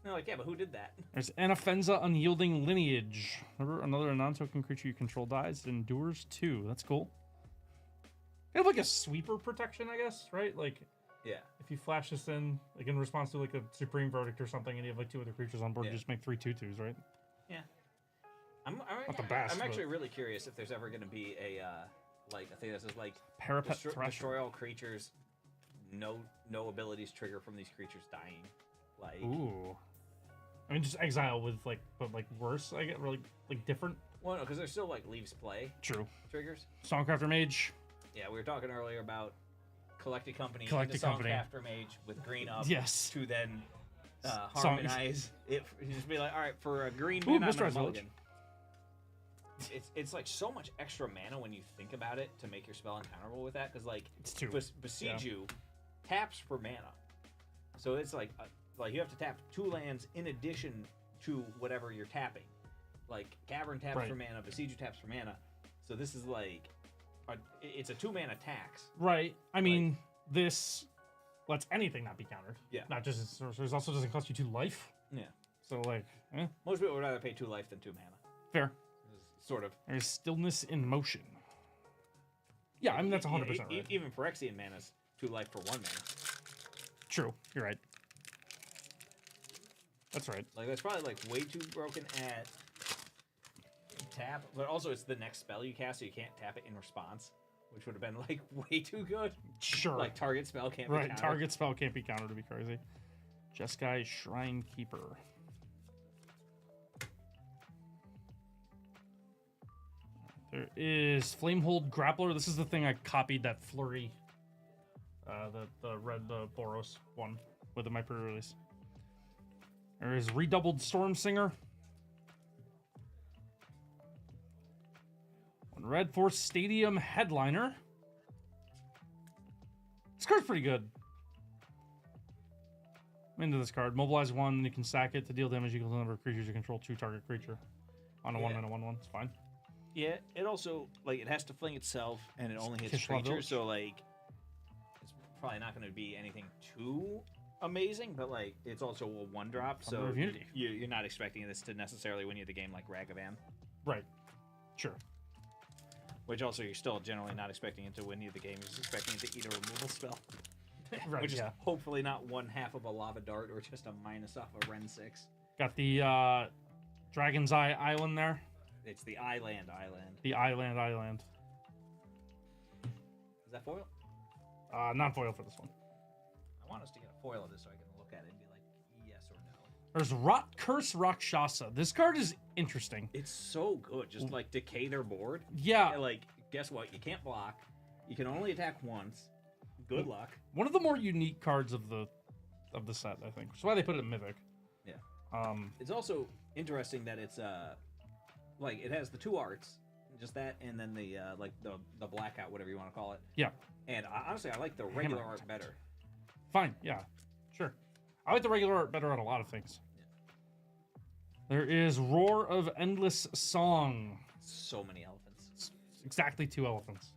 They're like, "Yeah, but who did that?" There's Anafenza Unyielding Lineage. Remember, another non-token creature you control dies. It endures 2. That's cool. Kind of like a sweeper protection, I guess, right? Like, Yeah. if you flash this in, like in response to like a Supreme Verdict or something, and you have like 2 other creatures on board, Yeah. you just make 3 2/2s, right? Yeah. Not the best, I'm but- actually really curious if there's ever going to be a like a thing that says like Parapet Thrasher. destroy all creatures, no abilities trigger from these creatures dying. Like, Ooh. I mean, just exile with like, but like worse. I get really like different. well, no, because there's still like leaves play True. triggers. Songcrafter Mage. Yeah, we were talking earlier about Collected Company, Collected into Company. Songcrafter Mage with green up. Yes. To then Song- harmonize it. You just be like, all right, for a green Ooh, mana, I'm Mr. gonna Village. mulligan. It's like so much extra mana when you think about it to make your spell uncounterable with that, because like It's 2. Besiege you taps for mana, so it's like you have to tap 2 lands in addition to whatever you're tapping. Like Cavern taps Right. for mana, Besiege you taps for mana. So this is like it's a 2-mana tax. Right. I mean, this lets anything not be countered. Yeah. Not just its sorcerers. Also doesn't cost you 2 life. Yeah, So like, most people would rather pay 2 life than 2 mana. fair. Sort of. There's Stillness in Motion. Yeah, I mean that's 100% right. Even Phyrexian mana's 2 life for 1 mana. True. You're right. That's right. Like that's probably like way too broken at tap, but also it's the next spell you cast, so you can't tap it in response, which would have been like way too good. Sure. Like target spell can't be Right, countered. target spell can't be countered to be crazy. Jeskai Shrine Keeper. There is Flamehold Grappler. This is the thing I copied that Flurry, the red Boros one with my pre-release. There is Redoubled Storm Singer. One red for Stadium Headliner. This card's pretty good. I'm into this card. Mobilize 1, you can sack it to deal damage equal to the number of creatures you control to target creature. On a 1 and a 1/1, it's fine. Yeah, it also, like, it has to fling itself, and it only hits Kishla creatures, Village. so, like, it's probably not going to be anything too amazing, but, like, it's also a 1-drop, so Thunder of Unity. you're not expecting this to necessarily win you the game like Ragavan, Right. Sure. which also you're still generally not expecting it to win you the game. You're just expecting it to eat a removal spell, Right, which yeah. is hopefully not 1/2 of a Lava Dart or just a minus off a Ren 6. Got the Dragon's Eye Island there. It's the Island. The Island. Is that foil? Non-foil for this one. I want us to get a foil of this so I can look at it and be like, yes or no. There's Rot Curse Rakshasa. This card is interesting. It's so good. Just like decay their board. Yeah. And, like, guess what? You can't block. You can only attack once. Good luck. One of the more unique cards of the set, I think. That's why they put it in Mythic. Yeah. It's also interesting that it's like it has the 2 arts, just that, and then the like the blackout, whatever you want to call it. Yeah. And honestly, I like the regular art better. Fine. Yeah. Sure. I like the regular art better on a lot of things. Yeah. There is Roar of Endless Song. So many elephants. It's exactly 2 elephants.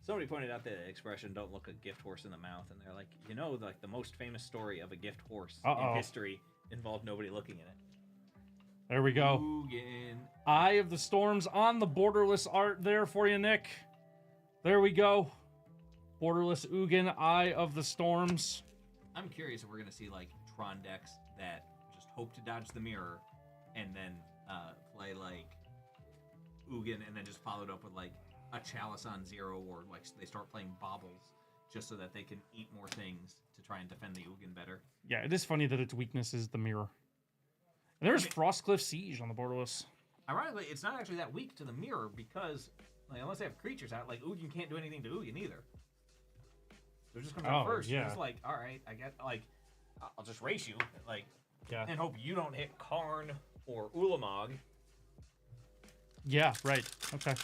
Somebody pointed out the expression "don't look a gift horse in the mouth," and they're like, you know, like the most famous story of a gift horse in history involved nobody looking at it. There we go. Ugin. Eye of the Storms on the borderless art there for you, Nick. There we go. Borderless Ugin, Eye of the Storms. I'm curious if we're gonna see like Tron decks that just hope to dodge the mirror, and then play like Ugin, and then just followed up with like a Chalice on 0, or like they start playing Baubles just so that they can eat more things to try and defend the Ugin better. Yeah, it is funny that its weakness is the mirror. And there's Frostcliff Siege on the borderless. Ironically, it's not actually that weak to the mirror because, like, unless they have creatures out, like Ugin can't do anything to Ugin either. They're just coming out first. Yeah. It's like, all right, I get, like, I'll just race you, like, Yeah. and hope you don't hit Karn or Ulamog. Yeah, right. Okay.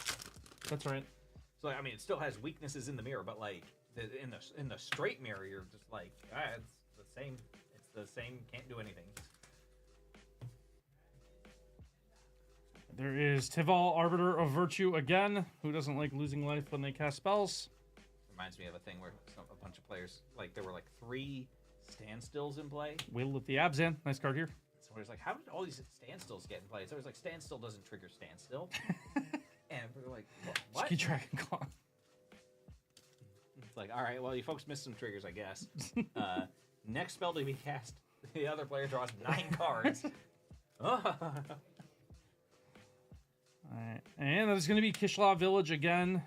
That's right. So, I mean, it still has weaknesses in the mirror, but like in the straight mirror, you're just like, it's the same. It's the same. Can't do anything. There is Tival, Arbiter of Virtue again. Who doesn't like losing life when they cast spells? Reminds me of a thing where a bunch of players, like, there were like 3 standstills in play. Will with the Abzan. Nice card here. Somebody's like, how did all these standstills get in play? So it's like, standstill doesn't trigger standstill. And we're like, what? Ski Dragon Claw. It's like, all right, well, you folks missed some triggers, I guess. Next spell to be cast, the other player draws 9 cards. Alright, and that is going to be Kishla Village again.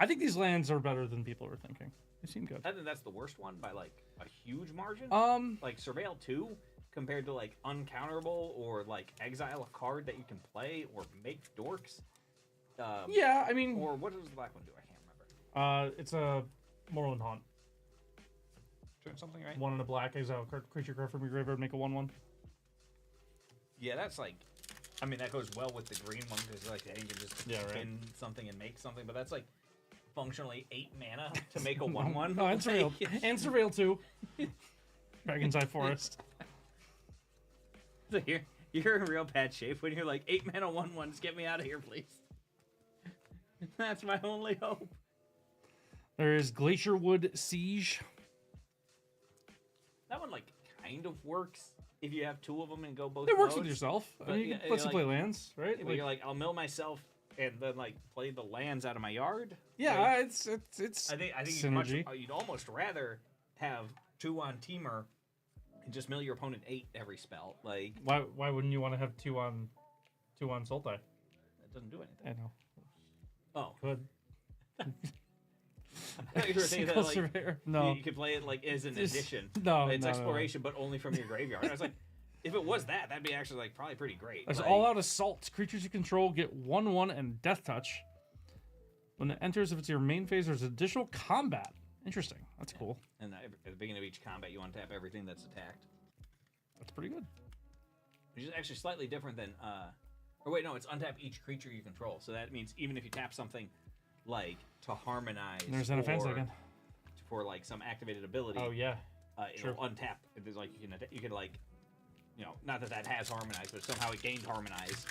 I think these lands are better than people were thinking. They seem good. I think that's the worst one by like a huge margin. Like Surveil 2 compared to like Uncounterable or like Exile a card that you can play or make dorks. Yeah, I mean, Or what does the black one do? I can't remember. it's a Moreland Haunt. Doing something right? 1 and a black exile creature card from your graveyard, make a 1/1. Yeah, that's like. I mean, that goes well with the green one because like you can just spin something and make something, but that's like functionally 8 mana to make a 1/1. No, and Surveil. And Surveil 2. Dragon's Eye Forest. So you're in real bad shape when you're like 8 mana 1/1. Just get me out of here, please. That's my only hope. There is Glacierwood Siege. That one like kind of works if you have 2 of them and go both. It works modes. with yourself. I But mean, you yeah, can let you're play lands, right? Yeah, but you're like, I'll mill myself and then like play the lands out of my yard. yeah, Like, it's I think synergy. you'd almost rather have 2 on Teamer and just mill your opponent 8 every spell. Like Why wouldn't you want to have 2 on Sultai? It doesn't do anything. I know. Oh, Good. I thought you were saying that Single like surveyor. No. you could play it like as an Just- addition. no, It's no, no, no. exploration, but only from your graveyard. I was like, if it was that, that'd be actually like probably pretty great. There's Like, all-out assault. Creatures you control get 1/1 and death touch. When it enters, if it's your main phase, there's additional combat. Interesting. That's cool. And at the beginning of each combat, you untap everything that's attacked. That's pretty good. Which is actually slightly different than or wait, no, it's untap each creature you control. So that means even if you tap something like to harmonize There's an offense again. for like some activated ability, Oh yeah. it'll untap. There's like you can like, you know, not that has harmonize, but somehow it gained harmonize.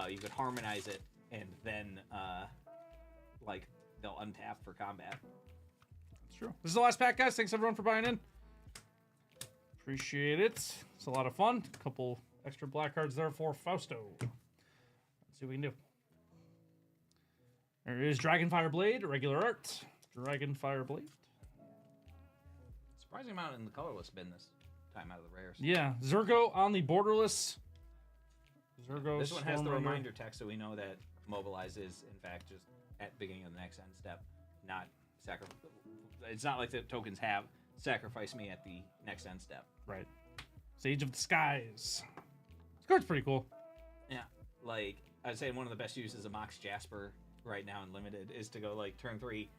You could harmonize it and then like they'll untap for combat. That's true. This is the last pack, guys. Thanks everyone for buying in. Appreciate it. It's a lot of fun. A couple extra black cards there for Fausto. Let's see what we can do. There is Dragonfire Blade, regular art. Dragonfire Blade. Surprising amount in the colorless bin this time out of the rares. Yeah, Zergo on the borderless. Zergo. This one has the Stormbringer. reminder text, so we know that mobilize is in fact just at the beginning of the next end step, not sacrifice. It's not like the tokens have sacrifice me at the next end step. Right. Sage of the Skies. This card's pretty cool. Yeah, like I'd say one of the best uses of Mox Jasper right now in limited is to go like turn 3,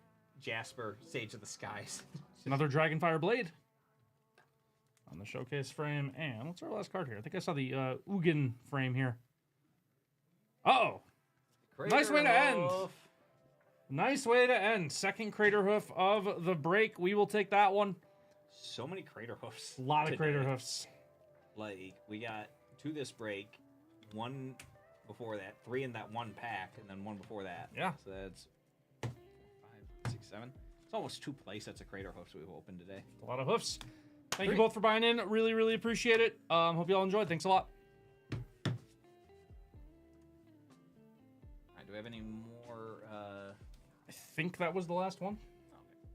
Jasper, Sage of the Skies. Another Dragonfire Blade on the showcase frame. And what's our last card here? I think I saw the Ugin frame here. Uh-oh. Nice way to end. Hoof. Nice way to end. Second Crater Hoof of the break. We will take that one. So many Crater Hoofs. A lot of today. Crater Hoofs. Like we got 2 this break, 1 before that, 3 in that one pack, and then 1 before that. Yeah. So that's 4, 5, 6, 7. It's almost 2 play sets of Crater Hoofs we've opened today. A lot of hoofs. Thank you Great. both for buying in. Really, really appreciate it. Hope you all enjoyed. Thanks a lot. All right, do we have any more? I think that was the last one. Okay.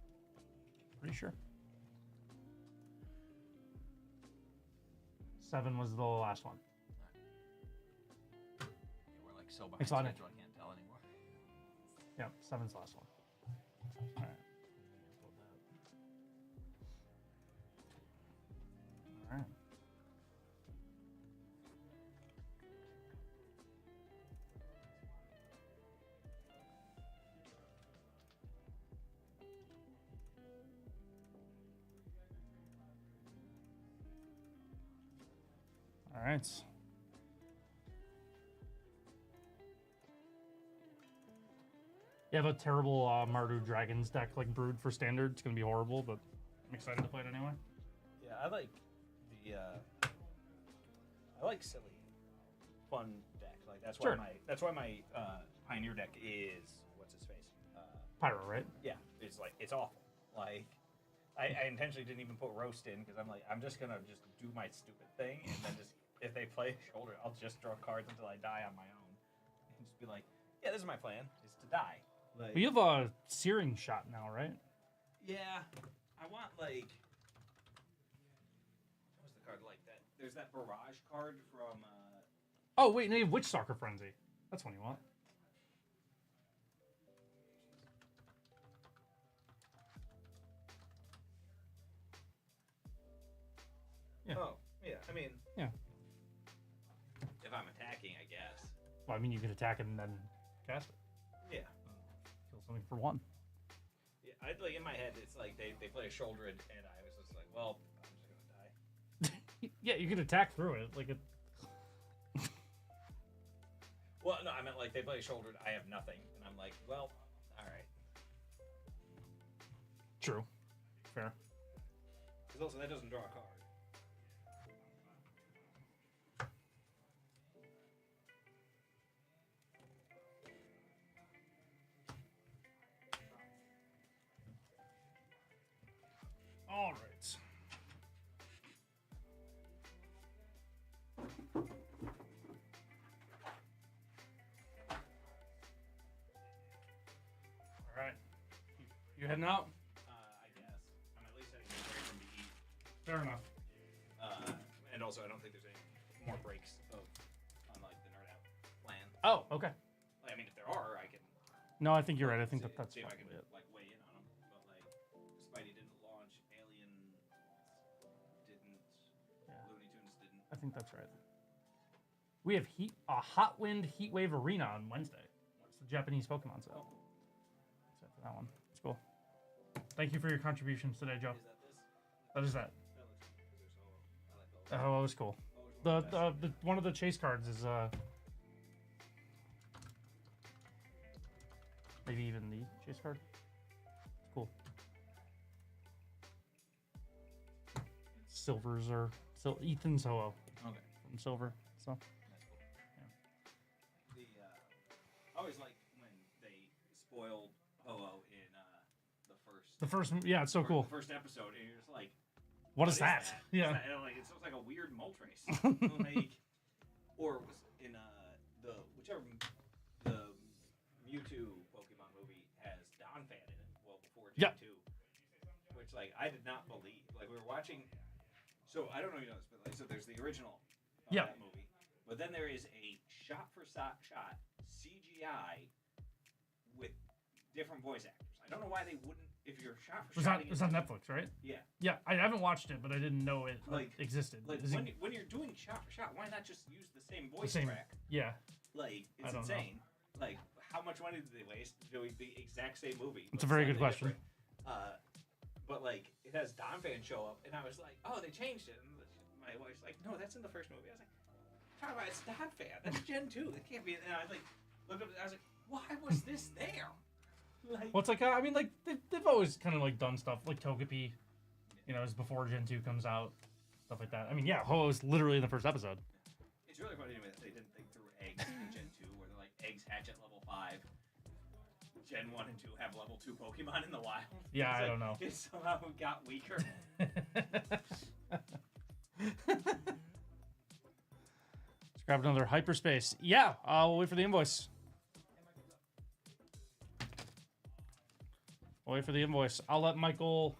Pretty sure. 7 was the last one. Yeah, we're like so behind Thanks a lot, Nick. schedule, I can't tell anymore. Yeah, 7's the last one. All right. All right. All right. You have a terrible Mardu Dragons deck like brewed for standard. It's gonna be horrible, but I'm excited to play it anyway. Yeah, I like the. I like silly, fun deck. Like that's Sure. why my Pioneer deck is what's his face. Pyro, right? Yeah, it's like it's awful. Like I intentionally didn't even put roast in because I'm like I'm just gonna just do my stupid thing and then just if they play shoulder, I'll just draw cards until I die on my own and just be like, yeah, this is my plan: is to die. Like, But you have a Searing Shot now, right? yeah, I want like what's the card like that? There's that Barrage card from. Oh wait, no, you have Witchstalker Frenzy. That's one you want. Yeah. Oh, yeah. I mean, Yeah. if I'm attacking, I guess. Well, I mean, you could attack and then cast it. Yeah. Kill something for 1. Yeah. I like in my head, it's like they play a shoulder and I was just like, well, I'm just gonna die. Yeah, you could attack through it. Like it. Well, no, I meant like they play a shoulder. I have nothing, and I'm like, well, all right. True. Fair. Because also that doesn't draw a card. All right. All right. You heading out? I guess. I'm at least heading away from the eat. Fair enough. And also, I don't think there's any more breaks on like the Nerd Out plan. Oh, okay. Like are, I can No, I think you're right. I think that's see if I can probably it. like weigh in on them. But like, Spidey didn't launch, Alien didn't, Yeah. Looney Tunes didn't. I think that's right. We have a Hot Wind Heat Wave Arena on Wednesday. It's the Japanese Pokemon set. So for that one, it's cool. Thank you for your contributions today, Joe. Is that this? That is that. That looks cool because there's I like Oh, it was cool. The one of the chase cards is maybe even the chase card. It's cool. Silvers are Ethan's Ho-Oh Okay. from Silver. So That's cool. The I always like when they spoiled Ho-Oh in the first, yeah, it's so cool. The first episode, and you're just like, What is that? Yeah. And like it sounds like a weird Moltres. Like, or it was in the Mewtwo Pokemon movie has Donphan in it. Well, before Gen 2, which like I did not believe. Like we were watching. So I don't know if you know this, but like so there's the original that movie, but then there is a shot CGI with different voice actors. I don't know why they wouldn't. If you're shot for shot, it's on Netflix, right? Yeah. Yeah, I haven't watched it, but I didn't know it existed. Like when you're doing shot for shot, why not just use the same voice track? Yeah. Like it's insane. Like how much money did they waste doing the exact same movie? It's a very good question. But like it has Donphan show up, and I was like, oh, they changed it. And my wife's like, no, that's in the first movie. I was like, talk about it's Donphan. That's Gen 2. It can't be. And I was like, looked up. I was like, why was this there? Like, well, it's like I mean, like they've always kind of like done stuff like Togepi, you know, is before Gen 2 comes out, stuff like that. I mean, yeah, Ho is literally in the first episode. It's really funny to me that they didn't think through eggs in Gen 2, where they're like eggs hatch at level 5. Gen 1 and 2 have level 2 Pokemon in the wild. Yeah, I don't know. It somehow got weaker. Let's grab another hyperspace. Yeah, we'll wait for the invoice. We'll wait for the invoice. I'll let Michael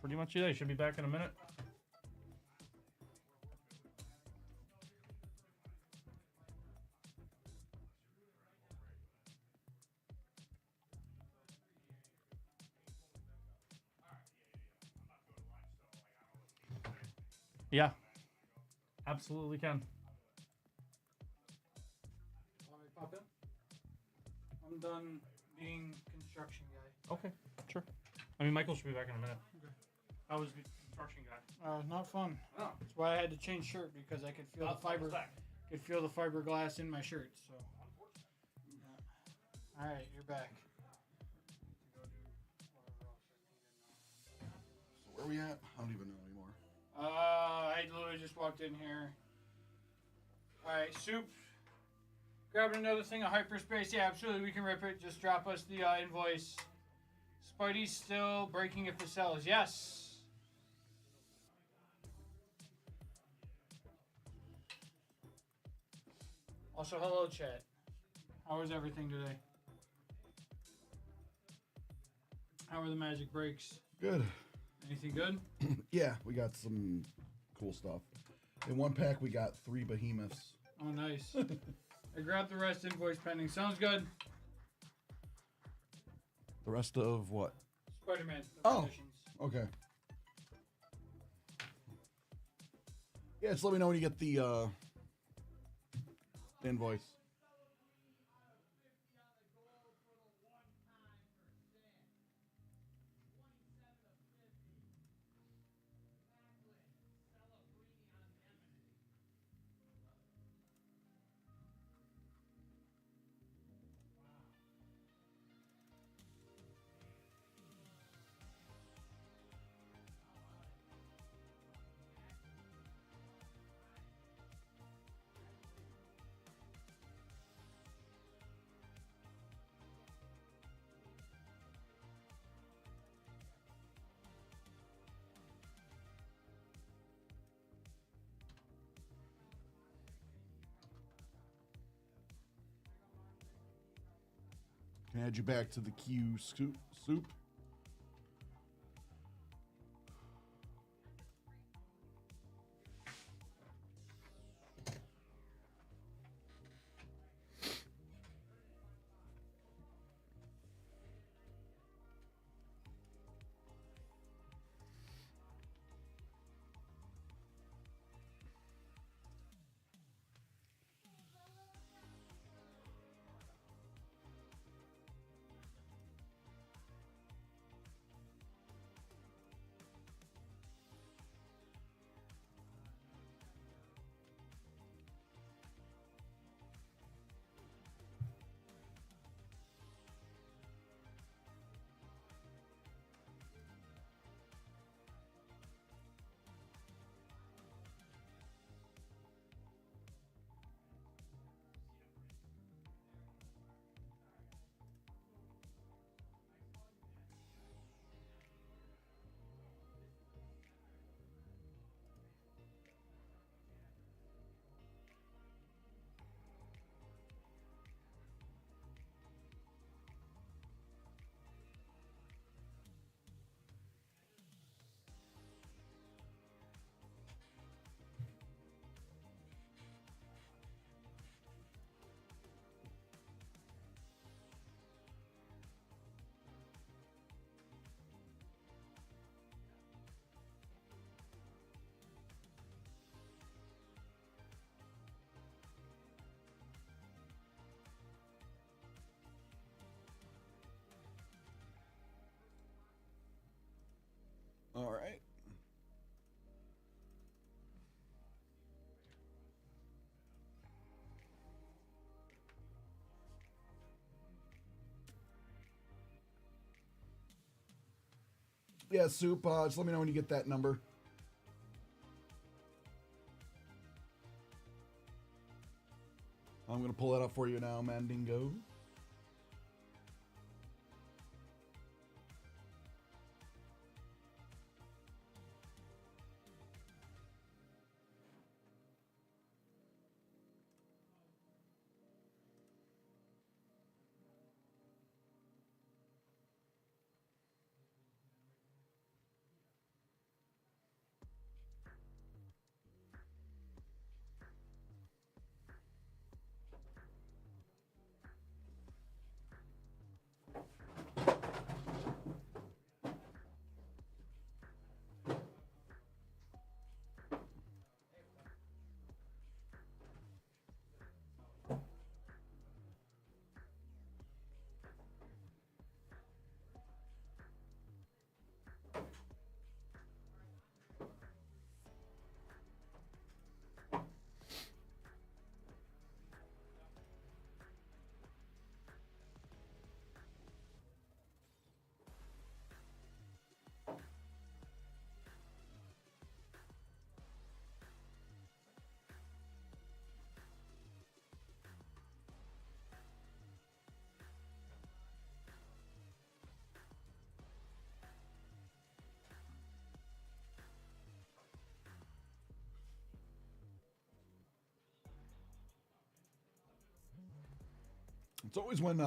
pretty much do that. He should be back in a minute. Yeah, absolutely can. Want me to pop in? I'm done being construction guy. Okay, sure. I mean, Michael should be back in a minute. Okay. How was the construction guy? Not fun. Oh. That's why I had to change shirt because I could feel could feel the fiberglass in my shirt. So. Yeah. All right, you're back. So where are we at? I don't even know anymore. I literally just walked in here. All right, soup. Grabbing another thing of hyperspace. Yeah, absolutely. We can rip it. Just drop us the invoice. Spidey's still breaking if it sells. Yes. Also, hello, chat. How is everything today? How are the magic breaks? Good. Anything good? Yeah, we got some cool stuff. In one pack, we got 3 behemoths. Oh, nice. I grabbed the rest. Invoice pending. Sounds good. The rest of what? Spider-Man. Oh. Editions. Okay. Yeah, just let me know when you get the invoice. Can I add you back to the queue soup? All right. Yeah, Soup, just let me know when you get that number. I'm going to pull that up for you now, Mandingo. It's always when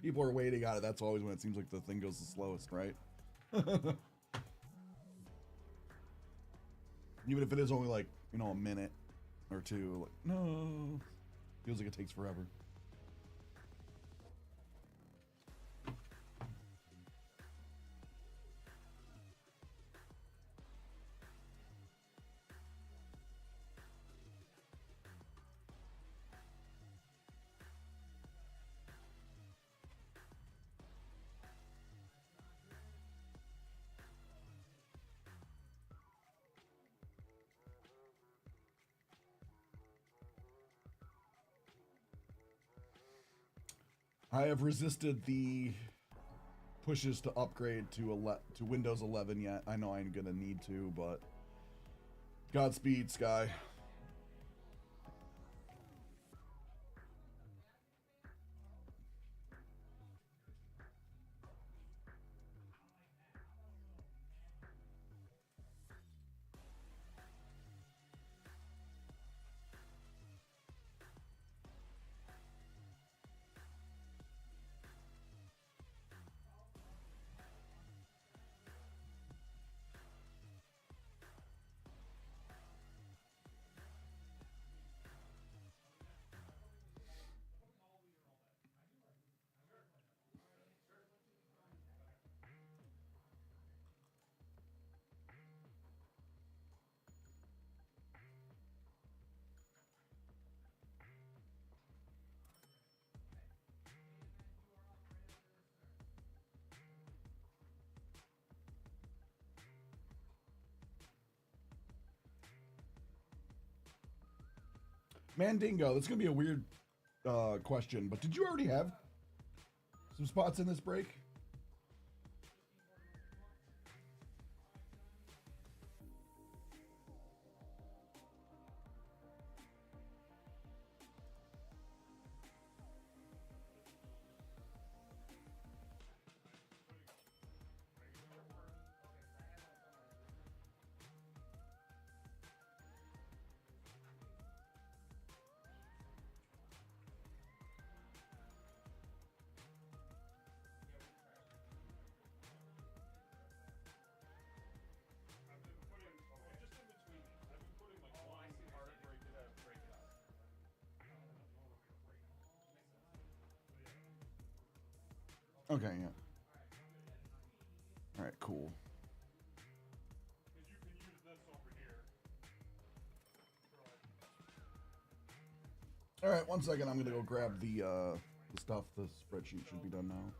people are waiting on it, that's always when it seems like the thing goes the slowest, right? Even if it is only like, you know, a minute or two, like, no, feels like it takes forever. I have resisted the pushes to upgrade to Windows 11 yet. I know I'm gonna need to, but Godspeed, Sky. Mandingo, that's gonna be a weird question, but did you already have some spots in this break? Okay, yeah. All right, cool. All right, 1 second. I'm gonna go grab the stuff. The spreadsheet should be done now.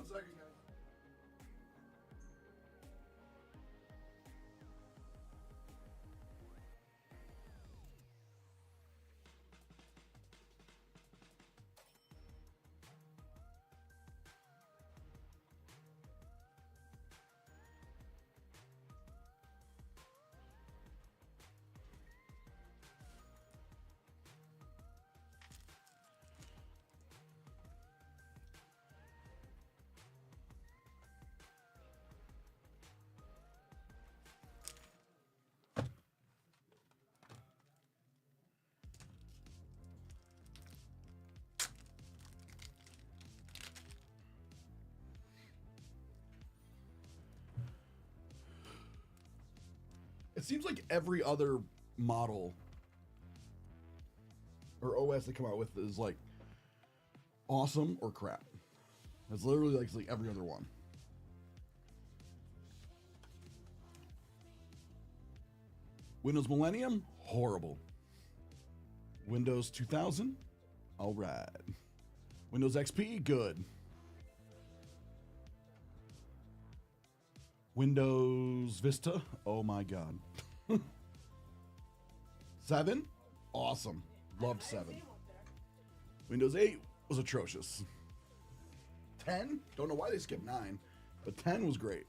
second, guys. It seems like every other model or OS they come out with is like awesome or crap. It's literally like every other one. Windows Millennium, horrible. Windows 2000, all right. Windows XP, good. Windows Vista, oh my god. 7, awesome. Loved 7. Windows 8 was atrocious. 10, don't know why they skipped 9, but 10 was great.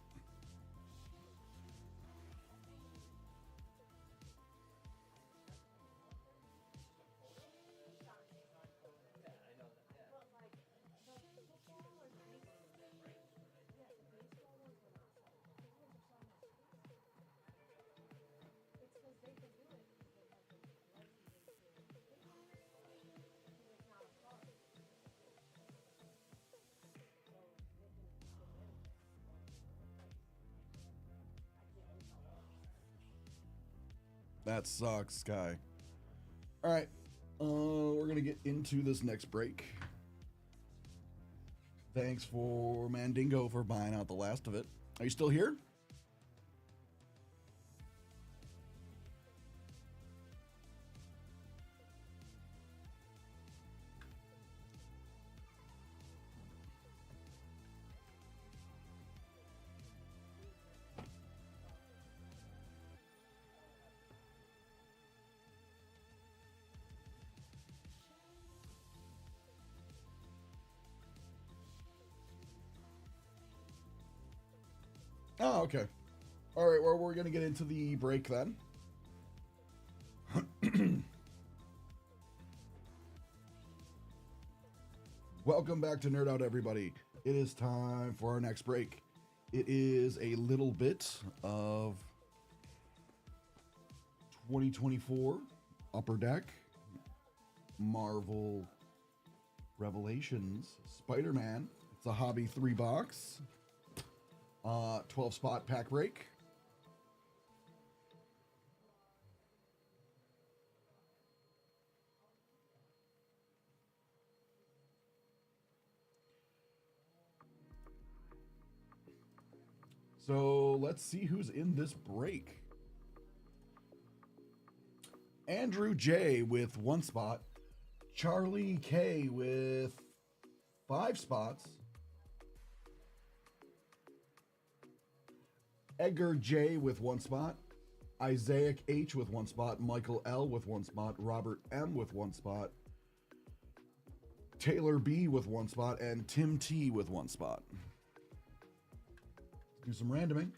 That sucks, Sky. All right, we're gonna get into this next break. Thanks for Mandingo for buying out the last of it. Are you still here? Oh, okay. All right, well, we're going to get into the break then. Welcome back to Nerd Out, everybody. It is time for our next break. It is a little bit of 2024 Upper Deck, Marvel Revelations, Spider-Man. It's a hobby 3-box. 12 spot pack break. So let's see who's in this break. Andrew J with 1 spot. Charlie K with 5 spots. Edgar J with 1 spot, Isaac H with 1 spot, Michael L with 1 spot, Robert M with 1 spot, Taylor B with 1 spot, and Tim T with 1 spot. Let's do some randoming.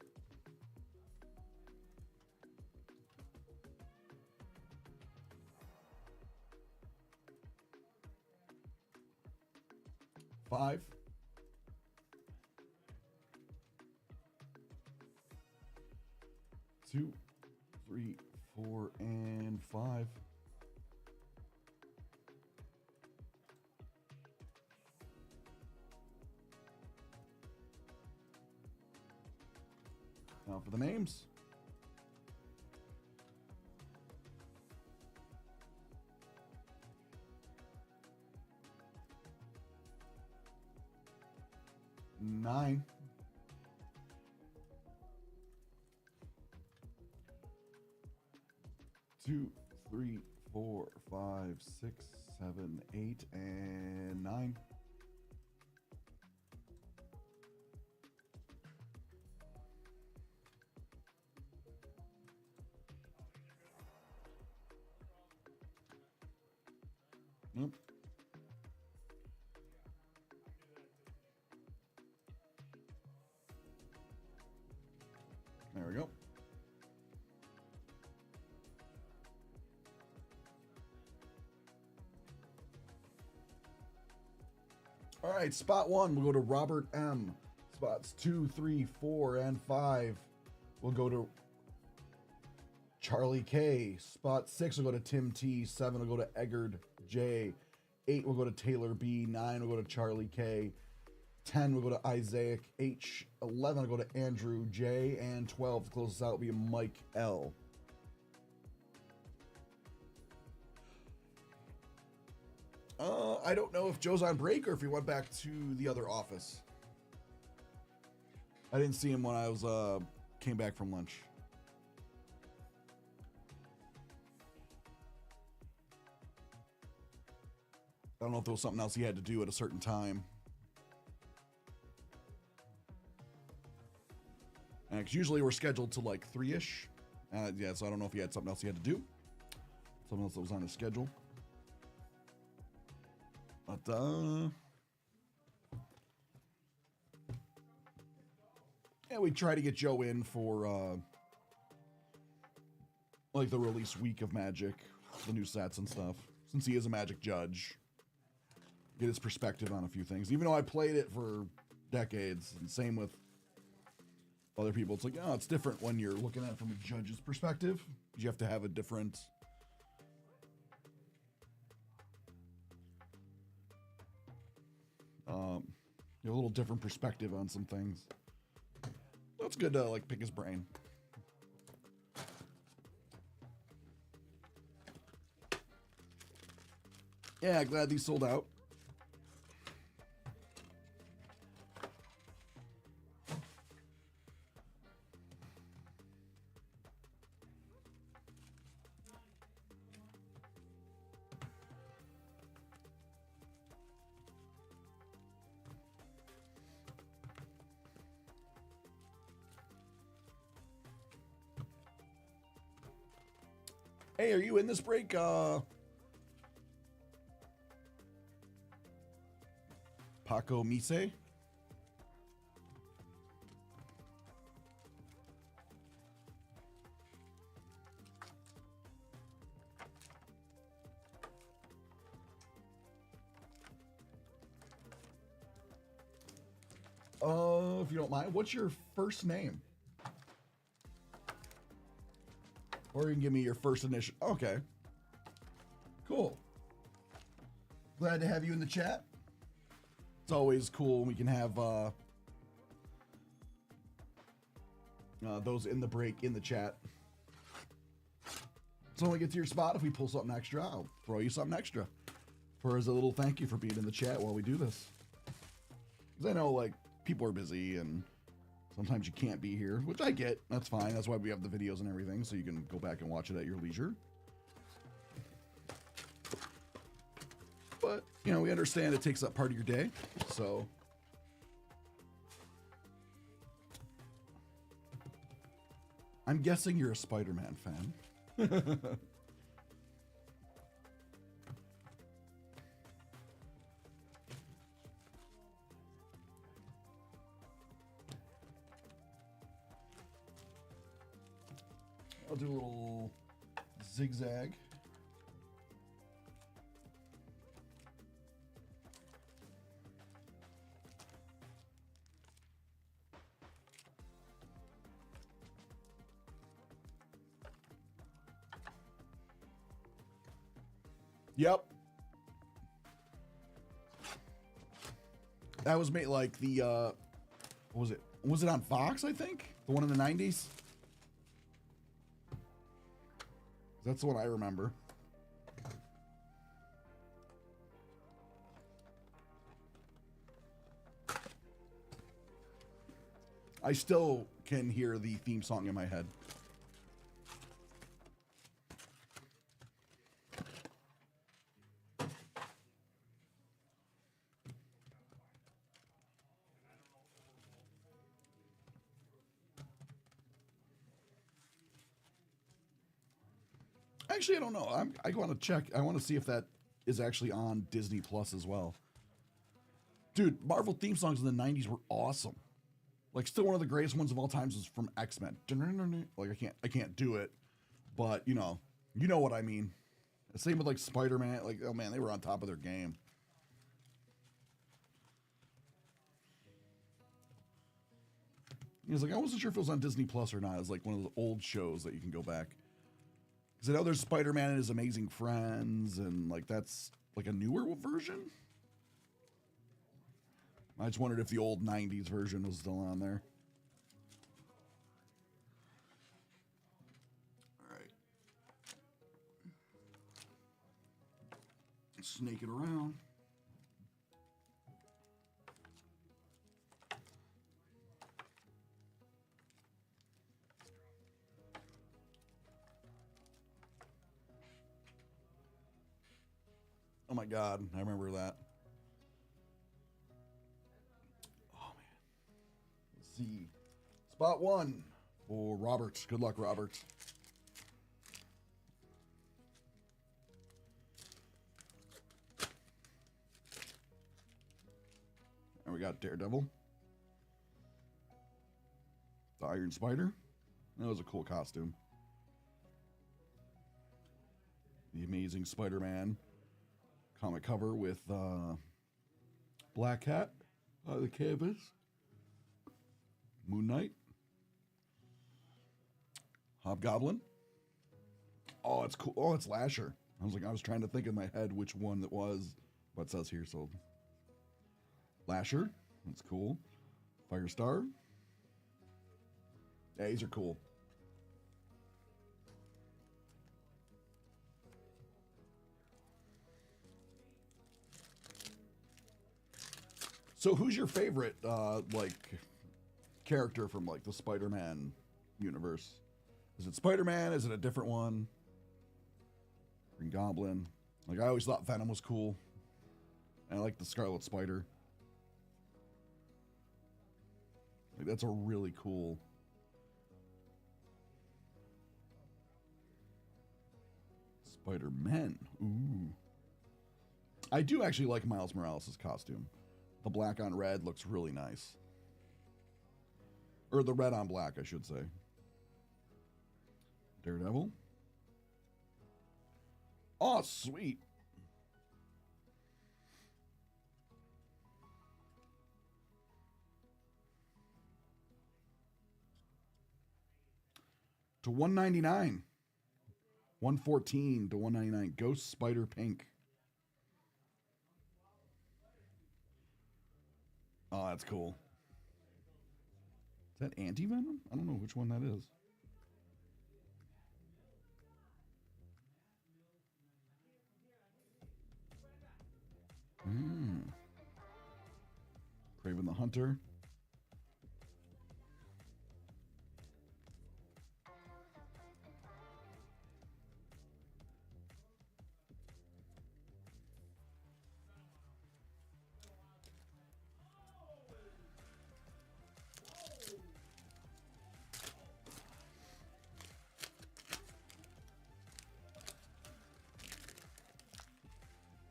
Five. 2, 3, 4, and 5. Now for the names. Nine. 2, 3, 4, 5, 6, 7, 8, and 9. Yep. There we go. All right, spot 1, we'll go to Robert M. Spots 2, 3, 4, and 5, we'll go to Charlie K. Spot 6 will go to Tim T. 7 will go to Eggard J. 8 will go to Taylor B. 9 will go to Charlie K. 10 will go to Isaac H. 11 will go to Andrew J. And 12 to close us out will be Mike L. I don't know if Joe's on break or if he went back to the other office. I didn't see him when I was came back from lunch. I don't know if there was something else he had to do at a certain time. Because usually we're scheduled to like 3-ish. Yeah, so I don't know if he had something else he had to do. Something else that was on his schedule. But, yeah, we try to get Joe in for, like the release week of Magic, the new sets and stuff, since he is a Magic judge. Get his perspective on a few things. Even though I played it for decades, and same with other people, it's like, oh, it's different when you're looking at it from a judge's perspective. You have to have a different... you have a little different perspective on some things. So it's good to like pick his brain. Yeah, glad these sold out. Hey, are you in this break? Paco Mise? If you don't mind, what's your first name? Or you can give me your first initial. Okay. Cool. Glad to have you in the chat. It's always cool when we can have those in the break in the chat. So when we get to your spot, if we pull something extra, I'll throw you something extra for as a little thank you for being in the chat while we do this. Because I know like people are busy and sometimes you can't be here, which I get. That's fine. That's why we have the videos and everything, so you can go back and watch it at your leisure. But, you know, we understand it takes up part of your day, so... I'm guessing you're a Spider-Man fan. I'll do a little zigzag. Yep. That was made like the what was it? Was it on Fox, I think? The one in the 90s? That's the one I remember. I still can hear the theme song in my head. Actually, I don't know. I want to check. I want to see if that is actually on Disney Plus as well. Dude, Marvel theme songs in the 90s were awesome. Like, still one of the greatest ones of all times was from X-Men. Like, I can't do it, but you know what I mean. Same with like Spider-Man. Like, oh man, they were on top of their game. He was like, I wasn't sure if it was on Disney Plus or not. It's like one of the old shows that you can go back. Because I know there's Spider-Man and His Amazing Friends, and like that's like a newer version. I just wondered if the old 90s version was still on there. All right. Snake it around. Oh my God, I remember that. Oh man. Let's see. Spot 1 for Roberts. Good luck, Roberts. And we got Daredevil. The Iron Spider. That was a cool costume. The Amazing Spider-Man comic cover with Black Cat on the canvas. Moon Knight. Hobgoblin. Oh, it's cool. Oh, it's Lasher. I was trying to think in my head which one it was, but it says here, so. Lasher. That's cool. Firestar. Yeah, these are cool. So who's your favorite, like, character from, like, the Spider-Man universe? Is it Spider-Man? Is it a different one? Green Goblin. Like, I always thought Venom was cool. And I like the Scarlet Spider. Like, that's a really cool... Spider-Man. Ooh. I do actually like Miles Morales' costume. The black on red looks really nice. Or the red on black, I should say. Daredevil. Oh, sweet. To 199. 114 to 199. Ghost Spider Pink. Oh, that's cool. Is that anti-venom? I don't know which one that is. Craven the Hunter.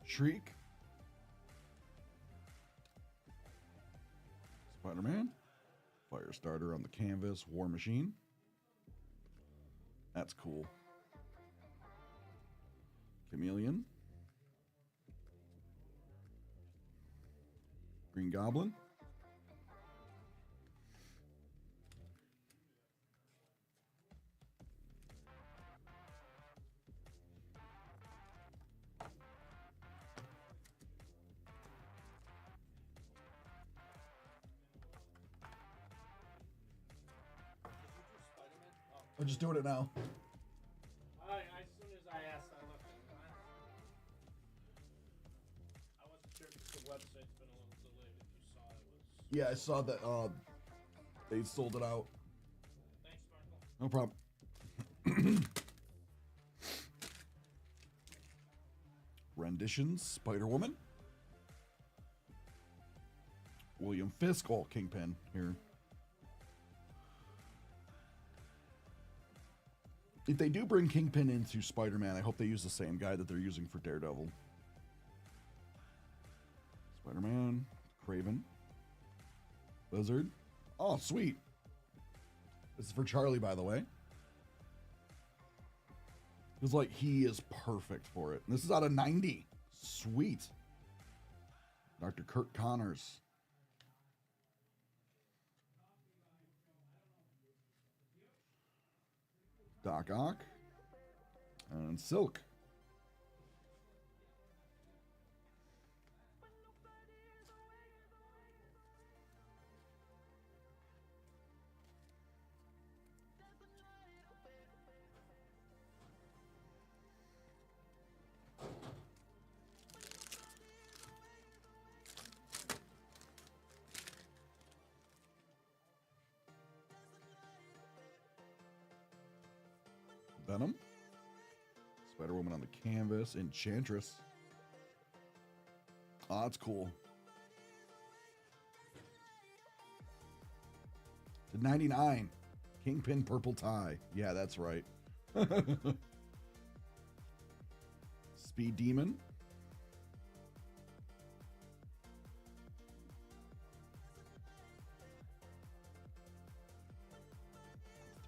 Shriek. Spider-Man. Firestarter on the canvas. War Machine. That's cool. Chameleon. Green Goblin. I'm just doing it now. As soon as I asked, I looked at it. I wasn't sure because the website's been a little delayed. If you saw it was. Yeah, I saw that they sold it out. Thanks, Michael. No problem. Renditions, Spider-Woman. William Fisk, oh, Kingpin here. If they do bring Kingpin into Spider-Man, I hope they use the same guy that they're using for Daredevil. Spider-Man, Craven, Lizard. Oh, sweet. This is for Charlie, by the way. It's like he is perfect for it. And this is out of 90. Sweet. Dr. Kurt Connors. Doc Ock. And Silk. Venom. Spider-Woman on the canvas. Enchantress. Oh, that's cool. To 99. Kingpin purple tie. Yeah, that's right. Speed Demon.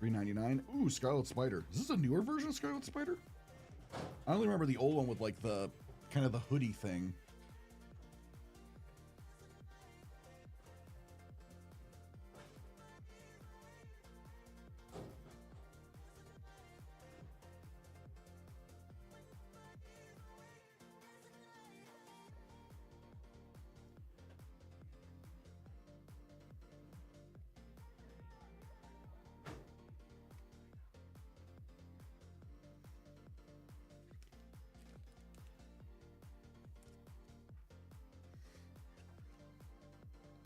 $3.99. Ooh, Scarlet Spider. Is this a newer version of Scarlet Spider? I only remember the old one with like the kind of the hoodie thing.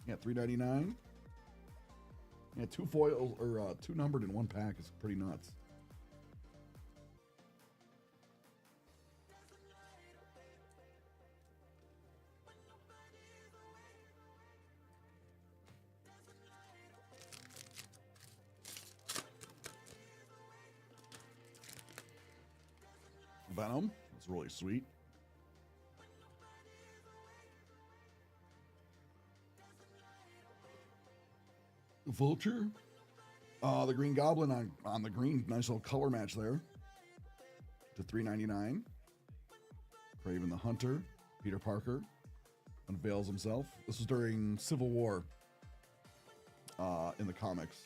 Yeah, $3.99. Yeah, 2 foils or 2 numbered in 1 pack is pretty nuts. Venom. That's really sweet. Vulture. The Green Goblin on the green. Nice little color match there. To $3.99. Craven the Hunter. Peter Parker unveils himself. This was during Civil War in the comics.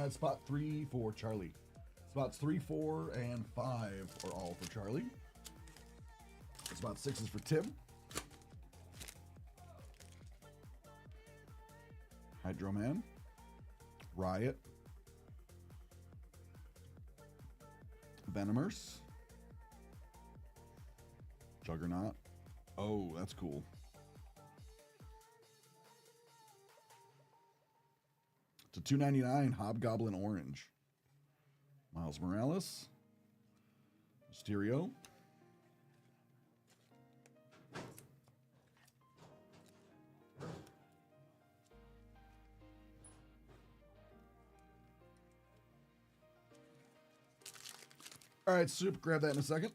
Spot 3 for Charlie. Spots 3, 4, and 5 are all for Charlie. Spot 6 is for Tim. Hydro Man. Riot. Venomers. Juggernaut. Oh, that's cool. To $2.99, Hobgoblin Orange. Miles Morales. Mysterio. All right, Soup, grab that in a second.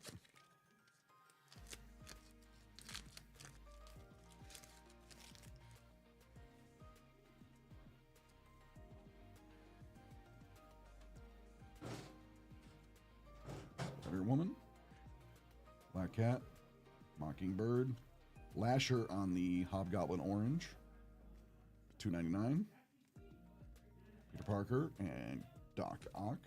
Woman, Black Cat, Mockingbird, Lasher on the Hobgoblin Orange, $2.99. Peter Parker and Doc Ock.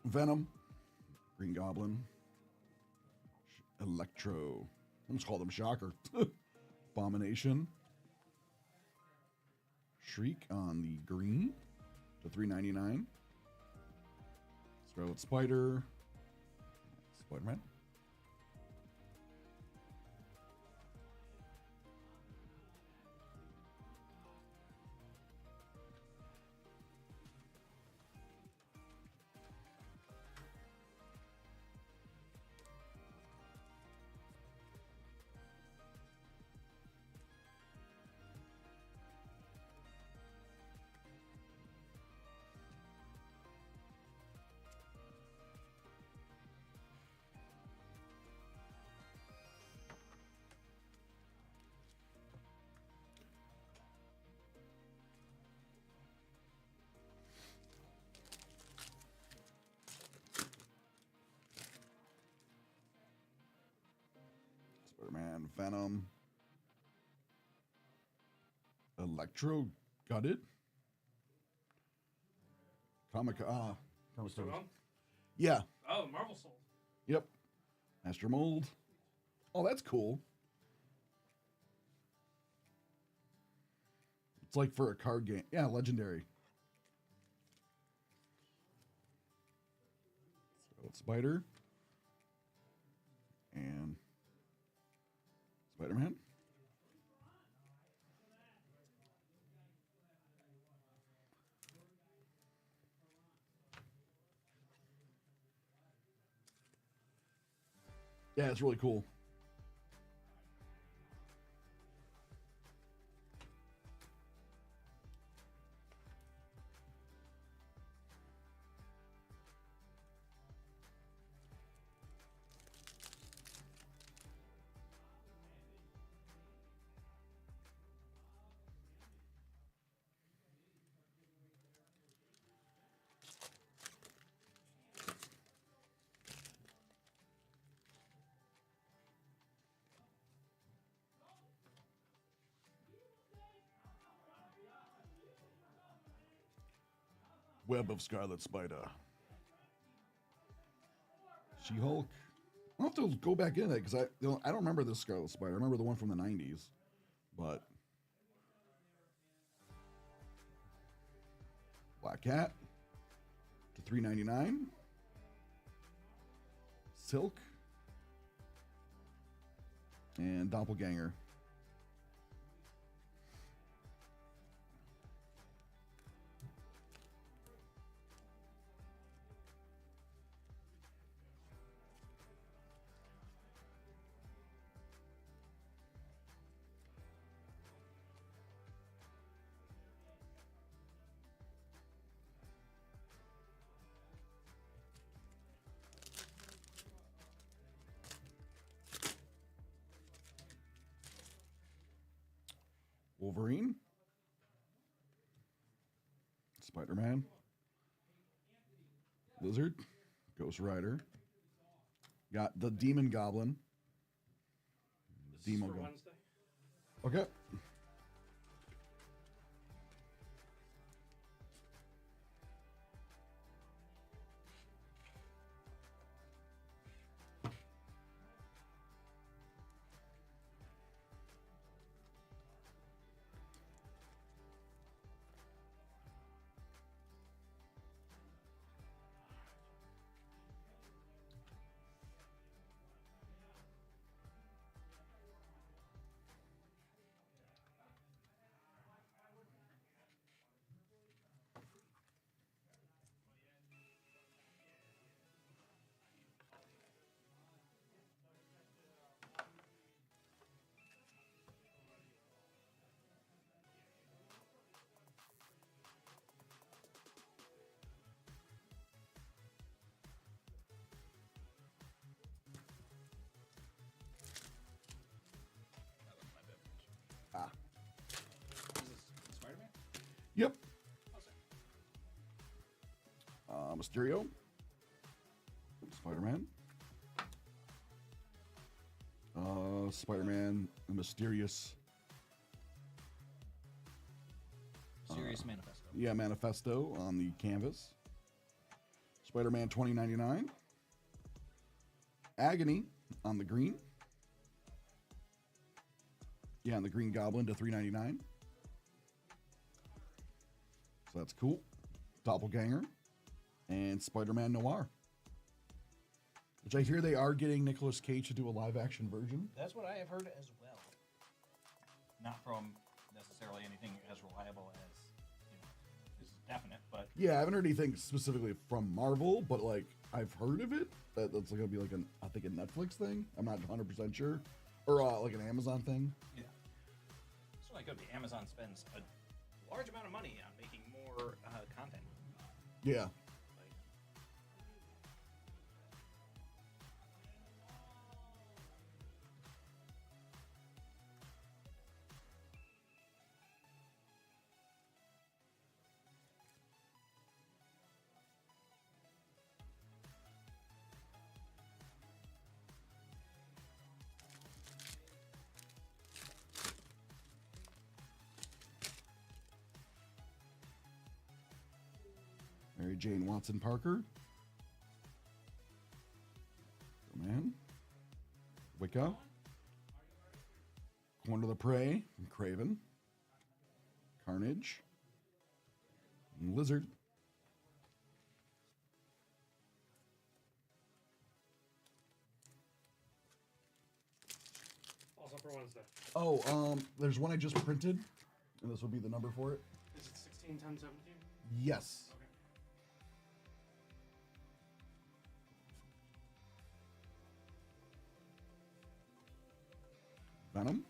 Venom, Green Goblin, Electro. Almost called him Shocker. Abomination. Shriek on the green to $3.99. Scarlet Spider. Spider-Man. Spider-Man, Venom, Electro, got it. Comic Still going? Yeah, Oh, Marvel Soul. yep. Master Mold. Oh, that's cool. It's like for a card game. Yeah, legendary. Scarlet Spider. And Spider-Man. Yeah, it's really cool. Web of Scarlet Spider. She-Hulk. I'll have to go back in it because I don't remember this Scarlet Spider. I remember the one from the 90s. But Black Cat to $3.99. Silk and Doppelganger. Wolverine, Spider-Man, Lizard, Ghost Rider, got the Demon Goblin. This is Demon for Goblin. Wednesday. Okay. Ah. Is this Spider-Man? Yep. Oh, sorry. Mysterio, Spider-Man, Spider-Man, the Mysterious. Serious Manifesto. Yeah, Manifesto on the canvas. Spider-Man 2099. Agony on the green. Yeah, and the Green Goblin to $3.99. So that's cool. Doppelganger and Spider-Man Noir. Which I hear they are getting Nicolas Cage to do a live-action version. That's what I have heard as well. Not from necessarily anything as reliable as, this is definite, but Yeah, I haven't heard anything specifically from Marvel, but like I've heard of it. That's gonna be like I think a Netflix thing. I'm not 100% sure, or like an Amazon thing. yeah. It's really good. Amazon spends a large amount of money on making more content. Yeah. Like, Mary Jane Watson Parker. Man. Wicca. Corner of the Prey from Craven. Carnage. And Lizard. Also for Wednesday. Oh, there's one I just printed, and this will be the number for it. Is it 16, 10, 17? Yes. Okay. Venom.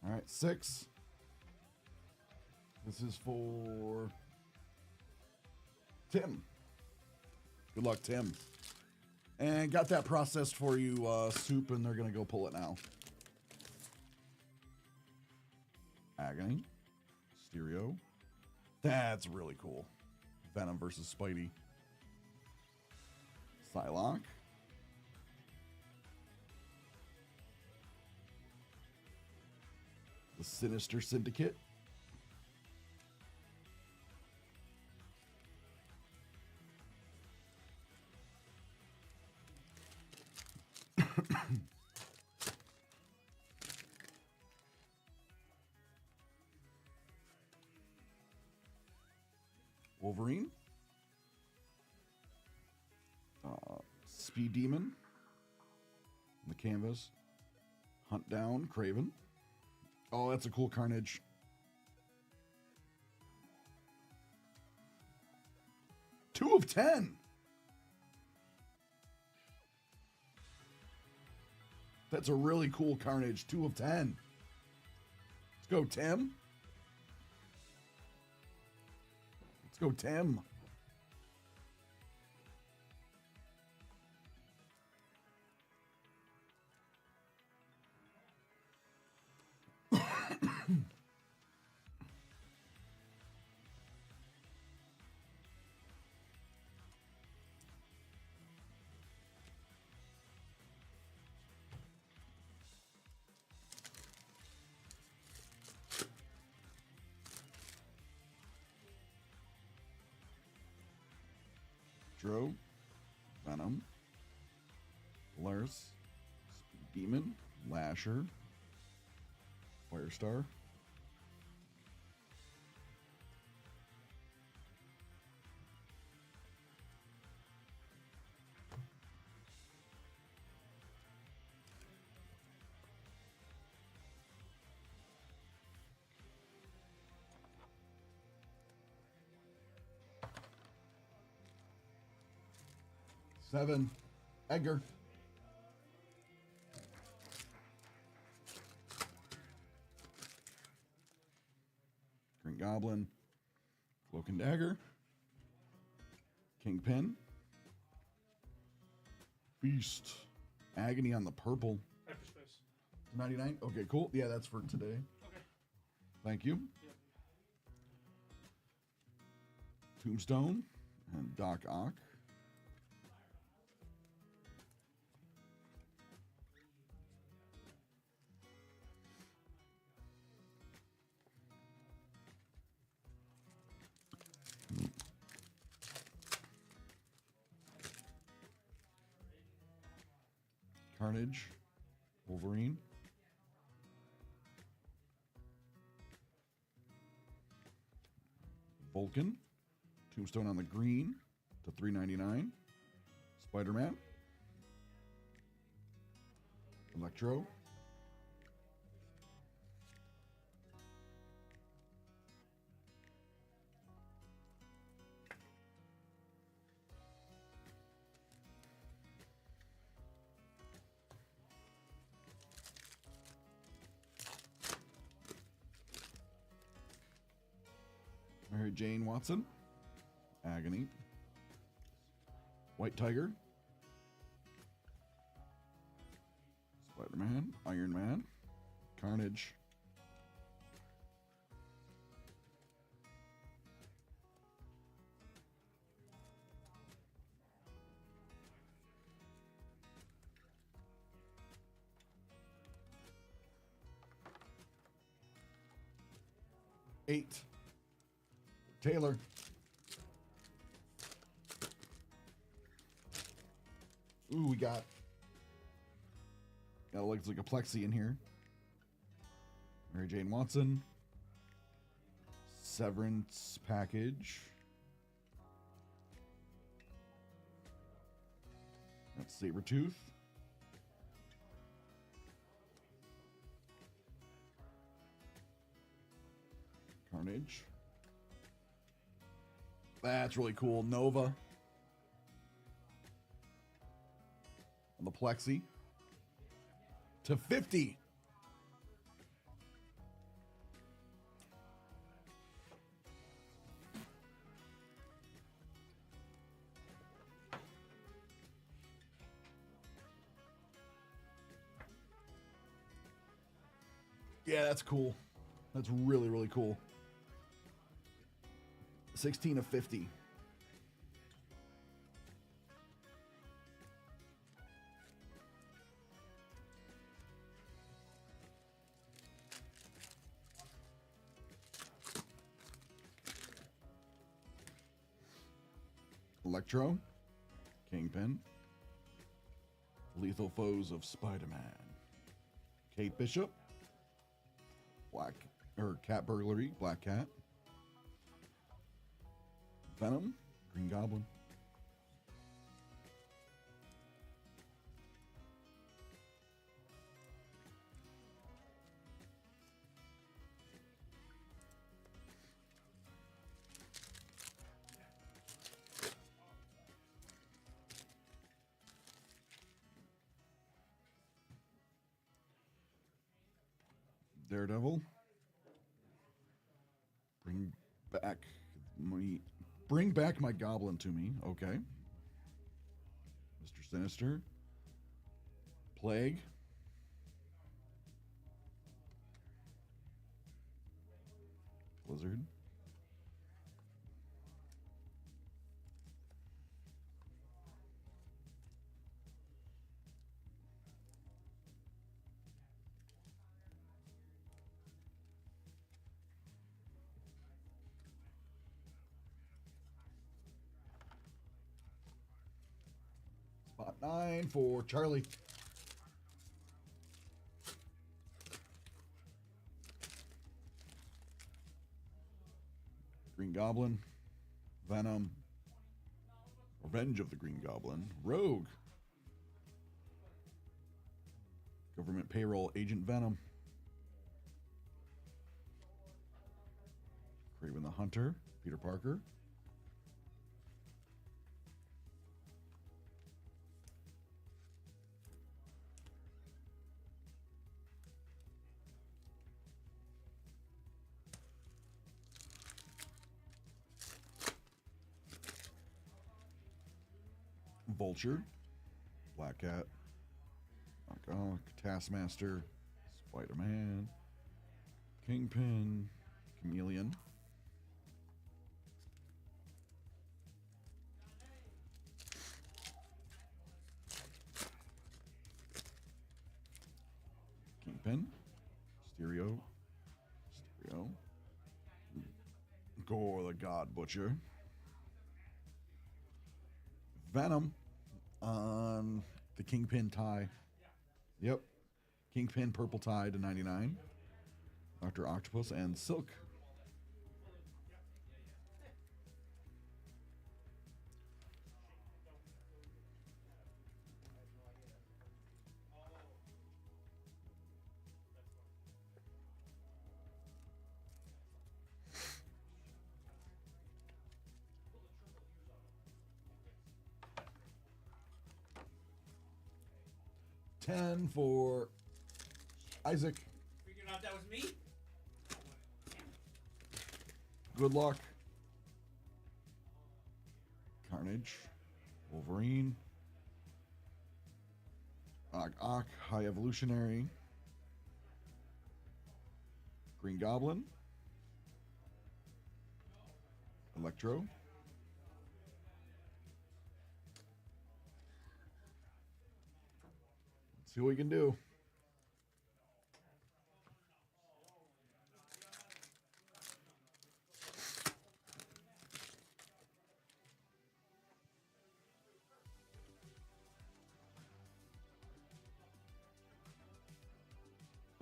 All right, 6. This is for Tim. Good luck, Tim. And got that processed for you, Soup, and they're going to go pull it now. Agony. Stereo. That's really cool. Venom versus Spidey. Psylocke. The Sinister Syndicate. Wolverine. Speed Demon. On the canvas. Hunt Down, Craven. Oh, that's a cool Carnage. Two of 10. That's a really cool Carnage. 2 of 10. Let's go, Tim. Let's go, Tim. Dro, Venom, Polaris, Speed Demon, Lasher, Firestar. Seven, Edgar. Green Goblin, Cloak and Dagger, Kingpin, Beast, Agony on the purple. Hyperspace. 99. Okay, cool. Yeah, that's for today. Okay. Thank you. Tombstone and Doc Ock. Carnage, Wolverine. Vulcan, Tombstone on the green to $3.99. Spider-Man. Electro. Mary Jane Watson. Agony. White Tiger. Spider-Man. Iron Man. Carnage. Eight. Taylor. Ooh, we got looks like a plexi in here. Mary Jane Watson. Severance package. That's Sabretooth. Carnage. That's really cool. Nova. On the plexi. To 50. Yeah, that's cool. That's really, really cool. 16 of 50. Electro, Kingpin, Lethal Foes of Spider-Man, Kate Bishop, Cat Burglary, Black Cat, Venom, Green Goblin. Daredevil. Bring back my goblin to me. Okay. Mr. Sinister. Plague. Blizzard. Spot 9 for Charlie. Green Goblin. Venom. Revenge of the Green Goblin. Rogue. Government Payroll Agent Venom. Craven the Hunter. Peter Parker. Vulture, Black Cat, Taskmaster, Spider-Man, Kingpin, Chameleon. Kingpin, Stereo, Gore the God Butcher, Venom on the Kingpin tie. Yep, Kingpin purple tie to 99. Dr. Octopus and Silk. $10 for Isaac. Figured out that was me. Good luck. Carnage. Wolverine. Ock, High Evolutionary. Green Goblin. Electro. Let's see what we can do.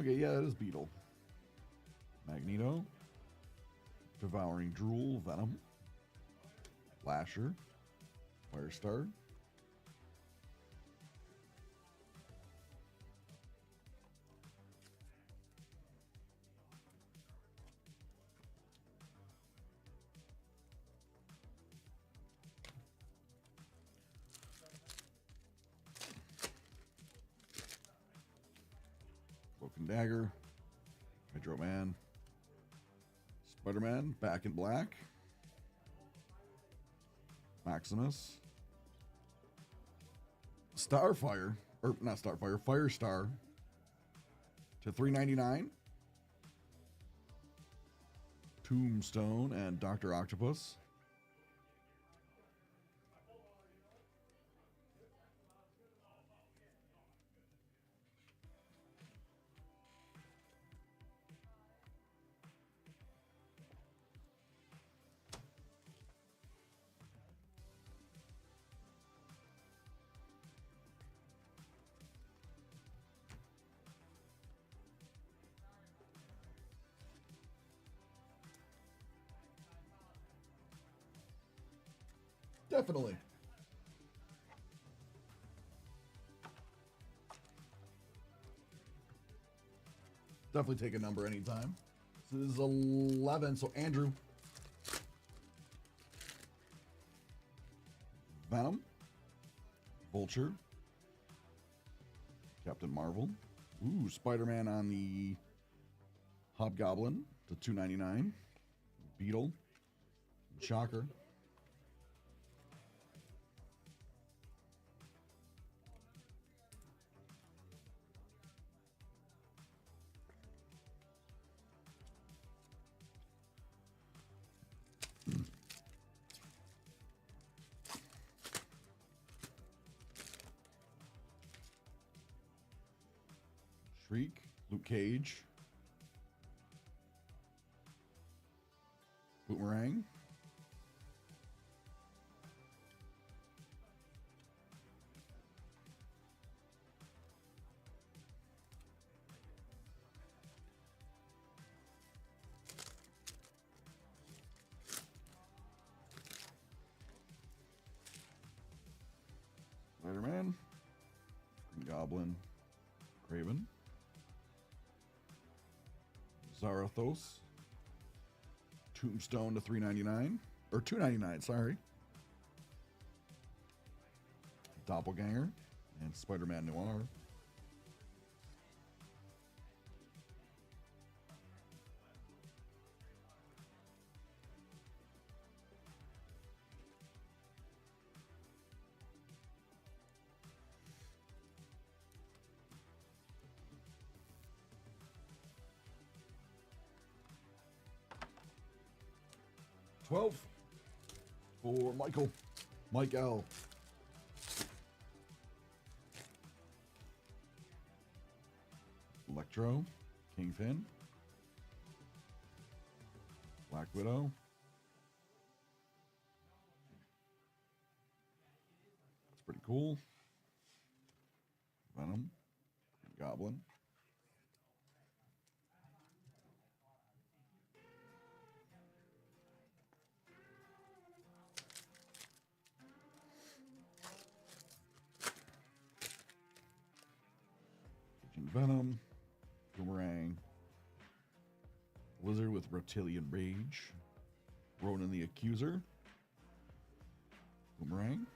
Okay, yeah, that is Beetle. Magneto. Devouring Drool, Venom. Lasher. Firestar. Broken Dagger. Hydro Man. Spider-Man, Back in Black. Maximus. Starfire, or not Starfire, Firestar to $3.99. Tombstone and Dr. Octopus. Definitely. Definitely take a number anytime. So this is 11. So Andrew. Venom. Vulture. Captain Marvel. Ooh, Spider-Man on the Hobgoblin to $2.99. Beetle. Shocker. Shriek, Luke Cage, Boomerang, Spider-Man, Green Goblin, Craven, Zarathos, Tombstone to $3.99 or $2.99. Sorry, Doppelganger and Spider-Man Noir. 12 for Michael. Mike L. Electro. Kingpin. Black Widow. That's pretty cool. Venom. Goblin. Agent Venom. Boomerang. Lizard with Reptilian Rage. Ronan the Accuser. Boomerang.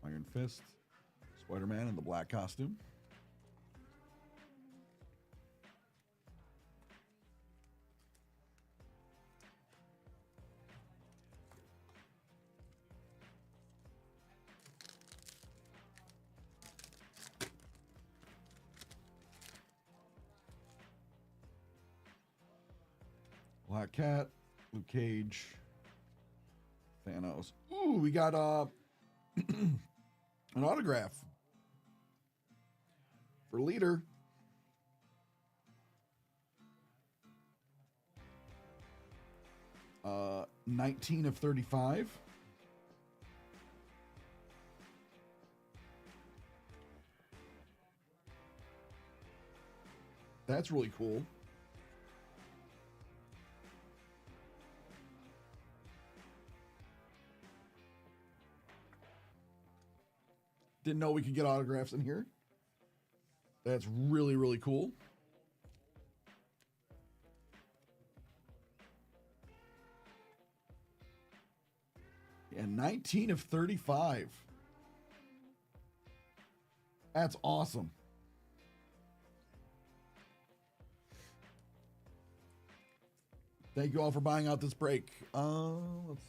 Iron Fist. Spider-Man in the black costume. Black Cat, Luke Cage, Thanos. Ooh, we got an autograph for leader. Uh, 19 of 35. That's really cool. Didn't know we could get autographs in here. That's really, really cool. Yeah, 19 of 35. That's awesome. Thank you all for buying out this break. Let's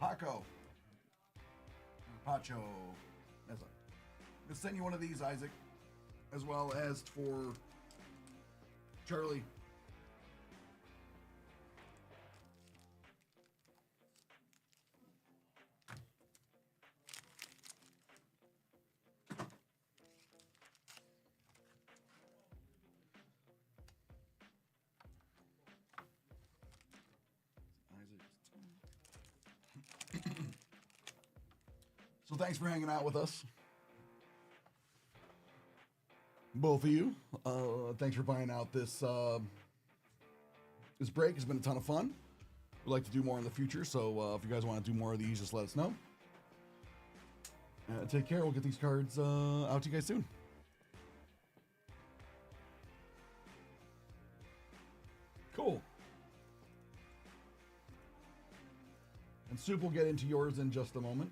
Paco. Pacho. That's a, I'm gonna send you one of these, Isaac, as well as for Charlie. So thanks for hanging out with us. Both of you. Thanks for buying out this this break. It's been a ton of fun. We'd like to do more in the future, so if you guys want to do more of these, just let us know. Take care. We'll get these cards out to you guys soon. Cool. And Soup will get into yours in just a moment.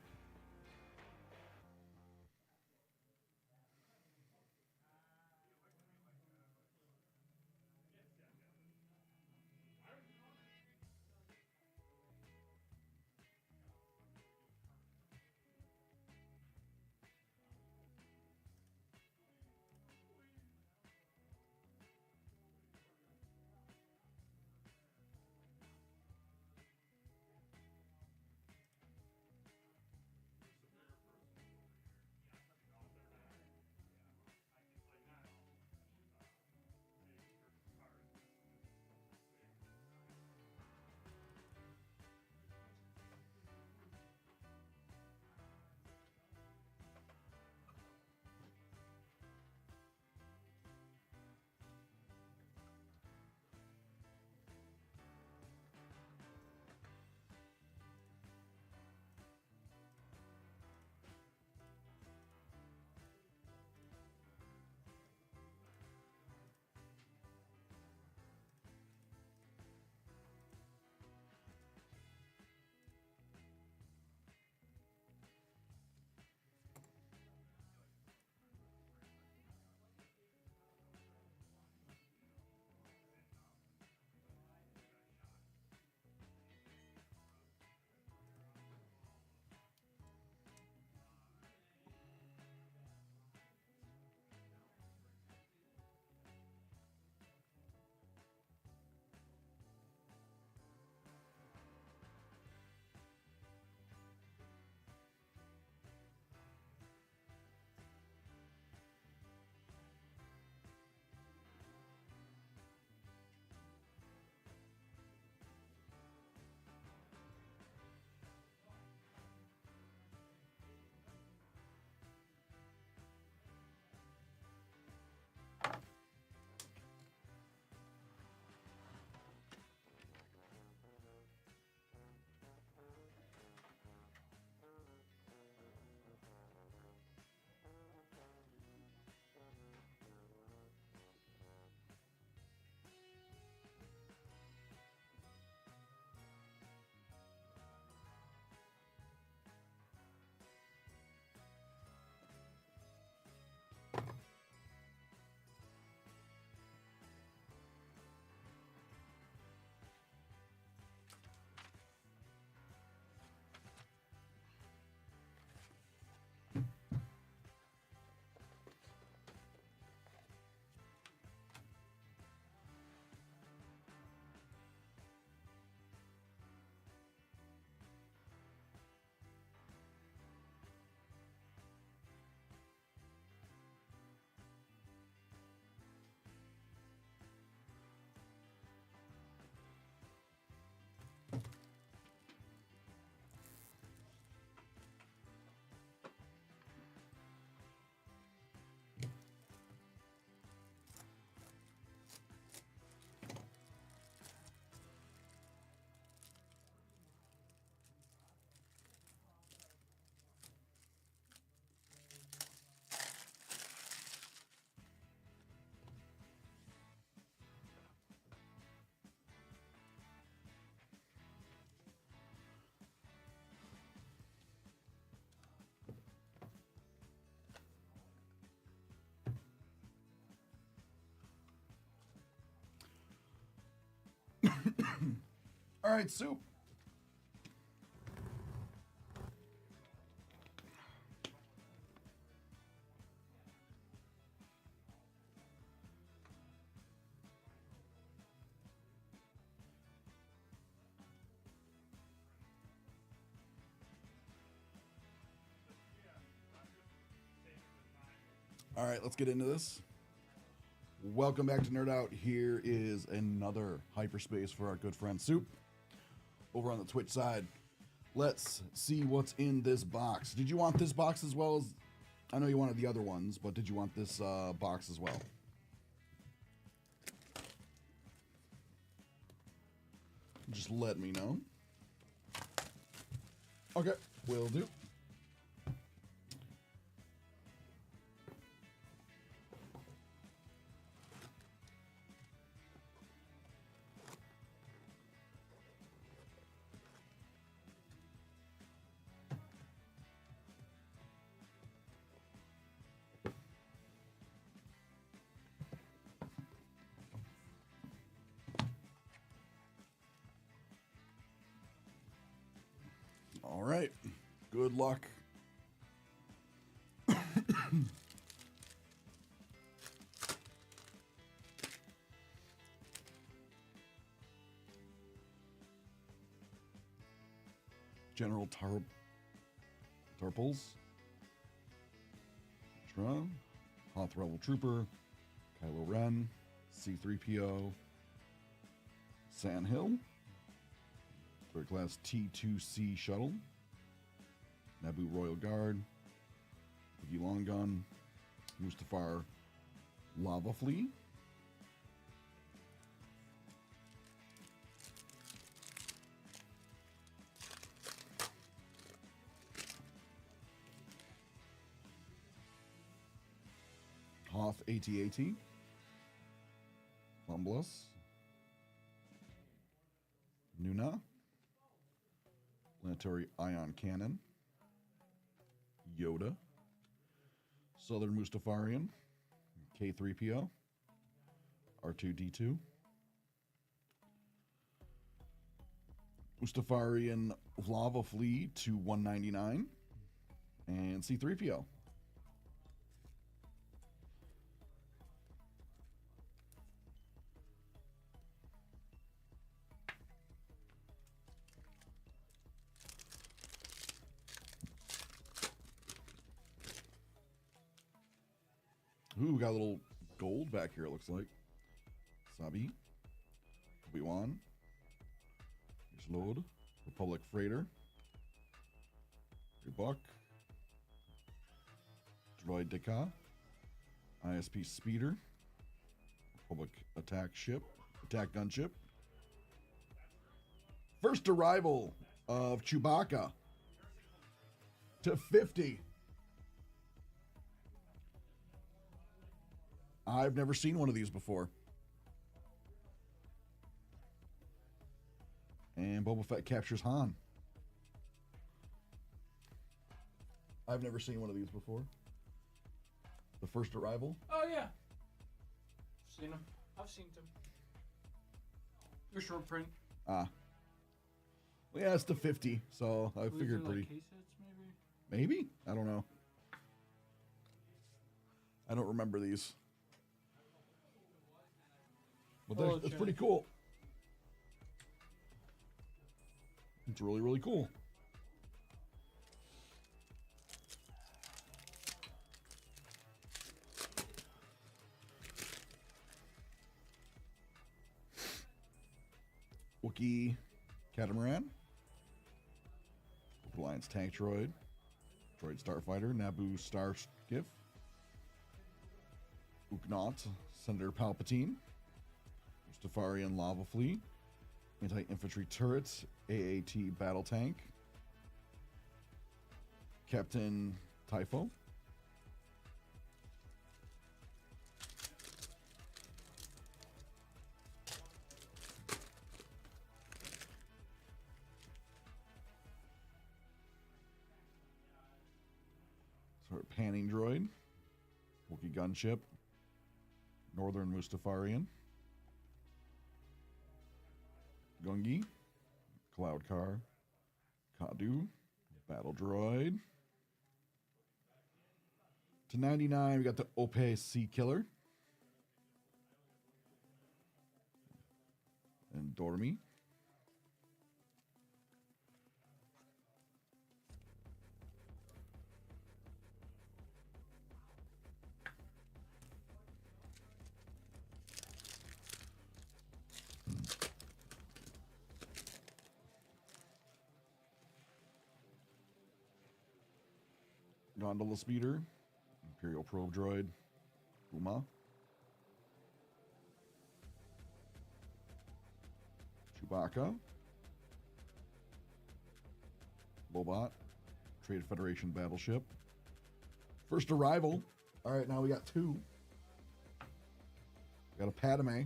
All right, Soup. All right, let's get into this. Welcome back to Nerd Out. Here is another hyperspace for our good friend Soup over on the Twitch side. Let's see what's in this box. Did you want this box as well as, I know you wanted the other ones, but did you want this box as well? Just let me know. Okay, will do. All right. Good luck. General Tarples. Drum. Hoth Rebel Trooper. Kylo Ren. C-3PO. Sandhill. Third class T2C shuttle. Naboo Royal Guard. Wookiee Long Gun. Mustafar Lava Flea. Hoth AT-AT. Plumbless. Nuna. Planetary Ion Cannon. Yoda. Southern Mustafarian. K-3PO. R2-D2. Mustafarian Lava Flea to 199. And C-3PO. Ooh, got a little gold back here, it looks like. Sabi. Obi-Wan. Here's Load. Republic Freighter. Rebuck. Droid Deka. ISP Speeder. Republic Attack Ship. Attack Gunship. First arrival of Chewbacca to 50. I've never seen one of these before. And Boba Fett captures Han. I've never seen one of these before. The first arrival. Oh yeah. Seen them. I've seen them. They're short print. Well, yeah, it's the 50, so I figured pretty. Like case hits, maybe? Maybe? I don't know. I don't remember these. But that's pretty cool. It's really, really cool. Wookiee Catamaran. Alliance Tank Droid. Droid Starfighter. Naboo Star Skiff. Ugnaught. Senator Palpatine. Mustafarian Lava Flea. Anti-infantry turrets. AAT Battle Tank. Captain Typho. Sort of panning droid. Wookiee gunship. Northern Mustafarian. Gungi. Cloud Car, Kadu, Battle Droid. To 99, we got the Ope Sea Killer. And Dormy. Gondola Speeder, Imperial Probe Droid, Uma, Chewbacca, Lobot, Trade Federation Battleship, First Arrival. All right, now we got two. We got a Padme.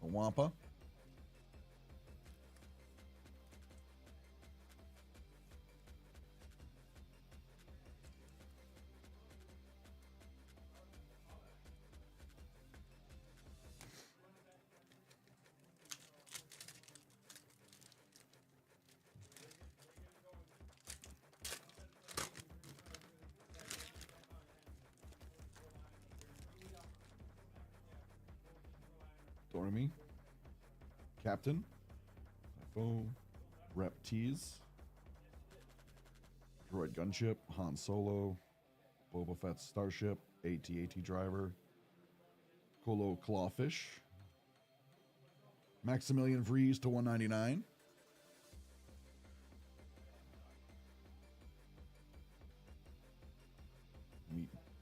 A Wampa. Dormy, Captain, Typho, Rep Tease, Droid Gunship, Han Solo, Boba Fett's Starship, AT-AT Driver, Colo Clawfish, Maximilian Vries to 199.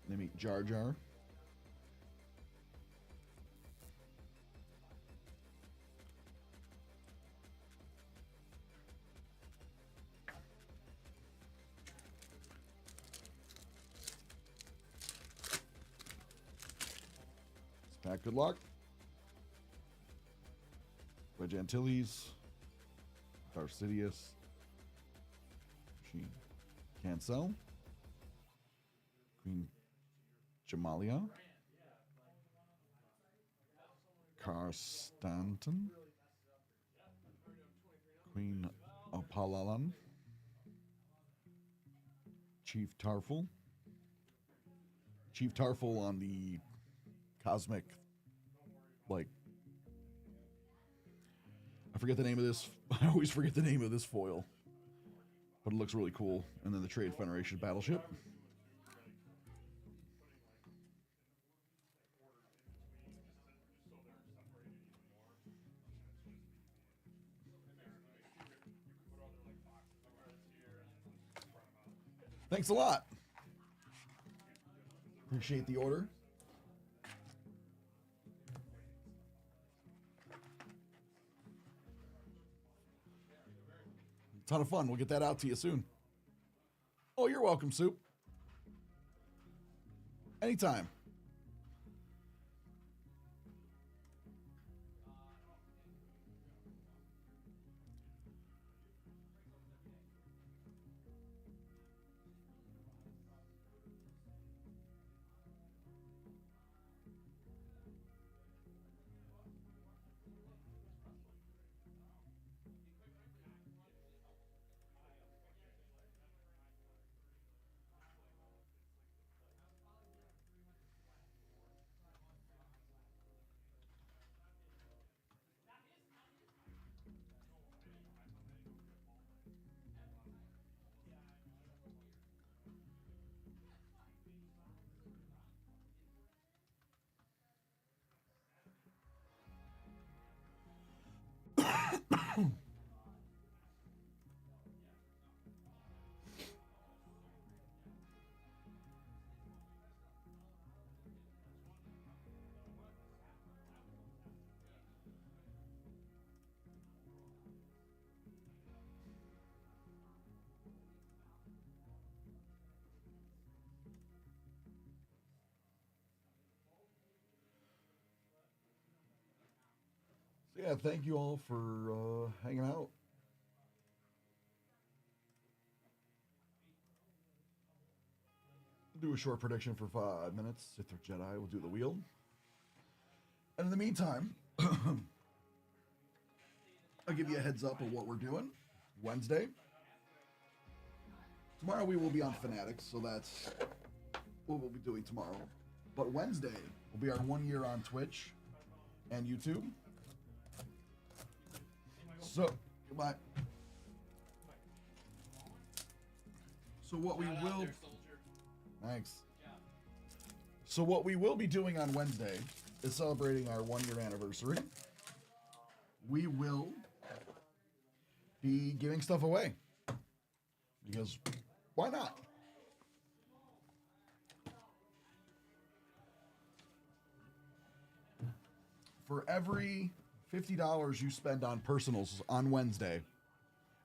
They meet Jar Jar. Pack good luck. Wedge Antilles, Darth Sidious, Machine Cancel, Queen Jamalia, Car Stanton, Queen Apalalan, Chief Tarful. Chief Tarful on the cosmic, like, I forget the name of this. I always forget the name of this foil, but it looks really cool. And then the Trade Federation Battleship. Thanks a lot. Appreciate the order. Ton of fun. We'll get that out to you soon. Oh, you're welcome, Soup. Anytime. Yeah, thank you all for hanging out. Do a short prediction for 5 minutes. Sith or Jedi will do the wheel. And in the meantime, I'll give you a heads up of what we're doing. Wednesday. Tomorrow we will be on Fanatics, so that's what we'll be doing tomorrow. But Wednesday will be our 1 year on Twitch and YouTube. So, goodbye. So what we will... Thanks. So what we will be doing on Wednesday is celebrating our 1 year anniversary. We will be giving stuff away. Because why not? For every $50 you spend on personals on Wednesday,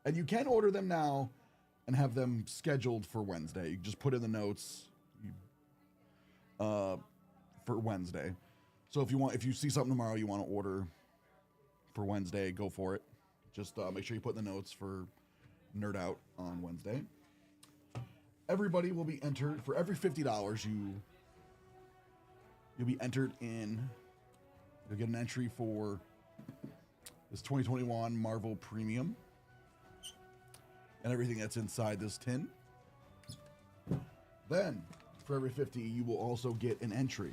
and you can order them now and have them scheduled for Wednesday. You just put in the notes for Wednesday. So if you see something tomorrow you want to order for Wednesday, go for it. Just make sure you put in the notes for Nerd Out on Wednesday. Everybody will be entered. For every $50 you'll be entered in. You'll get an entry for this 2021 Marvel Premium and everything that's inside this tin. Then, for every 50, you will also get an entry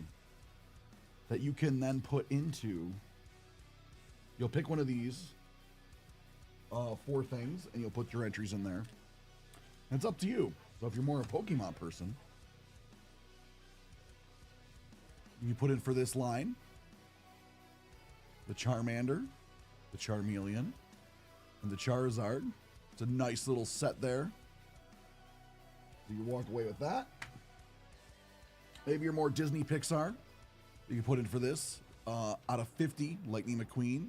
that you can then put into. You'll pick one of these 4 things, and you'll put your entries in there. And it's up to you. So if you're more a Pokemon person, you put in for this line the Charmander, the Charmeleon, and the Charizard. It's a nice little set there. So you walk away with that. Maybe you're more Disney Pixar. You can put in for this. Out of 50, Lightning McQueen.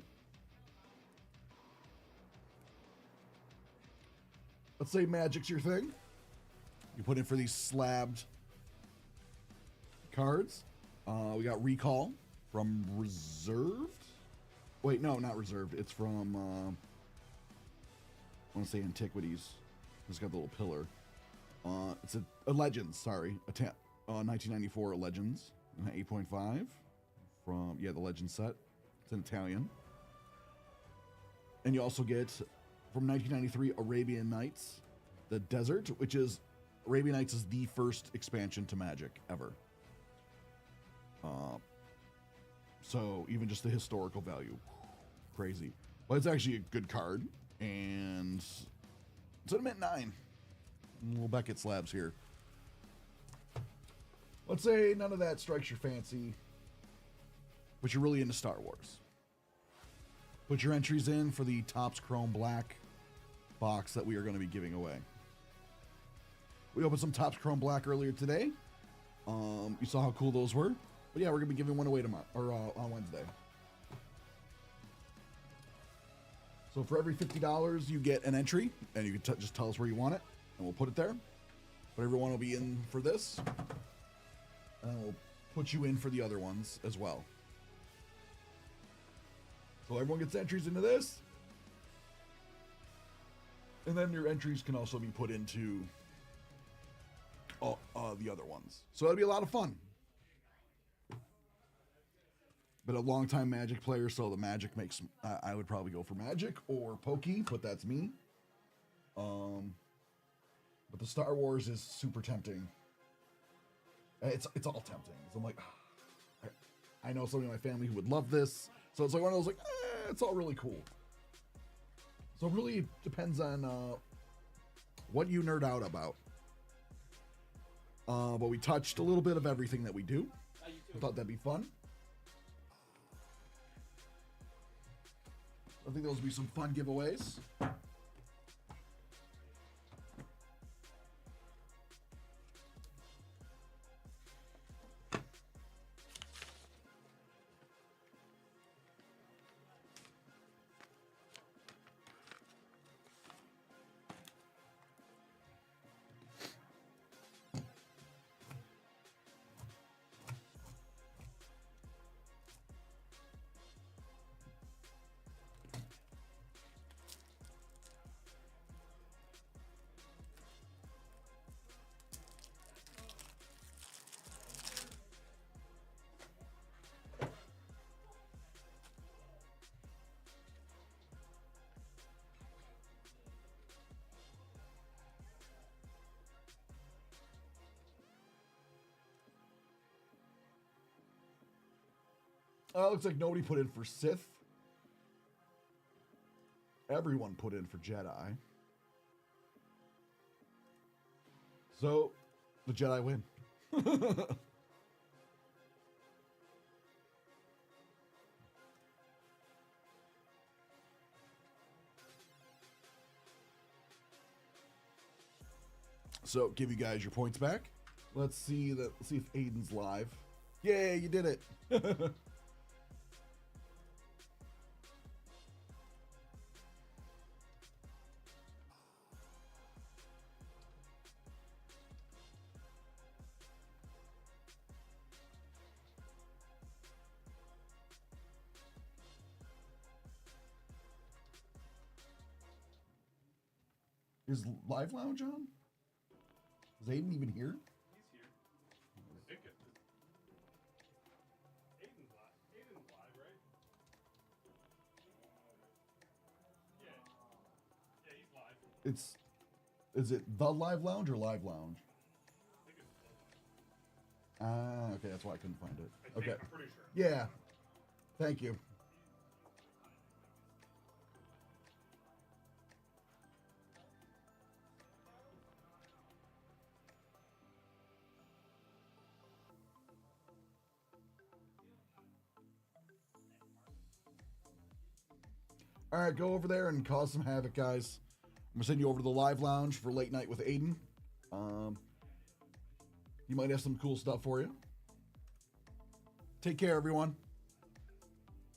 Let's say Magic's your thing. You put in for these slabbed cards. We got Recall from Reserved. Wait, no, not Reserved. It's from, I want to say Antiquities. It's got the little pillar. It's a Legends, sorry. 1994 Legends, 8.5 from, the Legends set. It's in Italian. And you also get, from 1993, Arabian Nights, the Desert, which is, Arabian Nights is the first expansion to Magic ever. So even just the historical value, crazy. But it's actually a good card, and it's at mint 9. Little Beckett slabs here. Let's say none of that strikes your fancy, but you're really into Star Wars. Put your entries in for the Topps Chrome Black box that we are going to be giving away. We opened some Topps Chrome Black earlier today. You saw how cool those were. But yeah, we're going to be giving one away tomorrow, or on Wednesday. So for every $50, you get an entry, and you can just tell us where you want it, and we'll put it there. But everyone will be in for this, and we'll put you in for the other ones as well. So everyone gets entries into this, and then your entries can also be put into the other ones. So that'll be a lot of fun. But a longtime Magic player, so the Magic makes... I would probably go for Magic or Pokey, but that's me. But the Star Wars is super tempting. It's all tempting. So I'm like... I know somebody in my family who would love this. So it's like one of those, like, it's all really cool. So it really depends on what you nerd out about. But we touched a little bit of everything that we do. I thought that'd be fun. I think those will be some fun giveaways. Looks like nobody put in for Sith. Everyone put in for Jedi. So, the Jedi win. So, give you guys your points back. Let's see if Aiden's live. Yay, you did it. Is Live Lounge on? Is Aiden even here? He's here. I think it. Aiden's live, right? Yeah. Yeah, he's live. Is it the Live Lounge or Live Lounge? I think it's Okay, that's why I couldn't find it. I think, Okay. I'm pretty sure. Yeah. Thank you. All right, go over there and cause some havoc, guys. I'm gonna send you over to the Live Lounge for late night with Aiden. He might have some cool stuff for you. Take care, everyone.